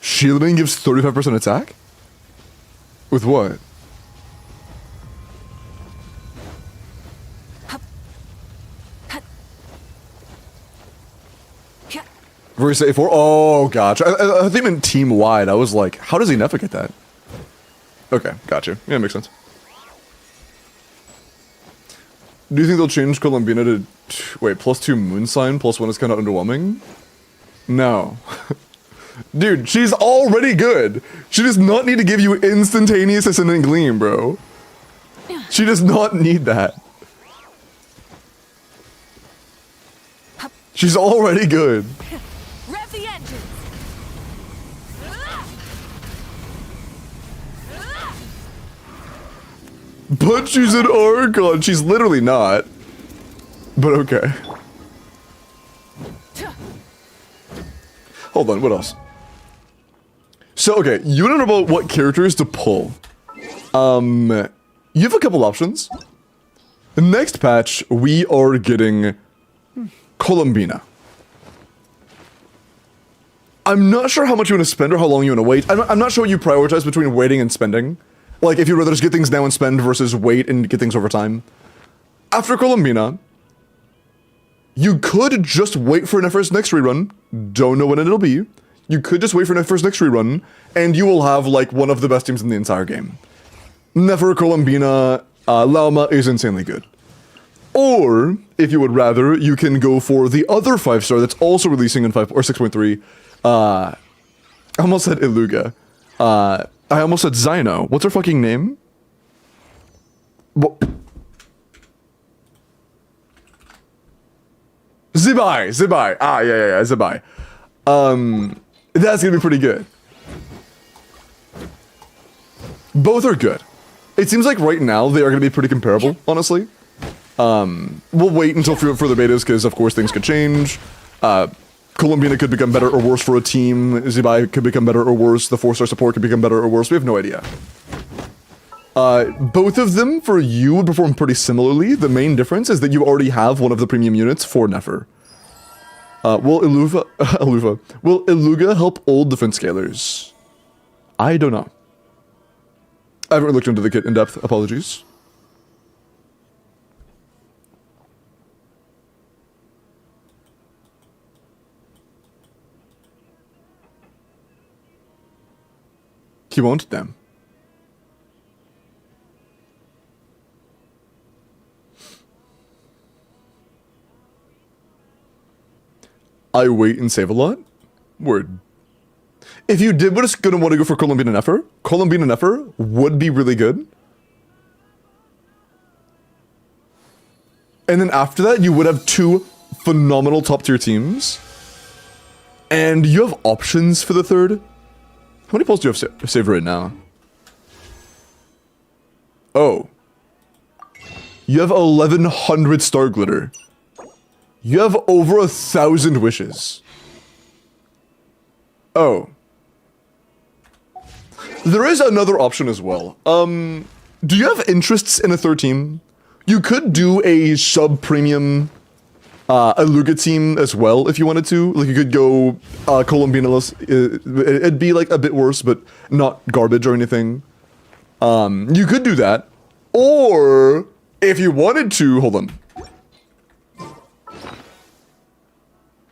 Shielding gives 35% attack? With what? Verisa A4? Oh, gotcha. I think I meant team-wide. I was like, how does he never get that? Okay, gotcha. Yeah, makes sense. Do you think they'll change Columbina to... Wait, +2 moon sign, +1 is kind of underwhelming? No. Dude, she's already good. She does not need to give you instantaneous Ascendant Gleam, bro. She does not need that. She's already good. Rev the engines. But she's an Archon. She's literally not. But okay. Hold on, what else? So, okay, you don't know about what characters to pull. You have a couple options. The next patch, we are getting Columbina. I'm not sure how much you want to spend or how long you want to wait. I'm not sure what you prioritize between waiting and spending. Like, if you'd rather just get things now and spend versus wait and get things over time. After Columbina, you could just wait for Nefer's next rerun. Don't know when it'll be. You could just wait for Nefer's next rerun, and you will have, like, one of the best teams in the entire game. Nefer, Columbina, Lauma is insanely good. Or, if you would rather, you can go for the other 5-star that's also releasing in 5 or 6.3. I almost said Iluga. I almost said Zyno. What's her fucking name? Zibai. Ah, yeah, Zibai. That's gonna be pretty good. Both are good. It seems like right now they are gonna be pretty comparable, honestly. We'll wait until further betas, because of course things could change. Columbina could become better or worse for a team. Zibai could become better or worse. The 4-star support could become better or worse. We have no idea. Both of them, for you, would perform pretty similarly. The main difference is that you already have one of the premium units for Nefer. Will Iluga help old defense scalers? I don't know. I haven't looked into the kit in depth. Apologies. He won't, damn. I wait and save a lot? Word. If you did what is gonna want to go for Columbina Nefer would be really good. And then after that, you would have 2 phenomenal top tier teams. And you have options for the third. How many polls do you have saved right now? Oh. You have 1100 star glitter. You have over 1,000 wishes. Oh. There is another option as well. Do you have interests in a third team? You could do a sub-premium Aluga team as well if you wanted to. Like, you could go Columbinaless. It'd be like a bit worse, but not garbage or anything. You could do that. Or, if you wanted to, hold on.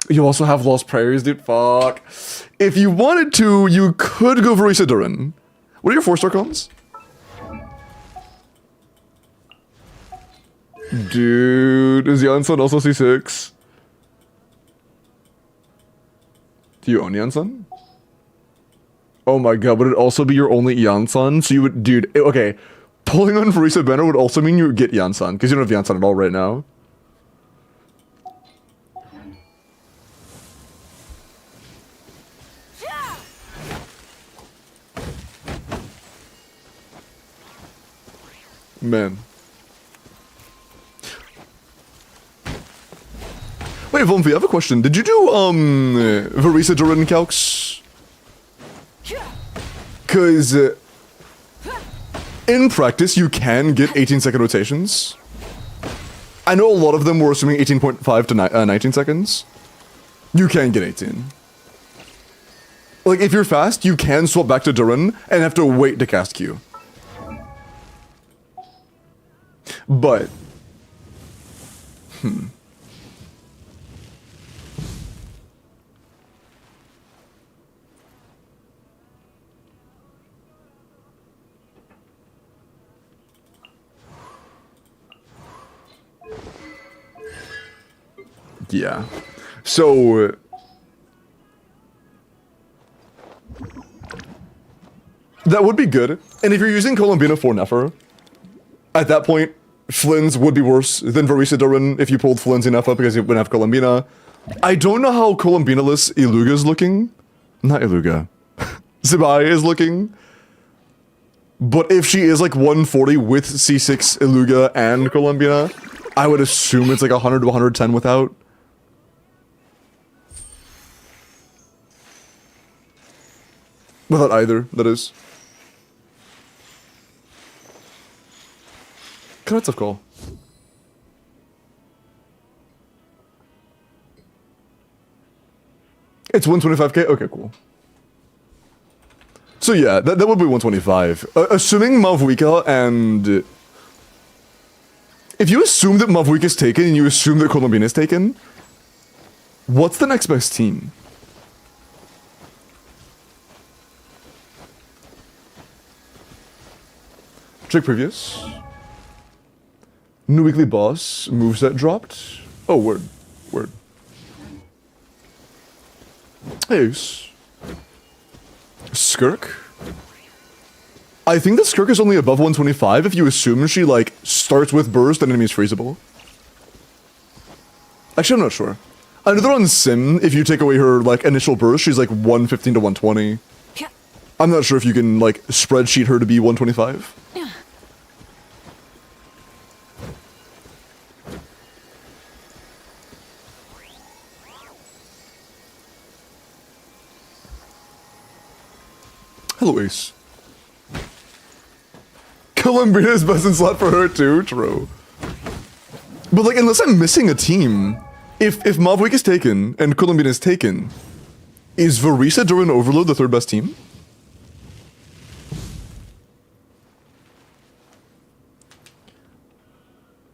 You also have Lost Prairies, dude. Fuck. If you wanted to, you could go Verisa Durin. What are your 4-star cons? Dude, is Janssen also C6? Do you own Janssen? Oh my god, would it also be your only Janssen? So you would, dude, okay. Pulling on Verisa Banner would also mean you would get Janssen, because you don't have Janssen at all right now. Man. Wait, Vomfi, I have a question. Did you do, Verisa Durin calcs? Cause, in practice, you can get 18-second rotations. I know a lot of them were assuming 18.5 to 19 seconds. You can get 18. Like, if you're fast, you can swap back to Durin and have to wait to cast Q. But, yeah. So, that would be good. And if you're using Columbina for Nefer, at that point, Flynn's would be worse than Verisa Durin if you pulled Flynn's enough up because you wouldn't have Columbina. I don't know how Columbina-less Iluga's looking. Not Iluga. Zibai is looking. But if she is like 140 with C6 Iluga and Columbina, I would assume it's like 100 to 110 without. Without either, that is. Kind of tough call. It's 125k? Okay, cool. So yeah, that would be 125. Assuming Mavwika and... If you assume that Mavwika is taken and you assume that Columbina is taken, what's the next best team? Check previous. New weekly boss, moveset dropped. Oh, word. Word. Ace. Skirk? I think that Skirk is only above 125 if you assume she, like, starts with burst and enemies freezable. Actually, I'm not sure. Another on Sim, if you take away her, like, initial burst, she's, like, 115 to 120. I'm not sure if you can, like, spreadsheet her to be 125. Hello, Ace. Columbina is best in slot for her too, true. But like, unless I'm missing a team, if Mavwik is taken and Columbina is taken, is Verisa during Overload the third best team?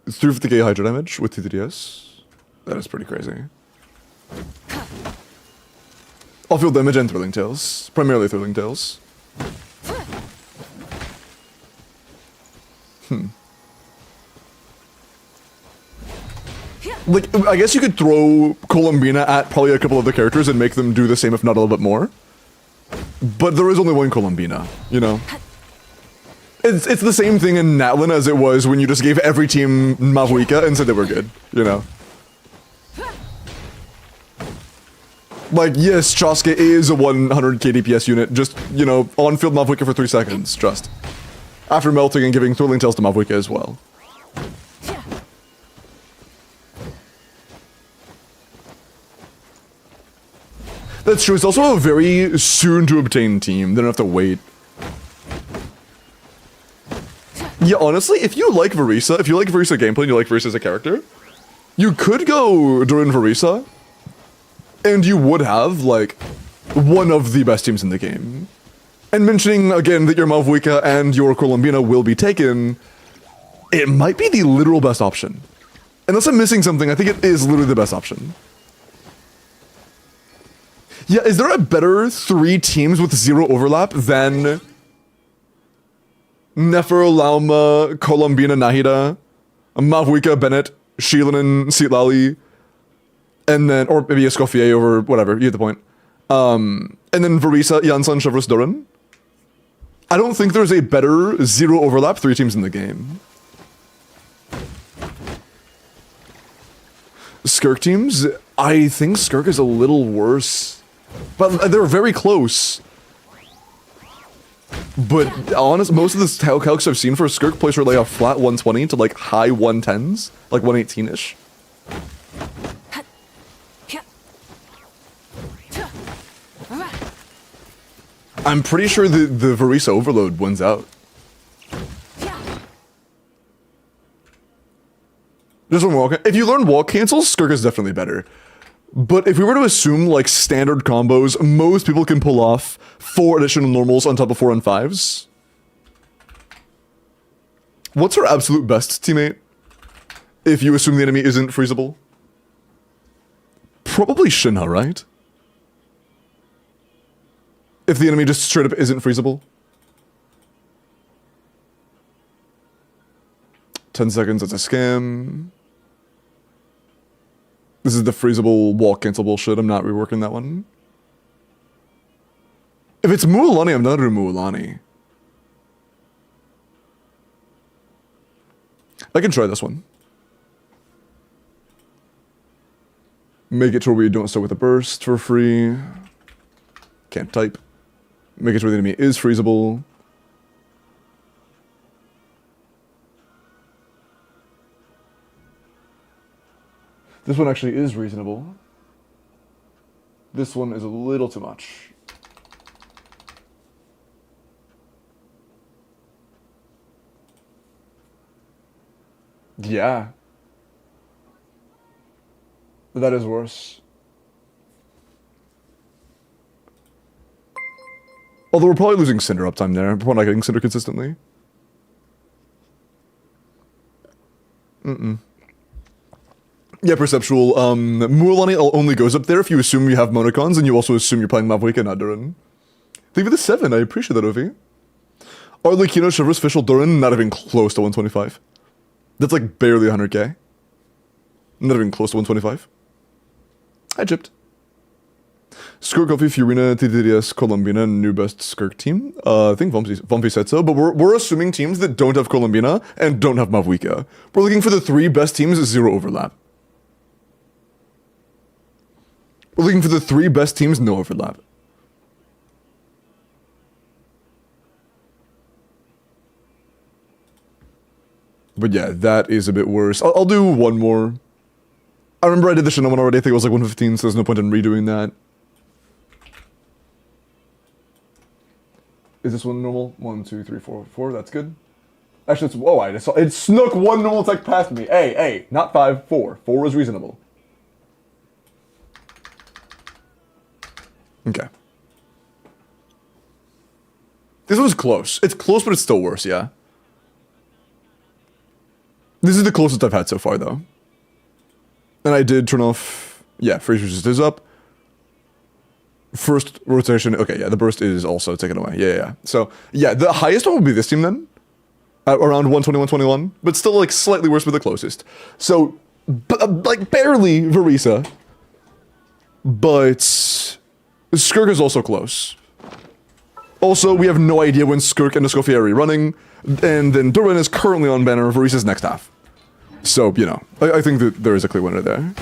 It's 350k Hydra damage with TTDS. That is pretty crazy. Off-field damage and Thrilling Tales. Primarily Thrilling Tales. Like, I guess you could throw Columbina at probably a couple of the characters and make them do the same, if not a little bit more. But there is only one Columbina, you know? It's the same thing in Natlin as it was when you just gave every team Mavwika and said they were good, you know? Like, yes, Chaska is a 100k DPS unit, just, you know, on-field Mavwika for 3 seconds, trust. After melting and giving Thrilling Tales to Mavwika as well. That's true. It's also a very soon to obtain team. They don't have to wait. Yeah, honestly, if you like Verisa, if you like Verisa gameplay and you like Verisa as a character, you could go Durin Verisa, and you would have, like, one of the best teams in the game. And mentioning, again, that your Malvuika and your Colombina will be taken, it might be the literal best option. Unless I'm missing something, I think it is literally the best option. Yeah, is there a better 3 teams with 0 overlap than Nefer, Lauma, Colombina, Nahida, Malvuika, Bennett, Sheelan, and Sitlali, and then, or maybe Escoffier over whatever, you get the point. And then Verisa, Jansan, Chevros, Durin. I don't think there's a better 0 overlap 3 teams in the game. Skirk teams? I think Skirk is a little worse. But they're very close. But honest, most of the calcs I've seen for Skirk plays are like a flat 120 to like high 110s, like 118-ish. I'm pretty sure the Verisa Overload wins out. Just one walk. If you learn walk cancels, Skirk is definitely better. But if we were to assume like standard combos, most people can pull off 4 additional normals on top of 4 and 5s. What's our absolute best teammate? If you assume the enemy isn't freezable? Probably Shinha, right? If the enemy just straight up isn't freezable. 10 seconds, that's a scam. This is the freezable walk cancel bullshit. I'm not reworking that one. If it's Mualani, I'm not doing Mualani. I can try this one. Make it to where you don't start with a burst for free. Can't type. Make it to where the enemy is freezable. This one actually is reasonable. This one is a little too much. Yeah. That is worse. Although we're probably losing Cinder uptime there. We're not getting Cinder consistently. Yeah, perceptual. Mualani only goes up there if you assume you have Monocons and you also assume you're playing Malvuika, not Durin. Leave it a 7, I appreciate that, Ovi. Arlecchino, Chevros, Fischl, Durin, not even close to 125. That's like barely 100k. Not even close to 125. Hi, Gypt. Skirk, Coffee, Furina, TTDS, Colombina, new best Skirk team. I think Vompi said so, but we're assuming teams that don't have Colombina and don't have Malvuika. We're looking for the 3 best teams, 0 overlap. We're looking for the 3 best teams, no overlap. But yeah, that is a bit worse. I'll do one more. I remember I did the Shina one already. I think it was like 115, so there's no point in redoing that. Is this one normal? 1, 2, 3, 4, 4. That's good. Actually, it's... Whoa, I just saw... It snuck 1 normal tech past me. Hey, not 5, 4. 4 is reasonable. Okay. This was close. It's close, but it's still worse, yeah. This is the closest I've had so far, though. And I did turn off... Yeah, freeze resist is up. First rotation... Okay, yeah, the burst is also taken away. Yeah. So, yeah, the highest one will be this team, then. At around 120, 121. But still, like, slightly worse, but the closest. So, like, barely Verisa. But... Skirk is also close. Also, we have no idea when Skirk and Escoffier are running, and then Durin is currently on banner for Risa's next half. So, you know, I think that there is a clear winner there.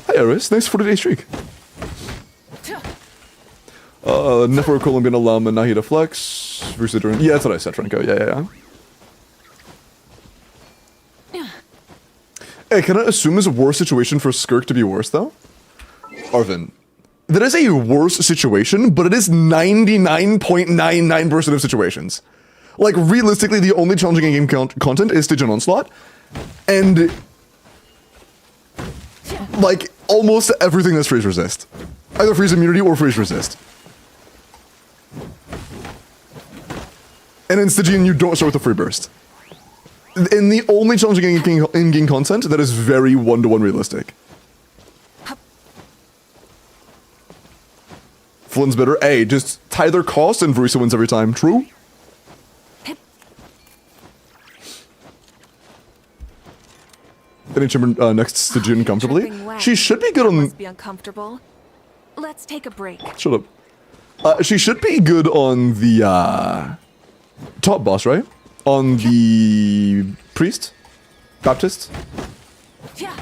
Hi, Eris. Nice 40-day streak. Nefer, Colombian, Alam, and Nahida Flex. Versus Durin. Yeah, that's what I said, Franco. Yeah. Hey, can I assume it's a worse situation for Skirk to be worse, though? Arvin. That is a worse situation, but it is 99.99% of situations. Like, realistically, the only challenging in-game content is Stage and Onslaught. And, like, almost everything is freeze resist. Either freeze immunity or freeze resist. And in Stygian, you don't start with a free burst. And the only challenging in-game content that is very one-to-one realistic. Flynn's bitter. Hey, just tie their cost and Verusa wins every time. True? Any chamber next to June comfortably? She should be good on... Must be uncomfortable. Let's take a break. Shut up. She should be good on the top boss, right? On the priest? Baptist? Yeah.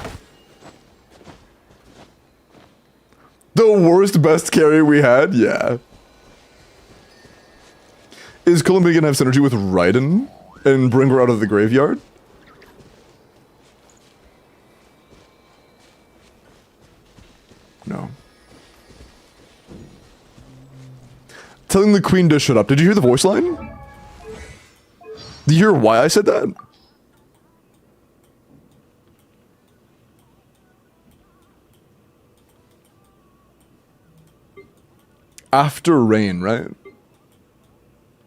The worst best carry we had? Yeah. Is Columbia gonna have synergy with Raiden and bring her out of the graveyard? No. Telling the queen to shut up. Did you hear the voice line? Did you hear why I said that? After rain, right?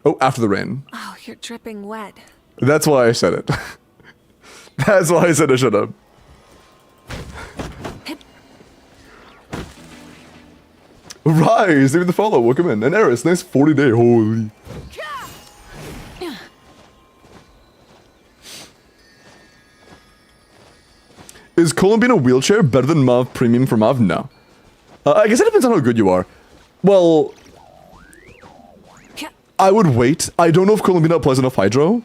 Oh, after the rain. Oh, you're dripping wet. That's why I said it. That's why I said to shut up. Rise, even the follow, welcome in. And Eris, nice 40-day, holy. Is Columbina wheelchair better than Mav Premium for Mav? No. I guess it depends on how good you are. Well, I would wait. I don't know if Columbina applies enough Hydro.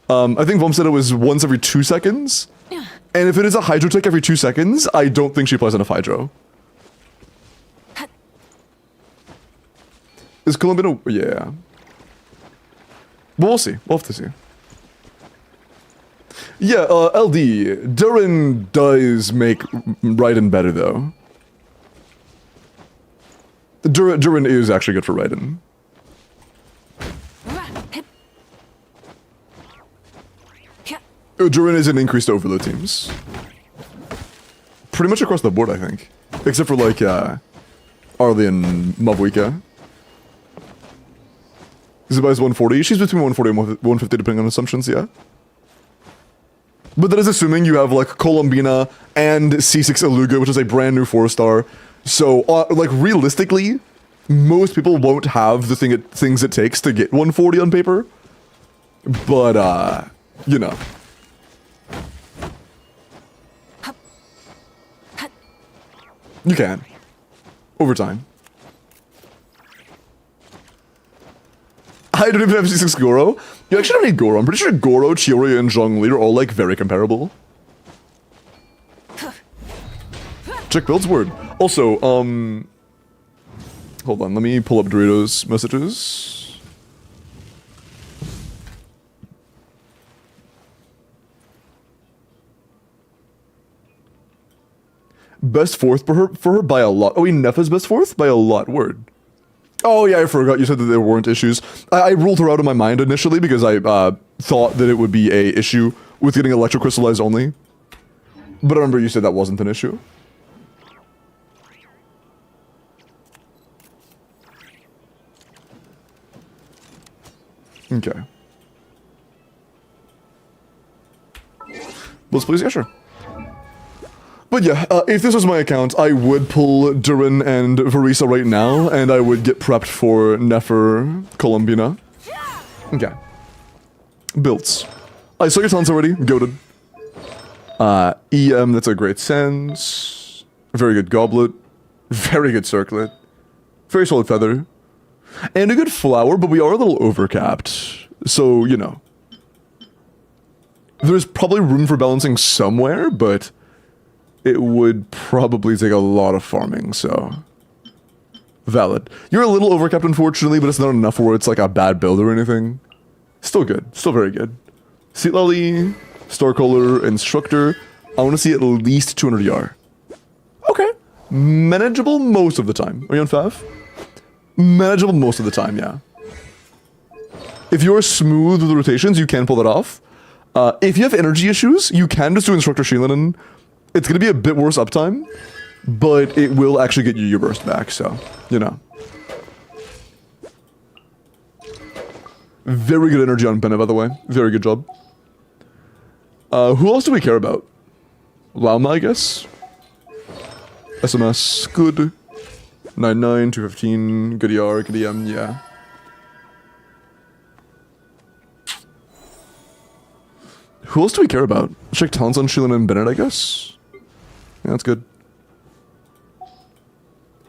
I think Vom said it was once every 2 seconds. And if it is a Hydro tick every 2 seconds, I don't think she applies enough Hydro. Is Columbina... Yeah. But we'll see. We'll have to see. Yeah, LD. Durin does make Raiden better, though. Durin is actually good for Raiden. Durin is an increased overload teams. Pretty much across the board, I think. Except for, like, Arlie and Mavuika. Zubay's 140. She's between 140 and 150, depending on assumptions, yeah. But that is assuming you have, like, Columbina and C6 Aluga, which is a brand new 4-star. So, like, realistically, most people won't have the things it takes to get 140 on paper. But, you know. You can. Over time. I don't even have C6 Goro. You actually don't need Goro. I'm pretty sure Goro, Chiori, and Zhongli are all, like, very comparable. Check build's word. Also, hold on, let me pull up Doritos' messages. Best fourth for her by a lot. Oh, wait, Nefa's best fourth? By a lot, word. Oh yeah, I forgot you said that there weren't issues. I ruled her out of my mind initially because I thought that it would be a issue with getting electrocrystallized only. But I remember you said that wasn't an issue. Okay. Let's please, yeah, sure. But yeah, if this was my account, I would pull Durin and Verusa right now, and I would get prepped for Nefer Columbina. Okay. Builds. I saw your tons already. Goated. EM, that's a great sense. Very good goblet. Very good circlet. Very solid feather. And a good flower, but we are a little overcapped. So, you know. There's probably room for balancing somewhere, but it would probably take a lot of farming, so. Valid. You're a little overcapped, unfortunately, but it's not enough where it's like a bad build or anything. Still good. Still very good. Seat Lolly, Starcaller, Instructor. I want to see at least 200 YAR. Okay. Manageable most of the time. Are you on Fav? Manageable most of the time, yeah. If you're smooth with the rotations, you can pull that off. If you have energy issues, you can just do Instructor Shilinen. It's going to be a bit worse uptime, but it will actually get you your burst back, so, you know. Very good energy on Bennett, by the way. Very good job. Who else do we care about? Lauma, I guess? SMS, good. 99, 215, good ER, good EM, yeah. Who else do we care about? Check talents on Shilin and Bennett, I guess? Yeah, that's good.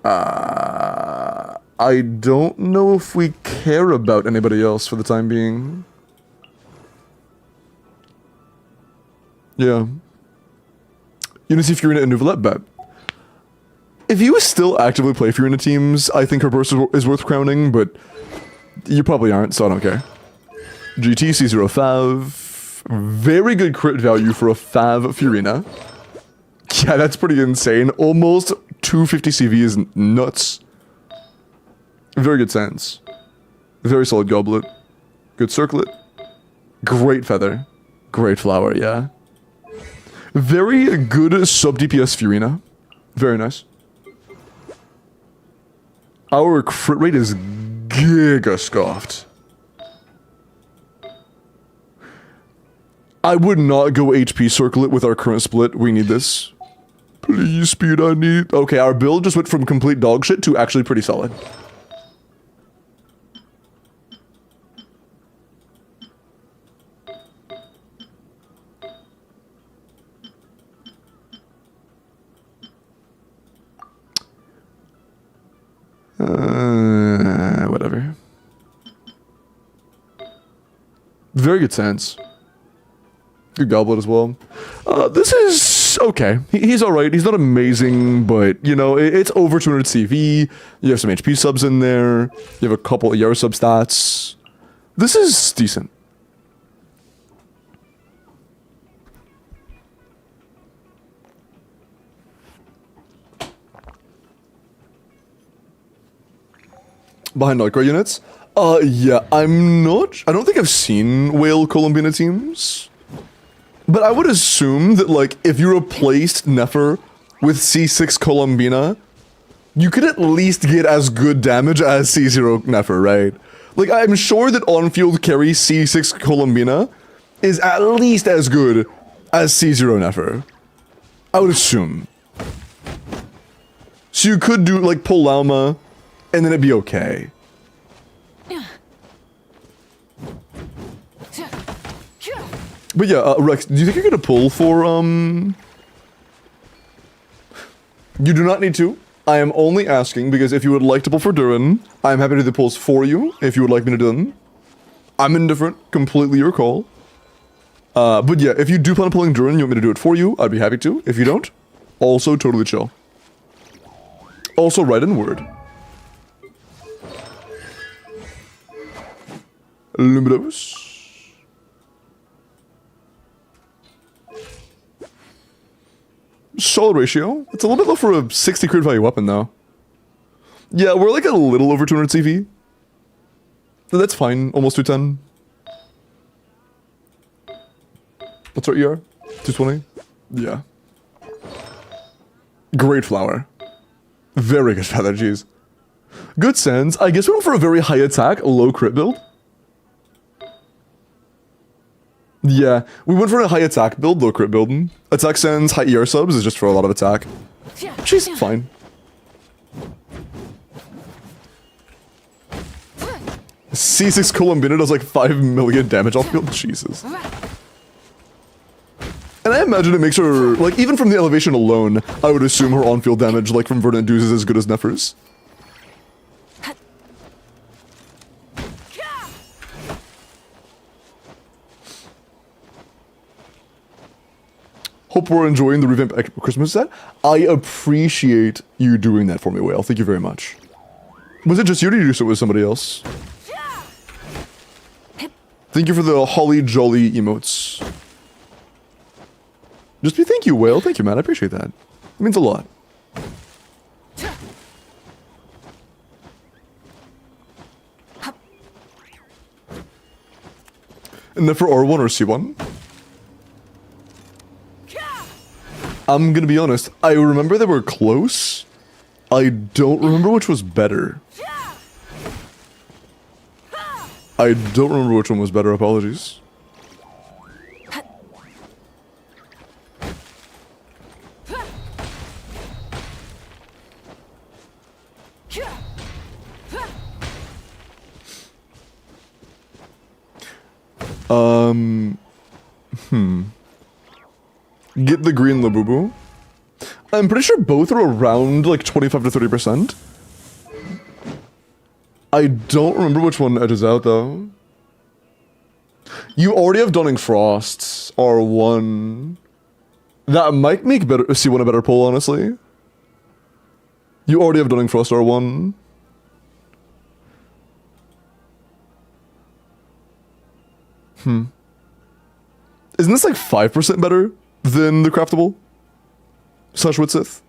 I don't know if we care about anybody else for the time being. Yeah. Unicy, Furina, and Nouvelette bet. If you still actively play Furina teams, I think her burst is worth crowning, but you probably aren't, so I don't care. GT, C0 Fav. Very good crit value for a Fav Furina. Yeah, that's pretty insane. Almost 250 CV is nuts. Very good sense. Very solid goblet. Good circlet. Great feather. Great flower, yeah. Very good sub DPS Furina. Very nice. Our crit rate is giga scoffed. I would not go HP circlet with our current split. We need this. Please, speed, I need... Okay, our build just went from complete dog shit to actually pretty solid. Whatever. Very good sense. Good goblet as well. This is okay. He's alright. He's not amazing, but, you know, it's over 200 CV. You have some HP subs in there. You have a couple ER sub stats. This is decent. Behind Nightcrawler units? Yeah, I don't think I've seen Whale Columbina teams. But I would assume that, like, if you replaced Nefer with C6 Columbina, you could at least get as good damage as C0 Nefer, right? Like, I'm sure that on-field carry C6 Columbina is at least as good as C0 Nefer. I would assume. So you could do, like, pull Lauma, and then it'd be okay. But yeah, Rex, do you think you're gonna pull for, You do not need to. I am only asking because if you would like to pull for Durin, I'm happy to do the pulls for you, if you would like me to do them. I'm indifferent, completely your call. But yeah, if you do plan on pulling Durin, you want me to do it for you, I'd be happy to. If you don't, also totally chill. Also write in Word. Luminos. Solid ratio. It's a little bit low for a 60 crit value weapon, though. Yeah, we're like a little over 200 CV. That's fine. Almost 210. What's our ER? 220? Yeah. Great flower. Very good feather, jeez. Good sense. I guess we went for a very high attack, low crit build. Yeah, we went for a high attack build, low crit build. Attack sense, high ER subs is just for a lot of attack. She's fine. C6 Columbina does like 5 million damage off field. Jesus. And I imagine it makes her, like, even from the elevation alone, I would assume her on-field damage, like from Verdant Dews, is as good as Nefer's. Hope we're enjoying the revamp Christmas set. I appreciate you doing that for me, Whale. Thank you very much. Was it just you or did you do it with somebody else? Thank you for the holly jolly emotes. Just be thank you, Whale. Thank you, man. I appreciate that. It means a lot. Nefer R1 or C1? I'm gonna be honest, I remember they were close. I don't remember which was better. I don't remember which one was better, apologies. Get the green Labubu. I'm pretty sure both are around like 25 to 30%. I don't remember which one edges out though. You already have Dawning Frosts, R1. That might make better C1 a better pull, honestly. You already have Dawning Frost R1. Isn't this like 5% better than the craftable? Slash Widsith?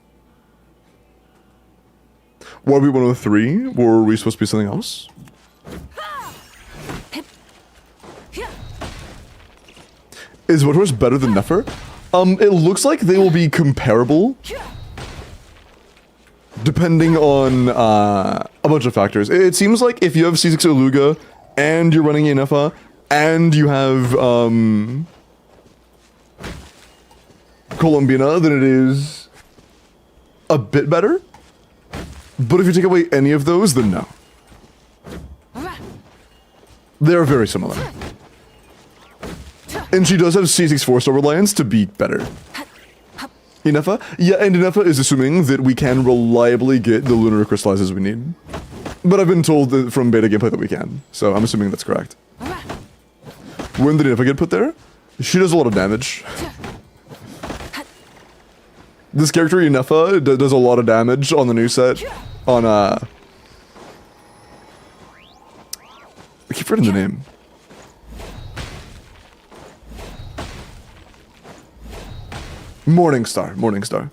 Were we 103? Were we supposed to be something else? Is Woodhorse better than Nefer? It looks like they will be comparable. Depending on a bunch of factors. It seems like if you have C6 Oluga and you're running Nefer and you have Columbina, then it is a bit better. But if you take away any of those, then no. They are very similar. And she does have C6 4-star reliance to be better. Inefa? Yeah, and Inefa is assuming that we can reliably get the lunar crystallizers we need. But I've been told that from beta gameplay that we can, so I'm assuming that's correct. When did Inefa get put there? She does a lot of damage. This character Inefa does a lot of damage on the new set. On I keep forgetting the name. Morningstar.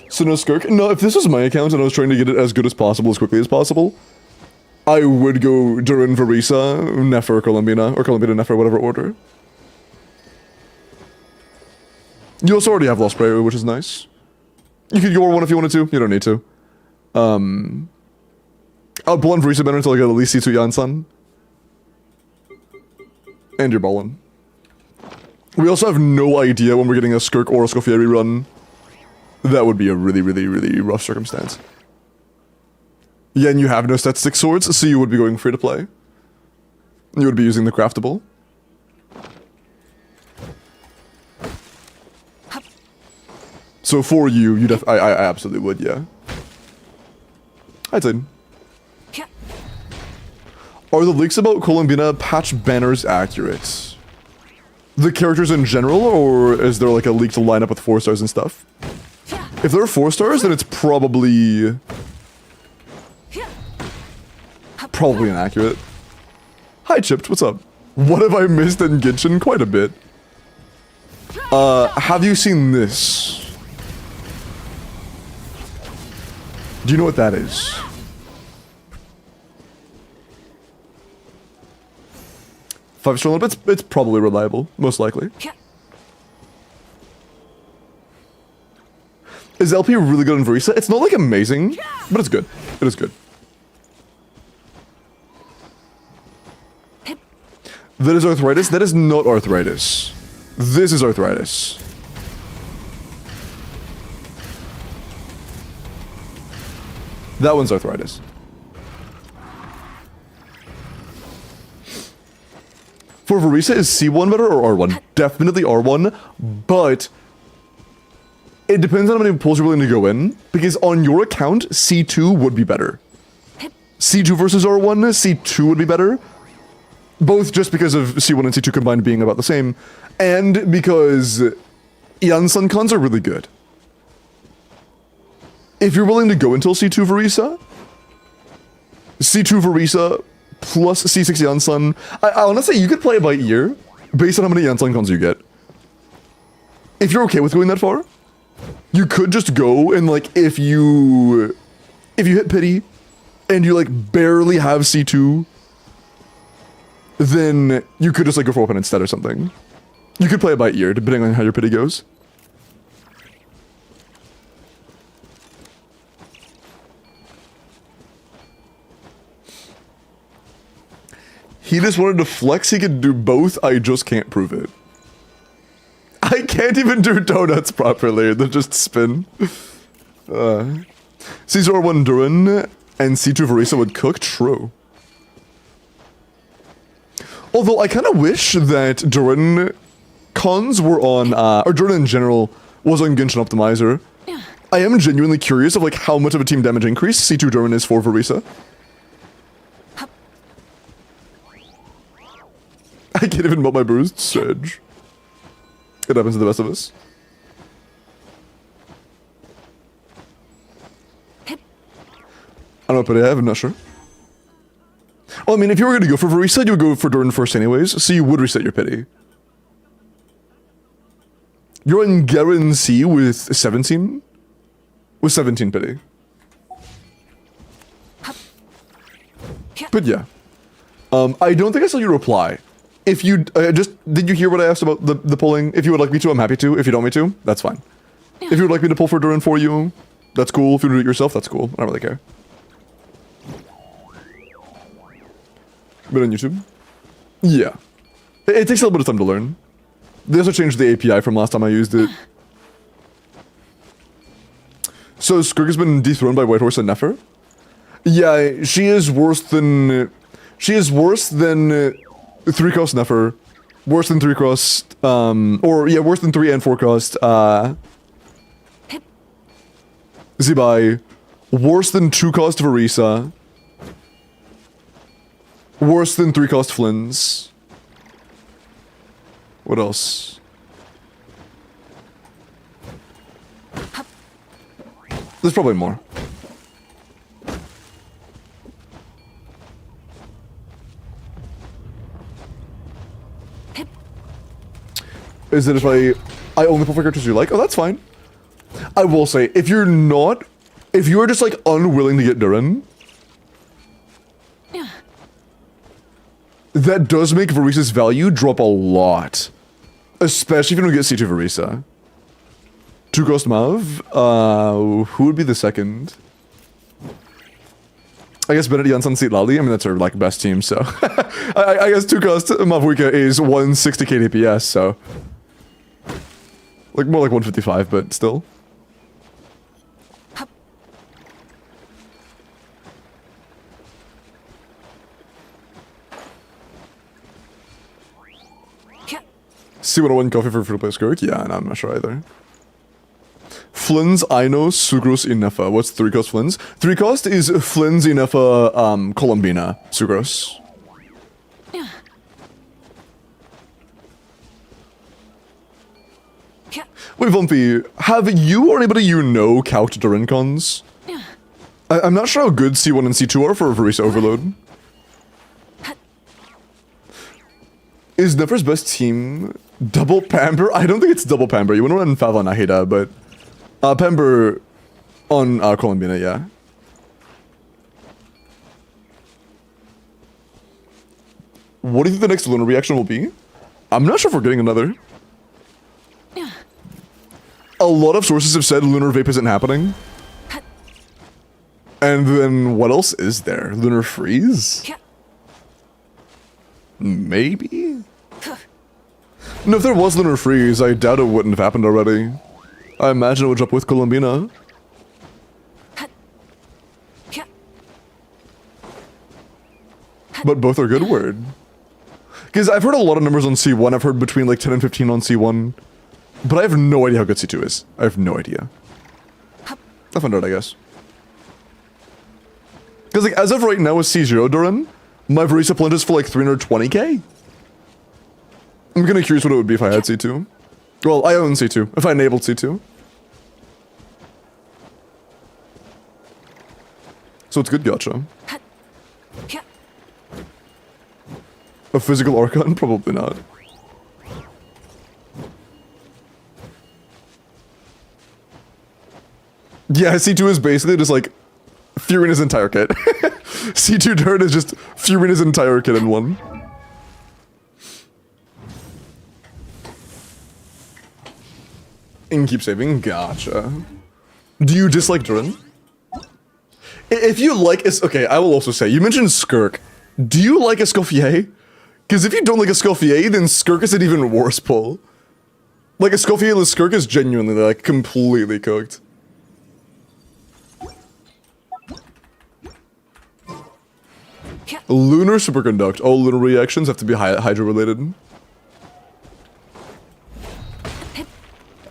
So no Skirk? No, if this was my account and I was trying to get it as good as possible, as quickly as possible, I would go Durin, Varisa, Nefer, Columbina, or Columbina, Nefer, whatever order. You also already have Lost Prey, which is nice. You could go R1 if you wanted to. You don't need to. I'd pull on Varisa better until I get at least C2 Yansan. And you're ballin'. We also have no idea when we're getting a Skirk or a Scoffieri run. That would be a really, really, really rough circumstance. Yeah, and you have no Stat 6 swords, so you would be going free to play. You would be using the craftable. So for you, I absolutely would, yeah. I'd say. Are the leaks about Columbina patch banners accurate? The characters in general, or is there like a leak to line up with 4 stars and stuff? If there are 4 stars, then it's probably inaccurate. Hi Chipped, what's up? What have I missed in Genshin? Quite a bit. Have you seen this? Do you know what that is? Five-star limit, it's probably reliable, most likely. Is LP really good in Varisa? It's not like amazing, but it's good. It is good. That is arthritis? That is not arthritis. This is arthritis. That one's arthritis. For Varisa, is C1 better or R1? Definitely R1, but it depends on how many pulls you're willing to go in, because on your account, C2 would be better. C2 versus R1, C2 would be better. Both just because of C1 and C2 combined being about the same, and because Yansan cons are really good. If you're willing to go until C2 Varisa plus C6 Yansan, I honestly, you could play it by ear, based on how many Yansan cons you get. If you're okay with going that far, you could just go and like, if you hit pity, and you like barely have C2, then you could just like go for weapon instead or something. You could play it by ear, depending on how your pity goes. He just wanted to flex, he could do both, I just can't prove it. I can't even do donuts properly, they just spin. C0 1 Durin and C2 Varisa would cook, true. Although I kind of wish that Durin cons were on, or Durin in general was on Genshin Optimizer. I am genuinely curious of like how much of a team damage increase C2 Durin is for Varisa. I can't even melt my bruised Sedge. It happens to the best of us. I don't know, but I have, I'm not sure. Well, I mean, if you were going to go for reset, you would go for Durin first anyways, so you would reset your pity. You're in Garen C with 17? With 17 pity. But yeah. I don't think I saw you reply. If you, did you hear what I asked about the polling? If you would like me to, I'm happy to. If you don't want me to, that's fine. If you would like me to pull for Durin for you, that's cool. If you do it yourself, that's cool. I don't really care. But on YouTube? Yeah. It takes a little bit of time to learn. They also changed the API from last time I used it. So Skirk has been dethroned by Whitehorse and Nefer? Yeah, she is worse than... She is worse than 3-cost Nefer. Worse than 3-cost... or, yeah, worse than 3 and 4-cost, Zibai. Worse than 2-cost Varisa. Worse than 3-cost Flynn's. What else? There's probably more. Is it if I only pull for characters you like? Oh, that's fine. I will say, if you're not... If you're just, like, unwilling to get Durin... That does make Varisa's value drop a lot. Especially if you don't get C2 Varisa. 2-cost Mav? Who would be the second? I guess Benedict Janssen Seat Lali. I mean, that's our, like, best team, so... I guess 2-cost Mavuika is 160k DPS, so... Like, more like 155, but still. C101 coffee for free-to-play Skirk? Yeah, no, I'm not sure either. Flynn's, Aino, Sugros, Inefa. What's 3-cost Flynn's? 3-cost is Flynn's, Inefa, Colombina, Sugros. Wait, Vumpy, have you or anybody you know calced Durin cons? I'm not sure how good C1 and C2 are for Varisa Overload. Is Nefer's best team double Pamper? I don't think it's double Pamper. You want to run Fava on Nahida, but... Pamper on Colombina, yeah. What do you think the next lunar reaction will be? I'm not sure if we're getting another. A lot of sources have said lunar vape isn't happening. And then what else is there? Lunar freeze? Maybe? No, if there was lunar freeze, I doubt it wouldn't have happened already. I imagine it would drop with Colombina. But both are good word. Because I've heard a lot of numbers on C1. I've heard between like 10 and 15 on C1. But I have no idea how good C2 is. I have no idea. I'll find out, I guess. Because like, as of right now with C0 Durin, my Varisa plunges for like 320k. I'm kind of curious what it would be if I had C2. Well, I own C2, if I enabled C2. So it's good gacha. A physical Archon? Probably not. Yeah, C2 is basically just like Furina's entire kit. C2 Durin is just Furina's entire kit in one. and keep saving. Gotcha. Do you dislike Durin? If you like, okay, I will also say, you mentioned Skirk. Do you like Escoffier? Because if you don't like Escoffier, then Skirk is an even worse pull. Like, Escoffier-less Skirk is genuinely, like, completely cooked. Lunar Superconduct. All lunar reactions have to be Hydro-related.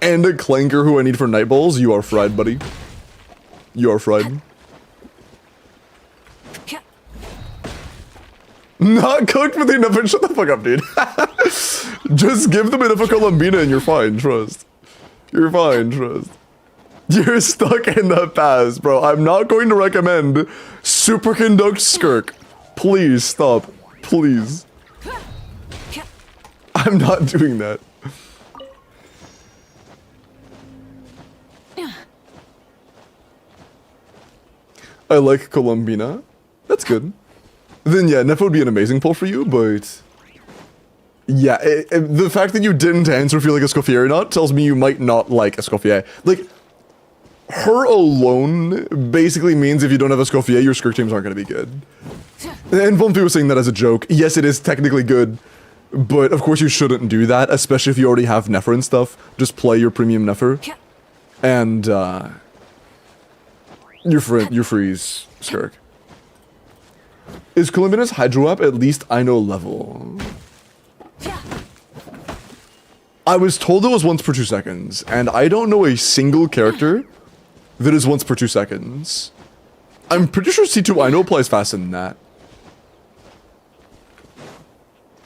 And a Clanker who I need for Night Balls. You are fried, buddy. You are fried. Not cooked with enough and shut the fuck up, dude. Just give them enough of Columbina and you're fine, trust. You're fine, trust. You're stuck in the past, bro. I'm not going to recommend Superconduct Skirk. Please stop. Please. I'm not doing that. I like Columbina. That's good. Then yeah, Nefa would be an amazing pull for you, but... Yeah, the fact that you didn't answer if you like Escoffier or not tells me you might not like Escoffier. Like, her alone basically means if you don't have Escoffier, your Skirk teams aren't going to be good. And Bumpy was saying that as a joke. Yes, it is technically good, but of course you shouldn't do that, especially if you already have Nefer and stuff. Just play your premium Nefer. And, you freeze Skirk. Is Columbina's Hydro Up at least I know level? I was told it was once per 2 seconds, and I don't know a single character that is once per 2 seconds. I'm pretty sure C2 I know applies faster than that.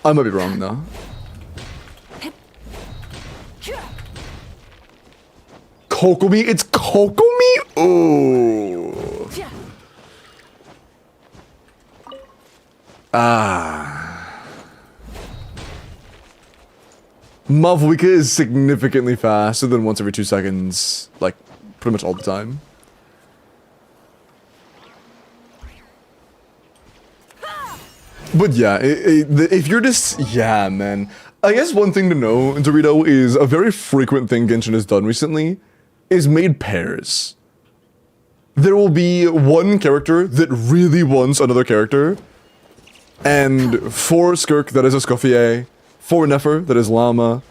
I might be wrong though. Kokomi? It's Kokomi? Oh. Mavwika is significantly faster than once every 2 seconds, like, pretty much all the time. But yeah, if you're just... Yeah, man. I guess one thing to know, Dorito, is a very frequent thing Genshin has done recently is made pairs. There will be one character that really wants another character, and for Skirk, that is Escoffier. For Nefer, that is Llama.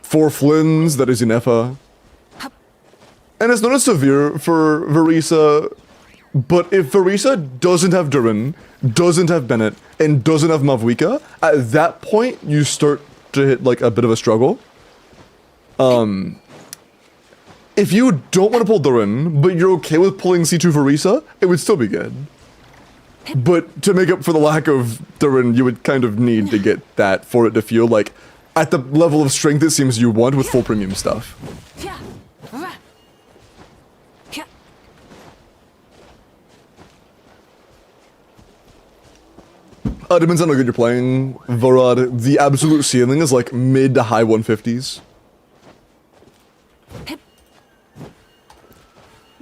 For Flynn's, that is Inefa. And it's not as severe for Verisa, but if Verisa doesn't have Durin, doesn't have Bennett, and doesn't have Mavwika, at that point, you start to hit, like, a bit of a struggle. If you don't want to pull Durin, but you're okay with pulling C2 Verisa, it would still be good. But to make up for the lack of Durin, you would kind of need to get that for it to feel like at the level of strength it seems you want with full premium stuff. Depends on how good you're playing, Varad. The absolute ceiling is like mid to high 150s.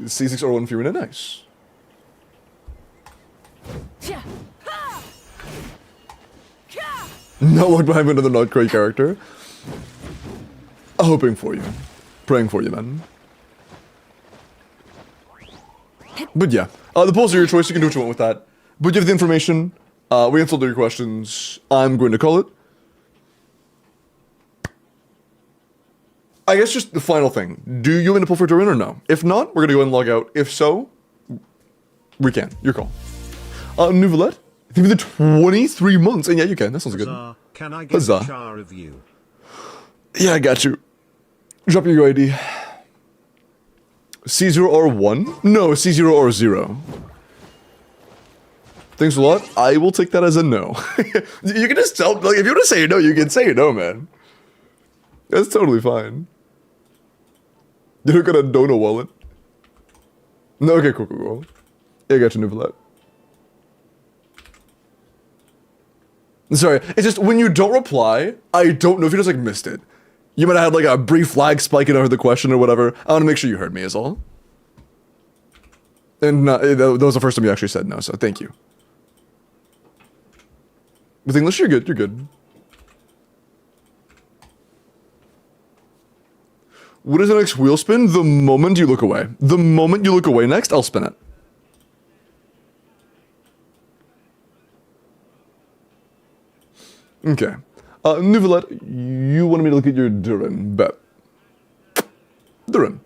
C6R1 Fiorina, nice. No luck behind another not great character. Hoping for you. Praying for you, man. But yeah, the polls are your choice. You can do what you want with that. But you have the information. We answered all your questions. I'm going to call it. I guess just the final thing. Do you want to pull for Durin or no? If not, we're going to go and log out. If so, we can. Your call. Nouvelette? Through the 23 months. And yeah, you can. That sounds good. Can I get a char review? Yeah, I got you. Drop your UID. C0R1? No, C0R0. Thanks a lot. I will take that as a no. You can just tell, like, if you want to say no, you can say no, man. That's totally fine. You're gonna donut wallet. No, okay, cool. Yeah, I got your Nouvelette. Sorry, it's just when you don't reply, I don't know if you just like missed it. You might have had like a brief lag spike and I heard the question or whatever. I want to make sure you heard me is all. And that was the first time you actually said no, so thank you. With English, you're good, you're good. What is the next wheel spin? The moment you look away. The moment you look away next, I'll spin it. Okay. Nuvelet, you wanted me to look at your Durin. Bet. Durin.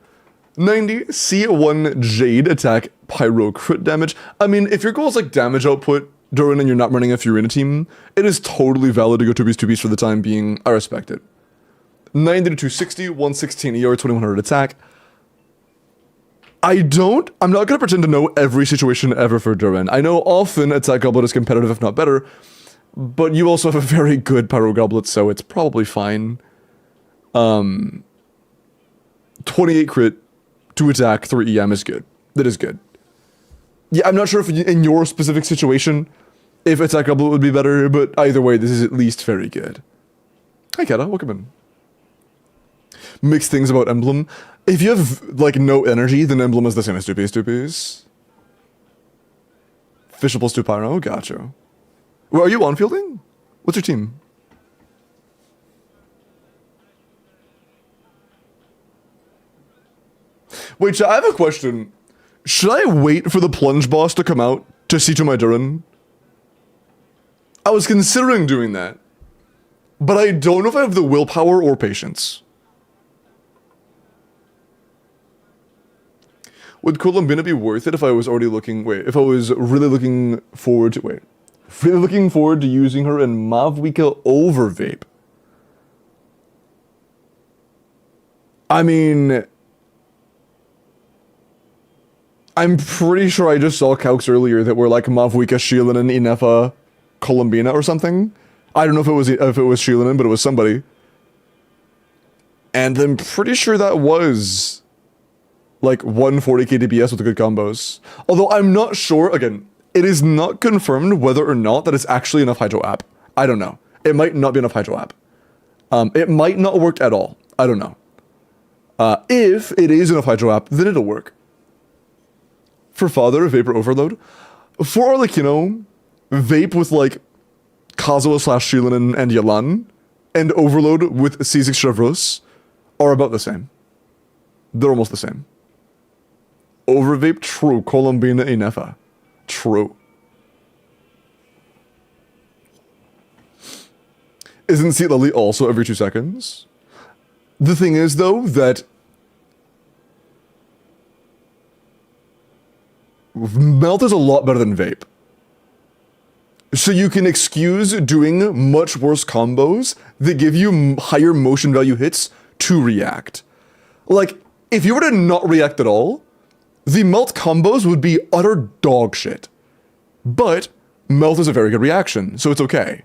90 C1 Jade attack pyro crit damage. I mean, if your goal is like damage output, Durin, and you're not running a Furina team, it is totally valid to go 2-piece for the time being. I respect it. 90 to 260, 116 ER, 2100 attack. I'm not going to pretend to know every situation ever for Durin. I know often attack goblet is competitive, if not better, but you also have a very good pyro goblet, so it's probably fine. 28 crit, 2 attack, 3 EM is good. That is good. Yeah, I'm not sure if in your specific situation, if attack goblet would be better, but either way, this is at least very good. Hi, Kata, welcome in. Mixed things about Emblem. If you have, like, no energy, then Emblem is the same as 2-piece. Fischl plus 2 pyro, gotcha. Well, are you on fielding? What's your team? Wait, I have a question. Should I wait for the plunge boss to come out to see to my Durin? I was considering doing that, but I don't know if I have the willpower or patience. Would Columbina be worth it if I was already looking... Wait, if I was really looking forward to... Wait. Really looking forward to using her in Mavwika over Vape? I mean... I'm pretty sure I just saw calcs earlier that were like Mavwika, Shieldin, Inefa, Columbina or something. I don't know if it was Shieldin, but it was somebody. And I'm pretty sure that was... like 140k DPS with good combos. Although I'm not sure, again, it is not confirmed whether or not that it's actually enough Hydro app. I don't know. It might not be enough Hydro app. It might not work at all. I don't know. If it is enough Hydro app, then it'll work. For Father, Vapor Overload. For Arlecchino, Vape with like Kazuha / Shilin and Yalan, and Overload with C6 Chevros are about the same. They're almost the same. Overvape, true. Columbina, Inefa. True. Isn't Seat Lily also every 2 seconds? The thing is, though, that Melt is a lot better than Vape. So you can excuse doing much worse combos that give you higher motion value hits to react. Like, if you were to not react at all, the Melt combos would be utter dog shit. But Melt is a very good reaction, so it's okay.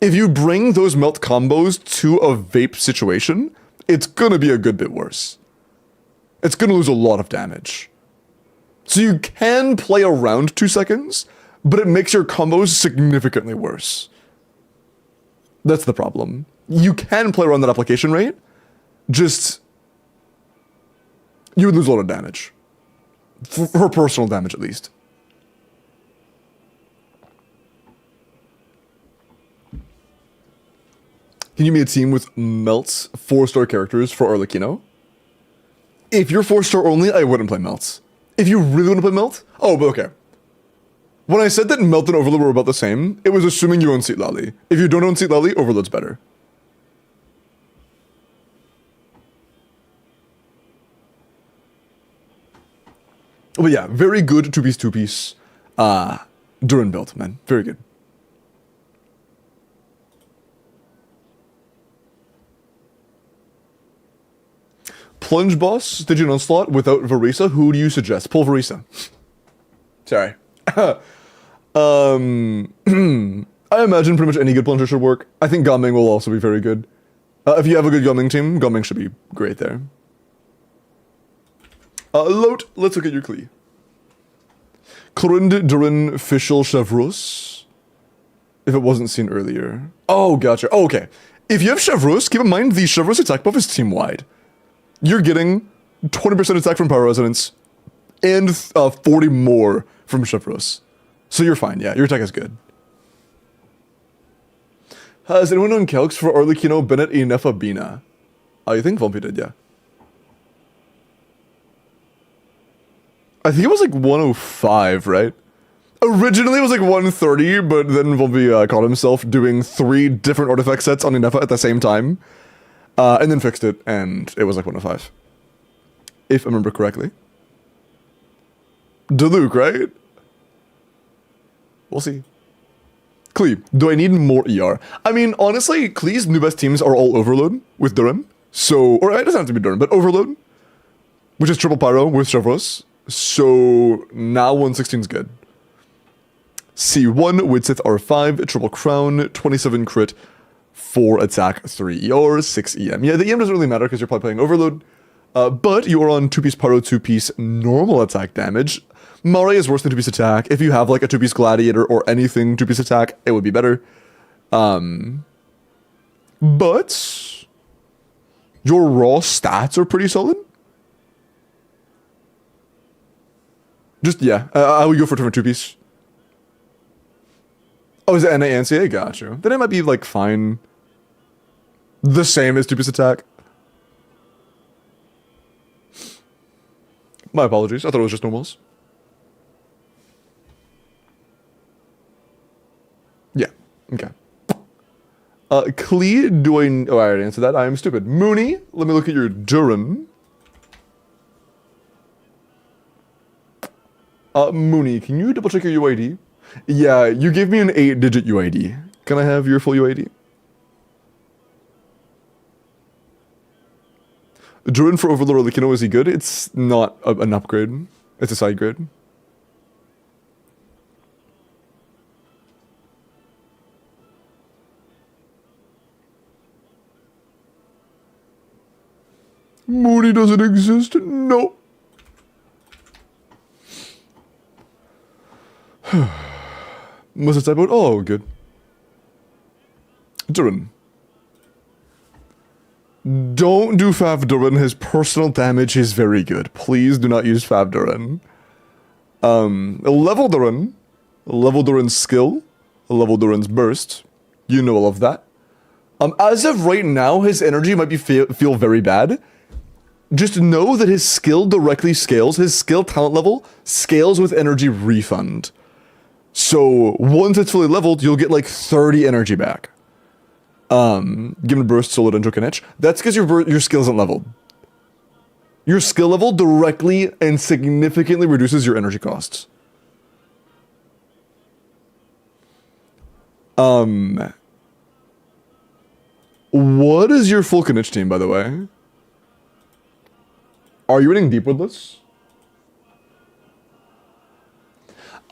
If you bring those Melt combos to a Vape situation, it's gonna be a good bit worse. It's gonna lose a lot of damage. So you can play around 2 seconds, but it makes your combos significantly worse. That's the problem. You can play around that application rate, just... you would lose a lot of damage. For personal damage, at least. Can you be a team with Melts 4-star characters for Arlecchino? If you're 4-star only, I wouldn't play Melts. If you really want to play Melt? Oh, but okay. When I said that Melt and Overload were about the same, it was assuming you own Seat Lally. If you don't own Seat Lally, Overload's better. But yeah, very good 2-piece. Durin build, man. Very good. Plunge boss, Stygian Onslaught without Varisa. Who do you suggest? Pull Varisa. Sorry. I imagine pretty much any good plunger should work. I think Gumming will also be very good. If you have a good Gumming team, Gumming should be great there. Lot, let's look at your Klee. Clorind, Durin, Fischl, Chevros. If it wasn't seen earlier. Oh, gotcha. Oh, okay. If you have Chevros, keep in mind the Chevros attack buff is team-wide. You're getting 20% attack from Power Resonance and 40 more from Chevros. So you're fine, yeah. Your attack is good. Has anyone known calcs for Arlecchino, Bennett, Inefa, Bina? I think Vumpy did, yeah. I think it was like 105, right? Originally it was like 130, but then Volby caught himself doing 3 different artifact sets on Inefa at the same time. And then fixed it, and it was like 105. If I remember correctly. Diluc, right? We'll see. Klee, do I need more ER? I mean, honestly, Klee's new best teams are all Overload with Duran. So, or it doesn't have to be Duran, but Overload, which is triple pyro with Chevros. So now 116 is good. C1 with Sith R5, triple crown, 27 crit, 4 attack, 3 ER, 6 EM. Yeah, the EM doesn't really matter because you're probably playing Overload. But you are on 2-piece pyro, 2-piece normal attack damage. Mare is worse than 2-piece attack. If you have like a 2-piece gladiator or anything 2-piece attack, it would be better. But your raw stats are pretty solid. Just, yeah, I would go for 2-piece. Oh, is it NA and CA? Got you. Then it might be, like, fine. The same as 2-piece attack. My apologies. I thought it was just normals. Yeah. Okay. Klee, do I... Oh, I already answered that. I am stupid. Mooney, let me look at your Duran. Mooney, can you double check your UID? Yeah, you gave me an 8-digit UID. Can I have your full UID? Druid for Overlord or Likino, is he good? It's not an upgrade. It's a side grade. Mooney doesn't exist? No. Must have typoed? Oh, good. Duran. Don't do Fav Duran. His personal damage is very good. Please do not use Fav Duran. Level Duran. Level Duran's skill. Level Duran's burst. You know all of that. As of right now, his energy might be feel very bad. Just know that his skill directly scales. His skill talent level scales with energy refund. So once it's fully leveled, you'll get like 30 energy back. Given burst, solo, and Jokinich. That's because your skill isn't leveled. Your skill level directly and significantly reduces your energy costs. What is your full Kinich team, by the way? Are you winning deep with this?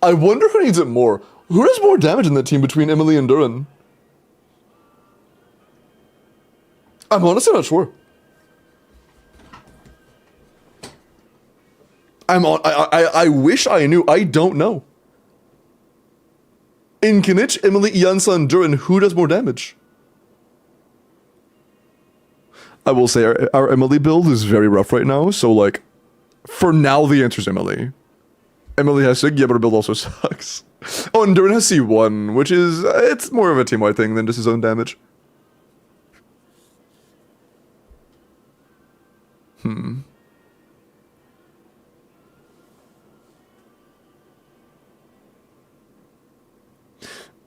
I wonder who needs it more. Who does more damage in that team between Emily and Duran? I'm honestly not sure. I wish I knew. I don't know. In Kinich, Emily, Yansa, and Duran, who does more damage? I will say our Emily build is very rough right now, so like, for now the answer is Emily. Emily has Sig, yeah, but her build also sucks. Oh, and Duran has C1, which is, it's more of a team-wide thing than just his own damage.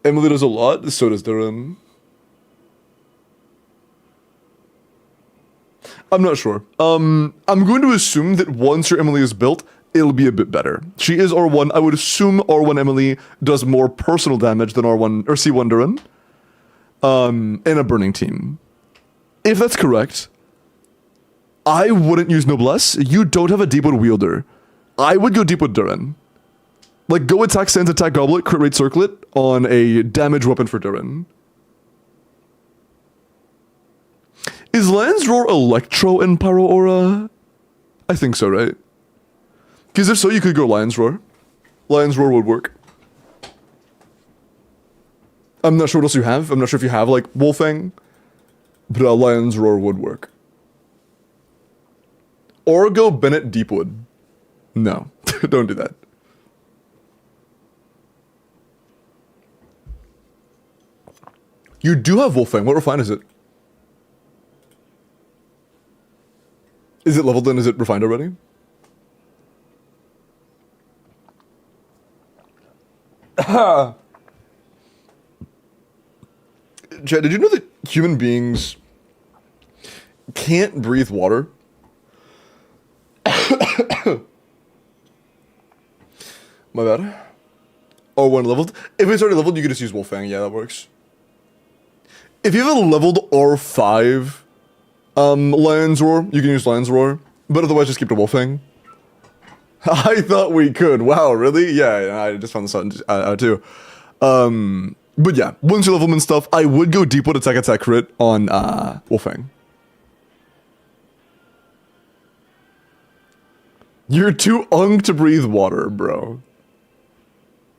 Emily does a lot, so does Duran. I'm not sure. I'm going to assume that once your Emily is built, it'll be a bit better. She is R1. I would assume R1 Emily does more personal damage than R1 or C1 Duran. In a burning team. If that's correct, I wouldn't use Noblesse. You don't have a Deepwood wielder. I would go Deepwood Duran. Like, go attack Sans, attack Goblet, crit rate Circlet on a damage weapon for Duran. Is Lion's Roar Electro in Pyro Aura? I think so, right? Because if so, you could go Lion's Roar. Lion's Roar would work. I'm not sure what else you have. I'm not sure if you have, like, Wolfang. But Lion's Roar would work. Or go Bennett Deepwood. No, don't do that. You do have Wolfang. What refine is it? Is it leveled in? Is it refined already? Chad, did you know that human beings can't breathe water? My bad. Oh, when leveled? If it's already leveled, you can just use Wolfang. Yeah, that works. If you have a leveled R5 Lion's Roar, you can use Lion's Roar. But otherwise, just keep the Wolfang. I thought we could. Wow, really? Yeah, I just found this out too. But yeah, once you level them and stuff, I would go deep with attack crit on Wolfang. You're too ung to breathe water, bro.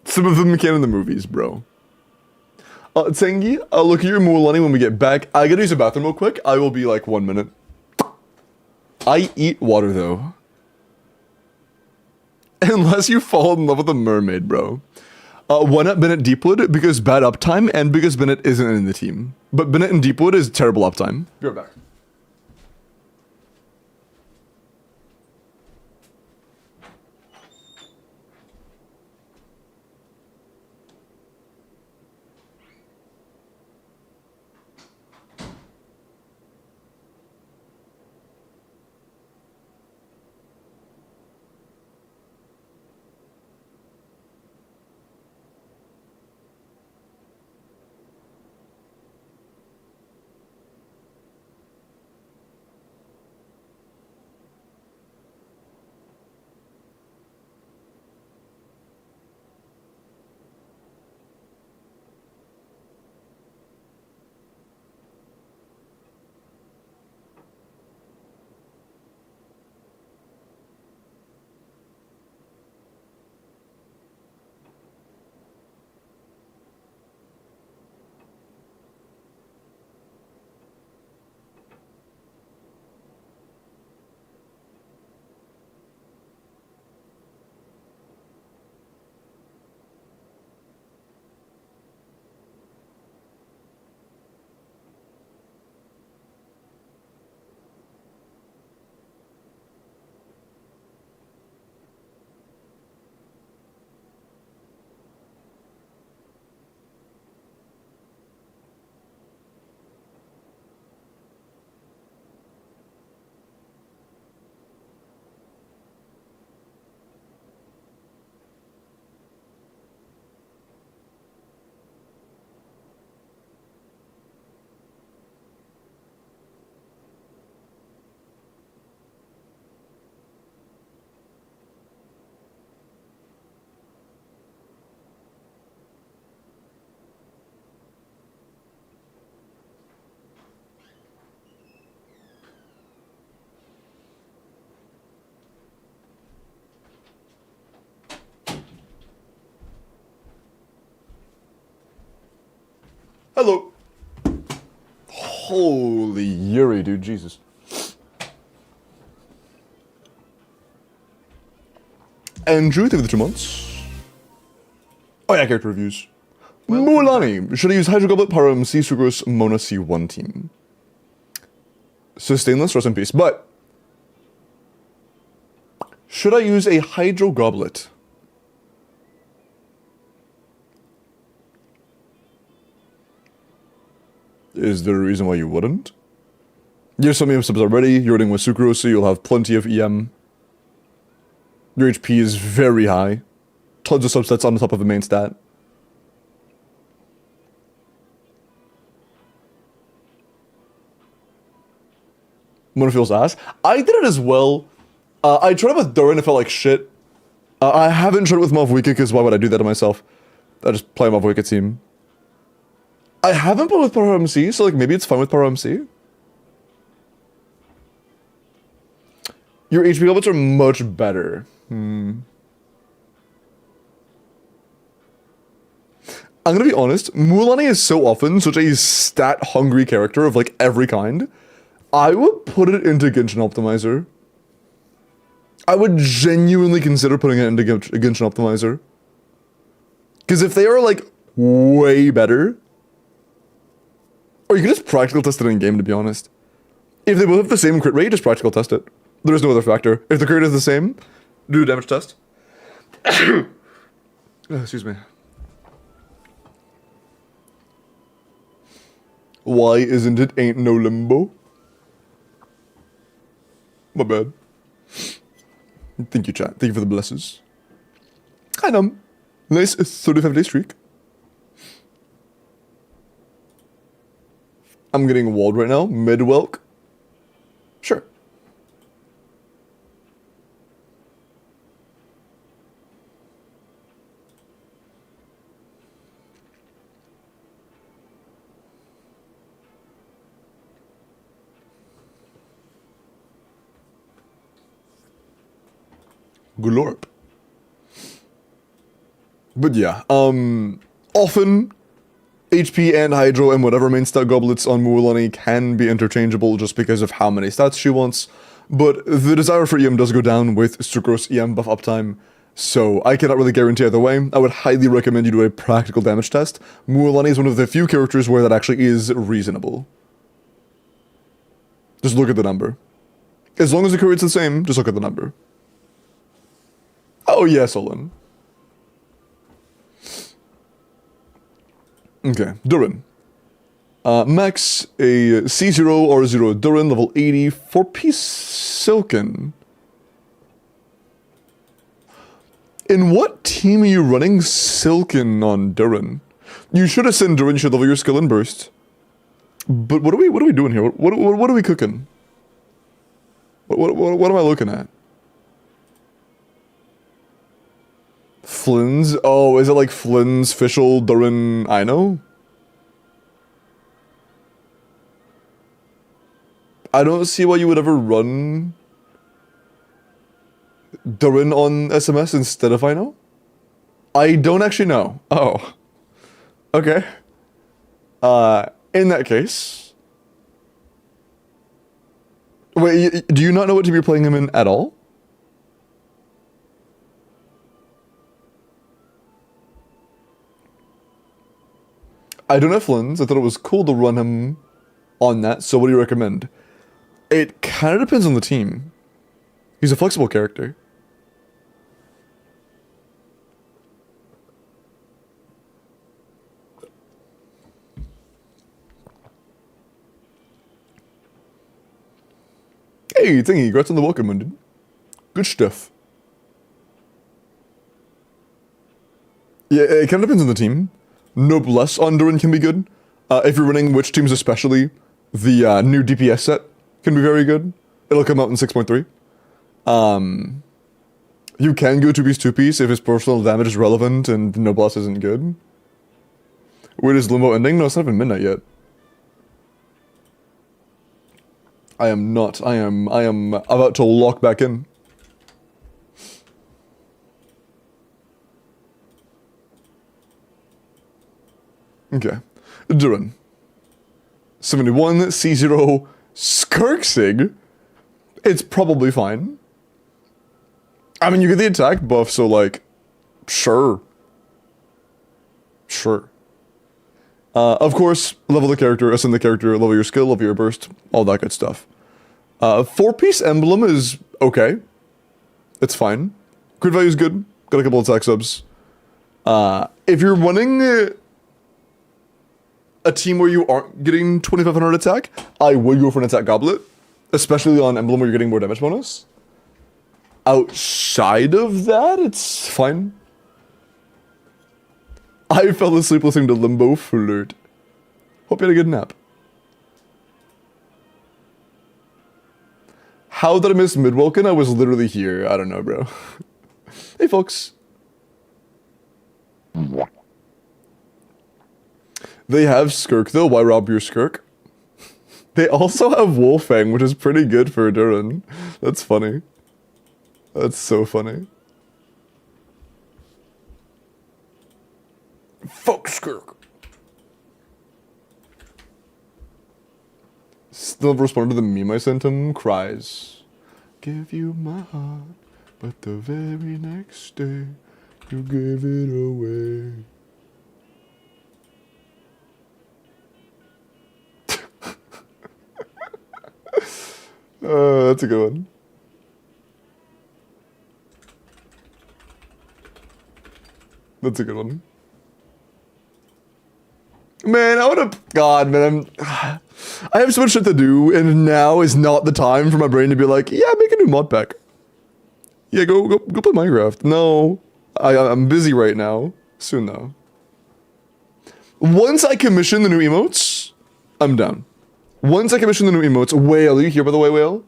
Some of them can in the movies, bro. Tengi, I'll look at your Mualani when we get back. I gotta use the bathroom real quick. I will be like 1 minute. I eat water, though. Unless you fall in love with a mermaid, bro. Why not Bennett Deepwood? Because bad uptime and because Bennett isn't in the team. But Bennett and Deepwood is terrible uptime. Be right back. Hello. Holy Yuri, dude, Jesus. Andrew, thank you for the 2 months. Oh yeah, character reviews. Mualani, should I use Hydro Goblet, Power MC, Sucrose, Mona C1 team? So Stainless, rest in peace. But should I use a Hydro Goblet? Is there a reason why you wouldn't? Your some subs already, you're running with Sucrose, so you'll have plenty of EM. Your HP is very high. Tons of subsets on the top of the main stat. Mona feels ass. I did it as well. I tried it with Durin, it felt like shit. I haven't tried it with Malvoika, because why would I do that to myself? I just play a Malvoika team. I haven't played with Power MC, so like maybe it's fine with Power MC. Your HP levels are much better. I'm gonna be honest, Mualani is so often such a stat-hungry character of like every kind. I would put it into Genshin Optimizer. I would genuinely consider putting it into Genshin Optimizer. Because if they are like way better, or you can just practical test it in game, to be honest. If they both have the same crit rate, just practical test it. There's no other factor. If the crit is the same, do a damage test. Excuse me. Why isn't it ain't no limbo? My bad. Thank you, chat. Thank you for the blesses. Hi, Num. Nice 35-day streak. I'm getting walled right now. Mid-welk. Sure. Glorp. But yeah, often HP and Hydro and whatever main stat goblets on Mualani can be interchangeable just because of how many stats she wants, but the desire for EM does go down with Sucrose EM buff uptime, so I cannot really guarantee either way. I would highly recommend you do a practical damage test. Mualani is one of the few characters where that actually is reasonable. Just look at the number. As long as the curate's the same, just look at the number. Oh yes, Olin. Okay, Durin. Max a C0 R0 Durin, level 80, 4-piece Silken. In what team are you running Silken on Durin? You should ascend Durin, you should level your skill and burst. But what are we doing here? What are we cooking? What am I looking at? Flynn's? Oh, is it like Flynn's, Fischl, Durin, I know? I don't see why you would ever run Durin on SMS instead of I know. I don't actually know. Oh. Okay. In that case. Wait, do you not know what team you're playing him in at all? I don't have Flynn's. I thought it was cool to run him on that, so what do you recommend? It kind of depends on the team. He's a flexible character. Hey, thingy, congrats on the welcome, dude. Good stuff. Yeah, it kind of depends on the team. Noblesse on Durin can be good. If you're running witch teams especially, the new DPS set can be very good. It'll come out in 6.3. You can go 2-piece if his personal damage is relevant and Noblesse isn't good. Where is Limbo ending? No, it's not even midnight yet. I am not. I am about to lock back in. Okay. Durin. 71, C0, Skirksig. It's probably fine. I mean, you get the attack buff, so like, sure. Sure. Of course, level the character, ascend the character, level your skill, level your burst, all that good stuff. 4-piece emblem is okay. It's fine. Crit value is good. Got a couple attack subs. If you're running a team where you aren't getting 2500 attack, I would go for an attack goblet, especially on emblem where you're getting more damage bonus. Outside of that, it's fine. I fell asleep listening to Limbo Flirt. Hope you had a good nap. How did I miss Midwelkin? I was literally here. I don't know, bro. Hey, folks. They have Skirk, though. Why rob your Skirk? They also have Wolfang, which is pretty good for Durin. That's funny. That's so funny. Fuck Skirk. Still responded to the meme I sent him. Cries. Give you my heart, but the very next day you gave it away. That's a good one. That's a good one. Man, I would have. God, man, I have so much shit to do, and now is not the time for my brain to be like, yeah, make a new mod pack. Yeah, go play Minecraft. No, I'm busy right now. Soon though. Once I commission the new emotes, I'm down. Once I commission the new emotes, Whale, are you here by the way, Whale?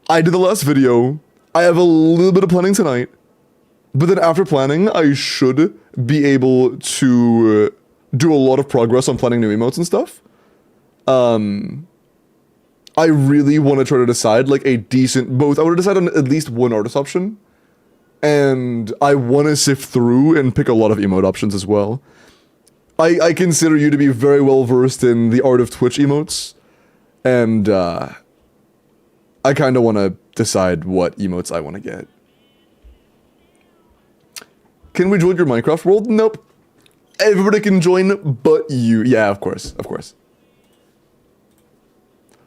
I did the last video. I have a little bit of planning tonight, but then after planning, I should be able to do a lot of progress on planning new emotes and stuff. I really want to try to decide like a decent both. I want to decide on at least one artist option, and I want to sift through and pick a lot of emote options as well. I consider you to be very well versed in the art of Twitch emotes, and I kind of want to decide what emotes I want to get. Can we join your Minecraft world? Nope. Everybody can join but you. Yeah, of course, of course.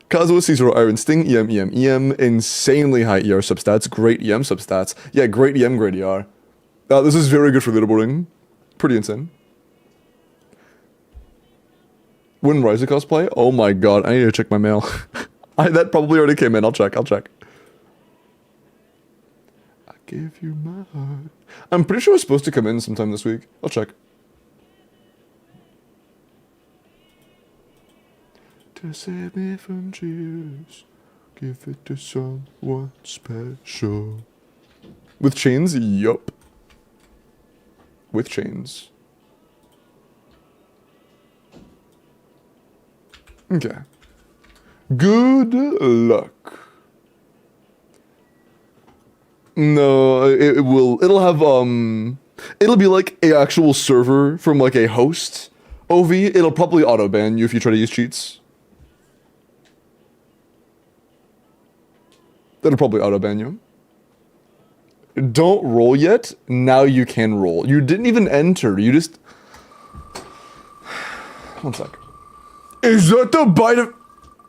Kazuo C0 Iron Sting, EM, insanely high ER substats, great EM substats. Yeah, great EM, great ER. This is very good for leaderboarding. Pretty insane. When Ryza cosplay? Oh my god, I need to check my mail. That probably already came in, I'll check. I give you my heart. I'm pretty sure it's supposed to come in sometime this week. I'll check. To save me from tears, give it to someone special. With chains? Yup. With chains. Okay. Good luck. No, it'll have, it'll be like a actual server from like a host OV. It'll probably auto-ban you if you try to use cheats. That'll probably auto-ban you. Don't roll yet. Now you can roll. You didn't even enter. You just... One sec. Is that the bite of...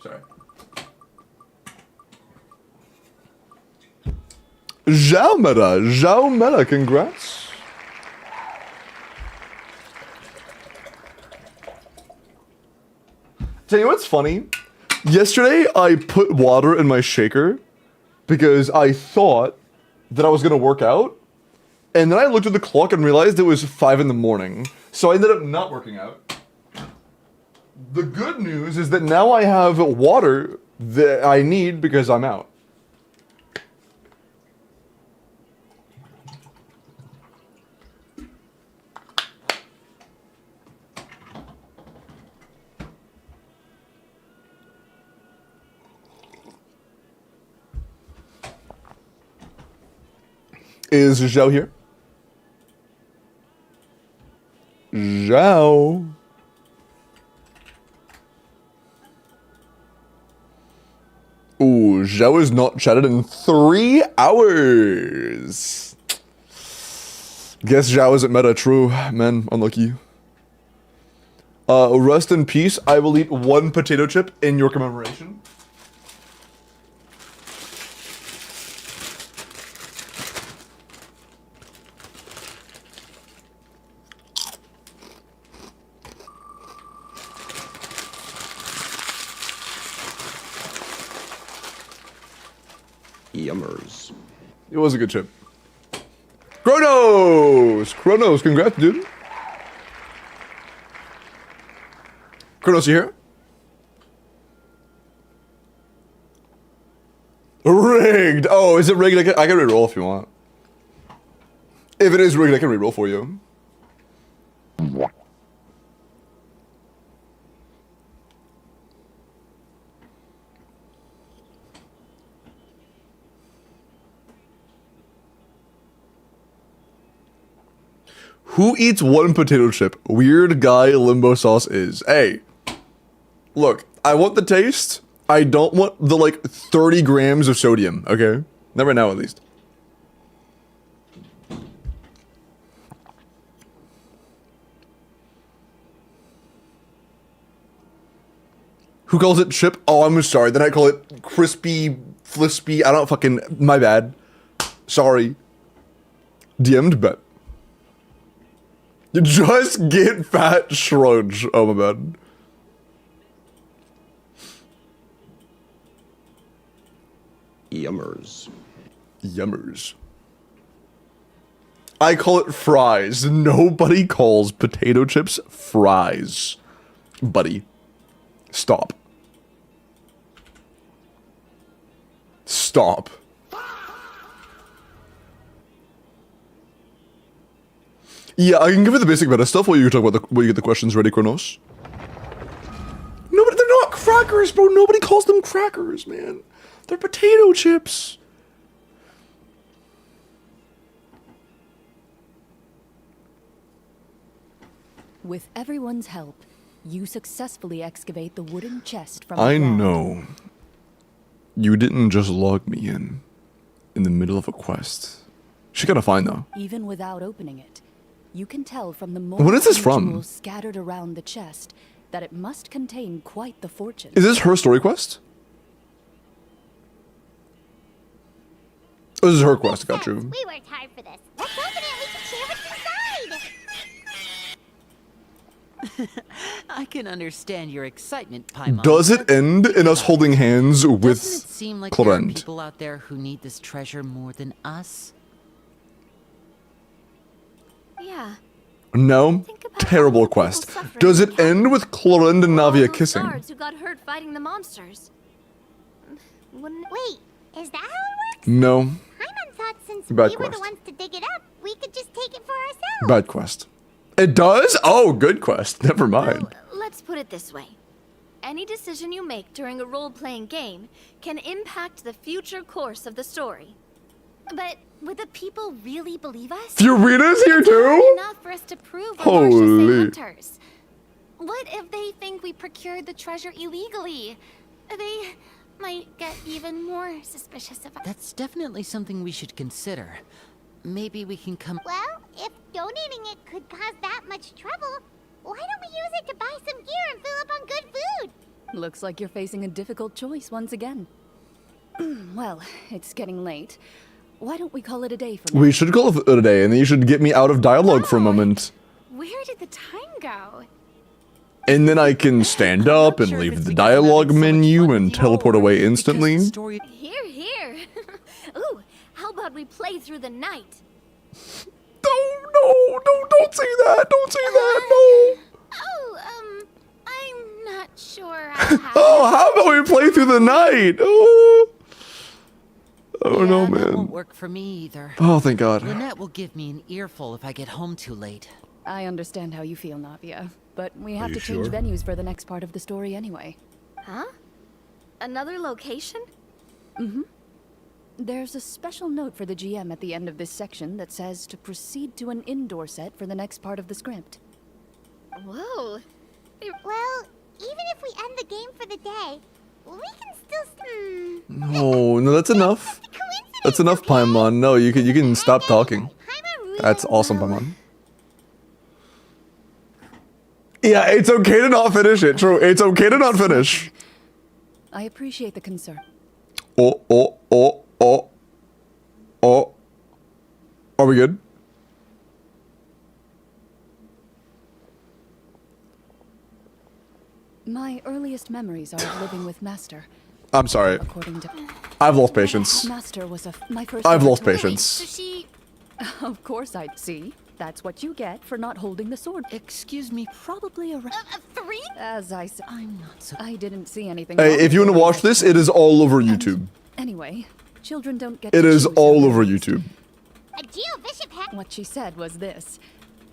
Sorry. Zhao Meta, congrats. Tell you what's funny? Yesterday, I put water in my shaker because I thought that I was gonna work out, and then I looked at the clock and realized it was 5 in the morning, so I ended up not working out. The good news is that now I have water that I need because I'm out. Is Zhao here? Zhao. Ooh, Zhao is not chatted in 3 hours. Guess Zhao isn't meta, true. Man, unlucky. Rest in peace. I will eat 1 potato chip in your commemoration. Yummers. It was a good chip. Kronos, congrats, dude. Kronos, you here? Rigged. Oh, is it rigged? I can reroll if you want. If it is rigged, I can reroll for you. Who eats 1 potato chip? Weird guy limbo sauce is. Hey, look, I want the taste. I don't want the like 30 grams of sodium, okay? Not right now, at least. Who calls it chip? Oh, I'm sorry. Then I call it crispy, flispy. I don't fucking, my bad. Sorry. DM'd bet. Just get fat shrudge. Oh my bad. Yummers. Yummers. I call it fries. Nobody calls potato chips fries. Buddy. Stop. Stop. Yeah, I can give you the basic meta stuff while you talk about while you get the questions ready, Kronos. Nobody, they're not crackers, bro. Nobody calls them crackers, man. They're potato chips. With everyone's help, you successfully excavate the wooden chest from I the ground. know. You didn't just log me in the middle of a quest. She gotta find though. Even without opening it, you can tell from the When is this from? jewels scattered around the chest that it must contain quite the fortune. Is this her story quest? Oh, this is her quest, got you. We worked hard for this. Let's open it. We can share what's inside. I can understand your excitement, Paimon. Does it end in us holding hands Doesn't with it seem like there are Clorend? people out there who need this treasure more than us? Yeah. No? Think about Terrible all the people quest. suffering Does in it end with Clorend and All Navia those kissing? guards who got hurt fighting the monsters. Wait, is that how it works? No. Paimon thought since Bad we were the quest. ones to dig it up, we could just take it for ourselves. Bad quest. It does? Oh, good quest. Never mind. Well, let's put it this way. Any decision you make during a role-playing game can impact the future course of the story. But would the people really believe us? Furina's here It's too? hard enough for us to prove we're Holy. Marcia hunters. What if they think we procured the treasure illegally? They might get even more suspicious of us. That's definitely something we should consider. Maybe we can come. Well, if donating it could cause that much trouble, why don't we use it to buy some gear and fill up on good food? Looks like you're facing a difficult choice once again. Well, it's getting late. Why don't we call it a day for now? We should call it a day, and then you should get me out of dialogue for a moment. Where did the time go? And then I can stand up and Sure if leave it's the because I'm having dialogue so much menu fun and with you, teleport or away because the instantly. story- Here, here. Ooh, how about we play through the night? No, don't say that. Don't say that. No. Oh, I'm not sure how. Oh, how about we play through the night? Oh no, Yeah, that won't man. work for me either. Oh, thank God. Lynette will give me an earful if I get home too late. I understand how you feel, Navia, but we have you to change sure? venues for the next part of the story anyway. Huh? Another location? There's a special note for the GM at the end of this section that says to proceed to an indoor set for the next part of the script. Whoa. Well, even if we end the game for the day, we can still. No, that's enough. That's enough, Paimon. No, you can stop talking. That's awesome, Paimon. Yeah, it's okay to not finish it. True, it's okay to not finish. I appreciate the concern. Oh. Are we good? My earliest memories are of living with Master, I'm sorry. according to... I've lost patience. Master was my first... I've lost mentor. patience. So she. Of course I'd see. That's what you get for not holding the sword. Excuse me, probably around. 3? As I said, I'm not so. I didn't see anything Hey, wrong if you with want to the way watch this, it is all over YouTube. Anyway, children don't get It to is choose all their over memories. YouTube. A Geo Bishop hat. What she said was this.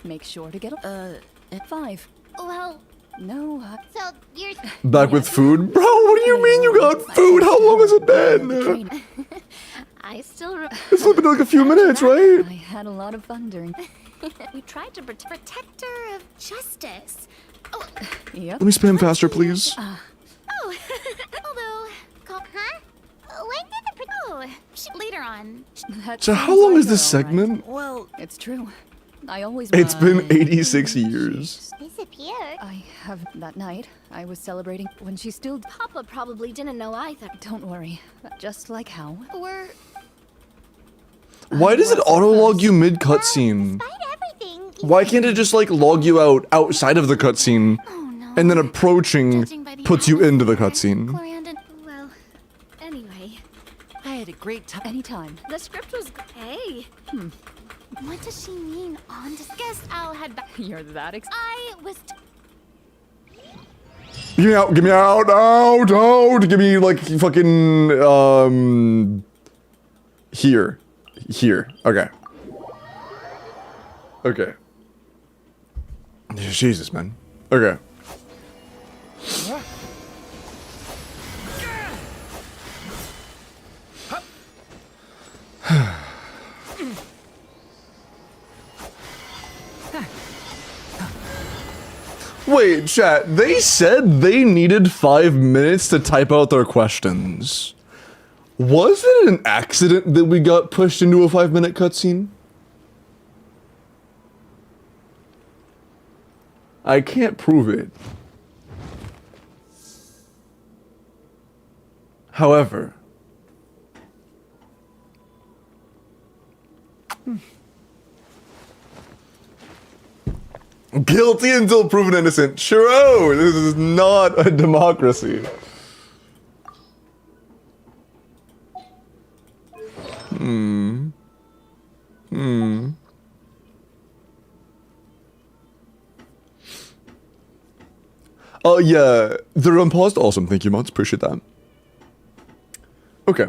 Make sure to get a... 5. Well, No, so you're. Back with food? Bro, what do you mean you got food? How long has it been? training. I still. It's only been like a few minutes, right? I had a lot of fun during... We tried to protector of justice. Oh, Yep. Let me spam faster, please. oh. Although, huh? When did the later on? That So how sounds long like is this her, all right. segment? Well, It's true. I always... It's been 86 years. Disappeared. I have... That night, I was celebrating when she still... Papa probably didn't know either. Don't worry. Just like how... We're Why does it autolog you mid cutscene? despite everything, Why can't it just like log you out outside of the cutscene, and then approaching Judging by the puts you into the atmosphere, cutscene? Coriander, well, anyway, I had a great time. Anytime. the script was hey. What does she mean on this? Guess Al had back. You're that I was. Get me out! Get me out! Out! Give me like fucking here. Okay. Okay. Jesus, man. Okay. Wait, chat, they said they needed 5 minutes to type out their questions. Was it an accident that we got pushed into a 5-minute cutscene? I can't prove it. However, guilty until proven innocent. Churro, this is not a democracy. Oh yeah, the unpaused. Awesome, thank you, Mods. Appreciate that. Okay,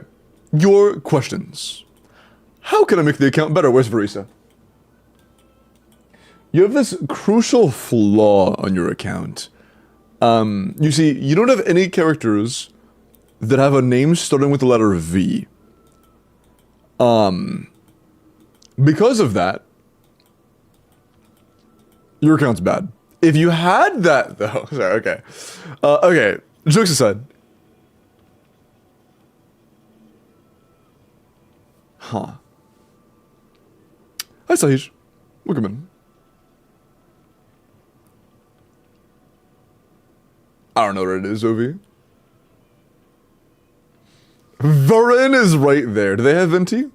your questions. How can I make the account better? Where's Verisa? You have this crucial flaw on your account. You see, you don't have any characters that have a name starting with the letter V. Because of that, your account's bad. If you had that, though, sorry, okay. Okay, jokes aside. Huh. Hi, Sahij. Welcome in. I don't know what it is, Ovi. Varin is right there. Do they have Venti?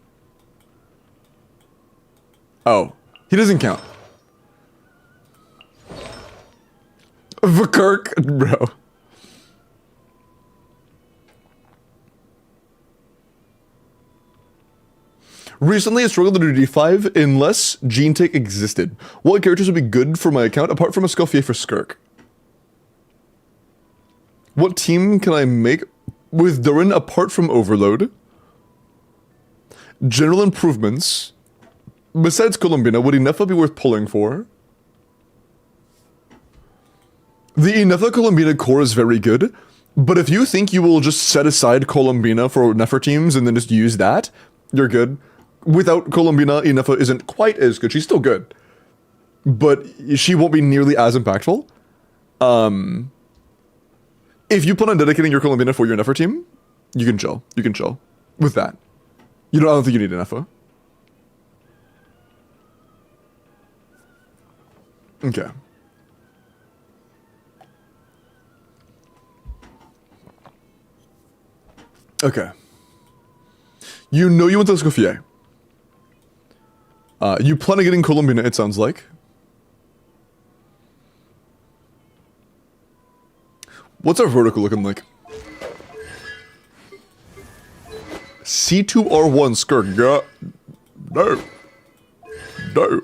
Oh, he doesn't count. Vakirk, bro. Recently, I struggled to do D5 unless Gene Take existed. What characters would be good for my account apart from a Scuffier for Skirk? What team can I make with Durin apart from Overload? General improvements. Besides Columbina, would Inefa be worth pulling for? The Inefa Columbina core is very good, but if you think you will just set aside Columbina for Nefer teams and then just use that, you're good. Without Columbina, Inefa isn't quite as good. She's still good, but she won't be nearly as impactful. If you plan on dedicating your Columbina for your Nefer team, you can chill. You can chill with that. I don't think you need an Nefa. Okay. Okay. You know you want to Scuffier. You plan on getting Columbina, it sounds like. What's our vertical looking like? C2R1 Skirk. Yeah. No. No.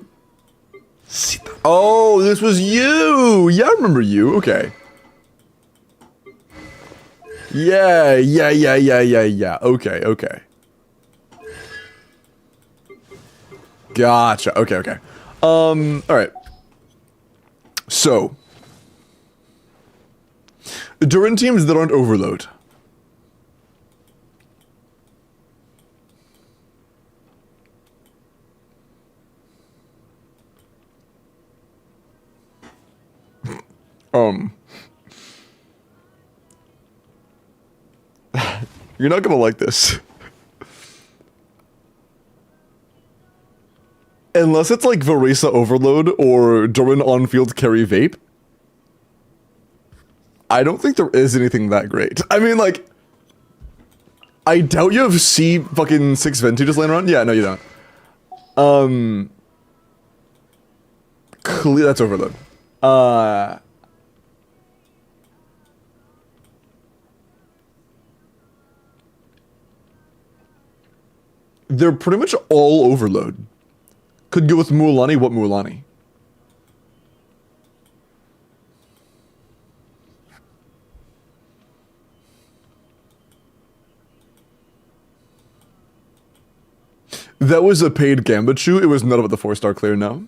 Oh, this was you! Yeah, I remember you. Okay. Yeah. Okay, okay. Gotcha. Okay. Alright. So. Durin teams that aren't Overload. You're not gonna like this. Unless it's like Verisa Overload or Durin on-field carry Vape. I don't think there is anything that great. I mean, like, I doubt you have C fucking 6 Venti just laying around. Yeah, no, you don't. clear. That's Overload. They're pretty much all Overload. Could go with Mualani. What Mualani? That was a paid Gambit shoe. It was not about the 4-star clear now.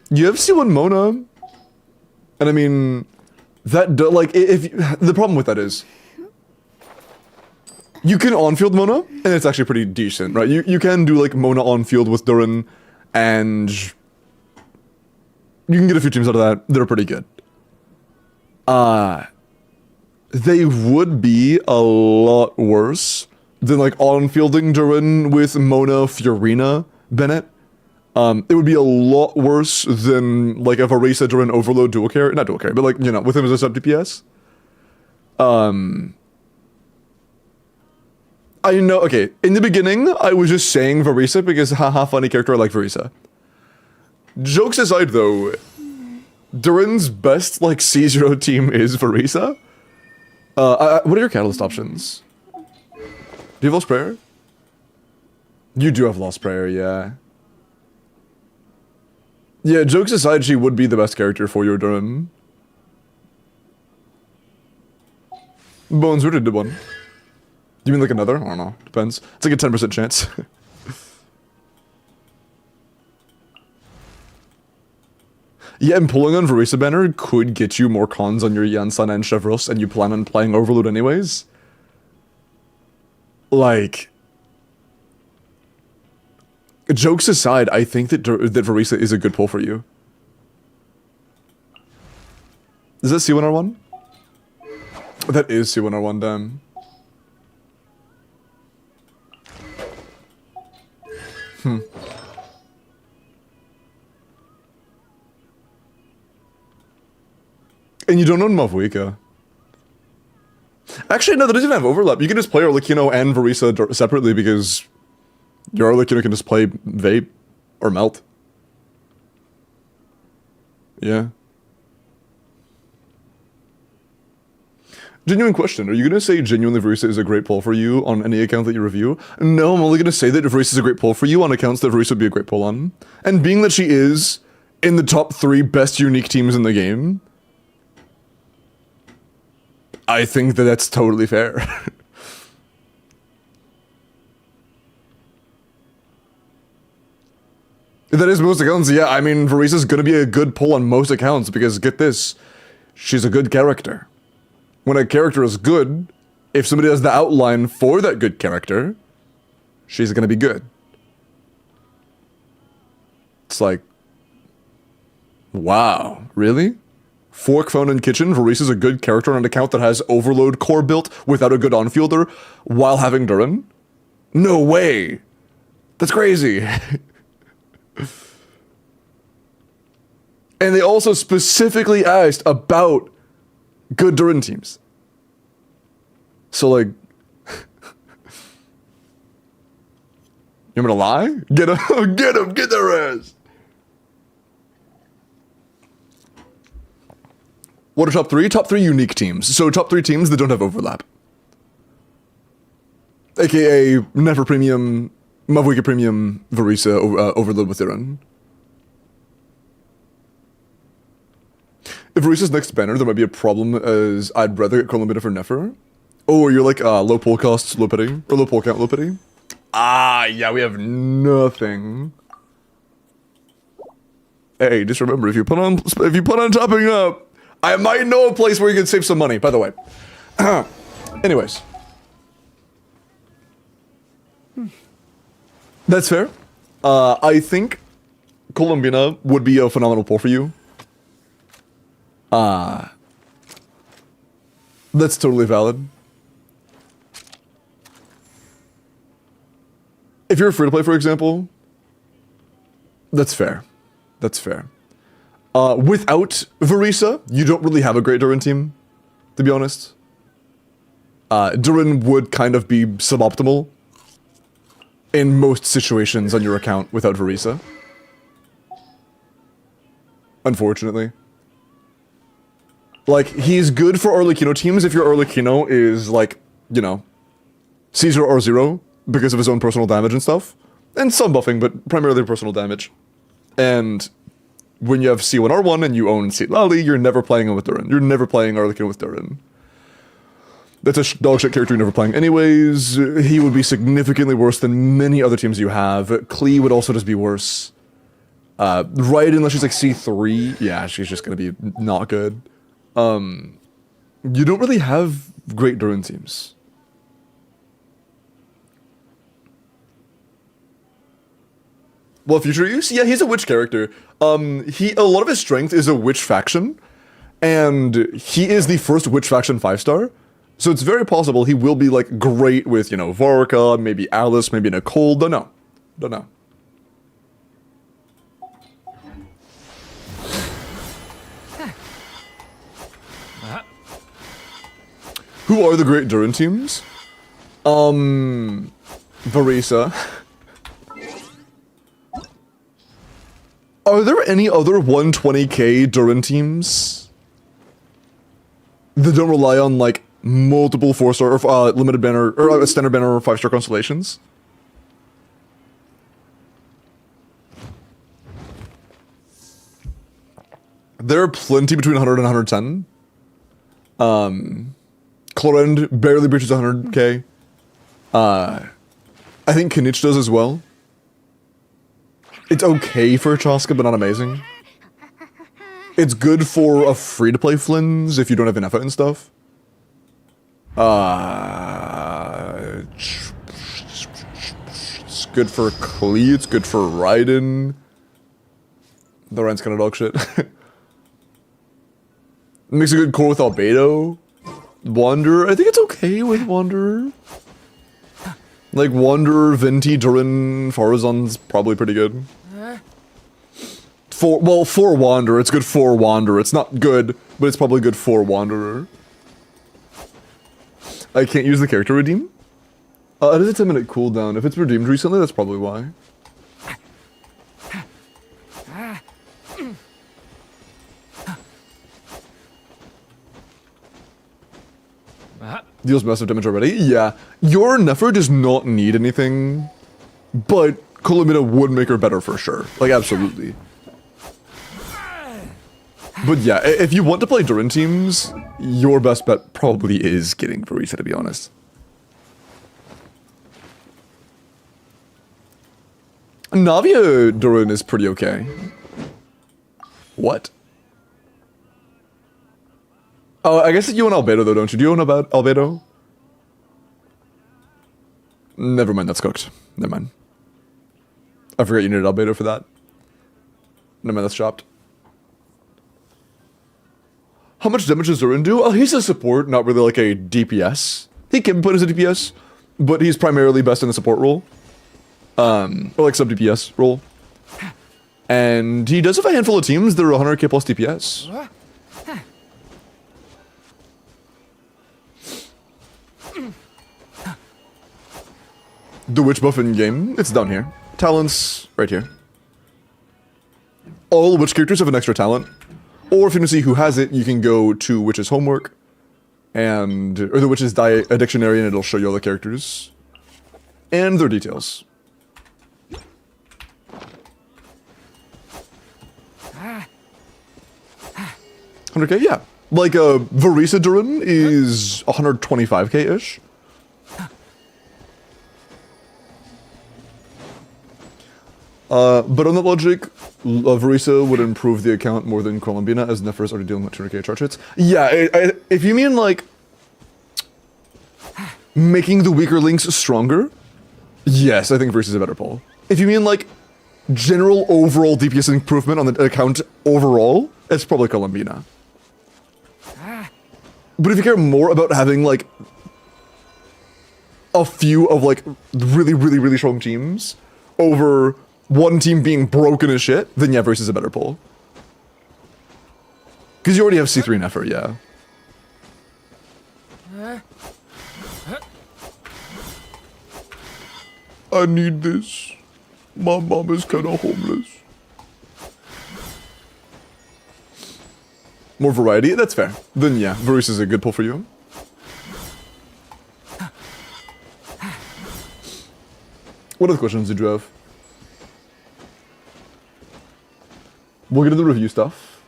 You have C1 Mona. And I mean, that like if the problem with that is you can on-field Mona, and it's actually pretty decent, right? You can do like Mona on-field with Durin, and you can get a few teams out of that. They're pretty good. They would be a lot worse than like on-fielding Durin with Mona, Fiorina, Bennett. It would be a lot worse than like if Arisa Durin Overload dual carry, not dual carry, but like, you know, with him as a sub DPS. I know, okay, in the beginning, I was just saying Varisa because haha, funny character, I like Varisa. Jokes aside though, Durin's best like C0 team is Varisa. What are your catalyst options? Do you have Lost Prayer? You do have Lost Prayer, yeah. Yeah, jokes aside, she would be the best character for your Durin. Bones rooted did one. You mean like another? I don't know. Depends. It's like a 10% chance. Yeah, and pulling on Varisa banner could get you more cons on your Yansan and Chevros, and you plan on playing Overload anyways. Like, jokes aside, I think that Varisa is a good pull for you. Is that C1R1? That is C1R1, damn. And you don't own Mavuika. Actually, no, that doesn't have overlap. You can just play Arlecchino and Varisa separately because your Arlecchino can just play Vape or Melt. Yeah. Genuine question. Are you going to say genuinely Varisa is a great pull for you on any account that you review? No, I'm only going to say that Varisa is a great pull for you on accounts that Varisa would be a great pull on. And being that she is in the top 3 best unique teams in the game, I think that that's totally fair. That is most accounts, yeah. I mean, Varisa's going to be a good pull on most accounts because, get this, she's a good character. When a character is good, if somebody has the outline for that good character, she's going to be good. It's like, wow, really? Fork, Phone, and Kitchen, Varisa's a good character on an account that has Overload core built without a good on-fielder while having Durin? No way! That's crazy! And they also specifically asked about good Durin teams. So like, you want me to lie? Get them, get their ass! What are top 3? Top 3 unique teams. So top 3 teams that don't have overlap. AKA Never Premium, Mavuika Premium, Varisa, Overload with their own. If Varisa's next banner, there might be a problem as I'd rather get Columbida for Nefer. Oh, you're like low pull cost, low pity? Or low pull count, low pity? Ah, yeah, we have nothing. Hey, just remember, if you plan on topping up, I might know a place where you can save some money, by the way. Anyways. That's fair. I think Columbina would be a phenomenal pull for you. That's totally valid. If you're free to play, for example, that's fair. That's fair. Without Varisa, you don't really have a great Durin team, to be honest. Durin would kind of be suboptimal in most situations on your account without Varisa. Unfortunately. Like, he's good for Arlecchino teams if your Arlecchino is, like, you know, C0 or 0 because of his own personal damage and stuff. And some buffing, but primarily personal damage. And when you have C1 R1 and you own Citlali, you're never playing him with Durin. You're never playing Arlecchino with Durin. That's a dogshit character you're never playing anyways. He would be significantly worse than many other teams you have. Klee would also just be worse. Right, unless she's like C3, yeah, she's just gonna be not good. You don't really have great Durin teams. Well, future use? Yeah, he's a witch character. A lot of his strength is a witch faction, and he is the first witch faction 5-star. So it's very possible he will be like great with, you know, Varka, maybe Alice, maybe Nicole, don't know. Don't know. Who are the great Durin teams? Varisa. Are there any other 120k Durin teams that don't rely on like multiple 4-star or limited banner or standard banner or 5-star constellations? There are plenty between 100 and 110. Clorend barely breaches 100k. I think Kanich does as well. It's okay for Chaska, but not amazing. It's good for a free-to-play Flynn's if you don't have enough and stuff. It's good for Klee, it's good for Raiden. The Ryan's kind of dog shit. Makes a good core with Albedo. Wanderer, I think it's okay with Wanderer. Like Wanderer, Venti, Durin, Farazan's probably pretty good. For Wanderer, it's good for Wanderer. It's not good, but it's probably good for Wanderer. I can't use the character redeem? It is a 10-minute cooldown. If it's redeemed recently, that's probably why. Deals massive damage already? Yeah. Your Nefer does not need anything, but Colomina would make her better for sure. Like, absolutely. But yeah, if you want to play Durin teams, your best bet probably is getting Varisa, to be honest. Navia Durin is pretty okay. What? Oh, I guess you own Albedo though, don't you? Do you own about Albedo? Never mind, that's cooked. Never mind. I forgot you needed Albedo for that. Never mind, that's chopped. How much damage does Durin do? Oh, he's a support, not really like a DPS. He can be put as a DPS, but he's primarily best in the support role. Or like sub-DPS role. And he does have a handful of teams that are 100k plus DPS. The witch buff in game, it's down here. Talents, right here. All witch characters have an extra talent. Or if you want to see who has it, you can go to Witch's Homework, or the Witch's Dictionary, and it'll show you all the characters. And their details. 100k, yeah. Like, Varisa Durin is 125k-ish. But on that logic, Varisa would improve the account more than Colombina, as Nefer is already dealing with 200k charge hits. Yeah, if you mean, like, making the weaker links stronger, yes, I think Varisa's a better pull. If you mean, like, general overall DPS improvement on the account overall, it's probably Colombina. But if you care more about having, like, a few of, like, really, really, really strong teams over one team being broken as shit, then yeah, Varisa's a better pull. Because you already have C3 Nefer, yeah. I need this. My mom is kinda homeless. More variety? That's fair. Then yeah, Varus is a good pull for you. What other questions did you have? We'll get into the review stuff.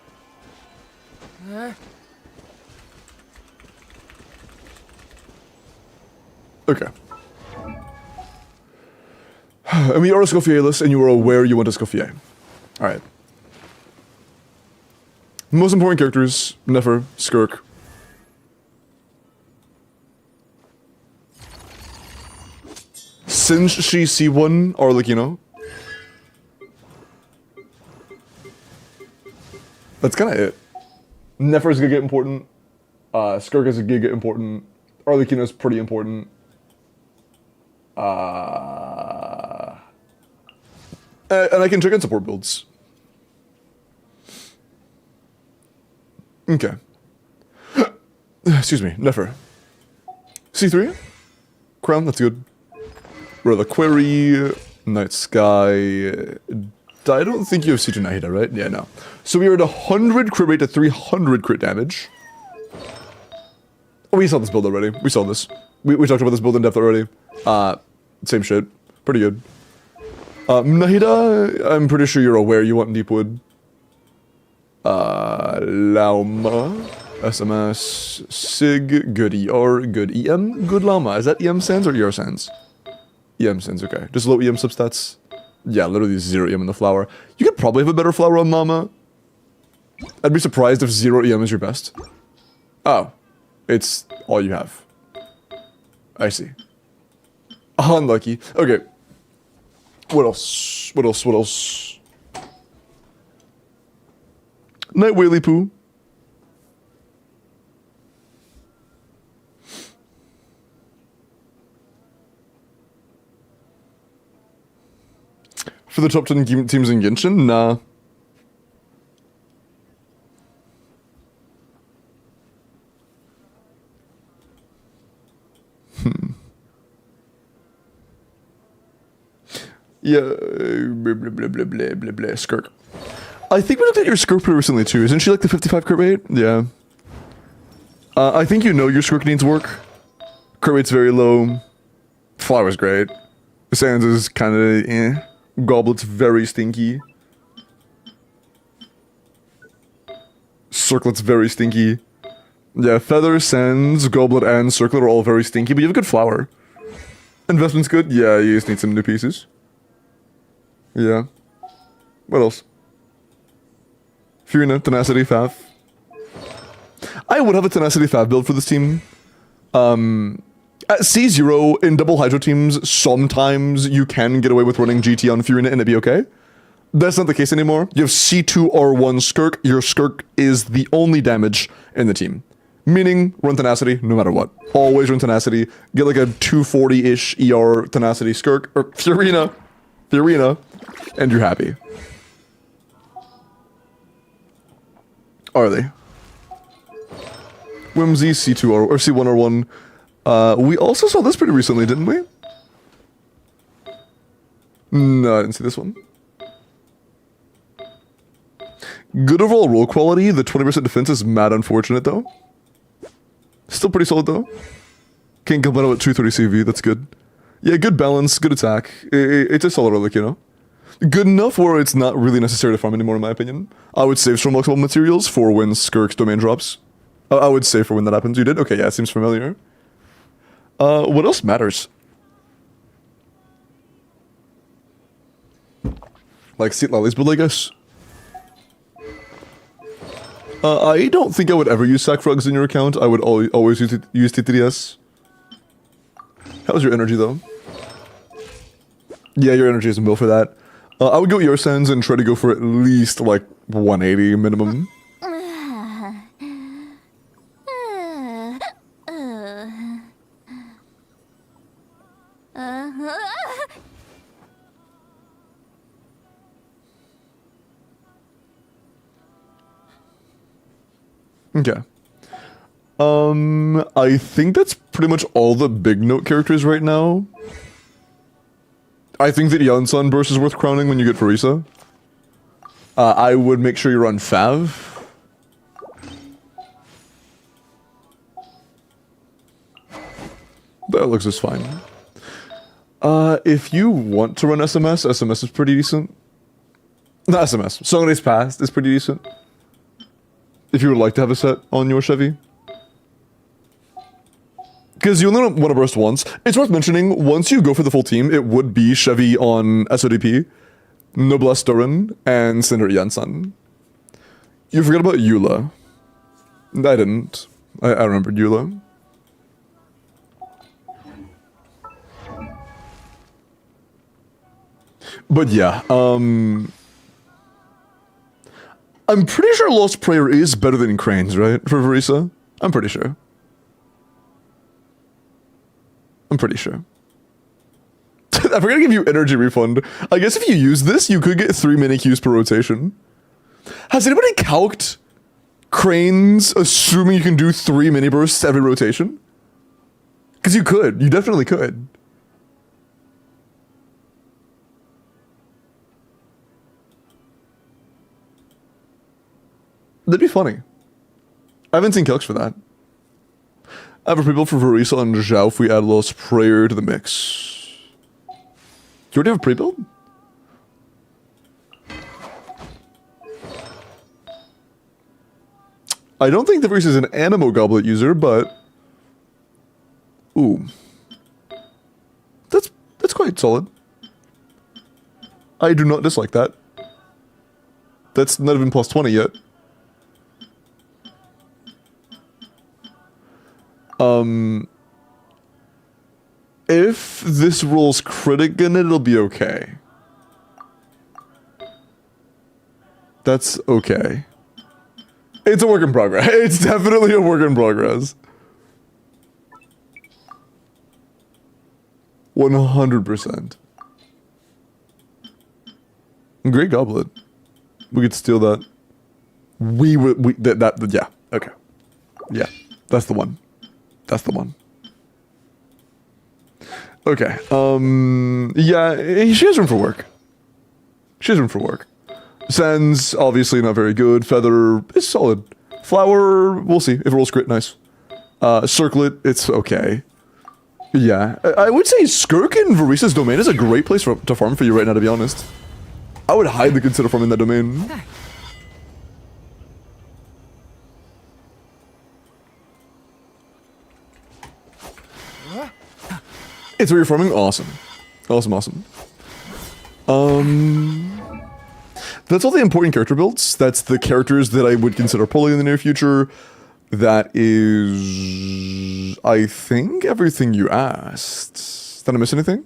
Okay. And we are a Escoffier-less, and you are aware you want Escoffier. Alright. Most important characters, Nefer, Skirk. Since she C1, or like, you know. That's kind of it. Nefer's gonna get important. Skirk is gonna get important. Arlecchino's pretty important. And I can check in support builds. Okay. Excuse me, Nefer. C3? Crown, that's good. Reliquary, Night Sky. I don't think you have C2 Nahida, right? Yeah, no. So we are at 100 crit rate to 300 crit damage. Oh, we saw this build already. We saw this. We talked about this build in depth already. Same shit. Pretty good. Nahida, I'm pretty sure you're aware you want Deepwood. Lauma, SMS, Sig, good ER, good EM, good Llama. Is that EM sans or ER sans? EM sans, okay. Just low EM substats. Yeah, literally 0 EM in the flower. You could probably have a better flower on Llama. I'd be surprised if 0 EM is your best. Oh. It's all you have. I see. Unlucky. Okay. What else? What else? What else? Night Whaley Poo. For the top 10 teams in Genshin? Nah. Yeah, blah, blah, blah, blah, blah, blah, blah, Skirk. I think we looked at your Skirk pretty recently too. Isn't she like the 55 crit rate? Yeah. I think you know your Skirk needs work. Crit rate's very low. Flower's great. Sands is kind of eh. Goblet's very stinky. Circlet's very stinky. Yeah, Feather, Sands, Goblet, and Circlet are all very stinky, but you have a good flower. Investment's good? Yeah, you just need some new pieces. Yeah. What else? Furina, Tenacity, Fav. I would have a Tenacity Fav build for this team. At C0 in double Hydro teams, sometimes you can get away with running GT on Furina and it'd be okay. That's not the case anymore. You have C2 R1 Skirk. Your Skirk is the only damage in the team. Meaning, run Tenacity no matter what. Always run Tenacity. Get like a 240-ish ER Tenacity Skirk, or Furina, and you're happy. Are they? Whimsy, C2 or C1 R1. We also saw this pretty recently, didn't we? No, I didn't see this one. Good overall roll quality. The 20% defense is mad unfortunate though. Still pretty solid though. Can't complain about 230 CV, that's good. Yeah, good balance, good attack. It's a solid relic, you know? Good enough where it's not really necessary to farm anymore, in my opinion. I would save from multiple materials for when Skirk's domain drops. I would save for when that happens. You did? Okay, yeah, it seems familiar. What else matters? Like Seat Lolly's build, I guess. I don't think I would ever use Sack Frogs in your account. I would always use TTDS. How's your energy, though? Yeah, your energy isn't built for that. I would go your Sands and try to go for at least, like, 180 minimum. Okay. I think that's pretty much all the big note characters right now. I think that Yunsun burst is worth crowning when you get Farisa. I would make sure you run Fav. That looks just fine. If you want to run SMS, SMS is pretty decent. Not SMS. Song Days Past is pretty decent. If you would like to have a set on your Chevy. Because you only want to burst once. It's worth mentioning, once you go for the full team, it would be Chevy on SODP, Noblesse Durin, and Cinder Jensen. You forgot about Eula. I didn't. I remembered Eula. But yeah, I'm pretty sure Lost Prayer is better than Cranes, right? For Verisa? I'm pretty sure. I'm pretty sure. I forgot to give you energy refund. I guess if you use this, you could get 3 mini Qs per rotation. Has anybody calced Cranes assuming you can do 3 mini bursts every rotation? Because you could. You definitely could. That'd be funny. I haven't seen calcs for that. I have a pre-build for Verisa and Zhao if we add Lost Prayer to the mix. Do you already have a pre-build? I don't think the Verisa is an Animo Goblet user, but... Ooh. That's quite solid. I do not dislike that. That's not even plus 20 yet. If this rolls critic in it, it'll be okay. That's okay. It's a work in progress. It's definitely a work in progress. 100%. Great goblet. We could steal that. Yeah, okay. Yeah, that's the one. That's the one. Okay, yeah, she has room for work. She has room for work. Sands, obviously not very good. Feather is solid. Flower, we'll see. If it rolls crit, nice. Circlet, it's okay. Yeah, I would say Skirk in Verisa's domain is a great place to farm for you right now, to be honest. I would highly consider farming that domain. It's where you're farming? Awesome. Awesome. That's all the important character builds. That's the characters that I would consider pulling in the near future. That is, I think, everything you asked. Did I miss anything?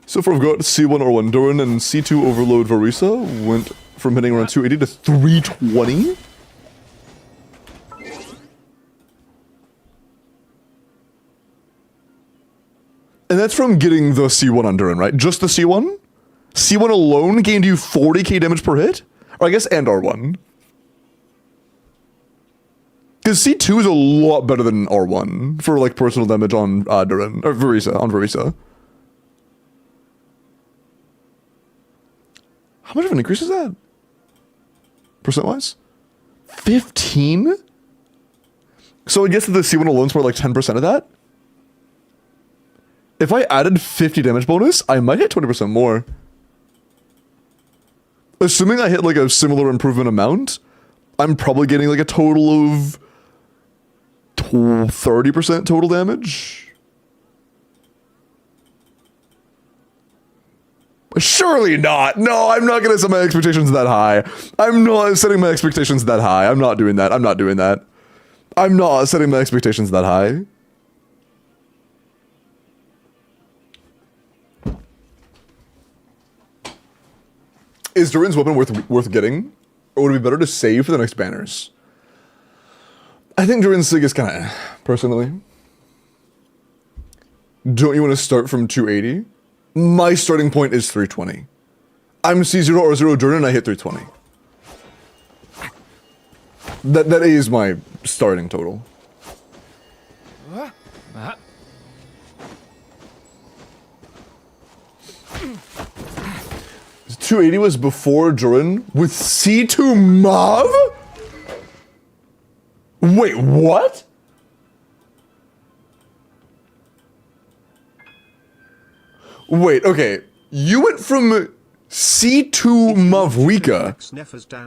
So far we've got C1 R1 Durin and C2 Overload Verisa went from hitting around 280 to 320. And that's from getting the C1 on Durin, right? Just the C1? C1 alone gained you 40k damage per hit? Or I guess and R1. Because C2 is a lot better than R1 for like personal damage on Durin, or Verisa, How much of an increase is that? Percent-wise? 15? So I guess that the C1 alone's more like 10% of that? If I added 50 damage bonus, I might hit 20% more. Assuming I hit like a similar improvement amount, I'm probably getting like a total of 30% total damage. Surely not. No, I'm not going to set my expectations that high. I'm not setting my expectations that high. I'm not doing that. I'm not doing that. I'm not setting my expectations that high. Is Durin's weapon worth getting? Or would it be better to save for the next banners? I think Durin's Sig is kind of, personally. Don't you want to start from 280? My starting point is 320. I'm C0 or 0 Durin and I hit 320. That is my starting total. 280 was before Durin with C2 Mav? Wait, what? Wait, okay. You went from C2 Mavwika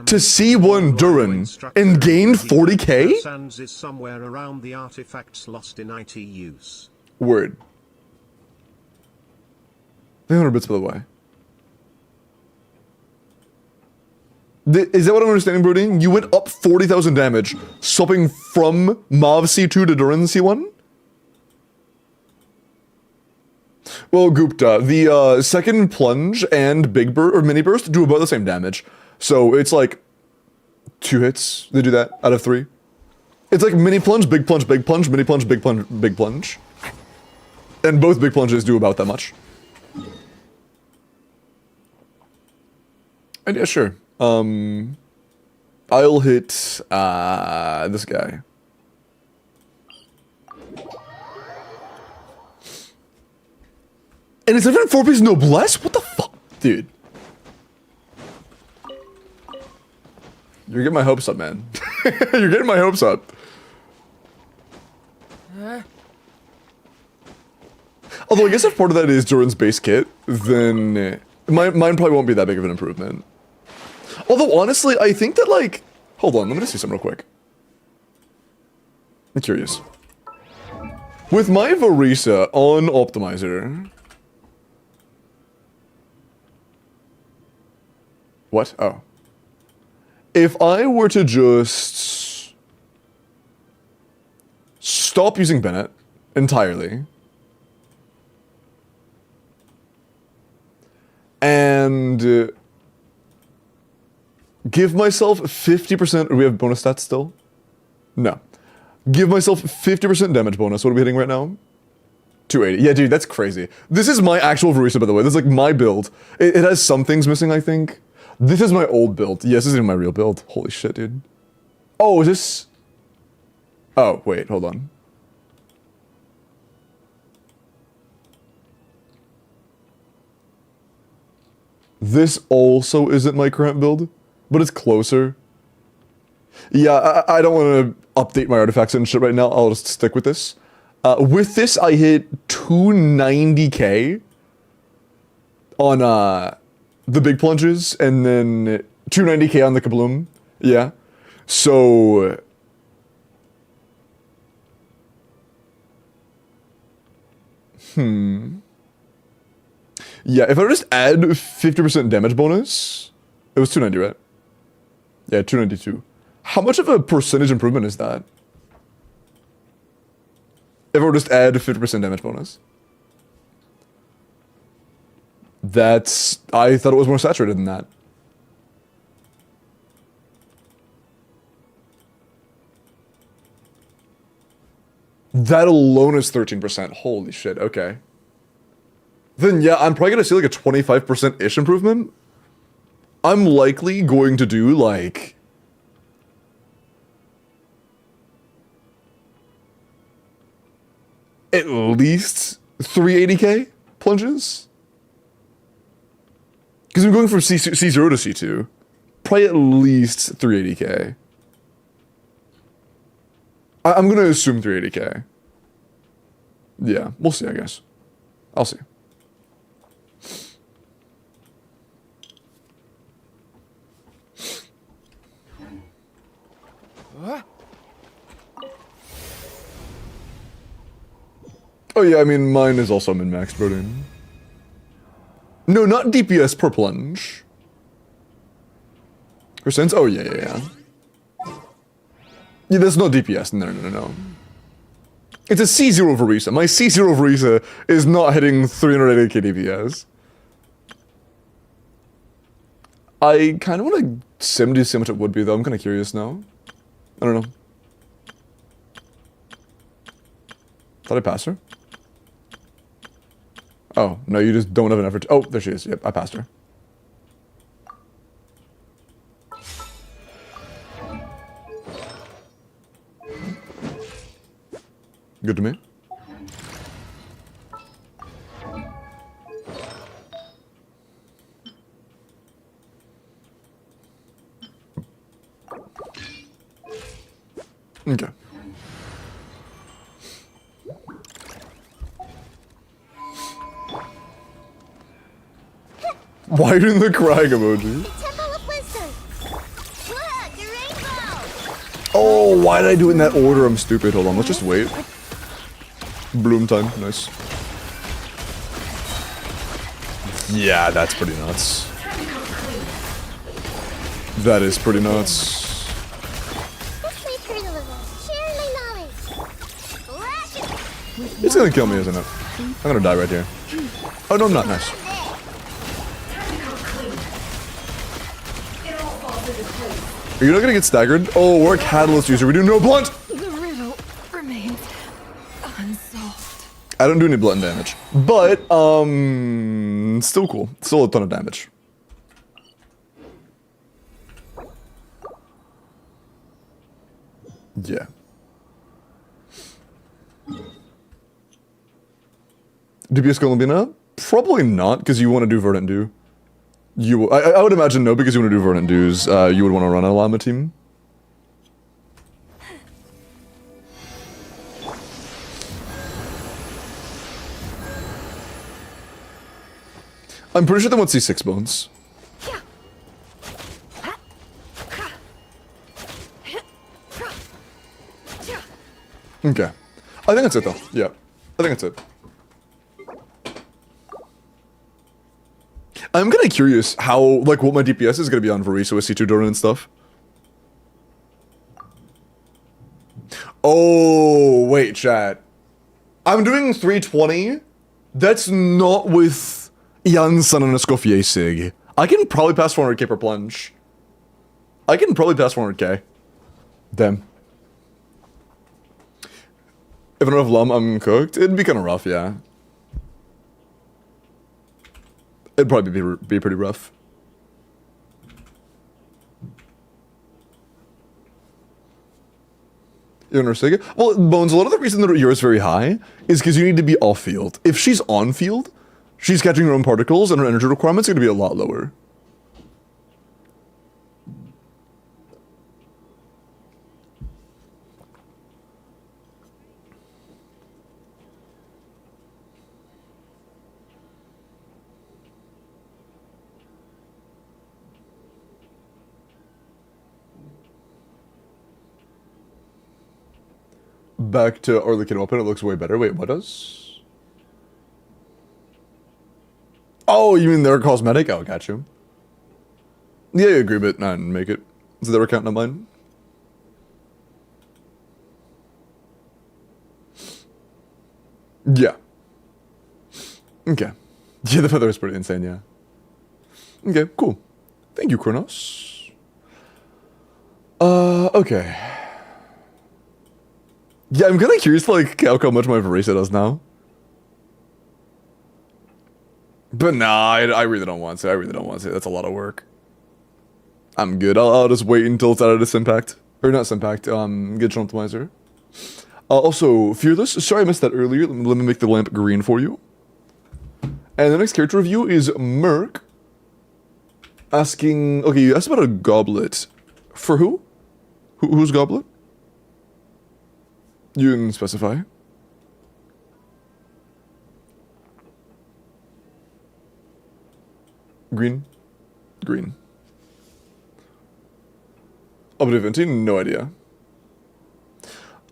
to C1 Durin and gained 40k? Sands is somewhere around the artifacts lost in IT use. Word. 300 bits, by the way. Is that what I'm understanding, Brody? You went up 40,000 damage, swapping from Mav C2 to Durin C1? Well, Gupta, the second plunge and big burst or mini burst do about the same damage. So it's like 2 hits. They do that out of 3. It's like mini plunge, big plunge, big plunge, mini plunge, big plunge, big plunge. And both big plunges do about that much. And yeah, sure. I'll hit this guy. And it's even 4-piece noblesse? What the fuck? Dude. You're getting my hopes up, man. You're getting my hopes up. Although I guess if part of that is Durin's base kit, then mine probably won't be that big of an improvement. Although honestly, I think that like... Hold on, let me just see something real quick. I'm curious. With my Varisa on Optimizer... What? Oh. If I were to just stop using Bennett entirely and give myself 50%, do we have bonus stats still? No. Give myself 50% damage bonus. What are we hitting right now? 280. Yeah, dude, that's crazy. This is my actual Varisa, by the way. This is like my build. It has some things missing, I think. This is my old build. Yes, this isn't my real build. Holy shit, dude. Oh, is this... Oh, wait, hold on. This also isn't my current build, but it's closer. Yeah, I don't want to update my artifacts and shit right now. I'll just stick with this. With this, I hit 290k on, the big plunges, and then 290k on the kabloom. Yeah. So... Yeah, if I just add 50% damage bonus... It was 290, right? Yeah, 292. How much of a percentage improvement is that? If I were just add 50% damage bonus. That's... I thought it was more saturated than that. That alone is 13%. Holy shit, okay. Then yeah, I'm probably gonna see like a 25%-ish improvement. I'm likely going to do like... at least 380k plunges? Because I'm going from C0 to C2. Probably at least 380k. I'm gonna assume 380k. Yeah, we'll see, I guess. I'll see. Oh yeah, I mean, mine is also min-maxed, bro. No, not DPS per plunge. Percents? Oh yeah, yeah, yeah. Yeah, that's no DPS. No. It's a C0 Varisa. My C0 Varisa is not hitting 380k DPS. I kind of want to sim to see how much it would be, though. I'm kind of curious now. I don't know. Thought I passed her? Oh, no, you just don't have an effort. Oh, there she is. Yep, I passed her. Good to me. Why are you doing the crying emoji? Temple of Wisdom. Look, the rainbow. Oh, why did I do it in that order? I'm stupid. Hold on, let's just wait. Bloom time, nice. Yeah, that's pretty nuts. That is pretty nuts. Let's play through the level. Share my knowledge. Flash it. It's gonna kill me, isn't it? I'm gonna die right here. Oh, no, I'm not. Nice. Are you not gonna get staggered? Oh, we're a catalyst user. We do no blunt! The riddle remains unsolved. I don't do any blunt damage. But, still cool. Still a ton of damage. Yeah. Dubious Columbina? Probably not, because you want to do Verdant Dew. I would imagine no, because you want to do Verdant Dews. You would want to run a Llama team. I'm pretty sure they want C6 bones. Okay. I think that's it though. Yeah. I think that's it. I'm kind of curious how, like, what my DPS is going to be on Variso with C2 Doran and stuff. Oh, wait, chat. I'm doing 320. That's not with Janssen and a Escoffier Sig. I can probably pass 400k per plunge. I can probably pass 400k. Damn. If I don't have Lum, I'm cooked. It'd be kind of rough, yeah. It'd probably be pretty rough. You understand? Well, Bones, a lot of the reason that yours very high is because you need to be off-field. If she's on-field, she's catching her own particles and her energy requirements are going to be a lot lower. Back to Orlikin Open, it looks way better. Wait, what does? Oh, you mean their cosmetic? Oh, got you. Yeah, I agree, but not make it. Is their account, not mine? Yeah. Okay. Yeah, the feather is pretty insane, yeah. Okay, cool. Thank you, Kronos. Okay. Yeah, I'm kind of curious to, like, how much my Varisa does now. But nah, I really don't want to. I really don't want to. That's a lot of work. I'm good. I'll just wait until it's out of this impact. Or not impact, Genshin Optimizer. Also, Fearless, sorry I missed that earlier. Let me make the lamp green for you. And the next character review is Merc. Asking... Okay, you asked about a goblet. For who? Who's goblet? You didn't specify. Green? Green. Obdivinity? No idea.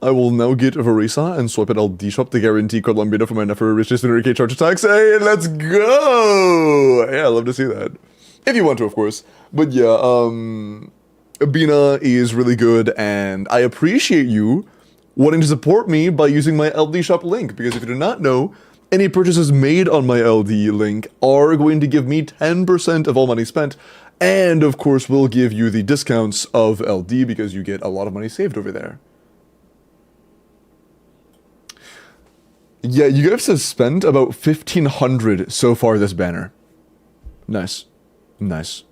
I will now get Varisa and swap it LD shop to guarantee Columbia for my never reaches 100k charge attacks. Hey, let's go! Yeah, I love to see that. If you want to, of course. But yeah, Bina is really good, and I appreciate you wanting to support me by using my LD shop link, because if you do not know, any purchases made on my LD link are going to give me 10% of all money spent, and of course will give you the discounts of LD because you get a lot of money saved over there. Yeah, you guys have spent about 1,500 so far this banner. Nice. Nice.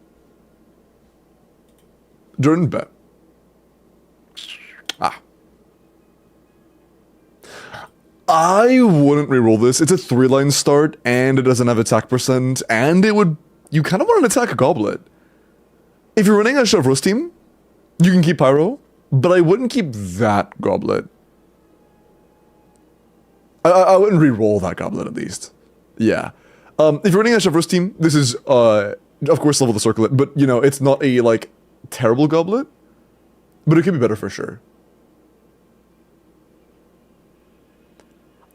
Jordan, bet. Ah. I wouldn't reroll this. It's a 3-line start, and it doesn't have attack percent, and it would... You kind of want to attack a goblet. If you're running a Chevreuse team, you can keep Pyro, but I wouldn't keep that goblet. I wouldn't reroll that goblet, at least. Yeah. If you're running a Chevreuse team, this is, of course, level the circlet, but, you know, it's not a, like, terrible goblet, but it could be better for sure.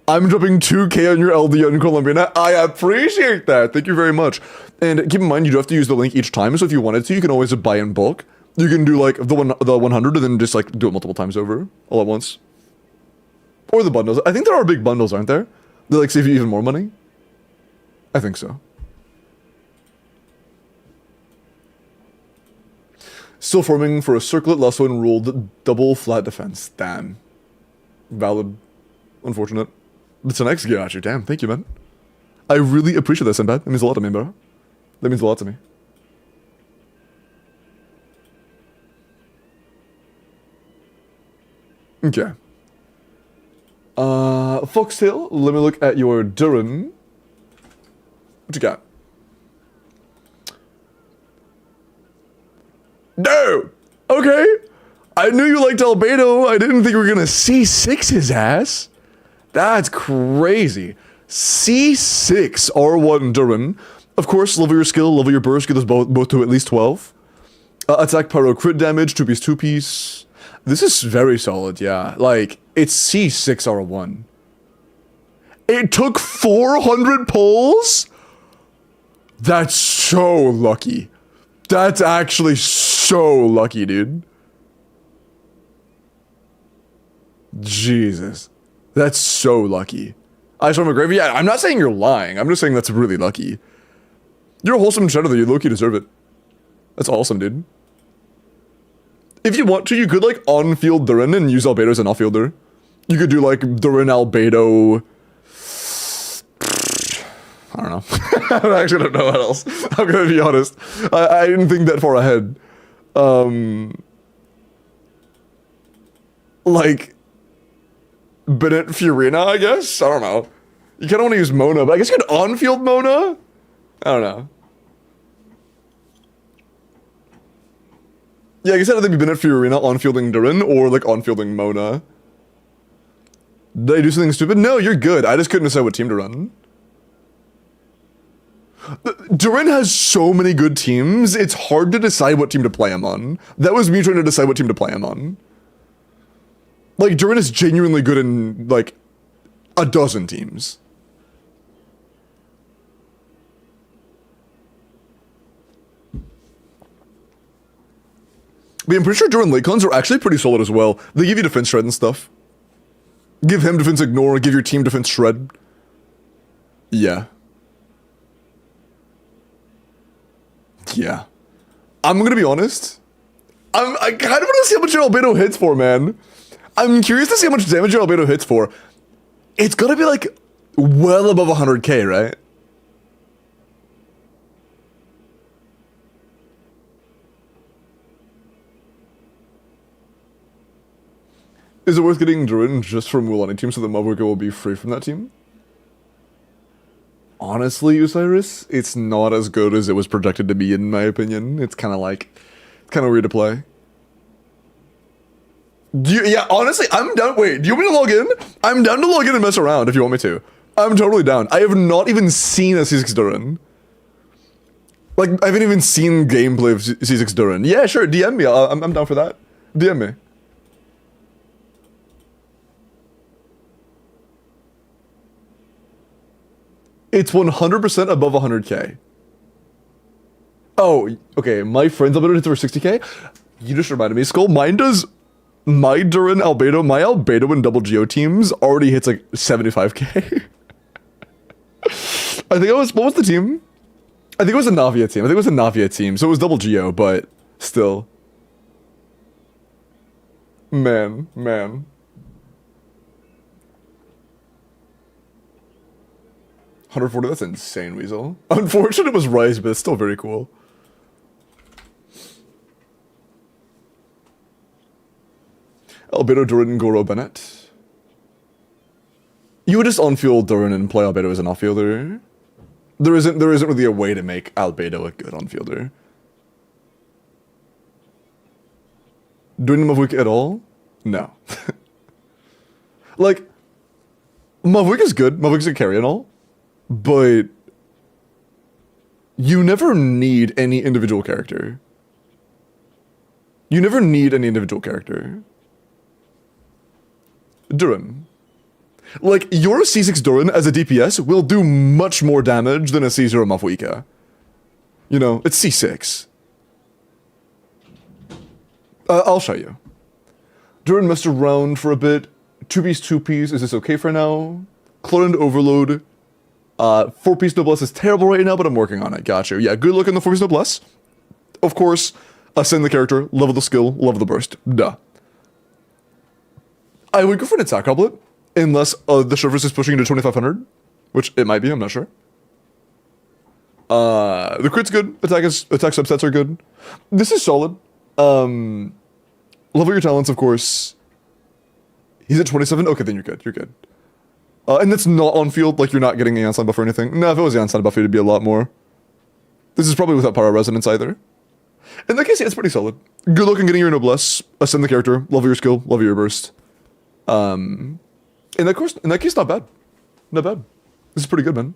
I'm dropping 2k on your LD in Colombia. I appreciate that. Thank you very much. And keep in mind, you do have to use the link each time, so if you wanted to, you can always buy in bulk. You can do, like, the 100 and then just, like, do it multiple times over, all at once. Or the bundles. I think there are big bundles, aren't there? They, like, save you even more money? I think so. Still forming for a circlet, last one ruled double flat defense. Damn. Valid. Unfortunate. It's an X gear at you. Damn, thank you, man. I really appreciate that, Senpai. That means a lot to me, bro. That means a lot to me. Okay. Foxtail, let me look at your Durin. What you got? No! Okay! I knew you liked Albedo. I didn't think you were gonna C6 his ass. That's crazy. C6 R1 Durin. Of course, level your skill, level your burst, get those both to at least 12. Attack pyro crit damage, 2-piece, 2-piece. This is very solid, yeah. Like, it's C6 R1. It took 400 pulls? That's so lucky. That's actually so lucky, dude. Jesus. That's so lucky. Ice from a grave? Yeah, I'm not saying you're lying. I'm just saying that's really lucky. You're a wholesome cheddar that you low-key deserve it. That's awesome, dude. If you want to, you could, like, on-field Durin and use Albedo as an off-fielder. You could do, like, Durin Albedo... I don't know. I actually don't know what else. I'm gonna be honest. I didn't think that far ahead. Like... Bennett Fiorina, I guess? I don't know. You kinda wanna use Mona, but I guess you could on-field Mona? I don't know. Yeah, I guess I'd either be Bennett Fiorina on-fielding Durin or, like, on-fielding Mona. Did I do something stupid? No, you're good. I just couldn't decide what team to run. Durin has so many good teams, it's hard to decide what team to play him on. That was me trying to decide what team to play him on. Like, Durin is genuinely good in, like, a dozen teams. But I'm pretty sure Durin late cons are actually pretty solid as well. They give you defense shred and stuff. Give him defense ignore, give your team defense shred. Yeah. Yeah. I'm gonna be honest. I kind of want to see how much your Albedo hits for, man. I'm curious to see how much damage your Albedo hits for. It's gotta be like well above 100k, right? Is it worth getting Durin just from Wulani team so that Mavuka will be free from that team? Honestly, Osiris, it's not as good as it was projected to be, in my opinion. It's kind of like, it's kind of weird to play. Yeah, honestly, I'm down. Wait, do you want me to log in? I'm down to log in and mess around if you want me to. I'm totally down. I have not even seen a C6 Durin. Like, I haven't even seen gameplay of C6 Durin. Yeah, sure, DM me. I'm down for that. DM me. It's 100% above 100k. Oh, okay, my friend's Albedo hits over 60k? You just reminded me, Skull, mine does... My Durin Albedo, my Albedo and double Geo teams already hits like 75k. I think what was the team? I think it was a Navia team. So it was double Geo, but still. Man. 140, that's insane, Weasel. Unfortunate it was Rise, but it's still very cool. Albedo, Durin, Goro, Bennett. You would just on-field Durin and play Albedo as an off-fielder. There isn't really a way to make Albedo a good on-fielder. Doing Mavuka at all? No. Like, Mavuka's good. Mavuka's a carry and all. But you never need any individual character. You never need any individual character. Durin. Like, your C6 Durin as a DPS will do much more damage than a C0 Mafuika. You know, it's C6. I'll show you. Durin messed around for a bit. 2-piece, 2-piece, is this okay for now? Cloned Overload. 4-piece Noblesse is terrible right now, but I'm working on it. Gotcha. Yeah, good luck on the 4-piece Noblesse. Of course, ascend the character, level the skill, level the burst. Duh. I would go for an attack goblet, unless the surface is pushing into 2500, which it might be, I'm not sure. The crit's good, attack subsets are good. This is solid. Level your talents, of course. He's at 27? Okay, then you're good, you're good. And that's not on field, like you're not getting a Yansan buff or anything. No, if it was Yansan buff, it'd be a lot more. This is probably without Power Resonance either. In that case, yeah, it's pretty solid. Good luck in getting your Noblesse, ascend the character, level your skill, level your burst. In that case, not bad. Not bad. This is pretty good, man.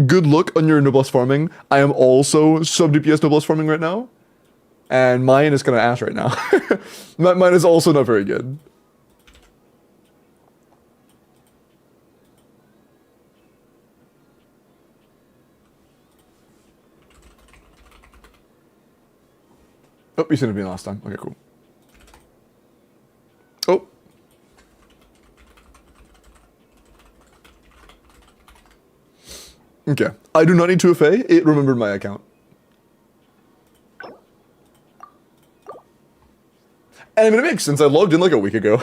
Good luck on your Noblesse farming. I am also sub-DPS Noblesse farming right now. And mine is kind of ass right now. Mine is also not very good. Oh, you sent it to me last time. Okay, cool. Oh. Okay. I do not need 2FA. It remembered my account. And I mean, it makes sense. I logged in like a week ago.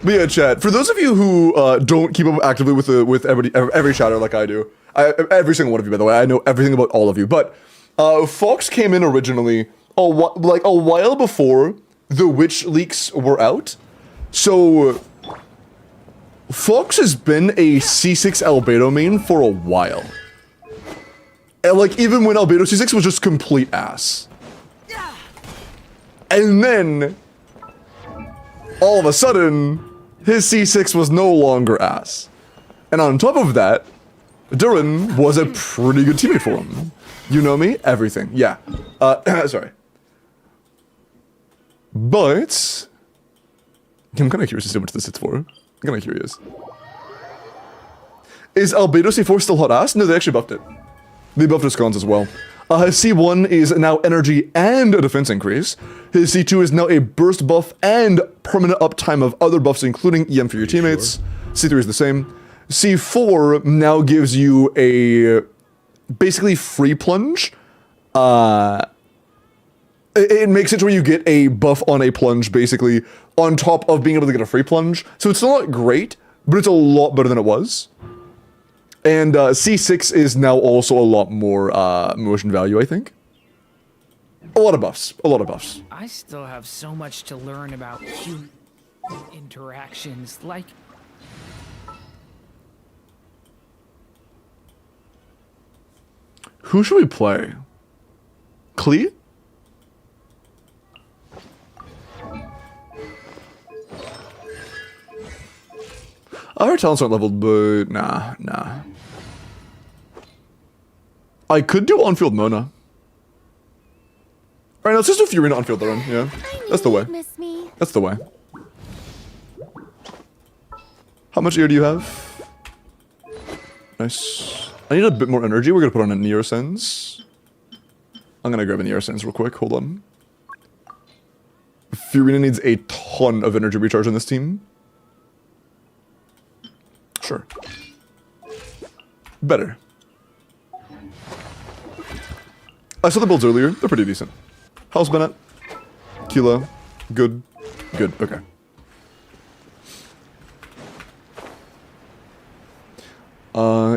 But yeah, chat. For those of you who don't keep up actively with every chatter like I do, every single one of you, by the way, I know everything about all of you. But Fox came in originally like a while before the Witch leaks were out. So Fox has been a C6 Albedo main for a while. And like even when Albedo C6 was just complete ass. And then all of a sudden his C6 was no longer ass. And on top of that, Durin was a pretty good teammate for him. You know me? Everything. Yeah. Sorry. But I'm kind of curious to see how much this hits for. I'm kind of curious. Is Albedo C4 still hot ass? No, they actually buffed it. They buffed his cons as well. His C1 is now energy and a defense increase. His C2 is now a burst buff and permanent uptime of other buffs, including EM for your teammates. C3 is the same. C4 now gives you a basically free plunge. It makes it to where you get a buff on a plunge, basically, on top of being able to get a free plunge. So it's still not great, but it's a lot better than it was. And C6 is now also a lot more motion value, I think. A lot of buffs. A lot of buffs. I still have so much to learn about human interactions, like... Who should we play? Klee? Our talents aren't leveled, but nah. I could do on-field Mona. Alright, let's just do Furina on-field Durin, yeah. That's the way. Miss me. That's the way. How much ear do you have? Nice. I need a bit more energy. We're gonna put on a Near Sense. I'm gonna grab a Near Sense real quick. Hold on. Furina needs a ton of energy recharge on this team. Sure. Better. I saw the builds earlier. They're pretty decent. How's Bennett? Kilo. Good. Good. Okay.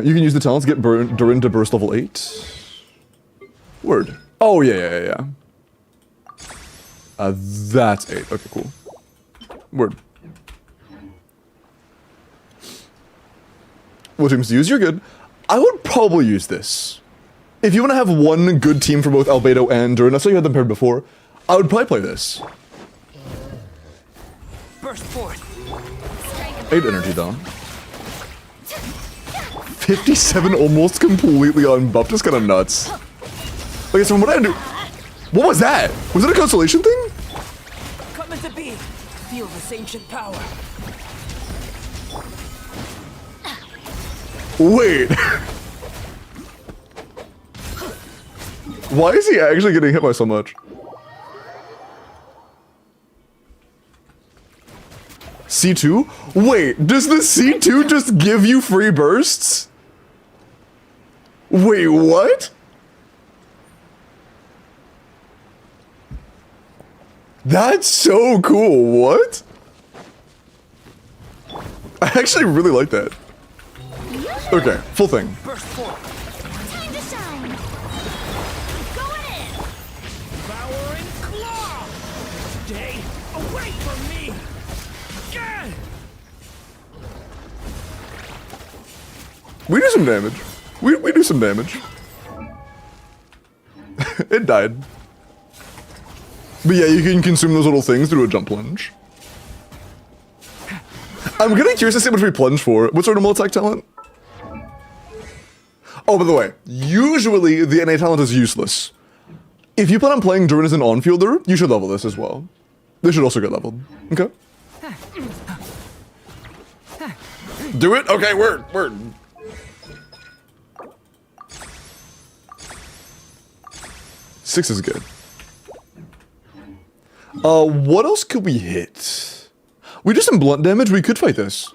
You can use the talents to get Durin to burst level 8. Word. Oh, yeah. That's 8. Okay, cool. Word. What teams to use? You're good. I would probably use this. If you want to have one good team for both Albedo and Durin, I saw you had them paired before, I would probably play this. Burst forth. 8 energy though. 57 almost completely unbuffed is kind of nuts. Okay, so what I do? What was that? Was it a constellation thing? Coming to be. Feel this ancient power. Wait. Why is he actually getting hit by so much? C2? Wait, does the C2 just give you free bursts? Wait, what? That's so cool, what? I actually really like that. Okay, full thing. Burst forth. Time to shine. Going in. Devouring claw. Stay away from me. Gah! We do some damage. We do some damage. It died. But yeah, you can consume those little things through a jump plunge. I'm getting curious to see how much we plunge for. What's our normal attack talent? Oh, by the way, usually the NA talent is useless. If you plan on playing Durin as an on-fielder, you should level this as well. This should also get leveled. Okay. Do it? Okay, word. 6 is good. What else could we hit? We do some blunt damage, we could fight this.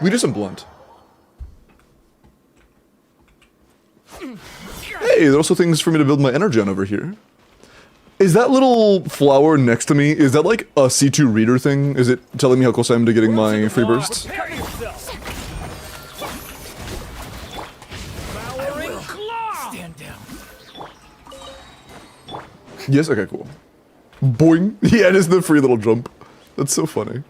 We do some blunt. Hey, there are also things for me to build my energy on over here. Is that little flower next to me, is that like a C2 reader thing? Is it telling me how close I am to getting my free bursts? Prepare yourself. Devouring claw. Stand down. Yes, okay, cool. Boing. Yeah, it is the free little jump. That's so funny.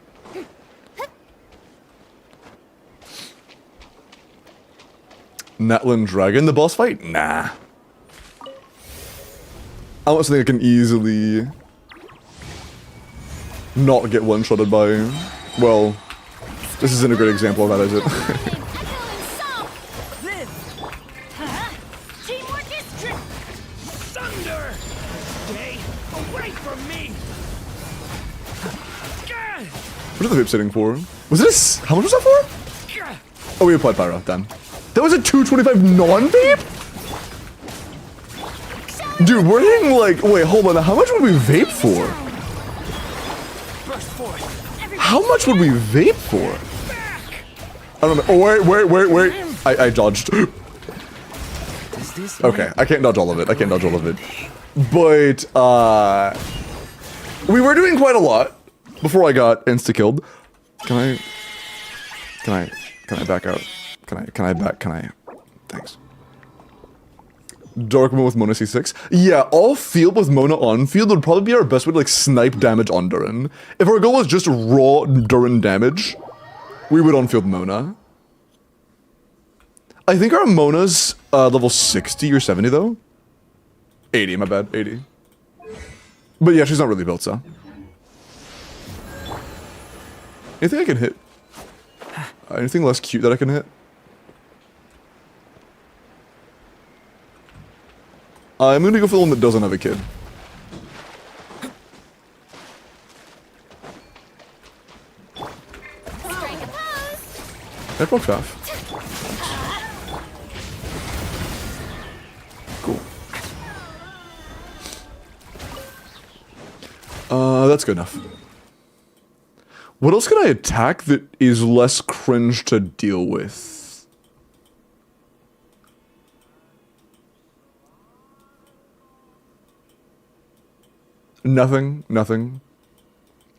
Natlan Dragon, the boss fight? Nah. I want something I can easily not get one-shotted by. Well, this isn't a great example of that, is it? Live. Teamwork is trick. Thunder. Stay away from me. Gah! What are the vape sitting for? Was this? How much was that for? Gah! Oh, we applied pyro. Damn. That was a 225 non-vape? Dude, we're hitting like. Wait, hold on. How much would we vape for? Burst forth. How much would we vape for? I don't know. Oh, wait. I dodged. Okay, I can't dodge all of it. But, we were doing quite a lot before I got insta-killed. Can I back out? Thanks. Dark Mona with Mona C6. Yeah, all field with Mona on field would probably be our best way to like snipe damage on Durin. If our goal was just raw Durin damage, we would on field Mona. I think our Mona's level 60 or 70 though. 80, my bad, 80. But yeah, she's not really built, so. Anything I can hit? Anything less cute that I can hit? I'm gonna go for the one that doesn't have a kid. That broke off. Cool. That's good enough. What else can I attack that is less cringe to deal with? Nothing.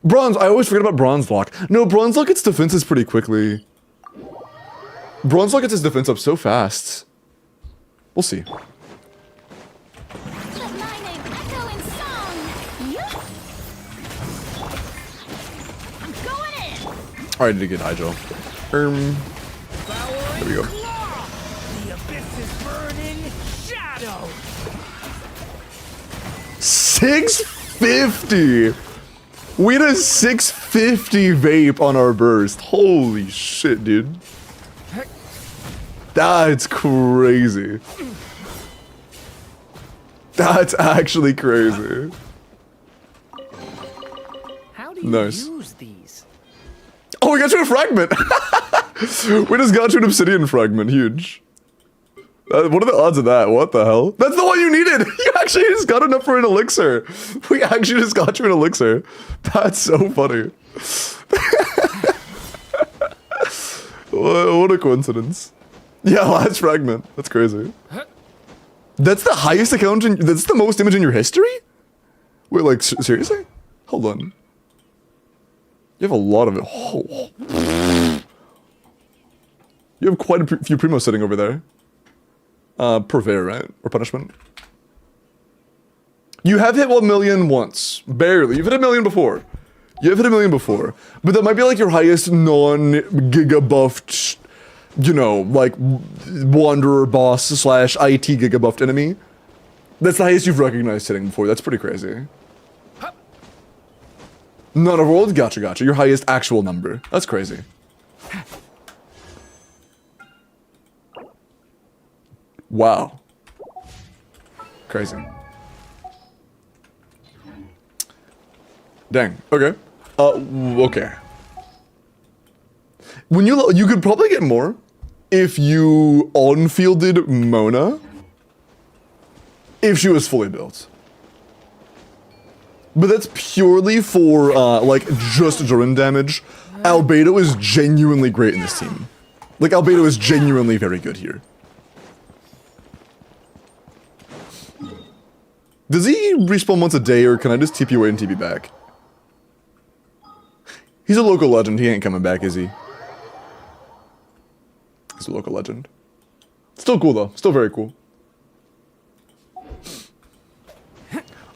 Bronze, I always forget about Bronze Lock. No, Bronze Lock gets defenses pretty quickly. Bronze Lock gets his defense up so fast. We'll see. Let my name echo in song. Yeah. I'm going in. Alright, I need to get Nigel. There we go. Claw. The abyss is burning shadow. 650! We had a 650 vape on our burst. Holy shit, dude. That's crazy. That's actually crazy. How do you Nice. use these? Oh, we got you a fragment! We just got you an obsidian fragment. Huge. What are the odds of that? What the hell? That's the one you needed! You actually just got enough for an elixir. We actually just got you an elixir. That's so funny. What a coincidence. Yeah, last fragment. That's crazy. That's the highest account in... That's the most damage in your history? Wait, like, seriously? Hold on. You have a lot of it. Oh. You have quite a few primos sitting over there. Purveyor, right? Or punishment? You have hit 1 million once. Barely. You've hit 1 million before. You have hit 1 million before. But that might be like your highest non-giga buffed, you know, like wanderer boss slash IT giga buffed enemy. That's the highest you've recognized hitting before. That's pretty crazy. Not a world? Gotcha, gotcha. Your highest actual number. That's crazy. Wow. Crazy. Dang. Okay. Okay. When you could probably get more if you on-fielded Mona if she was fully built. But that's purely for, like, just Durin damage. Albedo is genuinely great in this team. Like, Albedo is genuinely very good here. Does he respawn once a day, or can I just TP away and TP back? He's a local legend. He ain't coming back, is he? He's a local legend. Still cool, though. Still very cool.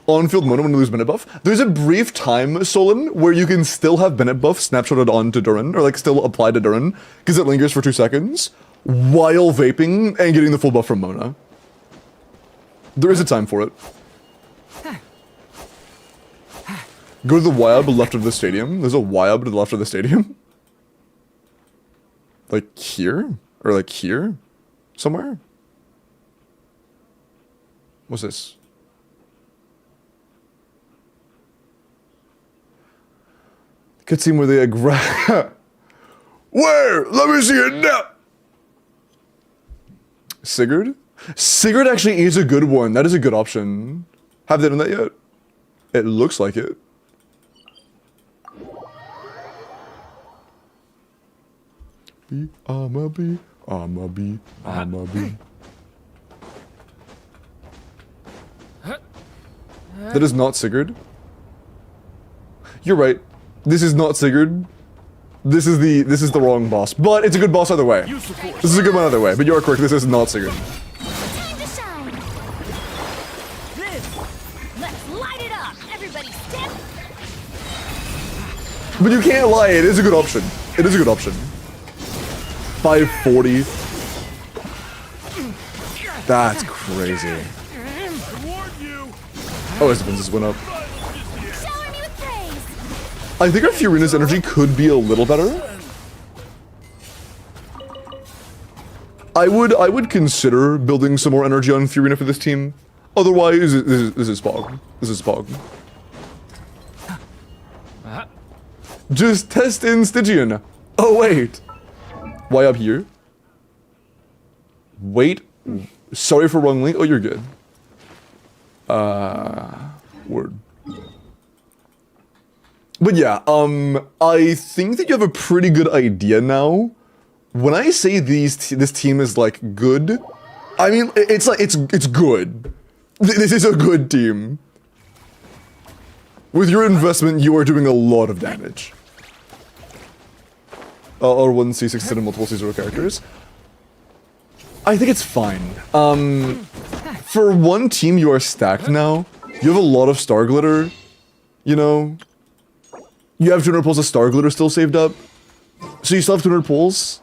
On-field Mona when you lose Bennett buff. There's a brief time, Solon, where you can still have Bennett buff snapshotted onto Durin, or like still applied to Durin, because it lingers for 2 seconds, while vaping and getting the full buff from Mona. There is a time for it. Go to the YAB left of the stadium. There's a YAB to the left of the stadium. Like here? Or like here? Somewhere? What's this? Cutscene where they Where? Let me see it now! Sigurd? Sigurd actually is a good one. That is a good option. Have they done that yet? It looks like it. I'm a bee. That is not Sigurd. You're right. This is not Sigurd. This is the wrong boss. But it's a good boss either way. This is a good one either way. But you are correct. This is not Sigurd. Time to shine. Let's light it up. Everybody step. But you can't lie. It is a good option. It is a good option. 540. That's crazy. Oh, his defenses went up. Shower me with praise. I think our Furina's energy could be a little better. I would consider building some more energy on Furina for this team. Otherwise, this is Pog. This is Pog. Just test in Stygian. Oh wait. Why up here? Wait. Sorry for wrong link. Oh, you're good. Word. But yeah, I think that you have a pretty good idea now. When I say this team is like good, I mean it's like it's good. This is a good team. With your investment, you are doing a lot of damage. Or 1c6 and multiple c0 characters. I think it's fine. For one team, you are stacked now. You have a lot of Star Glitter. You know? You have 200 pulls of Star Glitter still saved up. So you still have 200 pulls.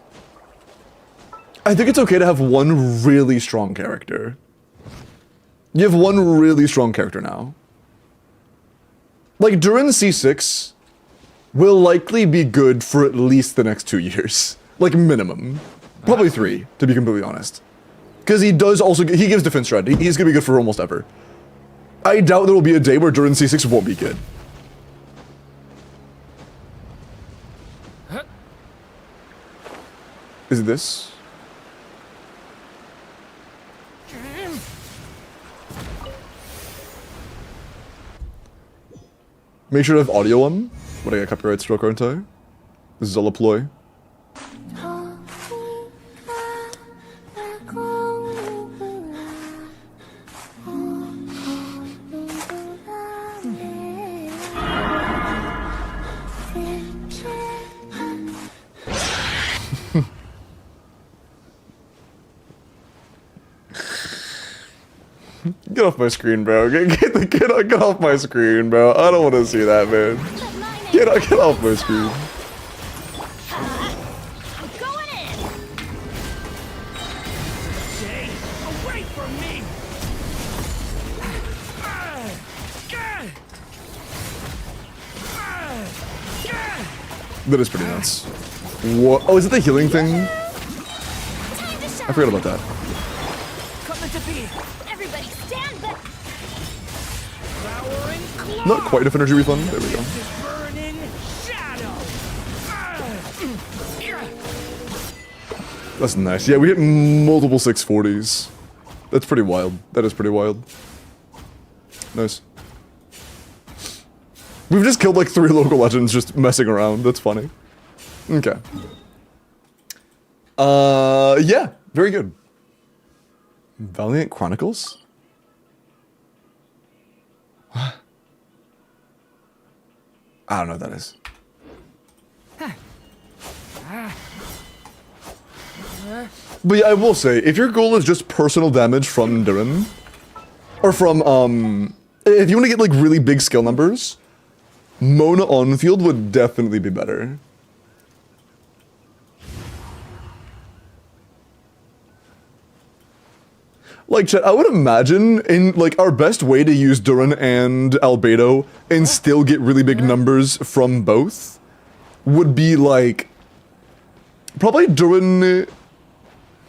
I think it's okay to have one really strong character. You have one really strong character now. Like, Durin C6 will likely be good for at least the next 2 years. Like, minimum. Probably 3, to be completely honest. Because he does also, he gives defense shred. He's gonna be good for almost ever. I doubt there will be a day where Durin C6 won't be good. Is it this? Make sure to have audio on. What, I got copyright stroke, aren't I? This is all a ploy. Get off my screen, bro. Get off my screen, bro. I don't want to see that, man. Get off my screen. Going in. Stay away from me. That is pretty nuts. What? Oh, is it the healing thing? Time to shine. I forgot about that. Coming to be. Everybody stand back. Flowering claw. Not quite enough energy refund. There we go. This is burning shadow. That's nice. Yeah, we hit multiple 640s. That's pretty wild. That is pretty wild. Nice. We've just killed like 3 local legends just messing around. That's funny. Okay. Yeah. Very good. Valiant Chronicles? I don't know what that is. But yeah, I will say, if your goal is just personal damage from Durin, or from, if you want to get like really big skill numbers, Mona on field would definitely be better. Like, chat, I would imagine in like our best way to use Durin and Albedo and still get really big numbers from both would be like probably Durin,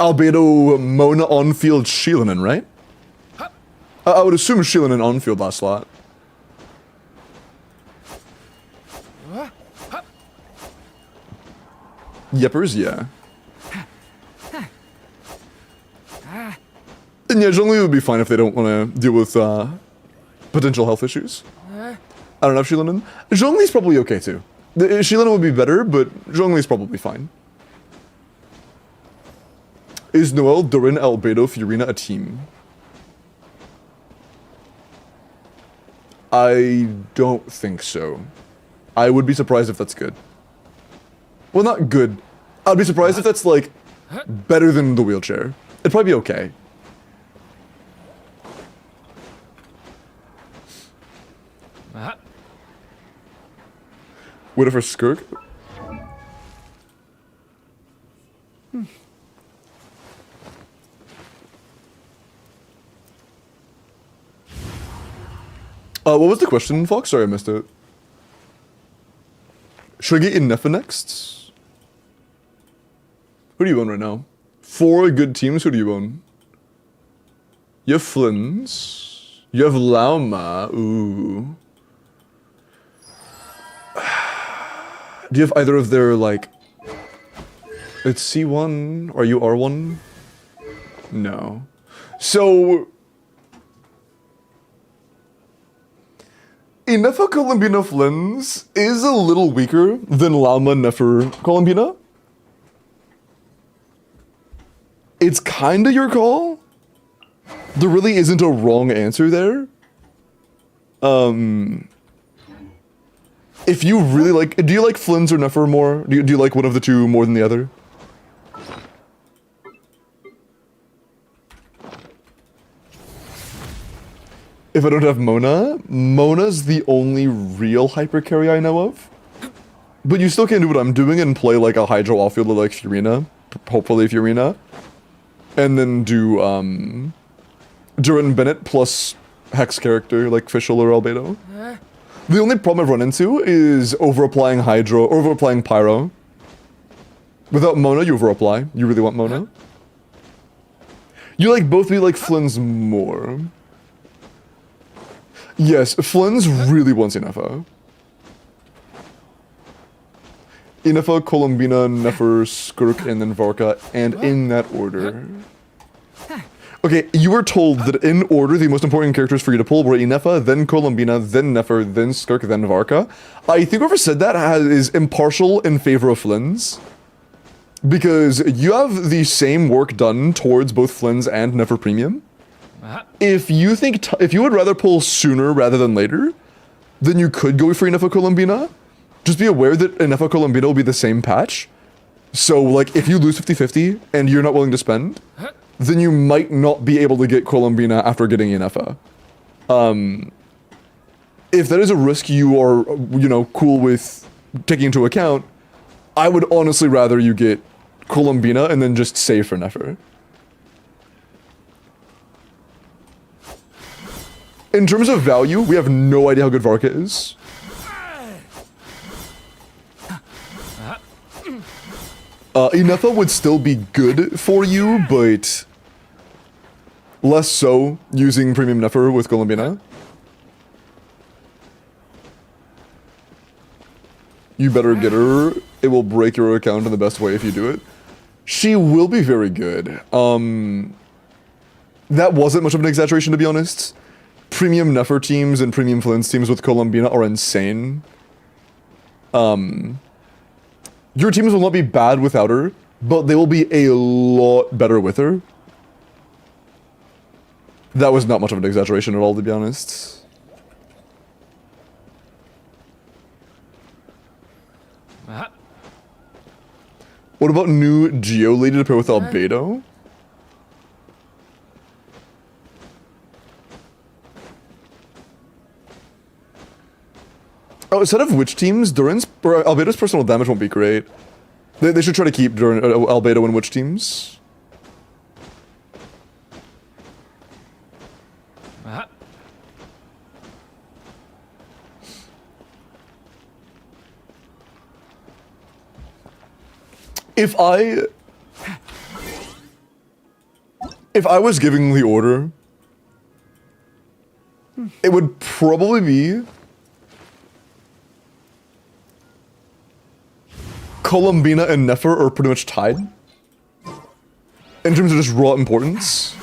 Albedo, Mona on field, Sheelanen, right? I would assume Sheelanen on field last slot. Yeppers, yeah. And yeah, Zhongli would be fine if they don't want to deal with potential health issues. I don't know if Sheelanen. Zhongli's probably okay too. Sheelanen would be better, but Zhongli's probably fine. Is Noel, Durin, Albedo, Fiorina a team? I don't think so. I would be surprised if that's good. Well, not good. I'd be surprised if that's like better than the wheelchair. It'd probably be okay. Wait for Skirk. What was the question, Fox? Sorry, I missed it. Should I get Innefa next? Who do you own right now? 4 good teams, who do you own? You have Flynn's. You have Lauma. Ooh. Do you have either of their, like... It's C1? Are you R1? No. So... Innefa Columbina Flynn's is a little weaker than Lauma Nefer Columbina. It's kinda your call. There really isn't a wrong answer there. If you really like... Do you like Flynn's or Nefer more? Do you like one of the two more than the other? If I don't have Mona, Mona's the only real hyper carry I know of. But you still can do what I'm doing and play like a Hydro offfielder like Fiorina. Hopefully Fiorina. And then do, Durin Bennett plus Hex character like Fischl or Albedo. The only problem I've run into is over-applying Hydro, over-applying Pyro. Without Mona, you over-apply. You really want Mona? You like both, but you like Flynn's more. Yes, Flynn's really wants Inefa. Inefa, Columbina, Nefer, Skirk, and then Varka, and in that order. Okay, you were told that in order, the most important characters for you to pull were Inefa, then Columbina, then Nefer, then Skirk, then Varka. I think whoever said that is impartial in favor of Flynn's. Because you have the same work done towards both Flynn's and Nefer Premium. If you think, if you would rather pull sooner rather than later, then you could go for Inefa Columbina. Just be aware that Inefa Columbina will be the same patch. So, like, if you lose 50-50 and you're not willing to spend, then you might not be able to get Columbina after getting Inefa. If that is a risk you are, you know, cool with taking into account, I would honestly rather you get Columbina and then just save for Nefer. In terms of value, we have no idea how good Varka is. Inefa would still be good for you, but less so using Premium Nefer with Columbina. You better get her. It will break your account in the best way if you do it. She will be very good. That wasn't much of an exaggeration, to be honest. Premium Nefer teams and Premium Flynn's teams with Columbina are insane. Your teams will not be bad without her, but they will be a lot better with her. That was not much of an exaggeration at all, to be honest. What about new Geo Lady to pair with Albedo? Oh, instead of which teams, Duran's or Albedo's personal damage won't be great. They should try to keep Duran, Albedo in which teams? If I was giving the order, it would probably be Columbina and Nefer are pretty much tied in terms of just raw importance.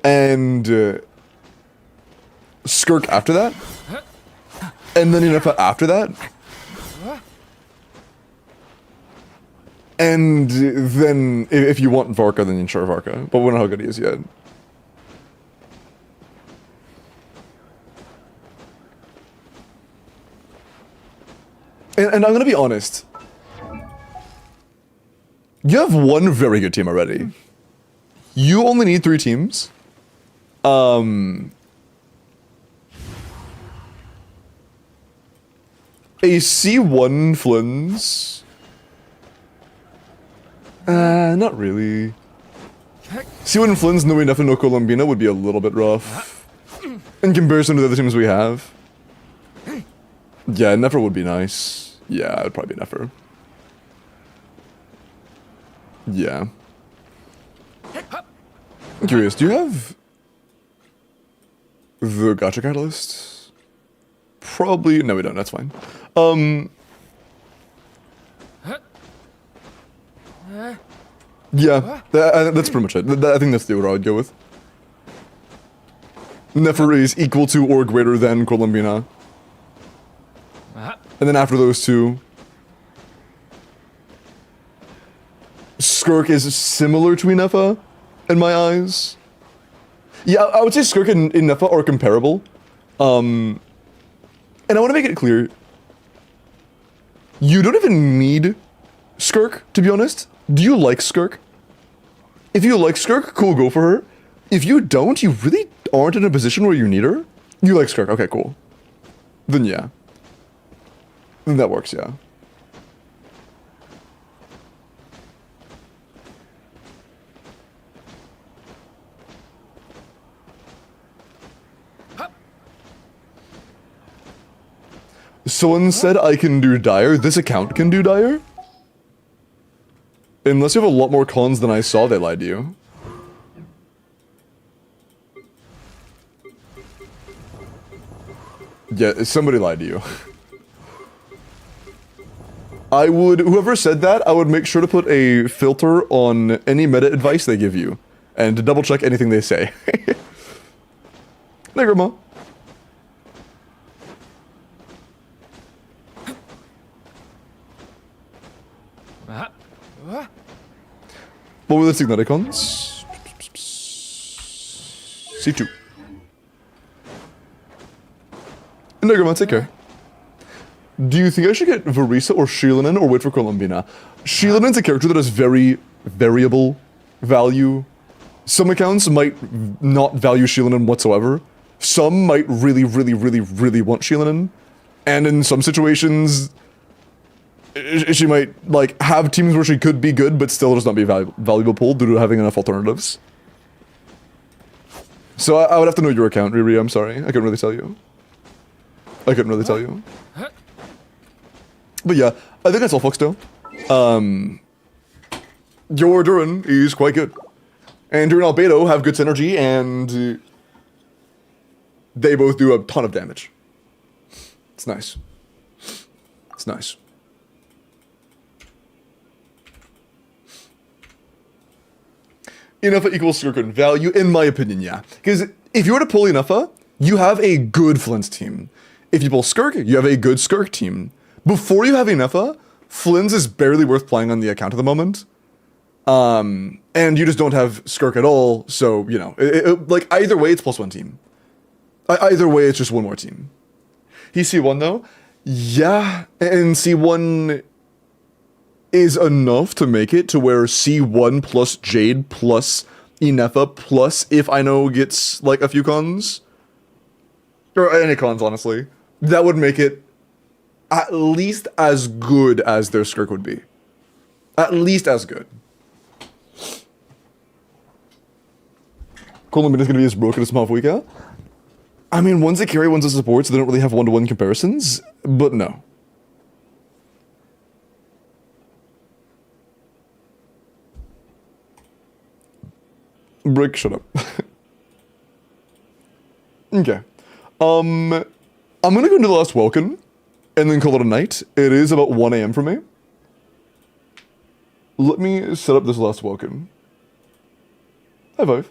And Skirk after that. And then Inefa after that. And then if you want Varka, then sure Varka. But we don't know how good he is yet. And I'm gonna be honest. You have one very good team already. You only need 3 teams. A C1 Flynn's. Not really. C1 Flynn's, no enough and no Columbina would be a little bit rough. In comparison to the other teams we have. Yeah, Nefer would be nice. Yeah, it would probably be Nefer. Yeah. I'm curious, do you have the Gacha Catalyst? Probably, no we don't, that's fine. Yeah, that's pretty much it. I think that's the order I would go with. Nefer is equal to or greater than Columbina. And then after those two, Skirk is similar to Inefa, in my eyes. Yeah, I would say Skirk and Inefa are comparable. And I want to make it clear, you don't even need Skirk, to be honest. Do you like Skirk? If you like Skirk, cool, go for her. If you don't, you really aren't in a position where you need her. You like Skirk, okay, cool. Then yeah. Then that works, yeah. Someone said I can do Dire. This account can do Dire? Unless you have a lot more cons than I saw, they lied to you. Yeah, somebody lied to you. I would, whoever said that, I would make sure to put a filter on any meta advice they give you. And to double check anything they say. Hey, Grandma. What were the Signeticons? C2. No, Grandma, take care. Do you think I should get Verisa or Sheelanin or wait for Columbina? Sheelanin's a character that has very variable value. Some accounts might not value Sheelanin whatsoever. Some might really, really, really, really want Sheelanin. And in some situations, she might, like, have teams where she could be good, but still does not be a valuable pull due to having enough alternatives. So I would have to know your account, Riri, I'm sorry. I couldn't really tell you. But yeah, I think that's all, folks, though. Your Durin is quite good. And Durin and Albedo have good synergy, and they both do a ton of damage. It's nice. It's nice. Inuffa equals Skirk in value, in my opinion, yeah. Because if you were to pull Inuffa, you have a good Flint's team. If you pull Skirk, you have a good Skirk team. Before you have Inuffa, Flynn's is barely worth playing on the account at the moment. And you just don't have Skirk at all, so, you know, like, either way, it's +1 team. Either way, it's just one more team. He's C1, though? Yeah, and C1 is enough to make it to where C1 plus Jade plus Ineffa plus if I know gets, like, a few cons. Or any cons, honestly. That would make it at least as good as their Skirk would be. At least as good. Columbina's gonna be as broken as Malfuika? I mean, one's a carry, one's a support, so they don't really have one-to-one comparisons, but no. Brick, shut up. Okay. I'm gonna go into the last Welkin, and then call it a night. It is about 1 AM for me. Let me set up this last Welkin. High five.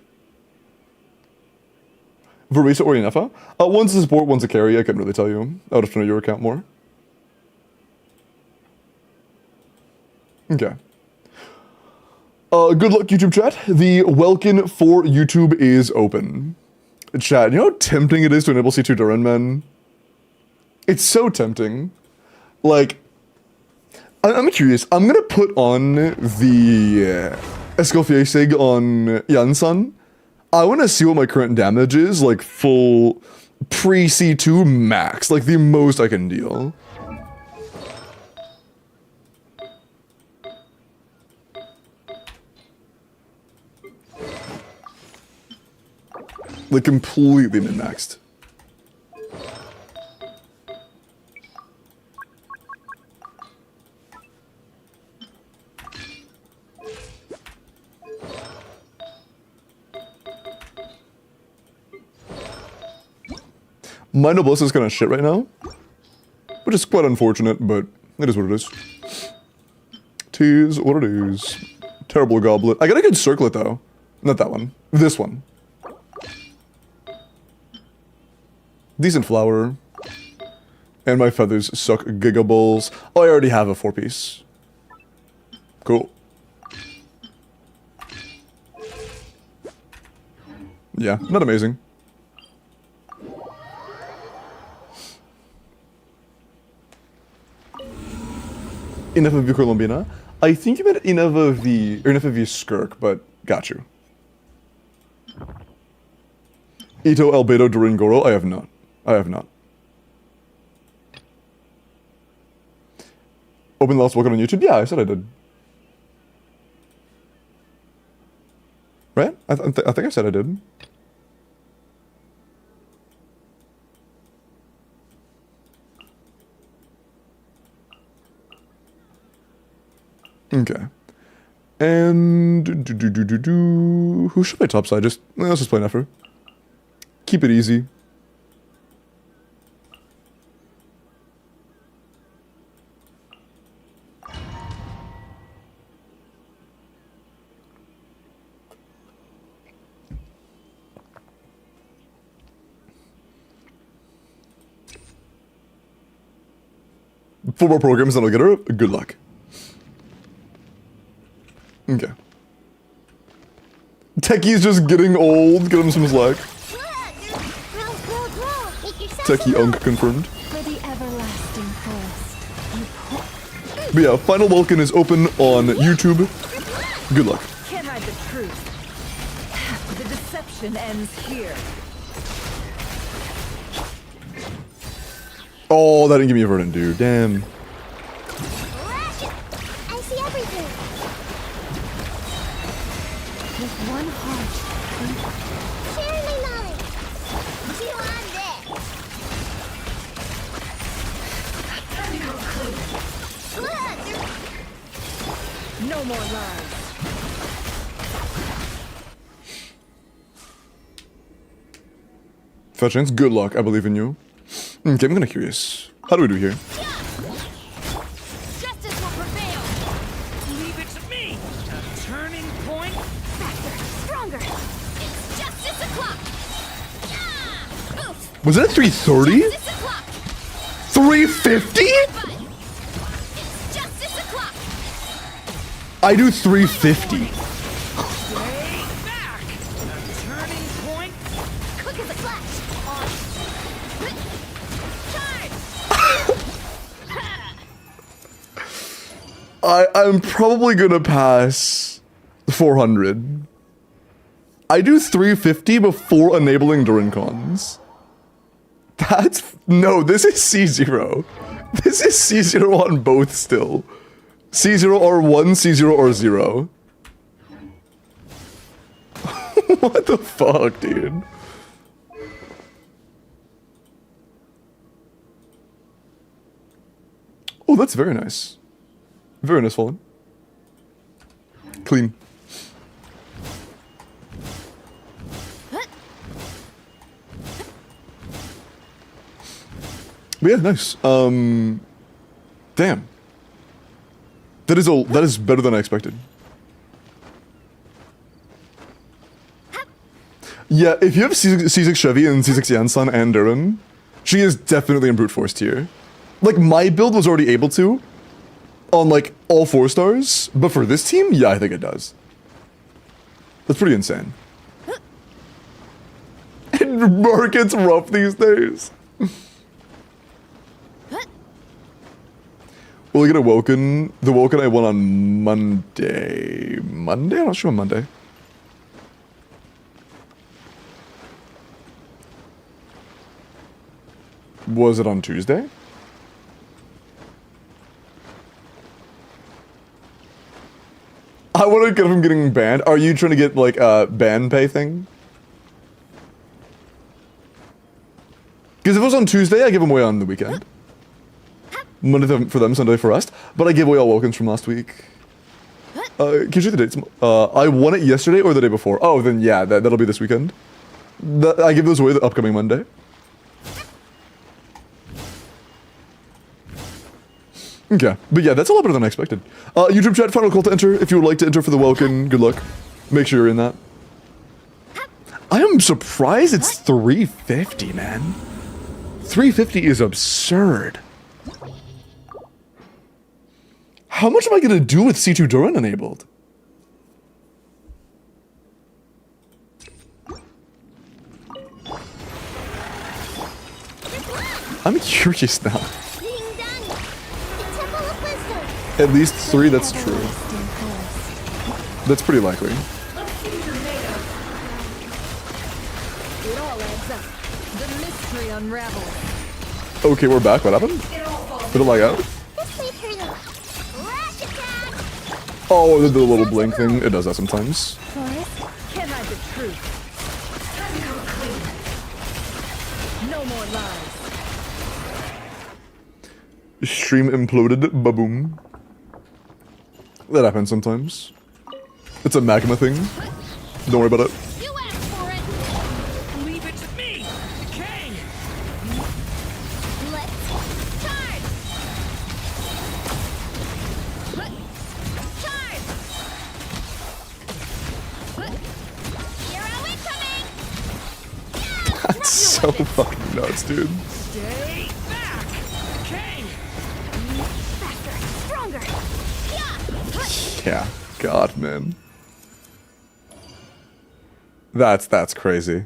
Verisa or Ineffa? One's a support, one's a carry. I couldn't really tell you. I would have to know your account more. Okay. Good luck, YouTube chat. The Welkin for YouTube is open. Chat, you know how tempting it is to enable C2 Durin, man? It's so tempting. Like, I'm curious. I'm gonna put on the Escoffier Sig on Yansan. I want to see what my current damage is, like full pre-C2 max, like the most I can deal. Like completely min-maxed. My Noblesse is kind of shit right now, which is quite unfortunate, but it is what it is. Tis what it is. Terrible goblet. I got a good circlet though. Not that one. This one. Decent flower. And my feathers suck gigaballs. Oh, I already have a 4-piece. Cool. Yeah, not amazing. Enough of you, Columbina. I think you meant enough of you, Skirk, but got you. Ito, Albedo, Durin, Goro. I have not. I have not. Open the last Welkin on YouTube? Yeah, I said I did. Right? I think I said I did. Okay. And who should play topside? Let's just play Nefer. Keep it easy. Four more programs, then I'll get her. Good luck. Okay. Techie's just getting old. Get him some slack. Techie Unk confirmed. For the everlasting forest. But yeah, final Welkin is open on YouTube. Good luck. Can't hide the truth. The deception ends here. Oh, that didn't give me a verdant, dude. Damn. I see everything. With one heart. Share my knowledge. You on this. No more lies. Fetchings, good luck. I believe in you. Okay, I'm kinda curious. How do we do here? Justice will prevail. Leave it to me. A turning point. Faster, stronger. It's justice o'clock. Yeah. Oof. Was it at 330? Justice o'clock. 350? It's justice o'clock. I do 350. Way back. A turning point. Quick as a flash. On. Charge. I'm probably gonna pass 400. I do 350 before enabling Durin cons. No, this is C0. This is C0 on both still. C0 R1, C0 R0. What the fuck, dude? Oh, that's very nice. Very nice fallen. Clean. But yeah, nice. Damn. That is better than I expected. Yeah, if you have C6 Chevy and C6 Yansan and Durin, she is definitely in brute force tier. Like, my build was already able to on, like, all 4 stars, but for this team, yeah, I think it does. That's pretty insane. And market's rough these days. We'll get a Welkin. The Welkin I won on Monday. Monday? I'm not sure on Monday. Was it on Tuesday? I want to get him getting banned. Are you trying to get, like, a ban pay thing? Because if it was on Tuesday, I give them away on the weekend. Monday for them, Sunday for us. But I gave away all Welkins from last week. Can you see the dates? I won it yesterday or the day before. Oh, then yeah, that'll be this weekend. I give those away the upcoming Monday. Okay, but yeah, that's a lot better than I expected. YouTube chat, final call to enter. If you would like to enter for the Welkin, good luck. Make sure you're in that. I am surprised it's 350, man. 350 is absurd. How much am I gonna do with C2 Durin enabled? I'm curious now. At least 3, that's true. That's pretty likely. It all adds up. The mystery unravels. Okay, we're back. What happened? Did it lag out? Oh, the little blink thing. It does that sometimes. Can't hide the truth. No more lies. Stream imploded. Ba-boom. That happens sometimes. It's a magma thing. Don't worry about it. You asked for it! Leave it to me! Decay! Let's charge! Charge! Hero incoming! That's so fucking nuts, dude. Stay back! Decay! Faster! Stronger! Yeah. God, man. That's crazy.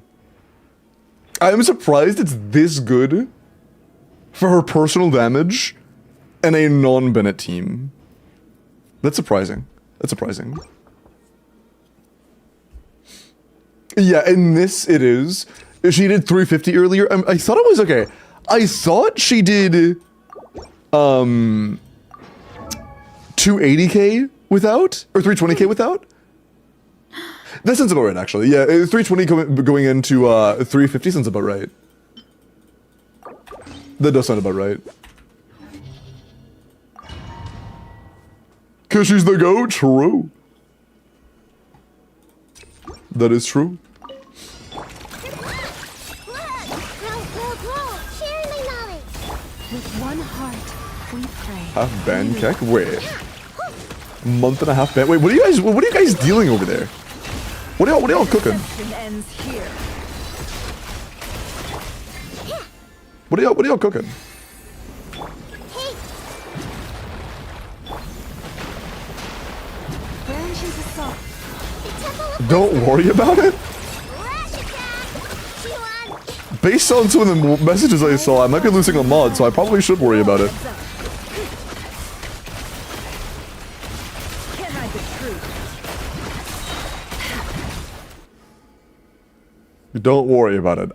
I'm surprised it's this good for her personal damage and a non-Bennett team. That's surprising. That's surprising. Yeah, in this it is. She did 350 earlier. I thought it was okay. I thought she did 280k without, or 320k without. That sounds about right, actually. Yeah, 320 going into 350 sounds about right. That does sound about right. Cause she's the GOAT. True. That is true. Sharing my knowledge! With one heart, we pray. Half ban kek? Wait. Month and a half ban. Wait, what are you guys dealing over there? What are y'all cooking? Deception ends here. What are y'all cooking? Hey! Branches assault. The temple of Don't worry about it. Rash attack! She won! Based on some of the messages I saw, I might be losing a mod, so I probably should worry about it. Heads up. Can't hide the truth. Don't worry about it.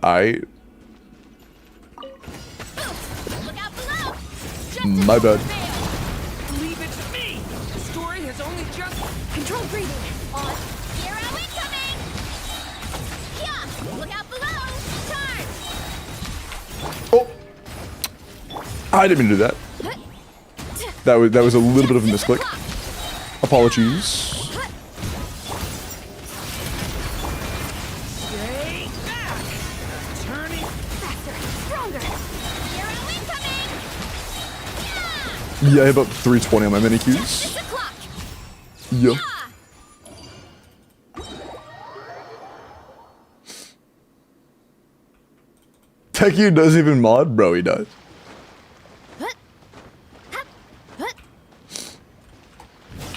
Look out below! Justice My bad. will prevail. Leave it to me! The story has only just... Control breathing! On! Hero incoming! Yeah! Look out below! Charge! Oh, I didn't mean to do that. That was a little bit of a misclick. Apologies. Stay back! Turning... Faster! Stronger! Hero incoming! Yeah, I have about 320 on my mini Qs. It's a clock! Yeah. Techie does even mod? Bro, he does.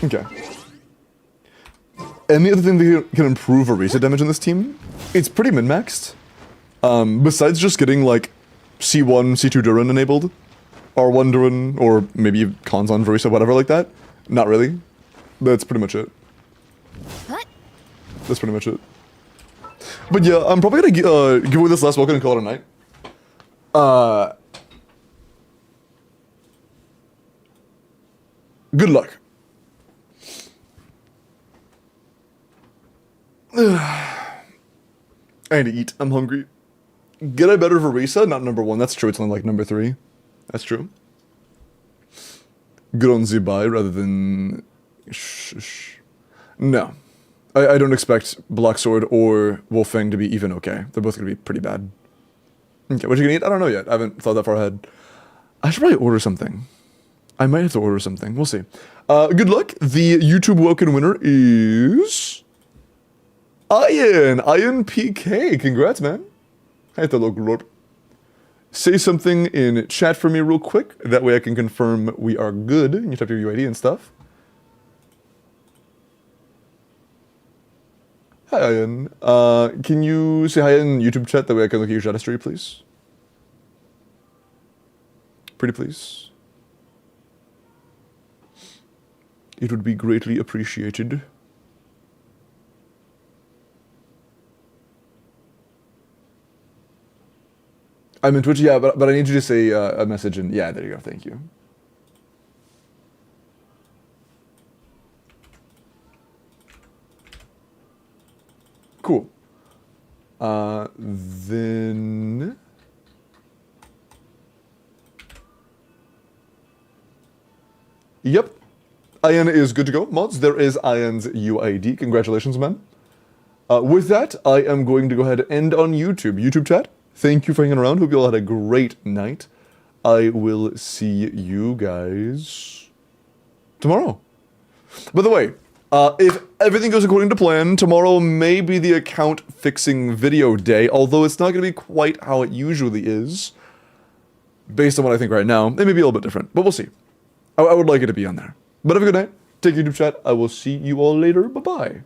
Okay. And the other thing that can improve a reset damage in this team, it's pretty min-maxed. Besides just getting like C1, C2 Durin enabled, R1 Durin, or maybe cons on reset, whatever like that. Not really. That's pretty much it. That's pretty much it. But yeah, I'm probably gonna give away this last Welkin and call it a night. Good luck. I need to eat. I'm hungry. Get a better Verisa? Not number 1. That's true. It's only like number 3. That's true. Good on Zibai rather than... No. I don't expect Black Sword or Wolfang to be even okay. They're both going to be pretty bad. Okay, what you gonna eat? I don't know yet. I haven't thought that far ahead. I should probably order something. I might have to order something. We'll see. Good luck. The YouTube Woken winner is... Ian PK. Congrats, man. Hi, hello, Glorp. Say something in chat for me real quick. That way I can confirm we are good. And you type your UID and stuff. Hi, Ian. Can you say hi in YouTube chat? That way I can look at your chat history, please. Pretty please. It would be greatly appreciated. I'm in Twitch, yeah, but I need you to say a message and yeah, there you go, thank you. Cool. Then... Yep. Ian is good to go. Mods, there is Ian's UID. Congratulations, man. With that, I am going to go ahead and end on YouTube. YouTube chat, thank you for hanging around. Hope you all had a great night. I will see you guys tomorrow. By the way, if everything goes according to plan, tomorrow may be the account fixing video day, although it's not going to be quite how it usually is. Based on what I think right now, it may be a little bit different, but we'll see. I would like it to be on there. But have a good night. Take YouTube chat. I will see you all later. Bye-bye.